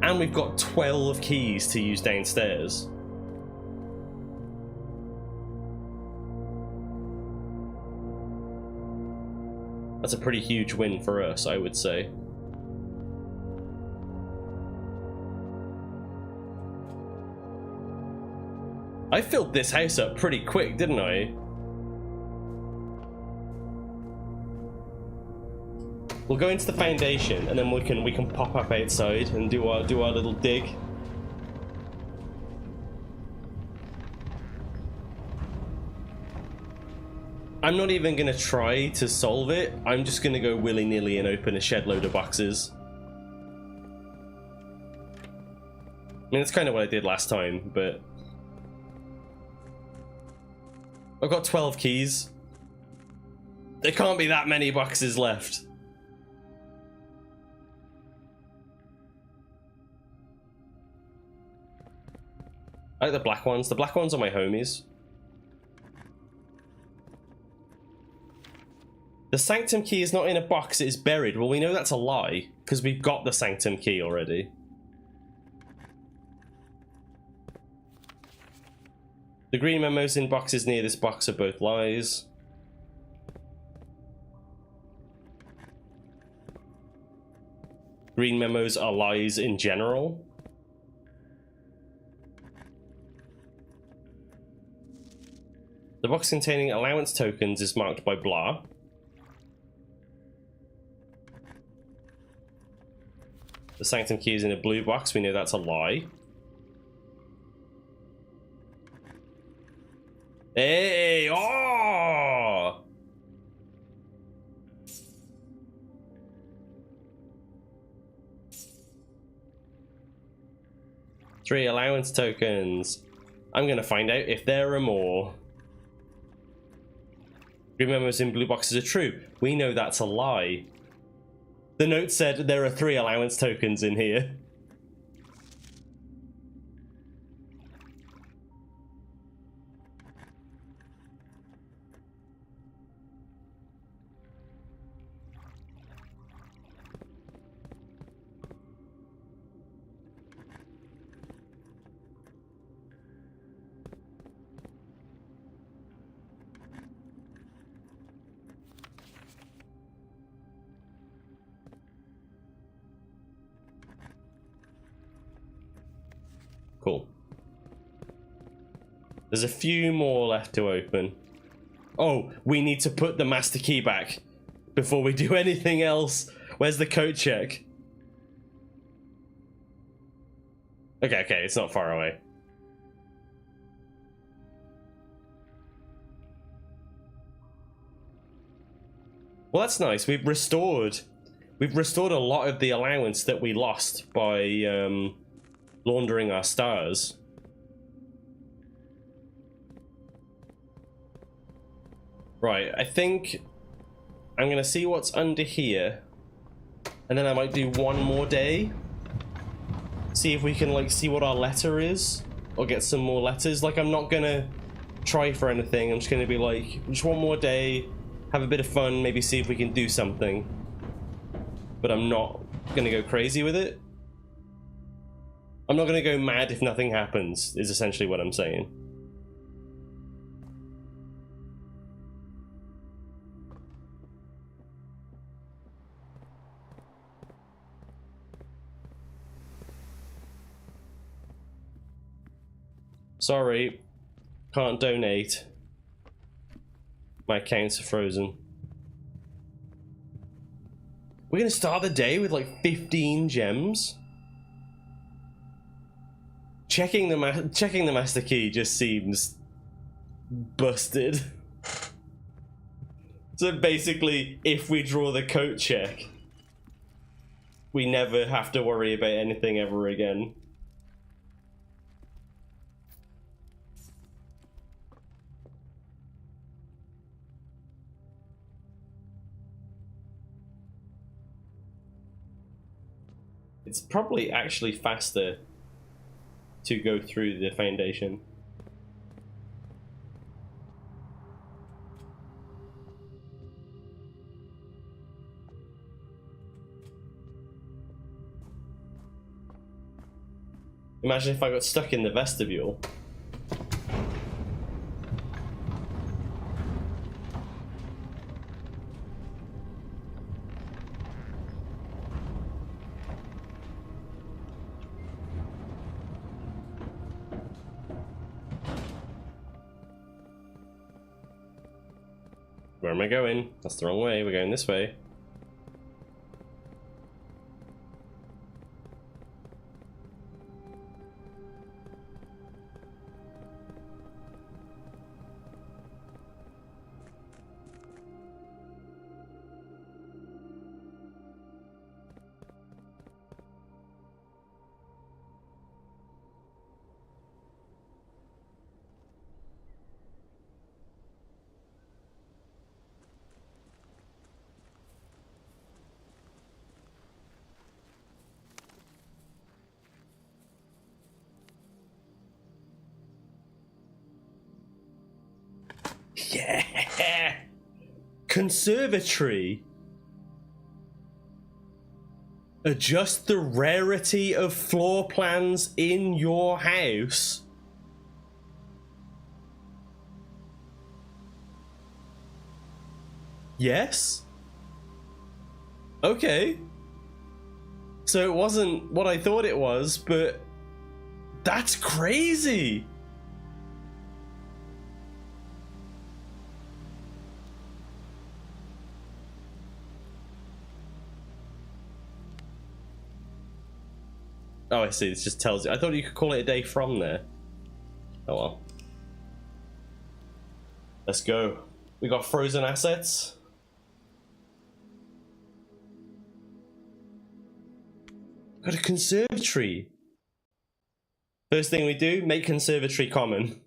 And we've got 12 keys to use downstairs. That's a pretty huge win for us, I would say. I filled this house up pretty quick, didn't I? We'll go into the foundation and then we can pop up outside and do our little dig. I'm not even gonna try to solve it. I'm just gonna go willy-nilly and open a shed load of boxes. I mean, that's kind of what I did last time, but I've got 12 keys. There can't be that many boxes left. I like the black ones. The black ones are my homies. The sanctum key is not in a box, it is buried. Well, we know that's a lie, because we've got the sanctum key already. The green memos in boxes near this box are both lies. Green memos are lies in general. The box containing allowance tokens is marked by blah. The sanctum key is in a blue box, we know that's a lie. Hey, oh! Three allowance tokens. I'm gonna find out if there are more. Green memos in blue boxes are true. We know that's a lie. The note said there are 3 allowance tokens in here. Cool. There's a few more left to open. Oh, we need to put the master key back before we do anything else. Where's the coat check? Okay, it's not far away. Well, that's nice. We've restored a lot of the allowance that we lost by laundering our stars. Right, I think I'm gonna see what's under here, and then I might do one more day. See if we can like see what our letter is, or get some more letters. Like, I'm not gonna try for anything. I'm just gonna be like, just one more day, have a bit of fun, maybe see if we can do something. But I'm not gonna go crazy with it. I'm not gonna go mad if nothing happens, is essentially what I'm saying. Sorry, can't donate. My accounts are frozen. We're gonna start the day with like 15 gems. Checking the master key just seems busted. So basically, if we draw the coat check, we never have to worry about anything ever again. It's probably actually faster to go through the foundation. Imagine if I got stuck in the vestibule. Where am I going? That's the wrong way. We're going this way. Yeah! Conservatory. Adjust the rarity of floor plans in your house. Yes? Okay. So it wasn't what I thought it was, but that's crazy. Oh, I see. This just tells you. I thought you could call it a day from there. Oh well. Let's go. We got frozen assets. Got a conservatory. First thing we do, make conservatory common.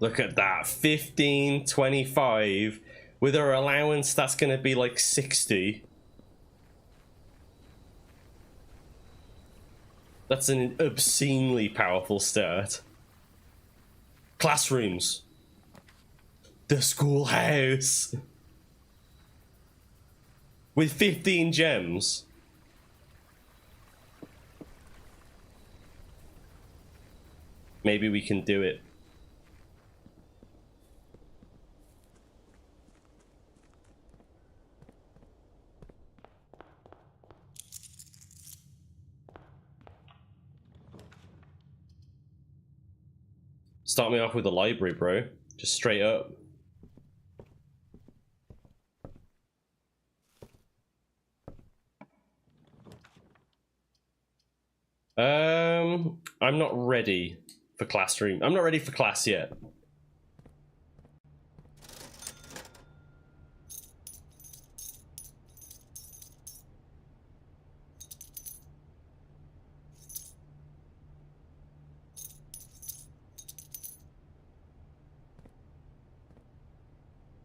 Look at that, 15.25. With our allowance, that's gonna be like 60. That's an obscenely powerful start. Classrooms. The schoolhouse. With 15 gems. Maybe we can do it. Start me off with the library, bro. Just straight up. I'm not ready for classroom. I'm not ready for class yet.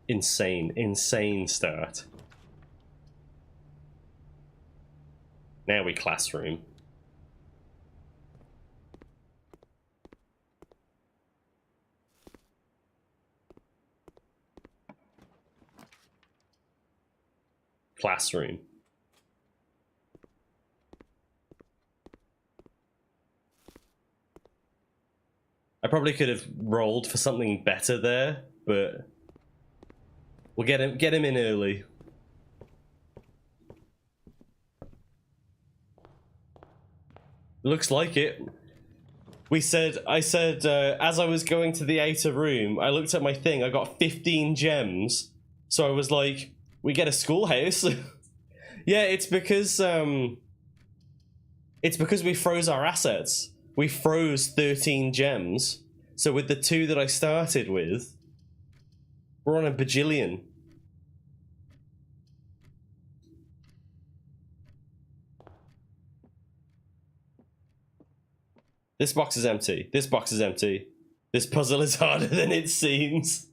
Insane start. Now we classroom. Classroom. I probably could have rolled for something better there, but we'll get him in early. Looks like it. I said as I was going to the outer room, I looked at my thing, I got 15 gems. So I was like, we get a schoolhouse. Yeah, it's because we froze our assets. We froze 13 gems. So with the 2 that I started with, we're on a bajillion. This box is empty. This box is empty. This puzzle is harder than it seems.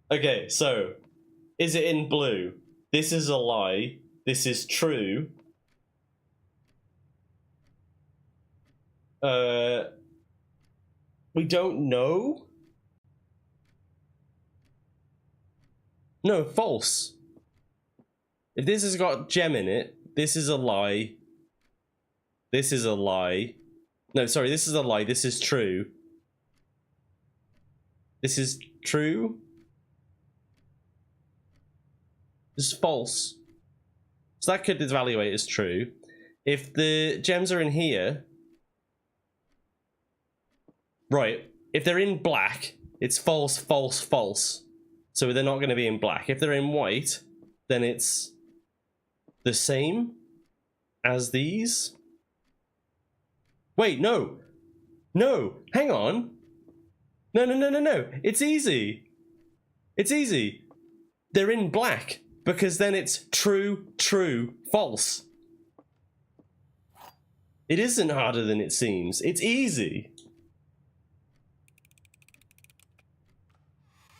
Okay, so is it in blue? This is a lie. This is true. We don't know? No, false. If this has got gem in it, this is a lie. This is a lie. No, sorry, this is a lie. This is true. This is true. This is false. So that could evaluate as true. If the gems are in here... Right, if they're in black, it's false, false, false. So they're not going to be in black. If they're in white, then it's the same as these. Wait, no. No, hang on. No. It's easy. It's easy. They're in black, because then it's true, true, false. It isn't harder than it seems. It's easy.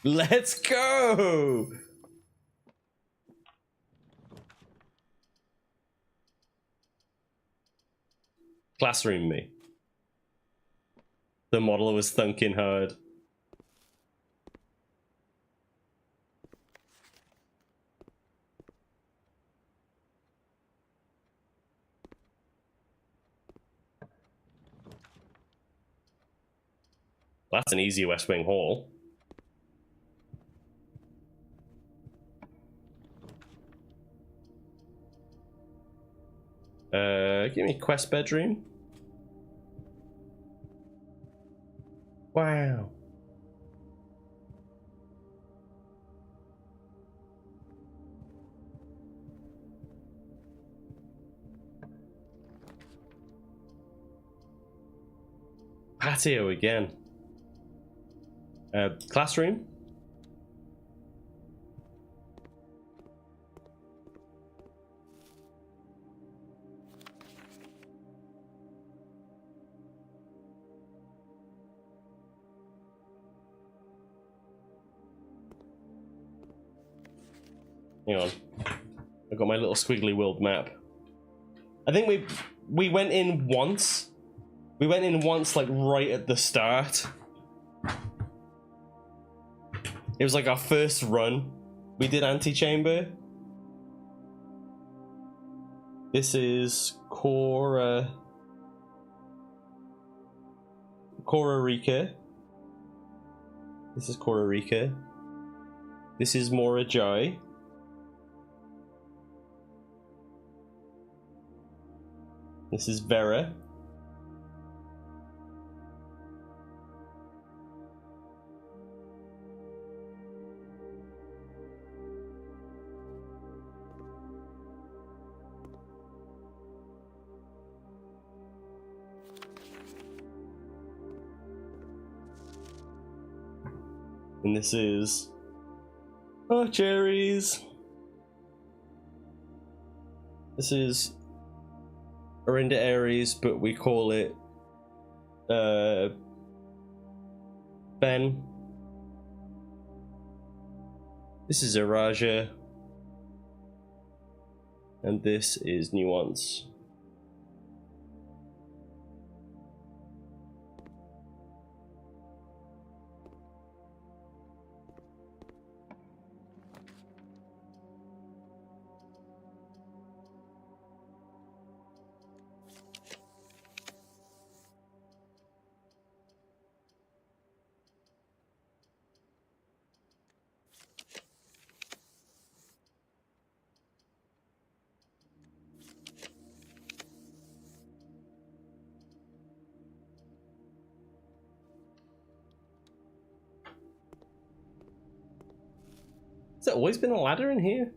Let's go! Classroom me. The model was thunking hard. That's an easy West Wing Hall. Give me quest bedroom. Wow. Patio again. Classroom. Hang on. I've got my little squiggly world map. I think we went in once. We went in once, like, right at the start. It was like our first run. We did antechamber. This is core... Kororika. This is Kororika. This is Morajai. This is Vera. And this is... oh, cherries! This is Arinda Aries, but we call it Ben. This is Araja. And this is Nuance. Has there always been a ladder in here?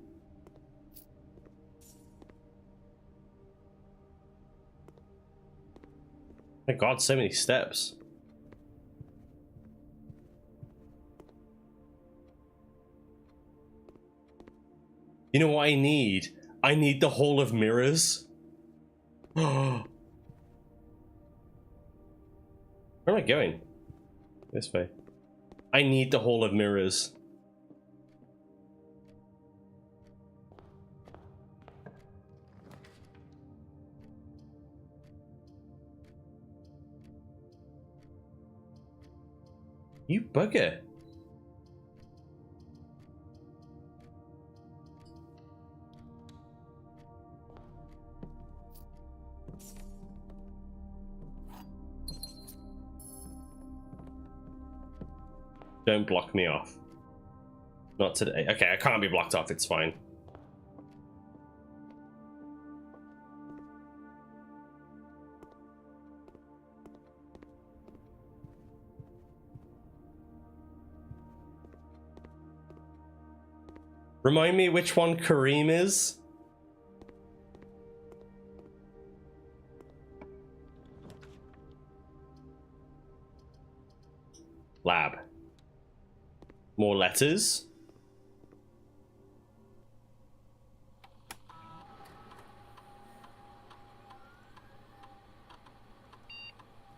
My god, so many steps. You know what I need? I need the Hall of Mirrors. Where am I going? This way. I need the Hall of Mirrors. You bugger. Don't block me off. Not today. Okay, I can't be blocked off, it's fine. Remind me which one Kareem is? Lab. More letters.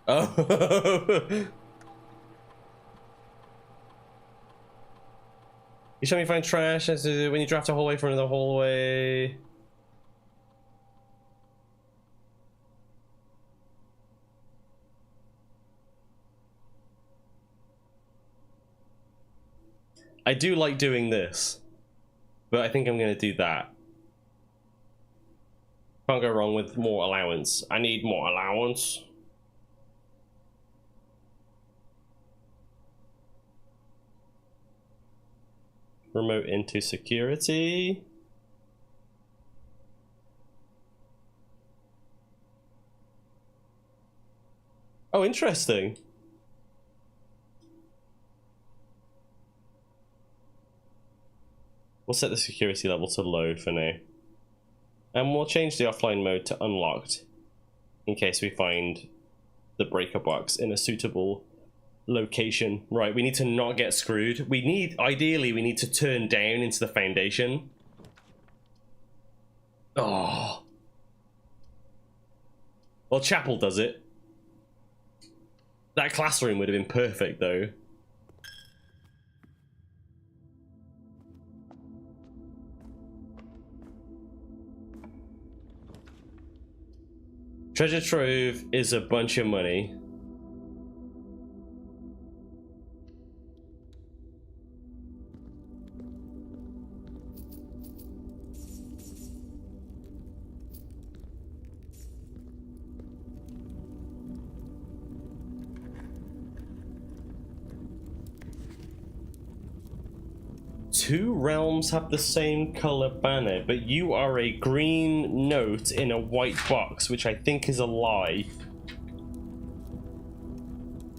Oh. You show me find trash when you draft a hallway for another hallway. I do like doing this, but I think I'm gonna do that. Can't go wrong with more allowance. I need more allowance. Remote into security. Oh, interesting. We'll set the security level to low for now. And we'll change the offline mode to unlocked in case we find the breaker box in a suitable location. Right, we need to not get screwed. Ideally, we need to turn down into the foundation. Oh. Well, Chapel does it. That classroom would have been perfect, though. Treasure trove is a bunch of money. 2 realms have the same color banner, but you are a green note in a white box, which I think is a lie.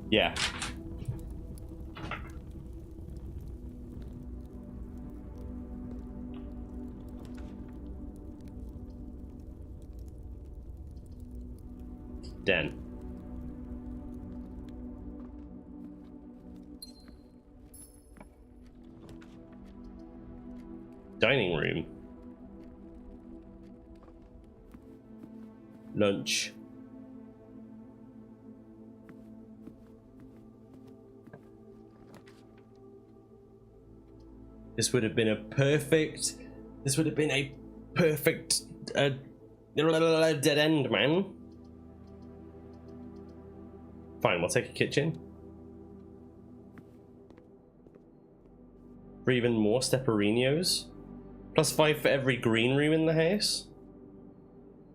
Yeah. Den. Dining room. Lunch. This would have been a perfect. This would have been a perfect dead end, man. Fine, we'll take a kitchen. For even more Steperinos. +5 for every green room in the house.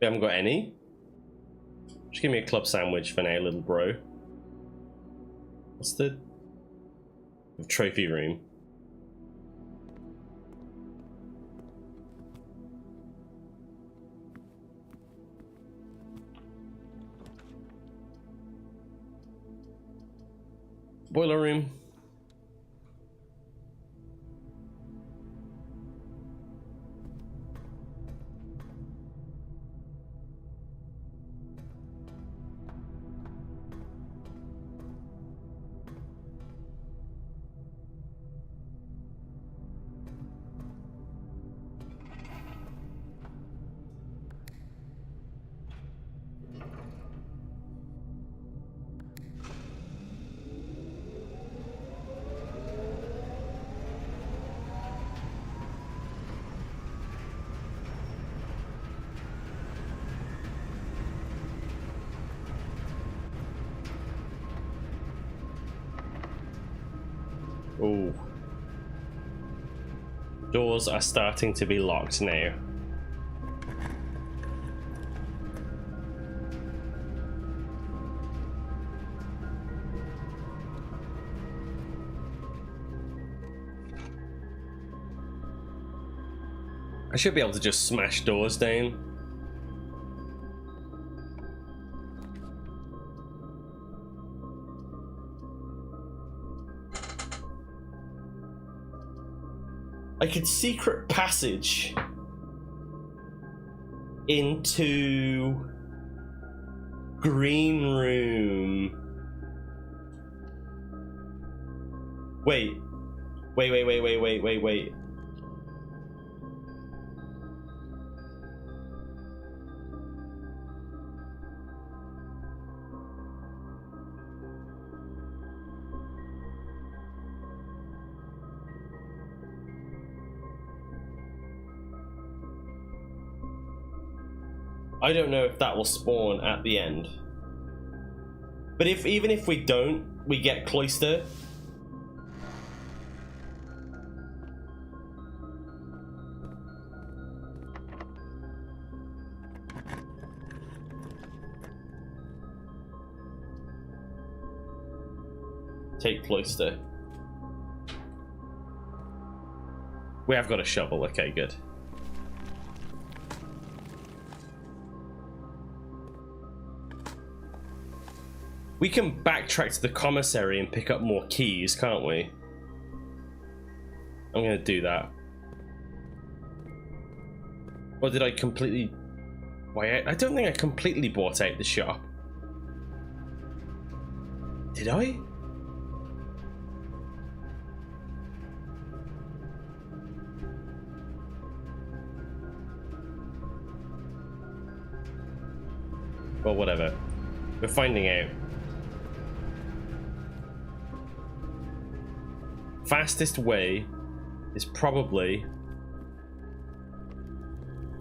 We haven't got any. Just give me a club sandwich for now, little bro. What's the trophy room? Boiler room. Oh. Doors are starting to be locked now. I should be able to just smash doors down. Like a secret passage into green room. Wait. I don't know if that will spawn at the end. But even if we don't, we get cloister. Take cloister. We have got a shovel, okay, good. We can backtrack to the commissary and pick up more keys, can't we? I'm gonna do that. Or did I completely... Why, I don't think I completely bought out the shop. Did I? Well, whatever. We're finding out. Fastest way is probably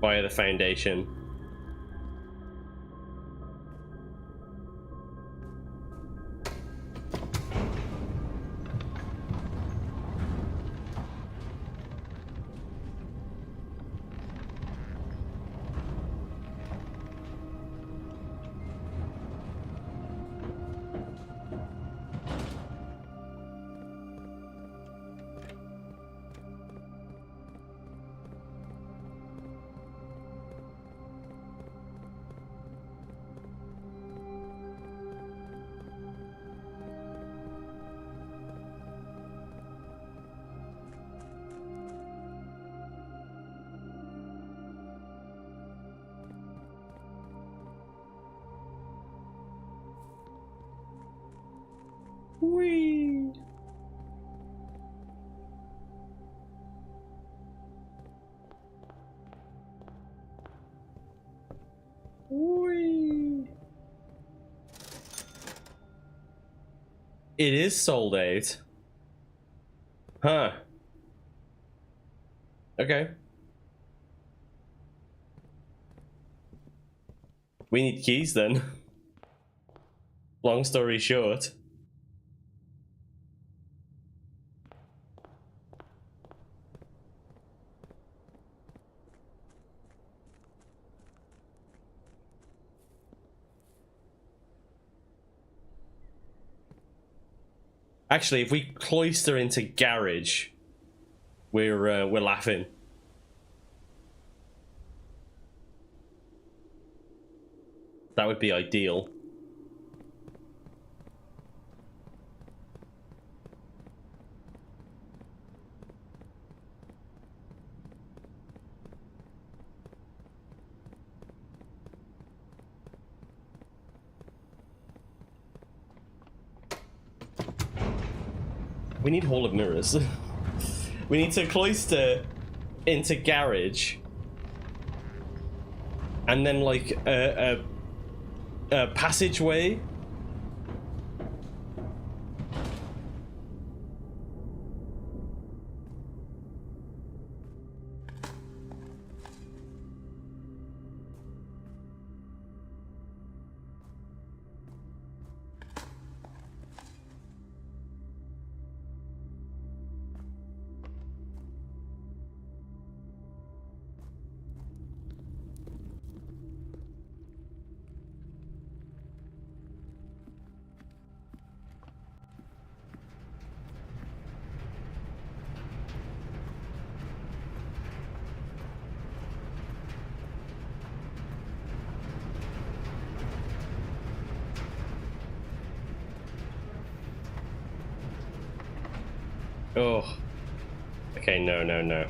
via the foundation. Whee! Whee! It is sold out. Huh. Okay. We need keys then. Long story short. Actually, if we cloister into garage, we're laughing. That would be ideal. We need Hall of Mirrors. We need to cloister into garage, and then like a passageway. Oh. Okay, no, no, no.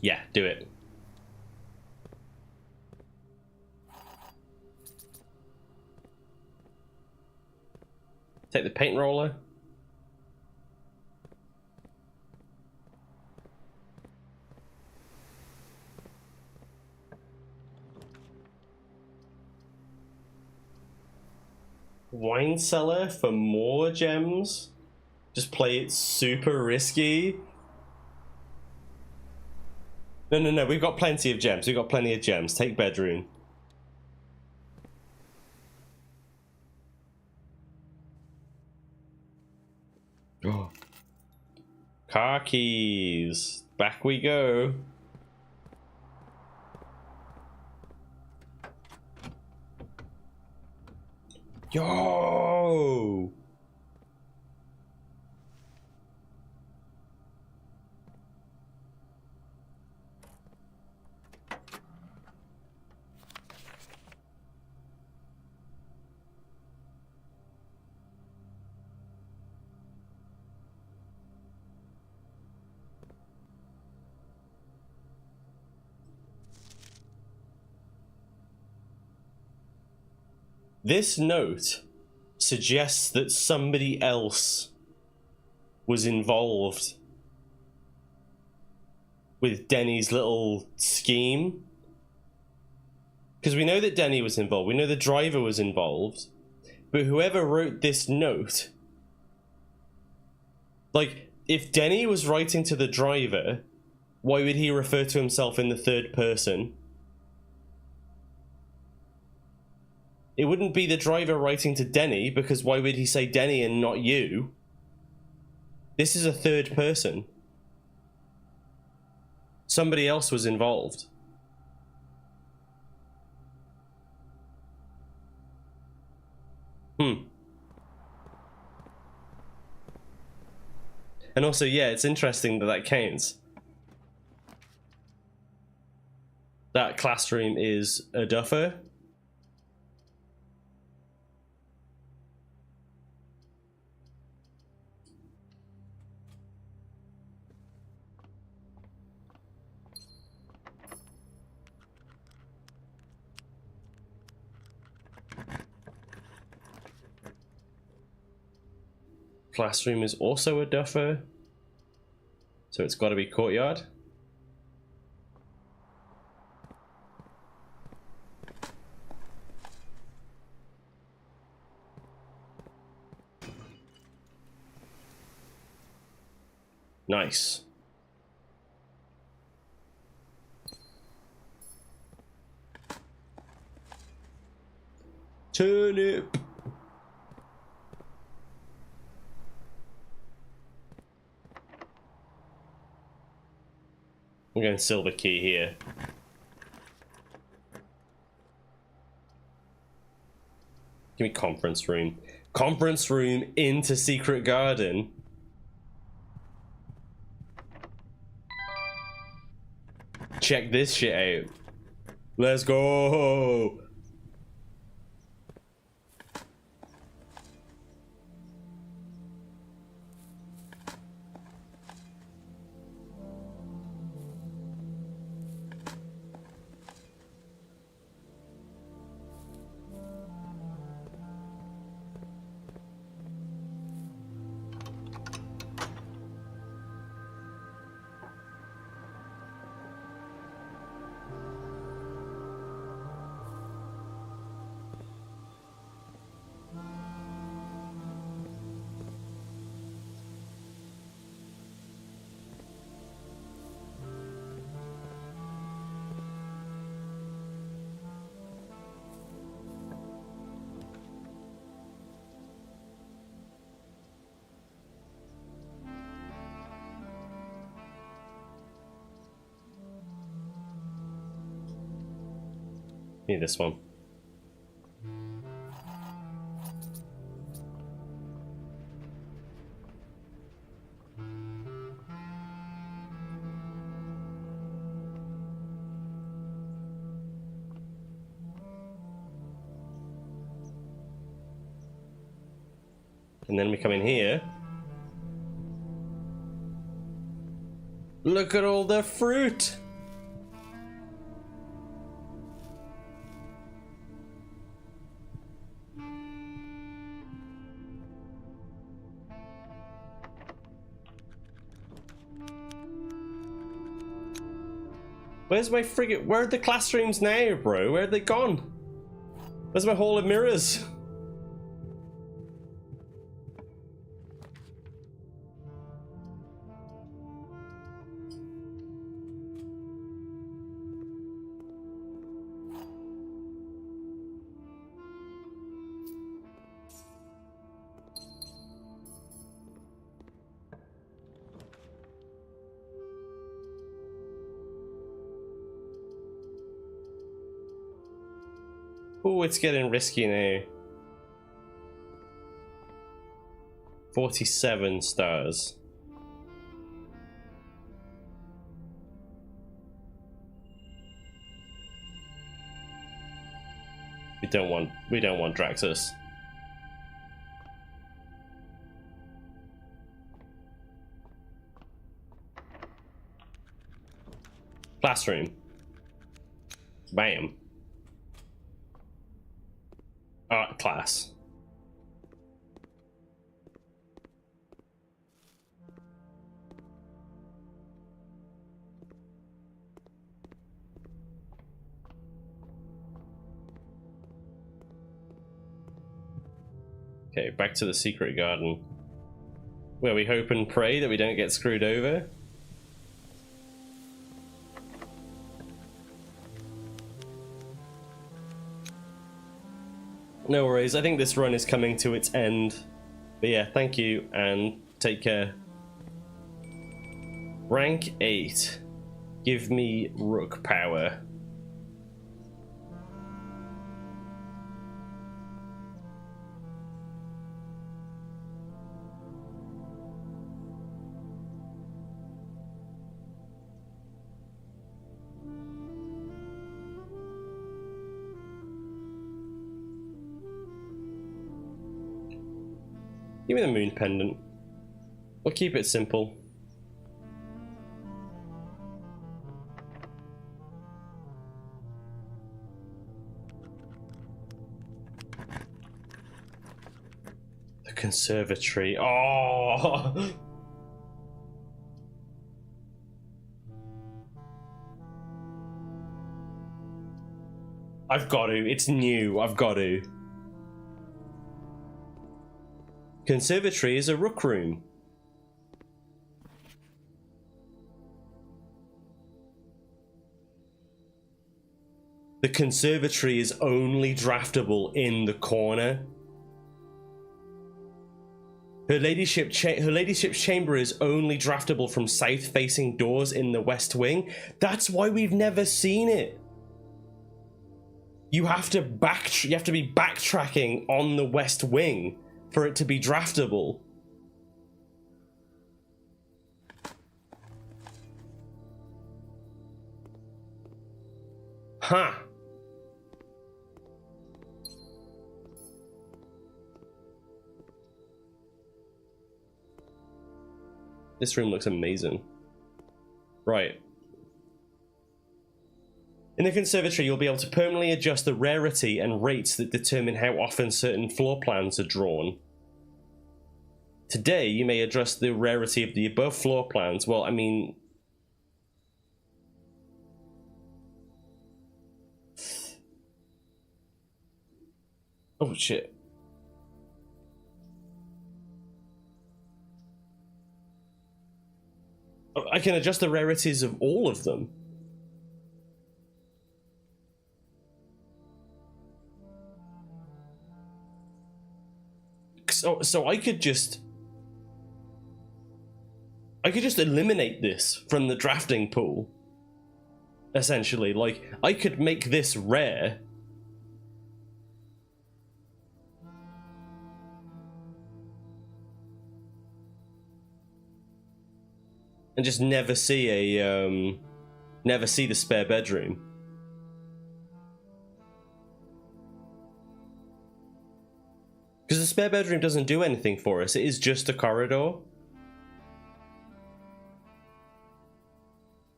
Yeah, do it. Take the paint roller. Wine cellar for more gems. Just play it super risky. No, no, no. We've got plenty of gems. We've got plenty of gems. Take bedroom. Oh. Car keys. Back we go. Yo! This note suggests that somebody else was involved with Denny's little scheme. Because we know that Denny was involved. We know the driver was involved. But whoever wrote this note... Like, if Denny was writing to the driver, why would he refer to himself in the third person? It wouldn't be the driver writing to Denny, because why would he say Denny and not you? This is a third person. Somebody else was involved. And also, yeah, it's interesting that that counts. That classroom is a duffer. Classroom is also a duffer. So it's got to be courtyard. Nice. Turnip. I'm going silver key here. Give me conference room. Conference room into secret garden. Check this shit out. Let's go. Need this one. And then we come in here. Look at all the fruit. Where's my frigate? Where are the classrooms now, bro? Where are they gone? Where's my hall of mirrors? Oh, it's getting risky now. 47 stars. We don't want Draxus. Classroom. Bam. Art class. Okay, back to the secret garden. Where we hope and pray that we don't get screwed over. No worries, I think this run is coming to its end. But yeah, thank you and take care. Rank 8. Give me Rook power. Give me the moon pendant. We'll keep it simple. The conservatory. Oh! I've got to. It's new. I've got to. Conservatory is a rook room. The conservatory is only draftable in the corner. Her ladyship's chamber is only draftable from south-facing doors in the west wing. That's why we've never seen it. You have to be backtracking on the west wing for it to be draftable. Huh. This room looks amazing. Right. In the conservatory, you'll be able to permanently adjust the rarity and rates that determine how often certain floor plans are drawn. Today, you may adjust the rarity of the above floor plans. Well, I mean... Oh, shit. I can adjust the rarities of all of them. So I could just eliminate this from the drafting pool. Essentially, like, I could make this rare. And just never see the spare bedroom. Because the spare bedroom doesn't do anything for us. It is just a corridor.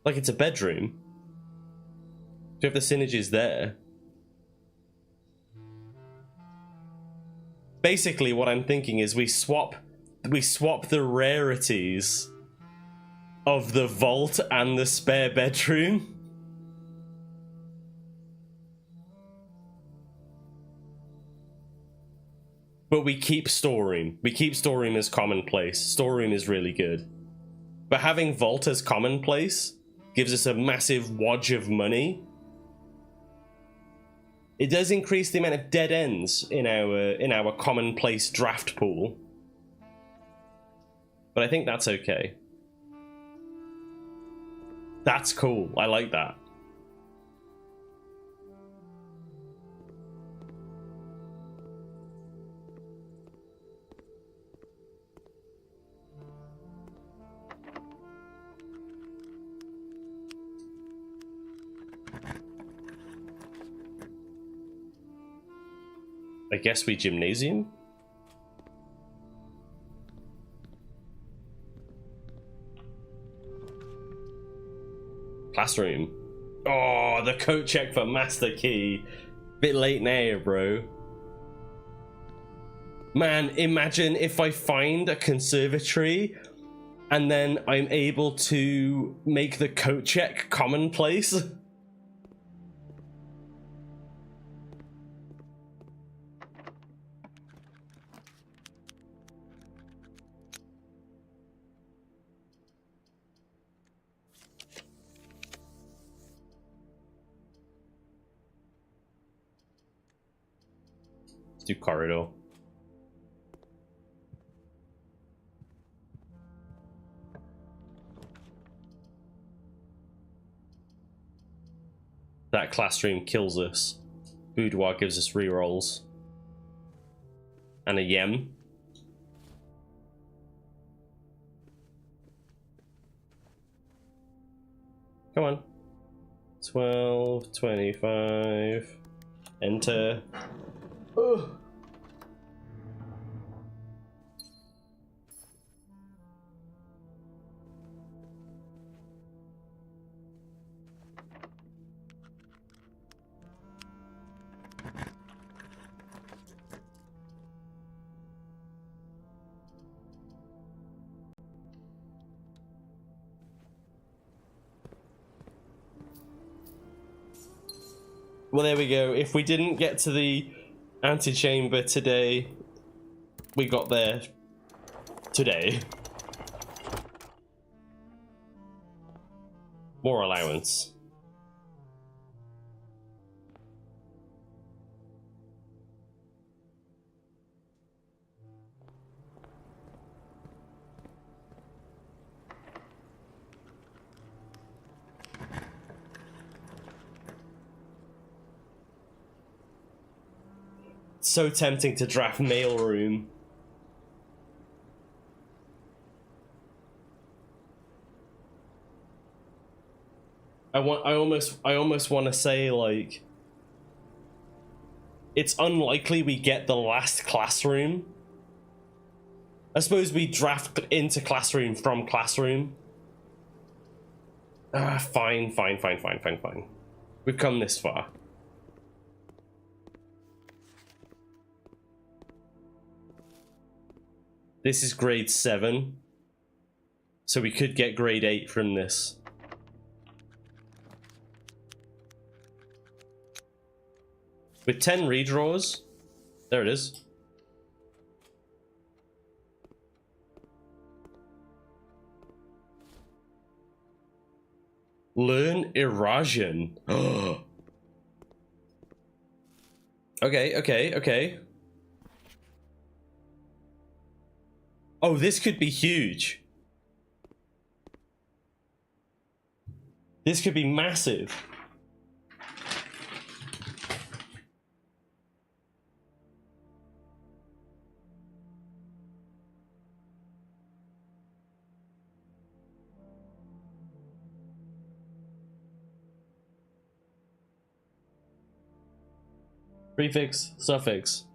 Like, it's a bedroom. So if the synergy's there. Basically, what I'm thinking is we swap the rarities of the vault and the spare bedroom. But we keep storeroom. We keep storeroom as commonplace. Storeroom is really good. But having vault as commonplace gives us a massive wodge of money. It does increase the amount of dead ends in our commonplace draft pool. But I think that's okay. That's cool. I like that. I guess we gymnasium? Classroom. Oh, the coat check for Master Key. Bit late now, bro. Man, imagine if I find a conservatory and then I'm able to make the coat check commonplace. Do corridor. That classroom kills us. Boudoir gives us rerolls. And a yem. Come on. 12, 25. Enter. Ugh. Well, there we go. If we didn't get to the antechamber today, we got there today. More allowance. So tempting to draft mailroom. I almost want to say, like, it's unlikely we get the last classroom. I suppose we draft into classroom from classroom. Fine. We've come this far. This is grade 7. So we could get grade 8 from this. With 10 redraws. There it is. Learn erosion. Okay. Oh, this could be huge. This could be massive. Prefix, suffix.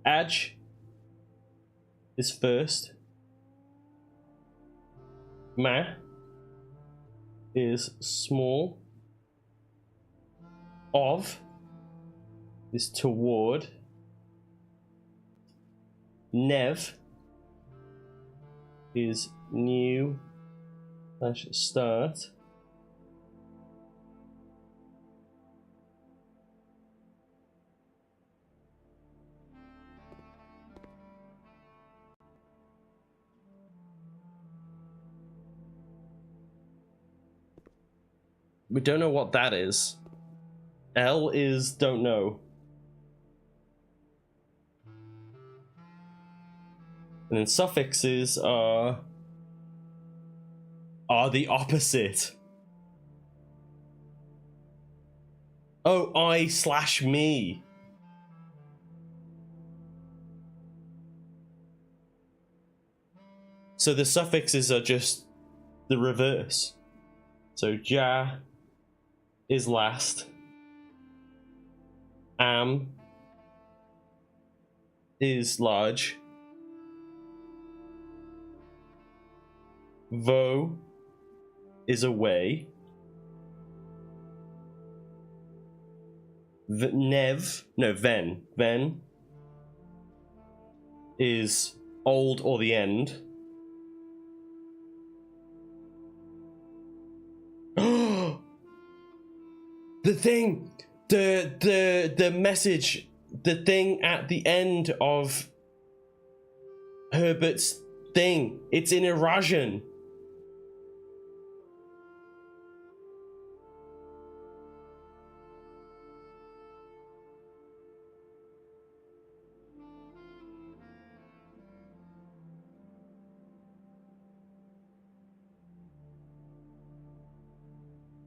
Adj is first. Ma is small. Of is toward. Nev is new / start. We don't know what that is. L is don't know. And then suffixes are the opposite. Oh, I/me. So the suffixes are just the reverse. So ja is last. Am is large. Vo is away. Ven is old or the end. The thing, the message, the thing at the end of Herbert's thing, it's in Eurasian.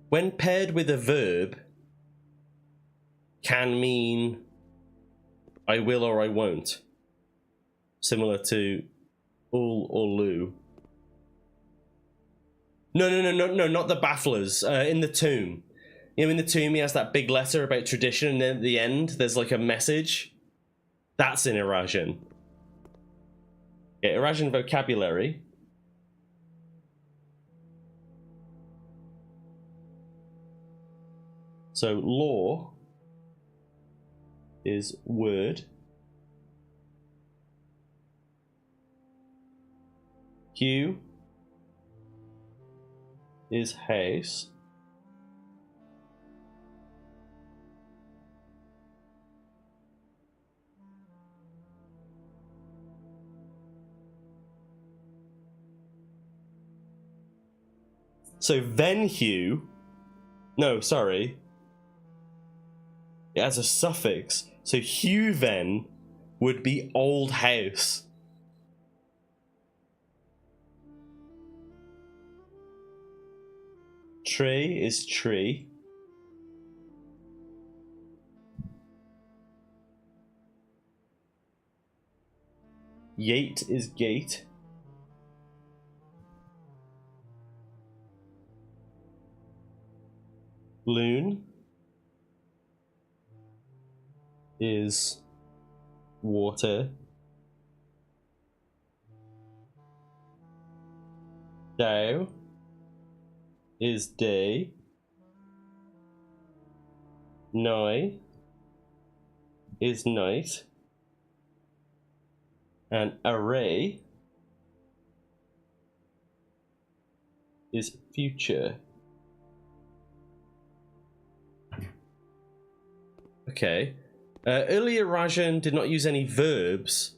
When paired with a verb, can mean I will or I won't. Similar to ul or lu. No, not the bafflers. In the tomb. You know, in the tomb he has that big letter about tradition, and then at the end there's like a message. That's in Eurasian. Yeah, Eurasian vocabulary. So law is word. Q is house. So venue, no, sorry, it has a suffix. So Huven would be old house. Tree is tree. Yate is gate. Loon is water. Dow is day. Nigh is night. And array is future. Okay. Earlier Rajan did not use any verbs.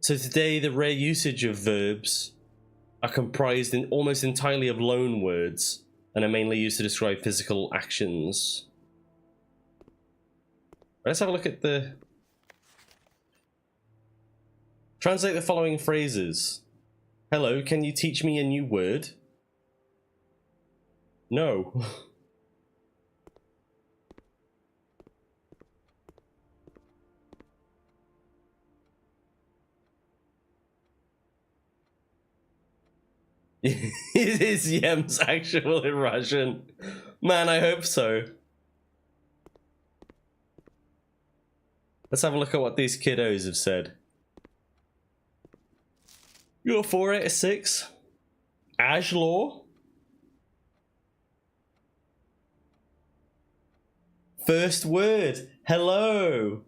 So today the rare usage of verbs are comprised in almost entirely of loan words and are mainly used to describe physical actions. Let's have a look at the... Translate the following phrases. Hello, can you teach me a new word? No. Is Yems actual in Russian? Man, I hope so. Let's have a look at what these kiddos have said. You got 4 out of 6. Ajlaw. First word. Hello.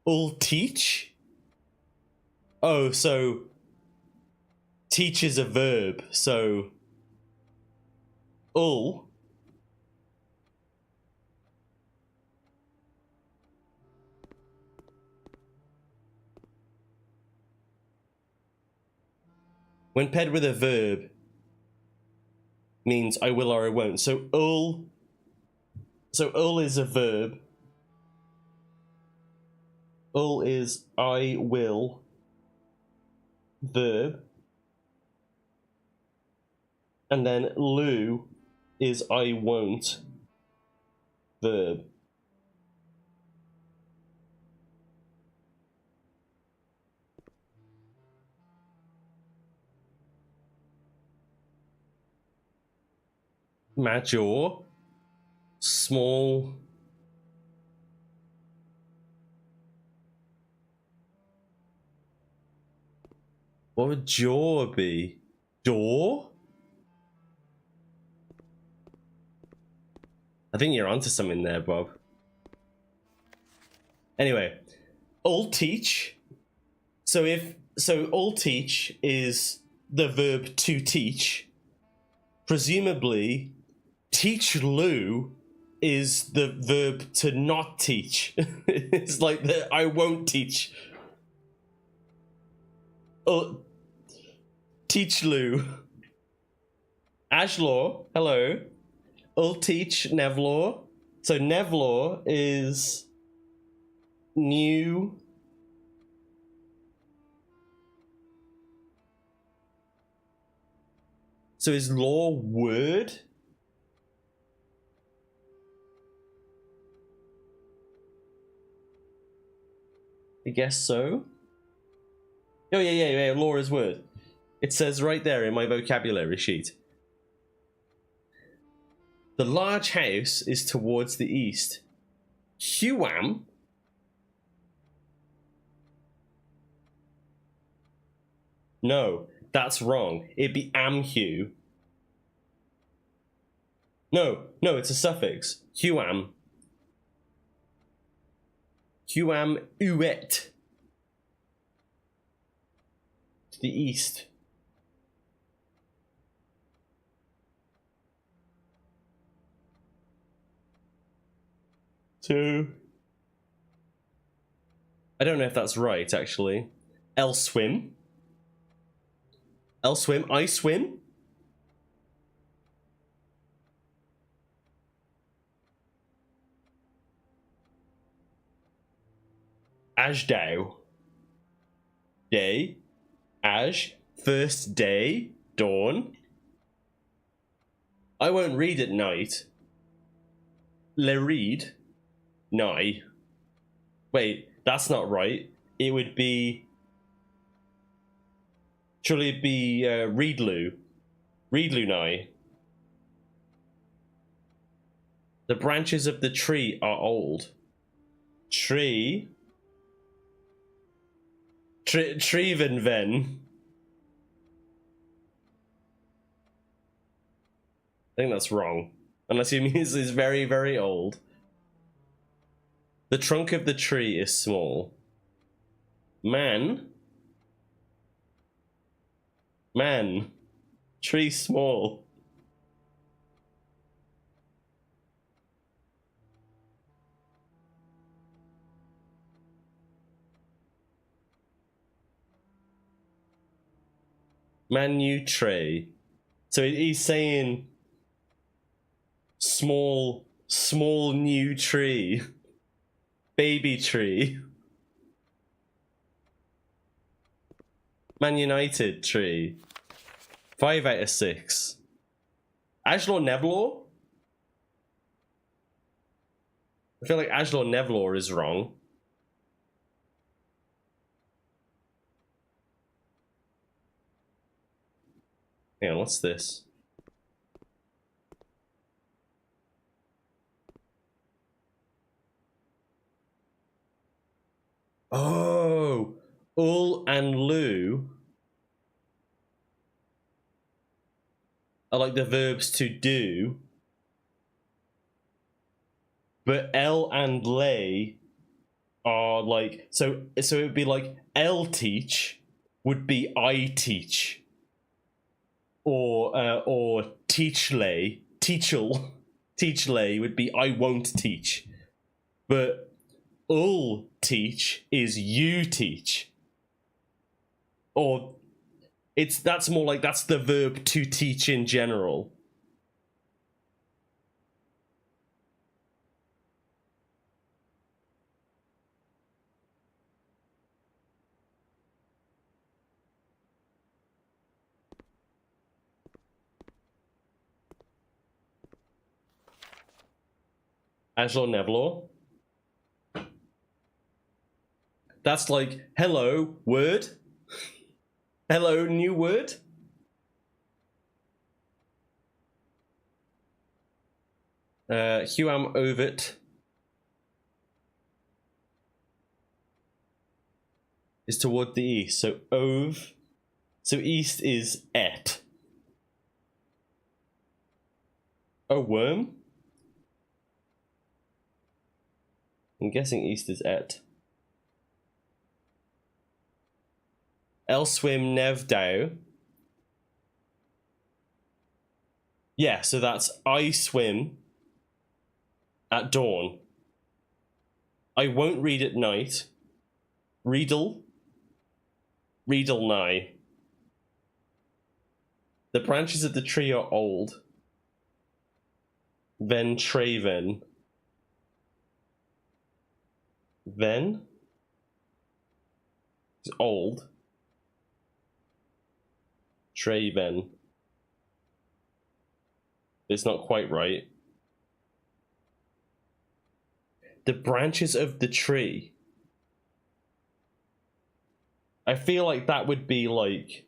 Ul teach? Oh, so teach is a verb, so ul when paired with a verb means I will or I won't. So ul is a verb. Ul is I will, verb. And then lu is I won't, verb. Major, small. What would jaw be? Door? I think you're onto something there, Bob. Anyway, ul teach. So ul teach is the verb to teach. Presumably, teach Lou is the verb to not teach. It's like the I won't teach. Teach Lou. Ajlaw, hello. Ul teach Nevlaw. So Nevlaw is new. So is law word? I guess so. Oh yeah, law is word. It says right there in my vocabulary sheet. The large house is towards the east. Huam? No, that's wrong. It'd be amhu. No, it's a suffix. Huam. Huam uet. To the east. So I don't know if that's right, actually. Elswim. Elswim. I swim. Ajdow. Day. Aj. First day. Dawn. I won't read at night. Le read. Nigh. Wait, that's not right. It would be... Surely it'd be Readloo. Readloo nigh. The branches of the tree are old. Tree. Elstreamven. I think that's wrong. Unless you mean it's very, very old. The trunk of the tree is small. Man. Tree small. Manu tray. So he's saying small new tree. Baby tree. Man United tree. 5 out of 6. Ajlor Nevlor? I feel like Ajlor Nevlor is wrong. Hang on, what's this? Oh, Ul and Lu are like the verbs to do, but El and Lay are like so it would be like El teach would be I teach, or teach lay teach lay would be I won't teach, but Ul teach is you teach, or that's more like that's the verb to teach in general. Ajlor Nevlor. That's like hello word. Hello new word. Huam Ovid is toward the east. So Ov. So east is et. Oh, worm? I'm guessing east is et. Elswim Nevdow. Yeah, so that's I swim at dawn. I won't read at night. Readle nigh. The branches of the tree are old. Ventraven. Ven? It's old. Traven. It's not quite right. The branches of the tree. I feel like that would be like...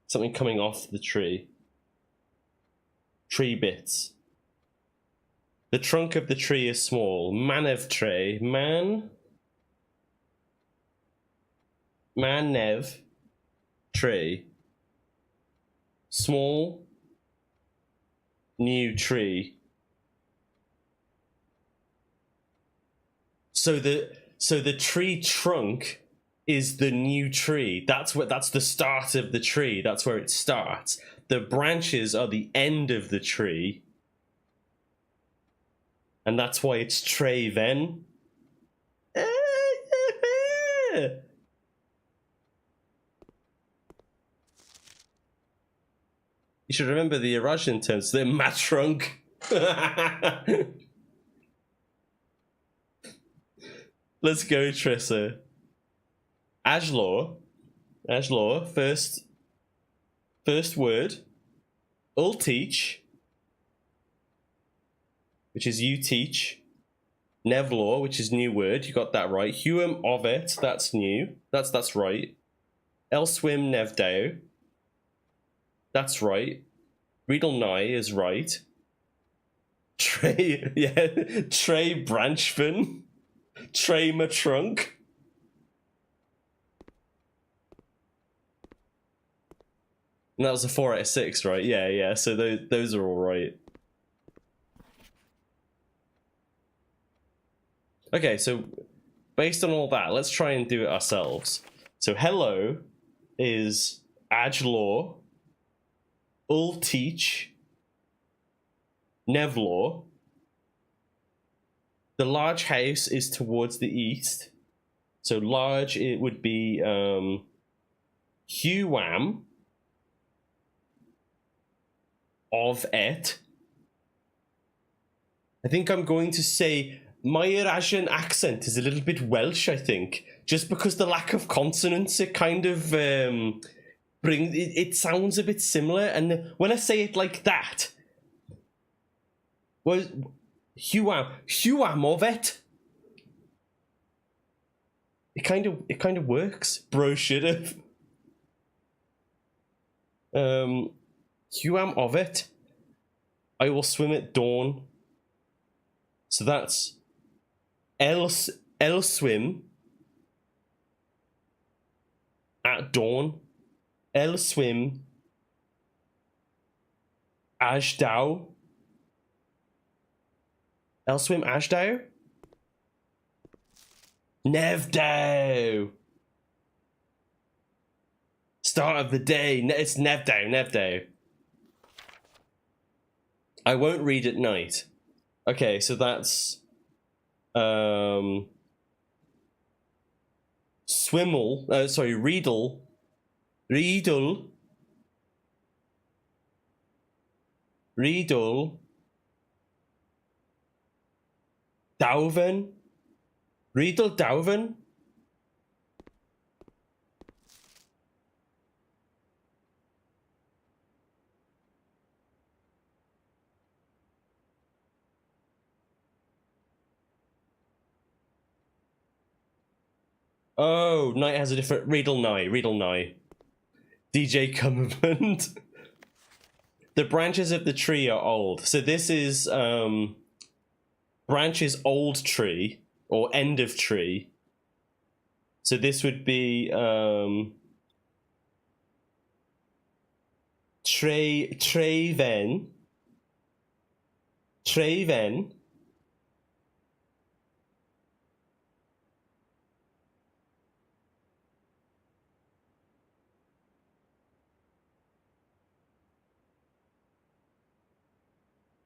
something coming off the tree. Tree bits. The trunk of the tree is small. Manev tray. Manev tree. Small new tree. So the tree trunk is the new tree. That's the start of the tree. That's where it starts. The branches are the end of the tree. And that's why it's Treven. You should remember the Russian terms. They're matrunk. Let's go, Trissa. Ajlor, first word. Ul teach, which is you teach. Nevlor, which is new word. You got that right. Huam ovet, that's new. That's right. Elswim nevdeo. That's right. Riedel Nye is right. Trey Branchvin. Trey Matrunk. And that was a 4 out of 6, right? Yeah. So those are all right. Okay, so based on all that, let's try and do it ourselves. So hello is Ajlor, Ul teach, Nevlor. The large house is towards the east. So large, it would be Huam of it. I think I'm going to say my Russian accent is a little bit Welsh, I think. Just because the lack of consonants, it kind of it sounds a bit similar. And when I say it like that, well, Huam of it. It kind of works. Bro should have. Huam of it. I will swim at dawn. So that's El swim at dawn. El swim Ajdau. El swim Ajdau. Nevdau. Start of the day. It's Nevdau. I won't read at night. Okay, so that's Swimmel, sorry, Riedel, Dauven, Riedel Dauven. Oh, Knight has a different Riedel Nye. DJ Cumberland. The branches of the tree are old. So this is branches old tree or end of tree. So this would be Treven.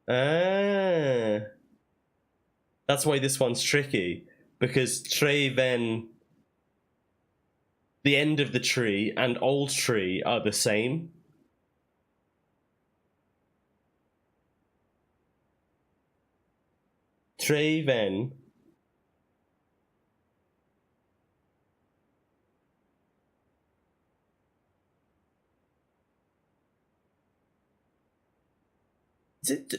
Ah, that's why this one's tricky, because Treven, the end of the tree, and old tree are the same. Treven. Is it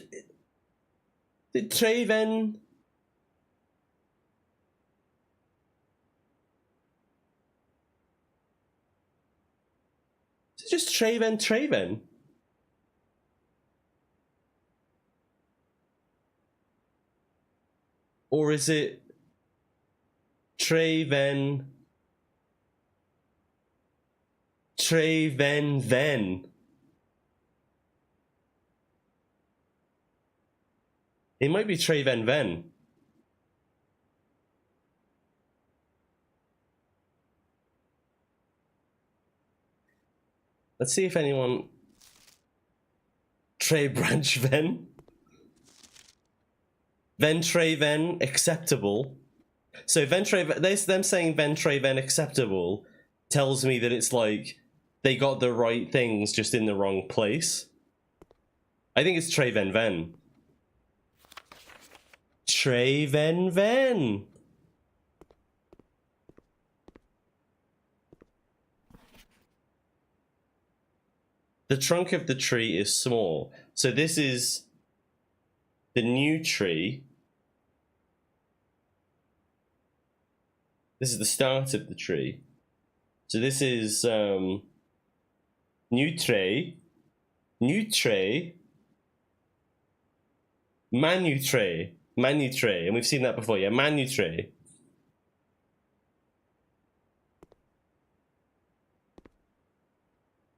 Treven? Is it just Treven? Or is it Treven Ven? It might be Elstreamven. Let's see if anyone... Elstreamven. Elstreamven acceptable. So them saying Elstreamven acceptable tells me that it's like they got the right things just in the wrong place. I think it's Elstreamven. Elstreamven. The trunk of the tree is small. So this is the new tree. This is the start of the tree. So this is new tray, manu tray, and we've seen that before. Yeah, manu tray.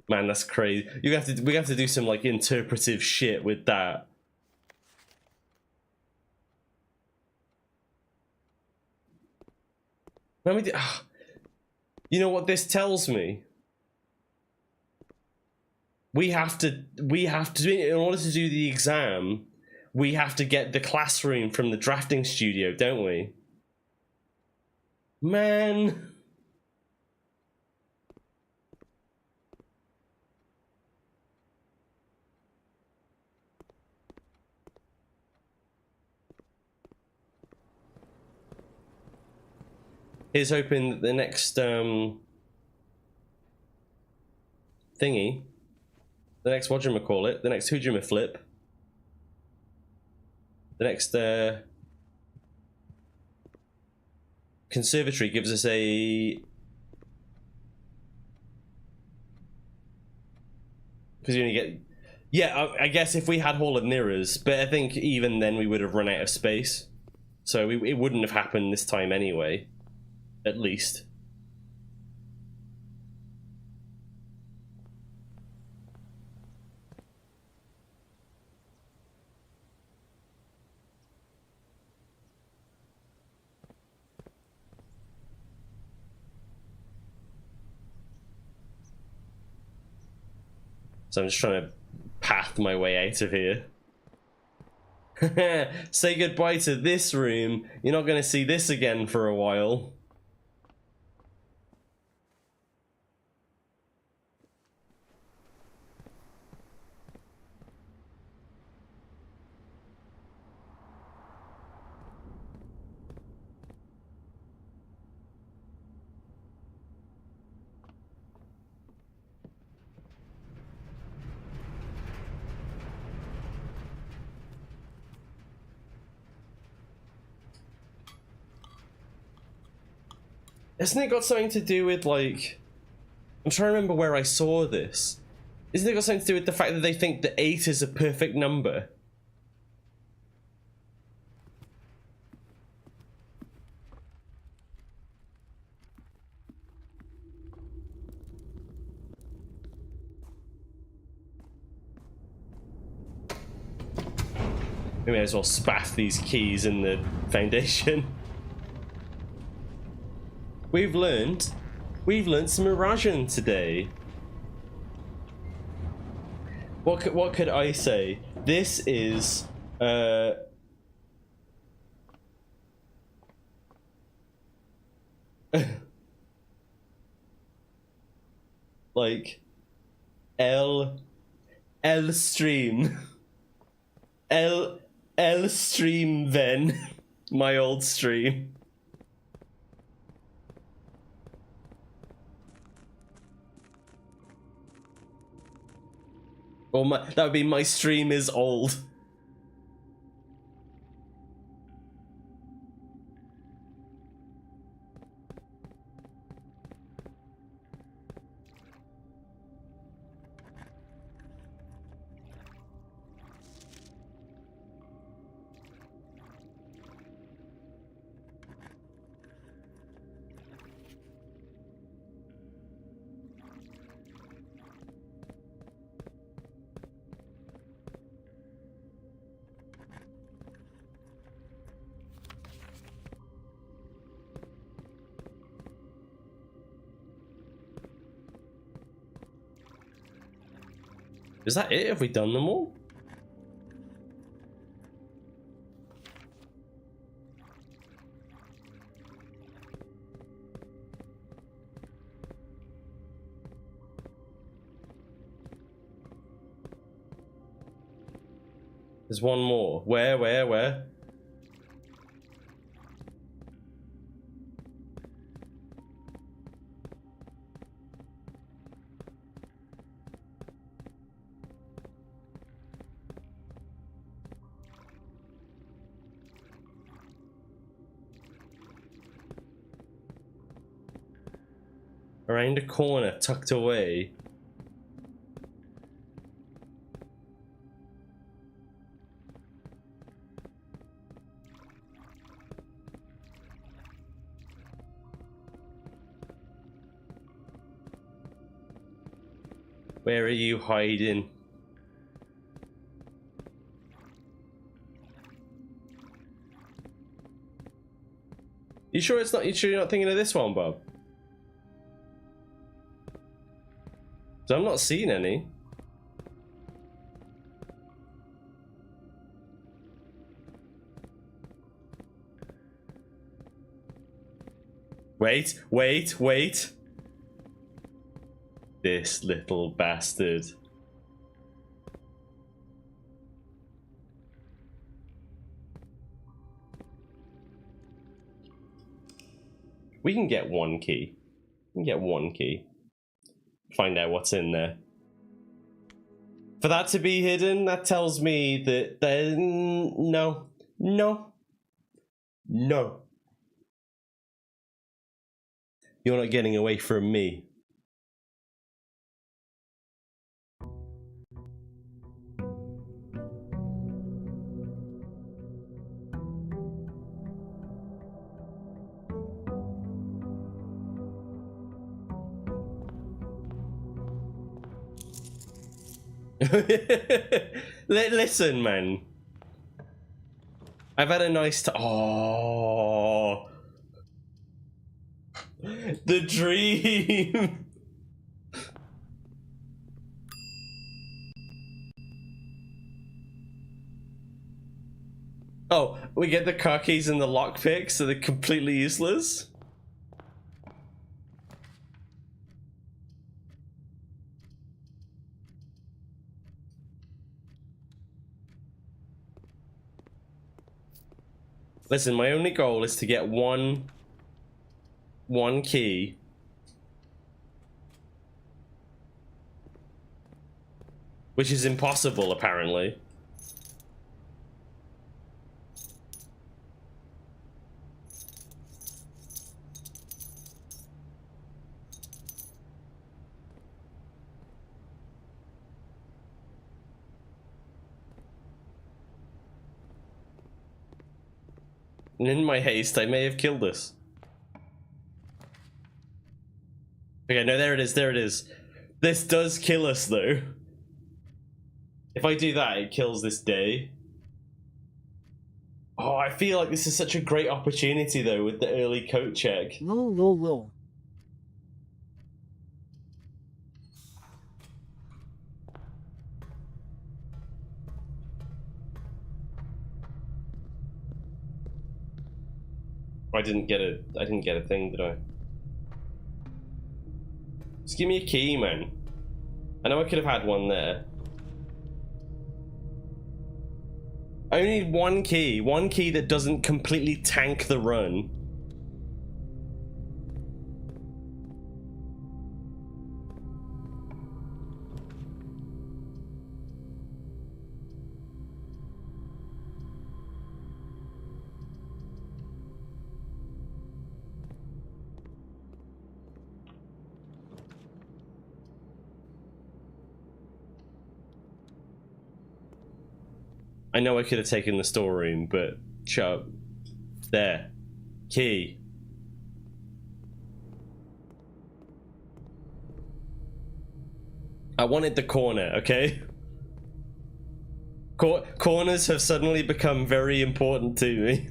Man, that's crazy. We have to do some like interpretive shit with that. Let me. You know what this tells me? We have to. In order to do the exam, we have to get the classroom from the drafting studio, don't we? Man. Here's hoping that the next thingy, the next whatchamacallit, the next flip, the next conservatory gives us a, because you only get, yeah, I guess if we had Hall of Mirrors, but I think even then we would have run out of space, so it wouldn't have happened this time anyway. At least. So I'm just trying to path my way out of here. Say goodbye to this room. You're not going to see this again for a while. Hasn't it got something to do with, like... I'm trying to remember where I saw this. Isn't it got something to do with the fact that they think that 8 is a perfect number? We may as well spaff these keys in the foundation. We've learned some Irasian today. What could I say? This is like Elstreamven, my old stream. Or that would be my stream is old. Is that it? Have we done them all? There's one more. Where? Around a corner, tucked away. Where are you hiding? You sure it's not? You sure you're not thinking of this one, Bob? So I'm not seeing any. Wait. This little bastard. We can get one key. We can get one key. Find out what's in there. For that to be hidden, that tells me that no. You're not getting away from me. Listen, man. I've had a nice time. Oh, the dream. Oh, we get the car keys and the lockpick, so they're completely useless. Listen, my only goal is to get one key. Which is impossible, apparently. And in my haste, I may have killed us. Okay, no, there it is. This does kill us, though. If I do that, it kills this day. Oh, I feel like this is such a great opportunity, though, with the early coat check. Lol. I didn't get a thing, did I? Just give me a key, man. I know I could have had one there. I only need one key that doesn't completely tank the run. I know I could have taken the storeroom, but shut up. There. Key. I wanted the corner, okay? Corners have suddenly become very important to me.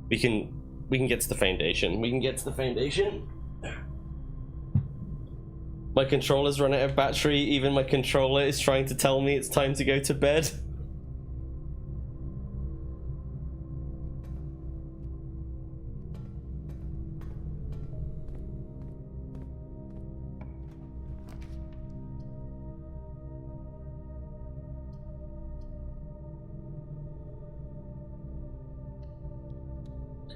We can get to the foundation. We can get to the foundation. My controller's run out of battery. Even my controller is trying to tell me it's time to go to bed.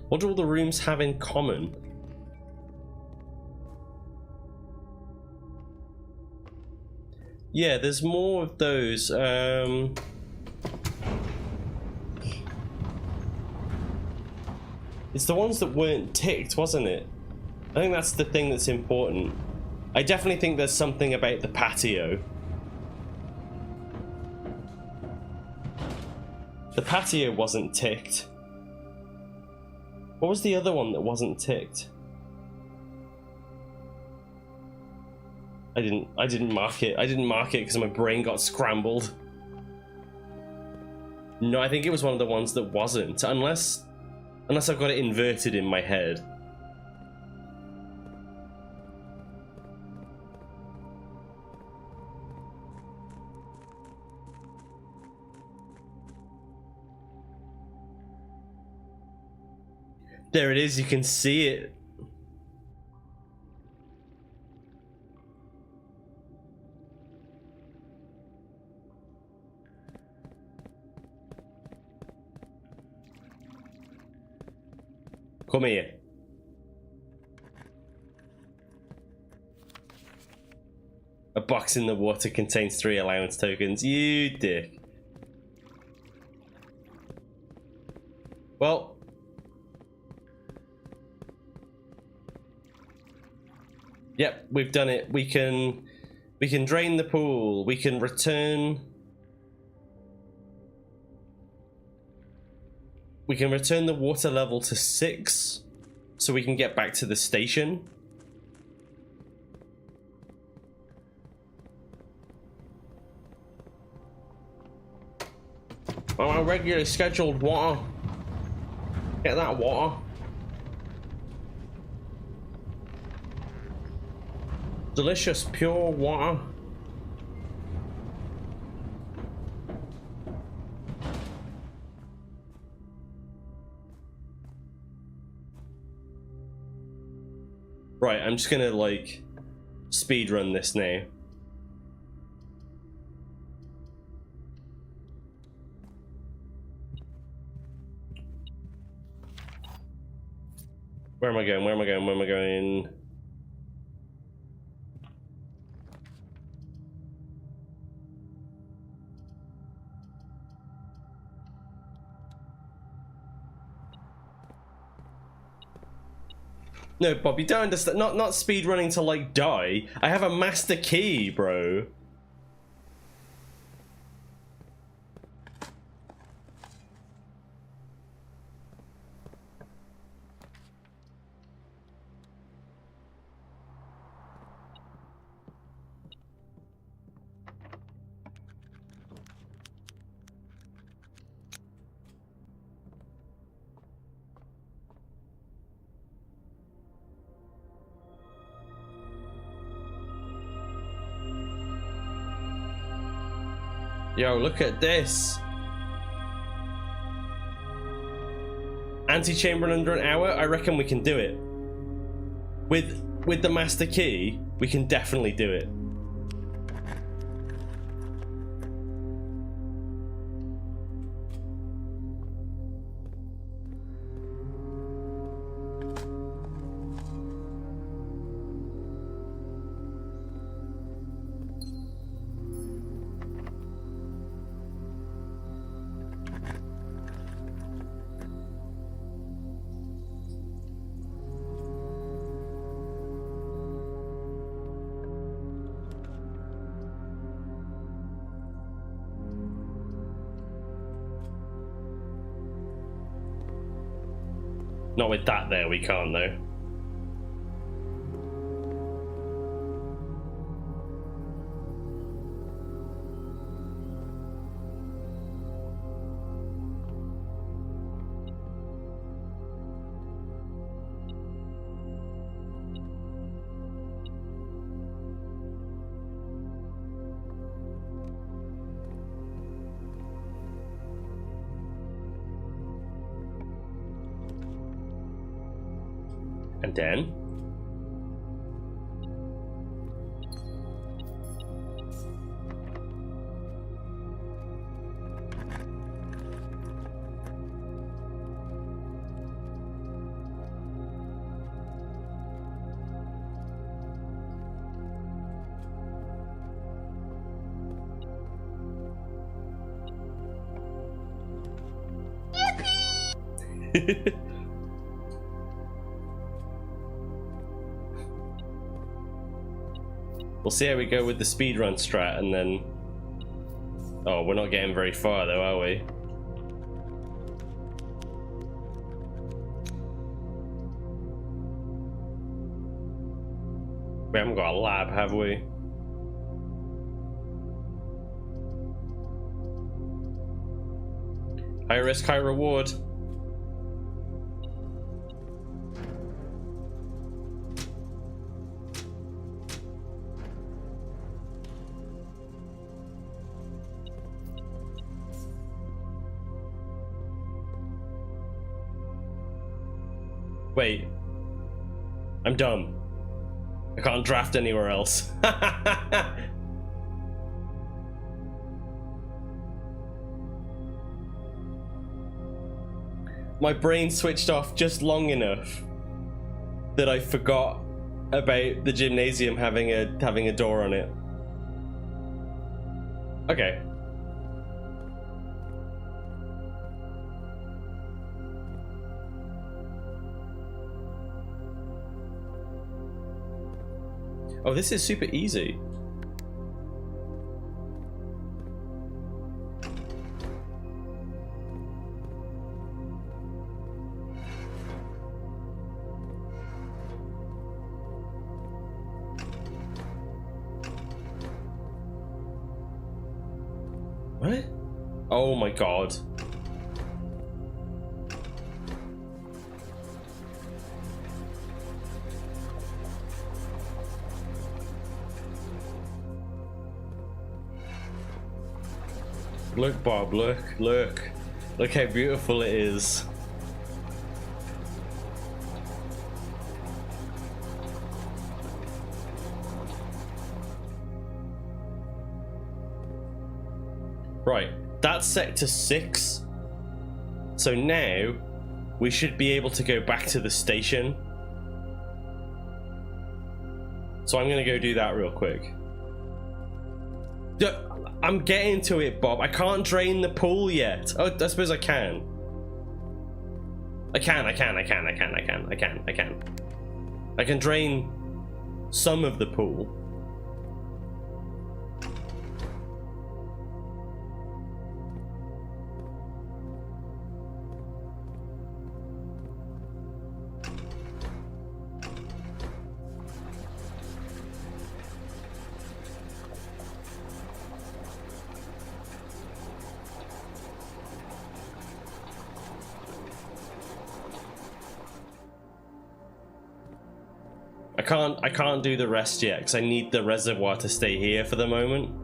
What do all the rooms have in common? Yeah, there's more of those. It's the ones that weren't ticked, wasn't it? I think that's the thing that's important. I definitely think there's something about the patio. The patio wasn't ticked. What was the other one that wasn't ticked? I didn't mark it. I didn't mark it because my brain got scrambled. No, I think it was one of the ones that wasn't. Unless I've got it inverted in my head. There it is, you can see it. Come here. A box in the water contains 3 allowance tokens. You dick. Well. Yep, we've done it. We can drain the pool. We can return. We can return the water level to 6, so we can get back to the station. Oh, our regularly scheduled water. Get that water. Delicious, pure water. Right, I'm just gonna like speed run this now. Where am I going? Where am I going? Where am I going? No, Bob, you don't understand. Not speed running to like die. I have a master key, bro. Yo, look at this. Antechamber in under an hour? I reckon we can do it. With the master key, we can definitely do it. Not with that there, we can't though. And then we'll see how we go with the speedrun strat, and then... Oh, we're not getting very far though, are we? We haven't got a lab, have we? High risk, high reward. Wait, I'm dumb. I can't draft anywhere else. My brain switched off just long enough that I forgot about the gymnasium having a door on it. Okay. Oh, this is super easy. What? Oh my god. Look, Bob, look, look. Look how beautiful it is. Right, that's sector 6. So now we should be able to go back to the station. So I'm gonna go do that real quick. I'm getting to it, Bob. I can't drain the pool yet. Oh, I suppose I can. I can. I can drain some of the pool. I can't do the rest yet because I need the reservoir to stay here for the moment.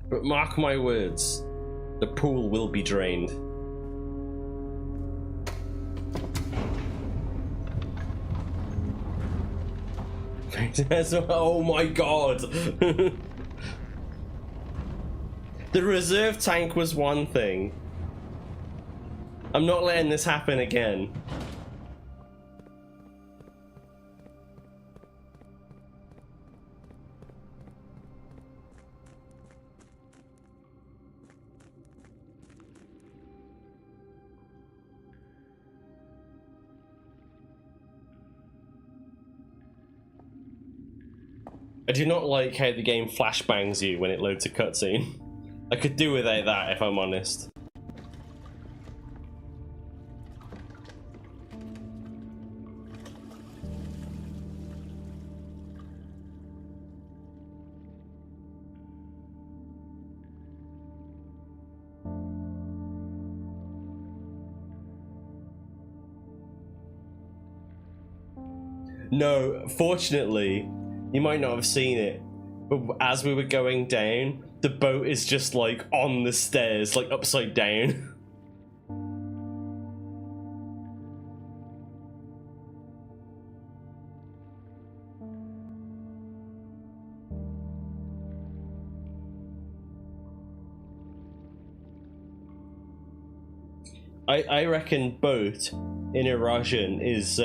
But mark my words, the pool will be drained. Oh my god! The reserve tank was one thing. I'm not letting this happen again. I do not like how the game flashbangs you when it loads a cutscene. I could do without that if I'm honest. No, fortunately, you might not have seen it, But as we were going down, the boat is just like on the stairs, like upside down. I reckon boat in Russian is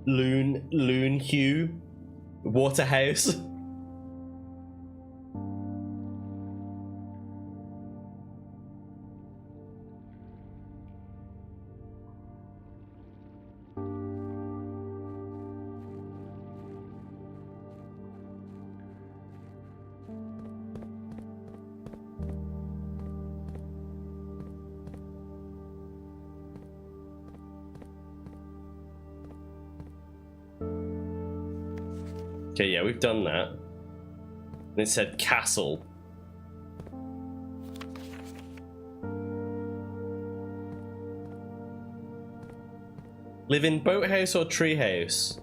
loon hue waterhouse. Okay, yeah, we've done that. And it said castle. Live in boathouse or treehouse?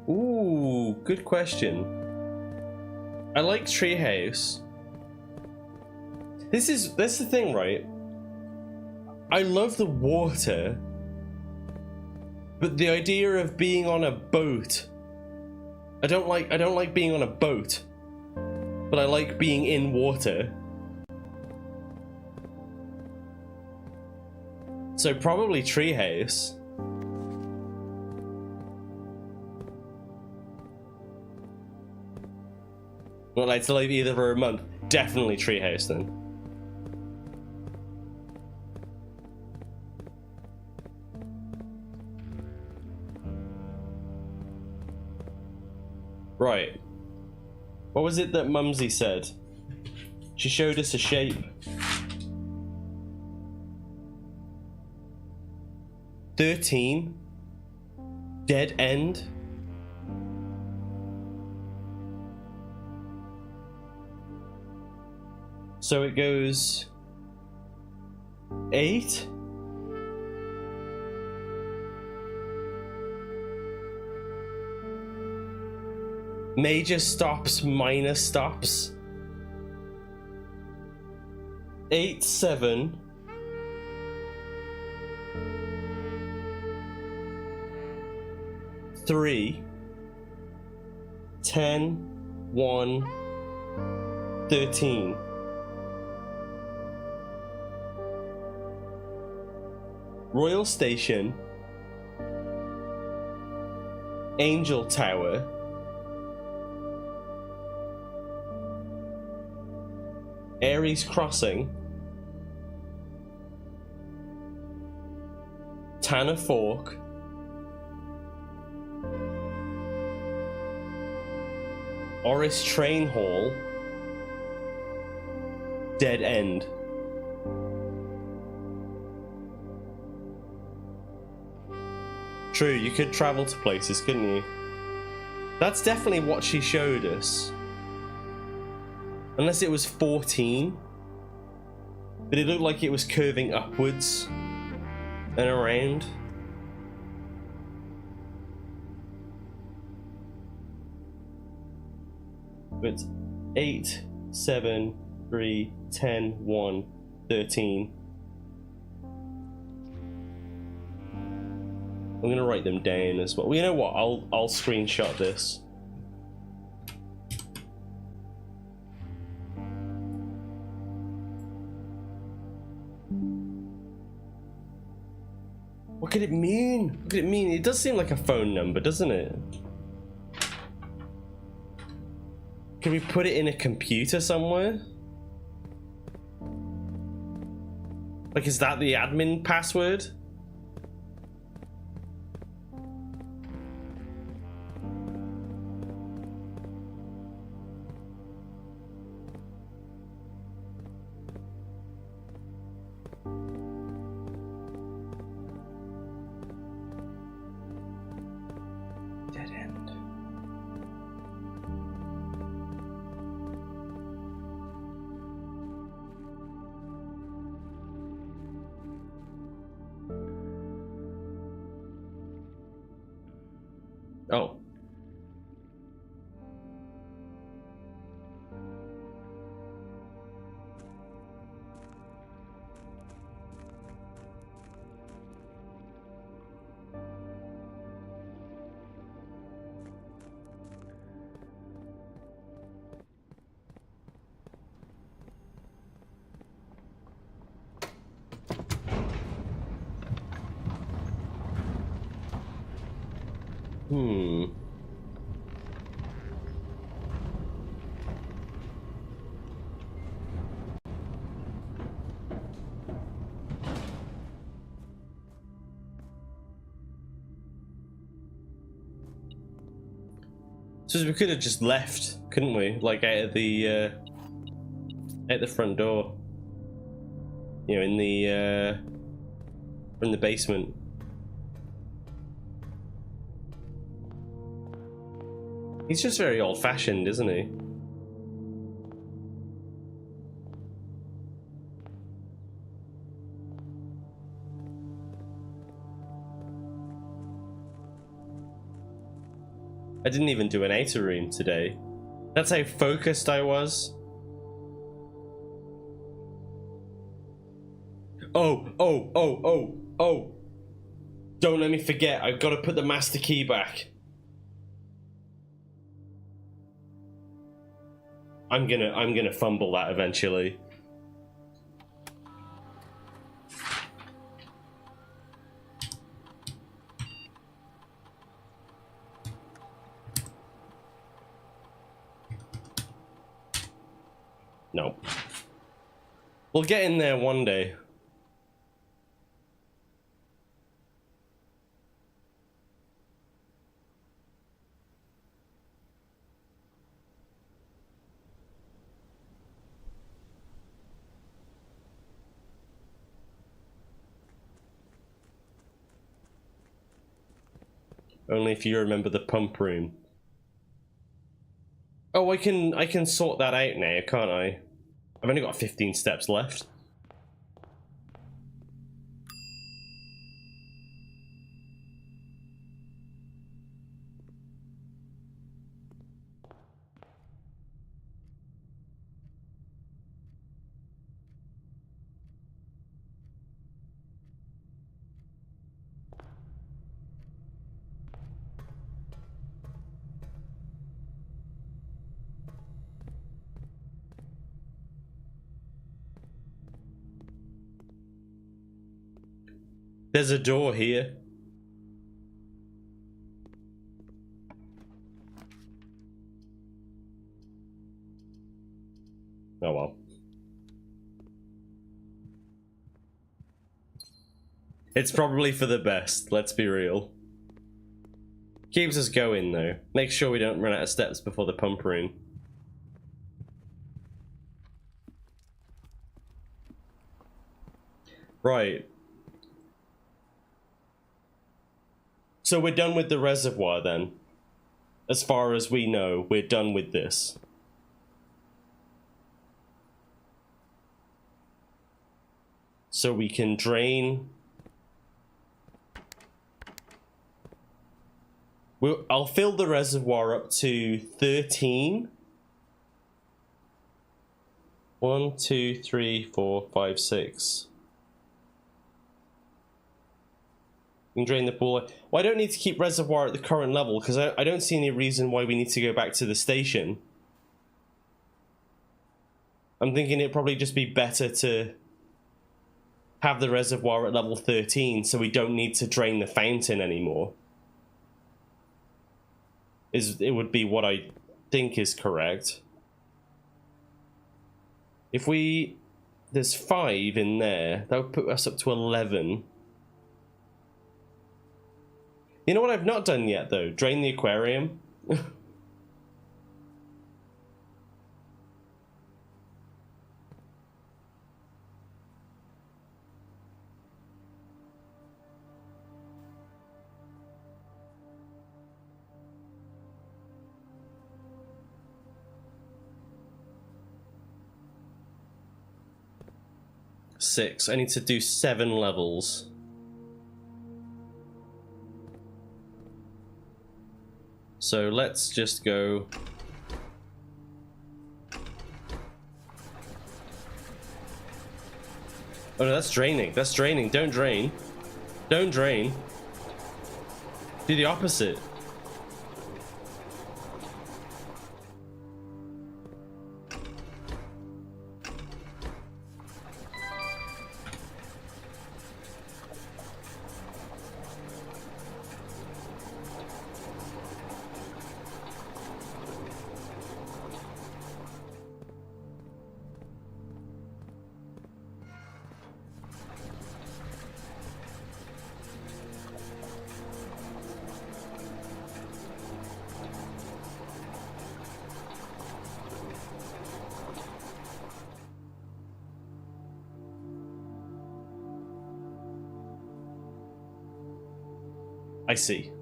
Ooh, good question. I like treehouse. That's the thing, right? I love the water, but the idea of being on a boat, I don't like being on a boat, but I like being in water. So probably treehouse. Not like to live either for a month. Definitely treehouse then. Right. What was it that Mumsy said? She showed us a shape. 13. Dead end. So it goes 8. Major stops, minor stops. 8, 7. 3. 10, 1, 13. Royal Station. Angel Tower. Aries Crossing. Tanner Fork. Oris Train Hall. Dead End. True, you could travel to places, couldn't you? That's definitely what she showed us. Unless it was 14. But it looked like it was curving upwards and around. But 8, 7, 3, 10, 1, 13. I'm gonna write them down as well. Well, you know what? I'll screenshot this. What could it mean? What could it mean? It does seem like a phone number, doesn't it? Can we put it in a computer somewhere? Like, is that the admin password? Dead end. Oh. Hmm. So we could have just left, couldn't we? Like out the front door. You know, in the basement. He's just very old-fashioned, isn't he? I didn't even do an outer room today. That's how focused I was. Oh. Don't let me forget, I've got to put the master key back. I'm gonna fumble that eventually. No. We'll get in there one day. Only if you remember the pump room. Oh, I can sort that out now, can't I? I've only got 15 steps left. There's a door here. Oh well. It's probably for the best, let's be real. Keeps us going though. Make sure we don't run out of steps before the pump room. Right. So we're done with the reservoir then. As far as we know, we're done with this. So we can drain. I'll fill the reservoir up to 13. 1, 2, 3, 4, 5, 6. You can drain the pool. Well, I don't need to keep reservoir at the current level because I don't see any reason why we need to go back to the station. I'm thinking it'd probably just be better to have the reservoir at level 13 so we don't need to drain the fountain anymore. It would be what I think is correct. If there's 5 in there, that would put us up to 11. You know what I've not done yet though? Drain the aquarium. Six. I need to do 7 levels. So let's just go. Oh no, that's draining. That's draining. Don't drain. Don't drain. Do the opposite. I see.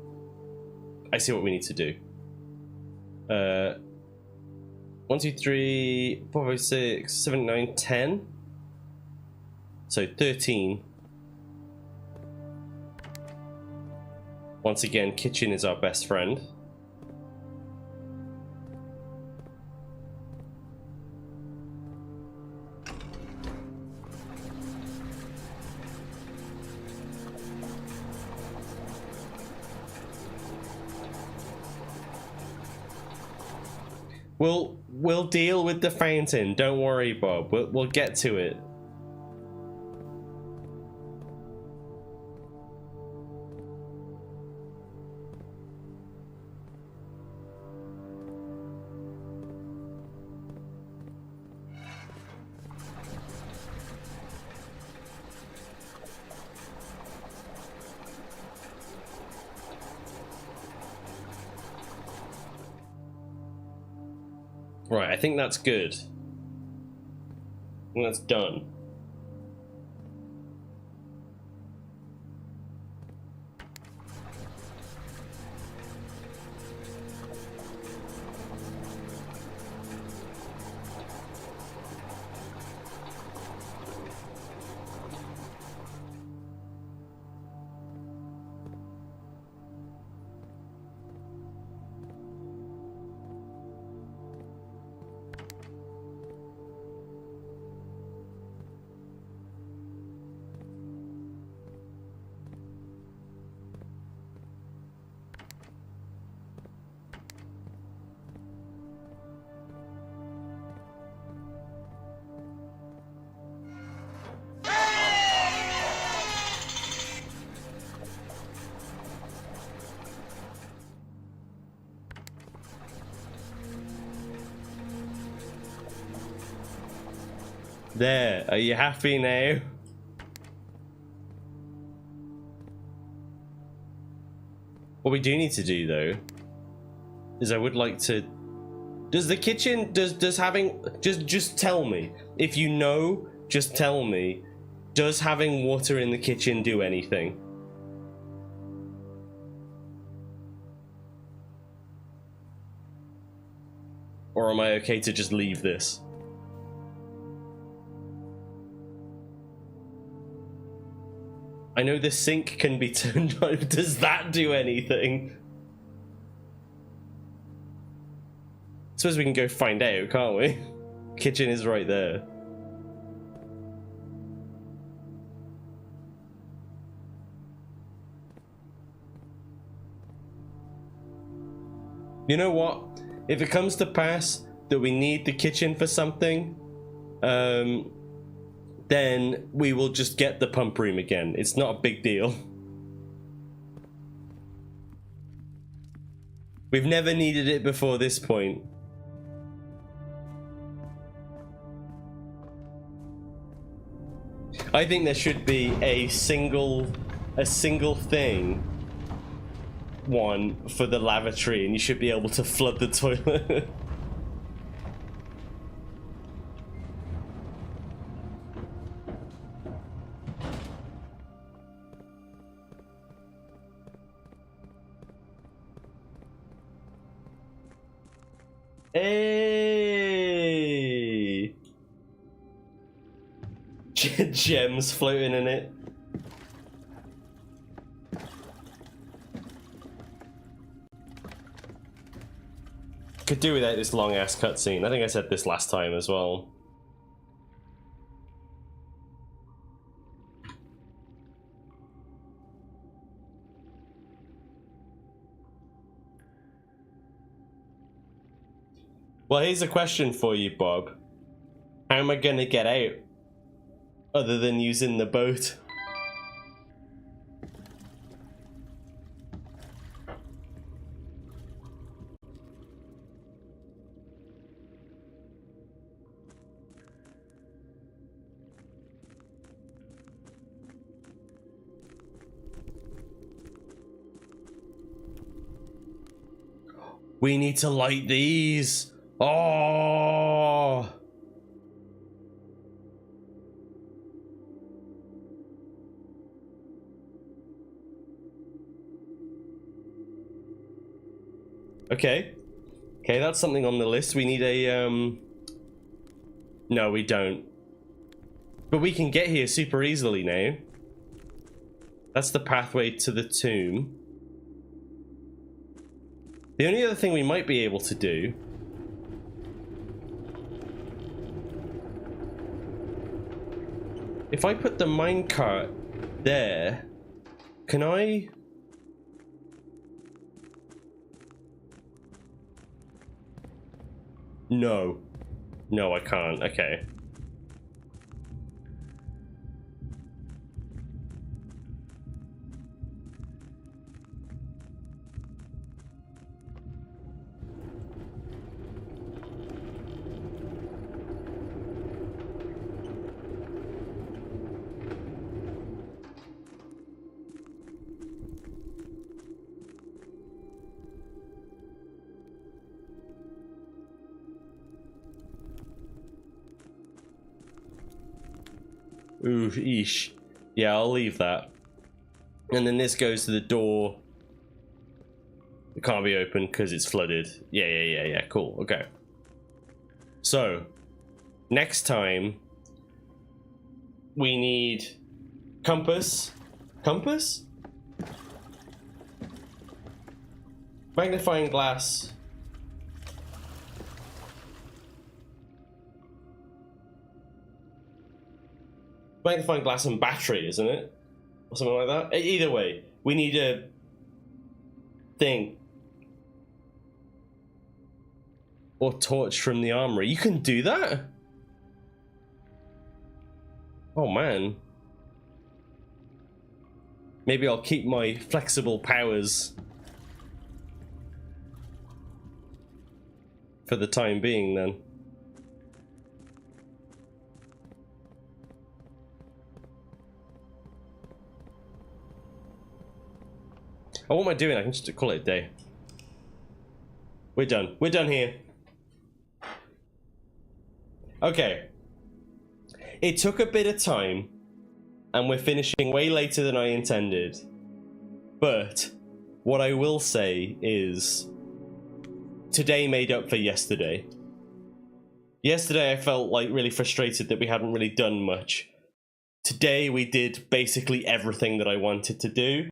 I see what we need to do. 1, 2, 3, 4, 5, 6, 7, 9, 10. So 13. Once again, kitchen is our best friend. We'll deal with the fountain. Don't worry, Bob. We'll get to it. Right, I think that's good. I think that's done. There, are you happy now? What we do need to do though is I would like to, does the kitchen, does having, just tell me if you know, just tell me, does having water in the kitchen do anything? Or am I okay to just leave this? I know the sink can be turned on. Does that do anything? I suppose we can go find out, can't we? Kitchen is right there. You know what? If it comes to pass that we need the kitchen for something, then we will just get the pump room again. It's not a big deal. We've never needed it before this point. I think there should be a single thing one for the lavatory, and you should be able to flood the toilet. Hey! Gems floating in it. Could do without this long ass cutscene. I think I said this last time as well. Well, here's a question for you, Bob. How am I gonna get out? Other than using the boat? We need to light these. Oh. Okay. Okay, that's something on the list. We need a, No, we don't. But we can get here super easily now. That's the pathway to the tomb. The only other thing we might be able to do... If I put the minecart there, can I... No. No, I can't. Okay. Ooh, eesh. Yeah, I'll leave that. And then this goes to the door. It can't be opened because it's flooded. Yeah, cool, okay. So, next time, we need compass. Compass? Magnifying glass. Magnifying glass and battery, isn't it? Or something like that. Either way, we need a thing. Or torch from the armory. You can do that? Oh man. Maybe I'll keep my flexible powers for the time being then. Oh, what am I doing? I can just call it a day. We're done. We're done here. Okay. It took a bit of time, and we're finishing way later than I intended. But what I will say is, today made up for yesterday. Yesterday I felt like really frustrated that we hadn't really done much. Today we did basically everything that I wanted to do.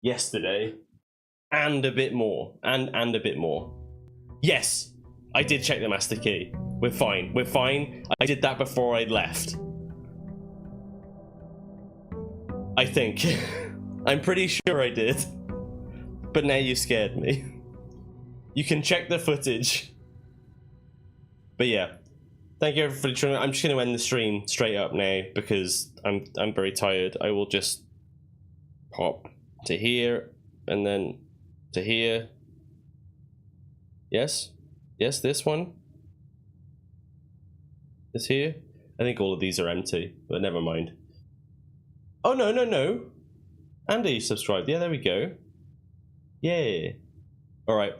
Yesterday, and a bit more, and a bit more. Yes, I did check the master key. We're fine. We're fine. I did that before I left. I think. I'm pretty sure I did. But now you scared me. You can check the footage. But yeah, thank you everybody for joining. I'm just going to end the stream straight up now because I'm very tired. I will just pop to here, and then to here. Yes? Yes, this one? This here? I think all of these are empty, but never mind. Oh, no. Andy subscribed. Yeah, there we go. Yeah. Alright.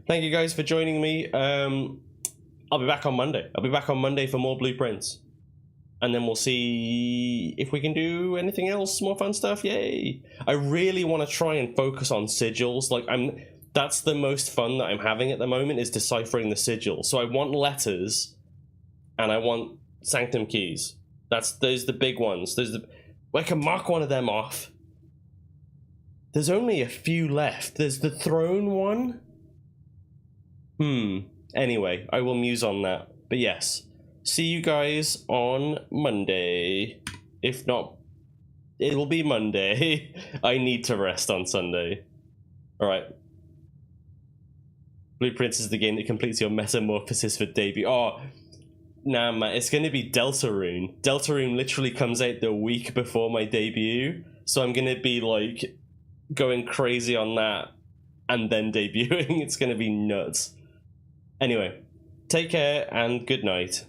Thank you guys for joining me. I'll be back on Monday. I'll be back on Monday for more blueprints. And then we'll see if we can do anything else, more fun stuff. Yay! I really want to try and focus on sigils. Like that's the most fun that I'm having at the moment, is deciphering the sigil. So I want letters, and I want sanctum keys. Those are the big ones. I can mark one of them off. There's only a few left. There's the throne one. Anyway, I will muse on that. But yes. See you guys on Monday. If not, it'll be Monday. I need to rest on Sunday. Alright. Blueprints is the game that completes your metamorphosis for debut. Oh, nah, man. It's going to be Deltarune. Deltarune literally comes out the week before my debut. So I'm going to be, like, going crazy on that and then debuting. It's going to be nuts. Anyway, take care and good night.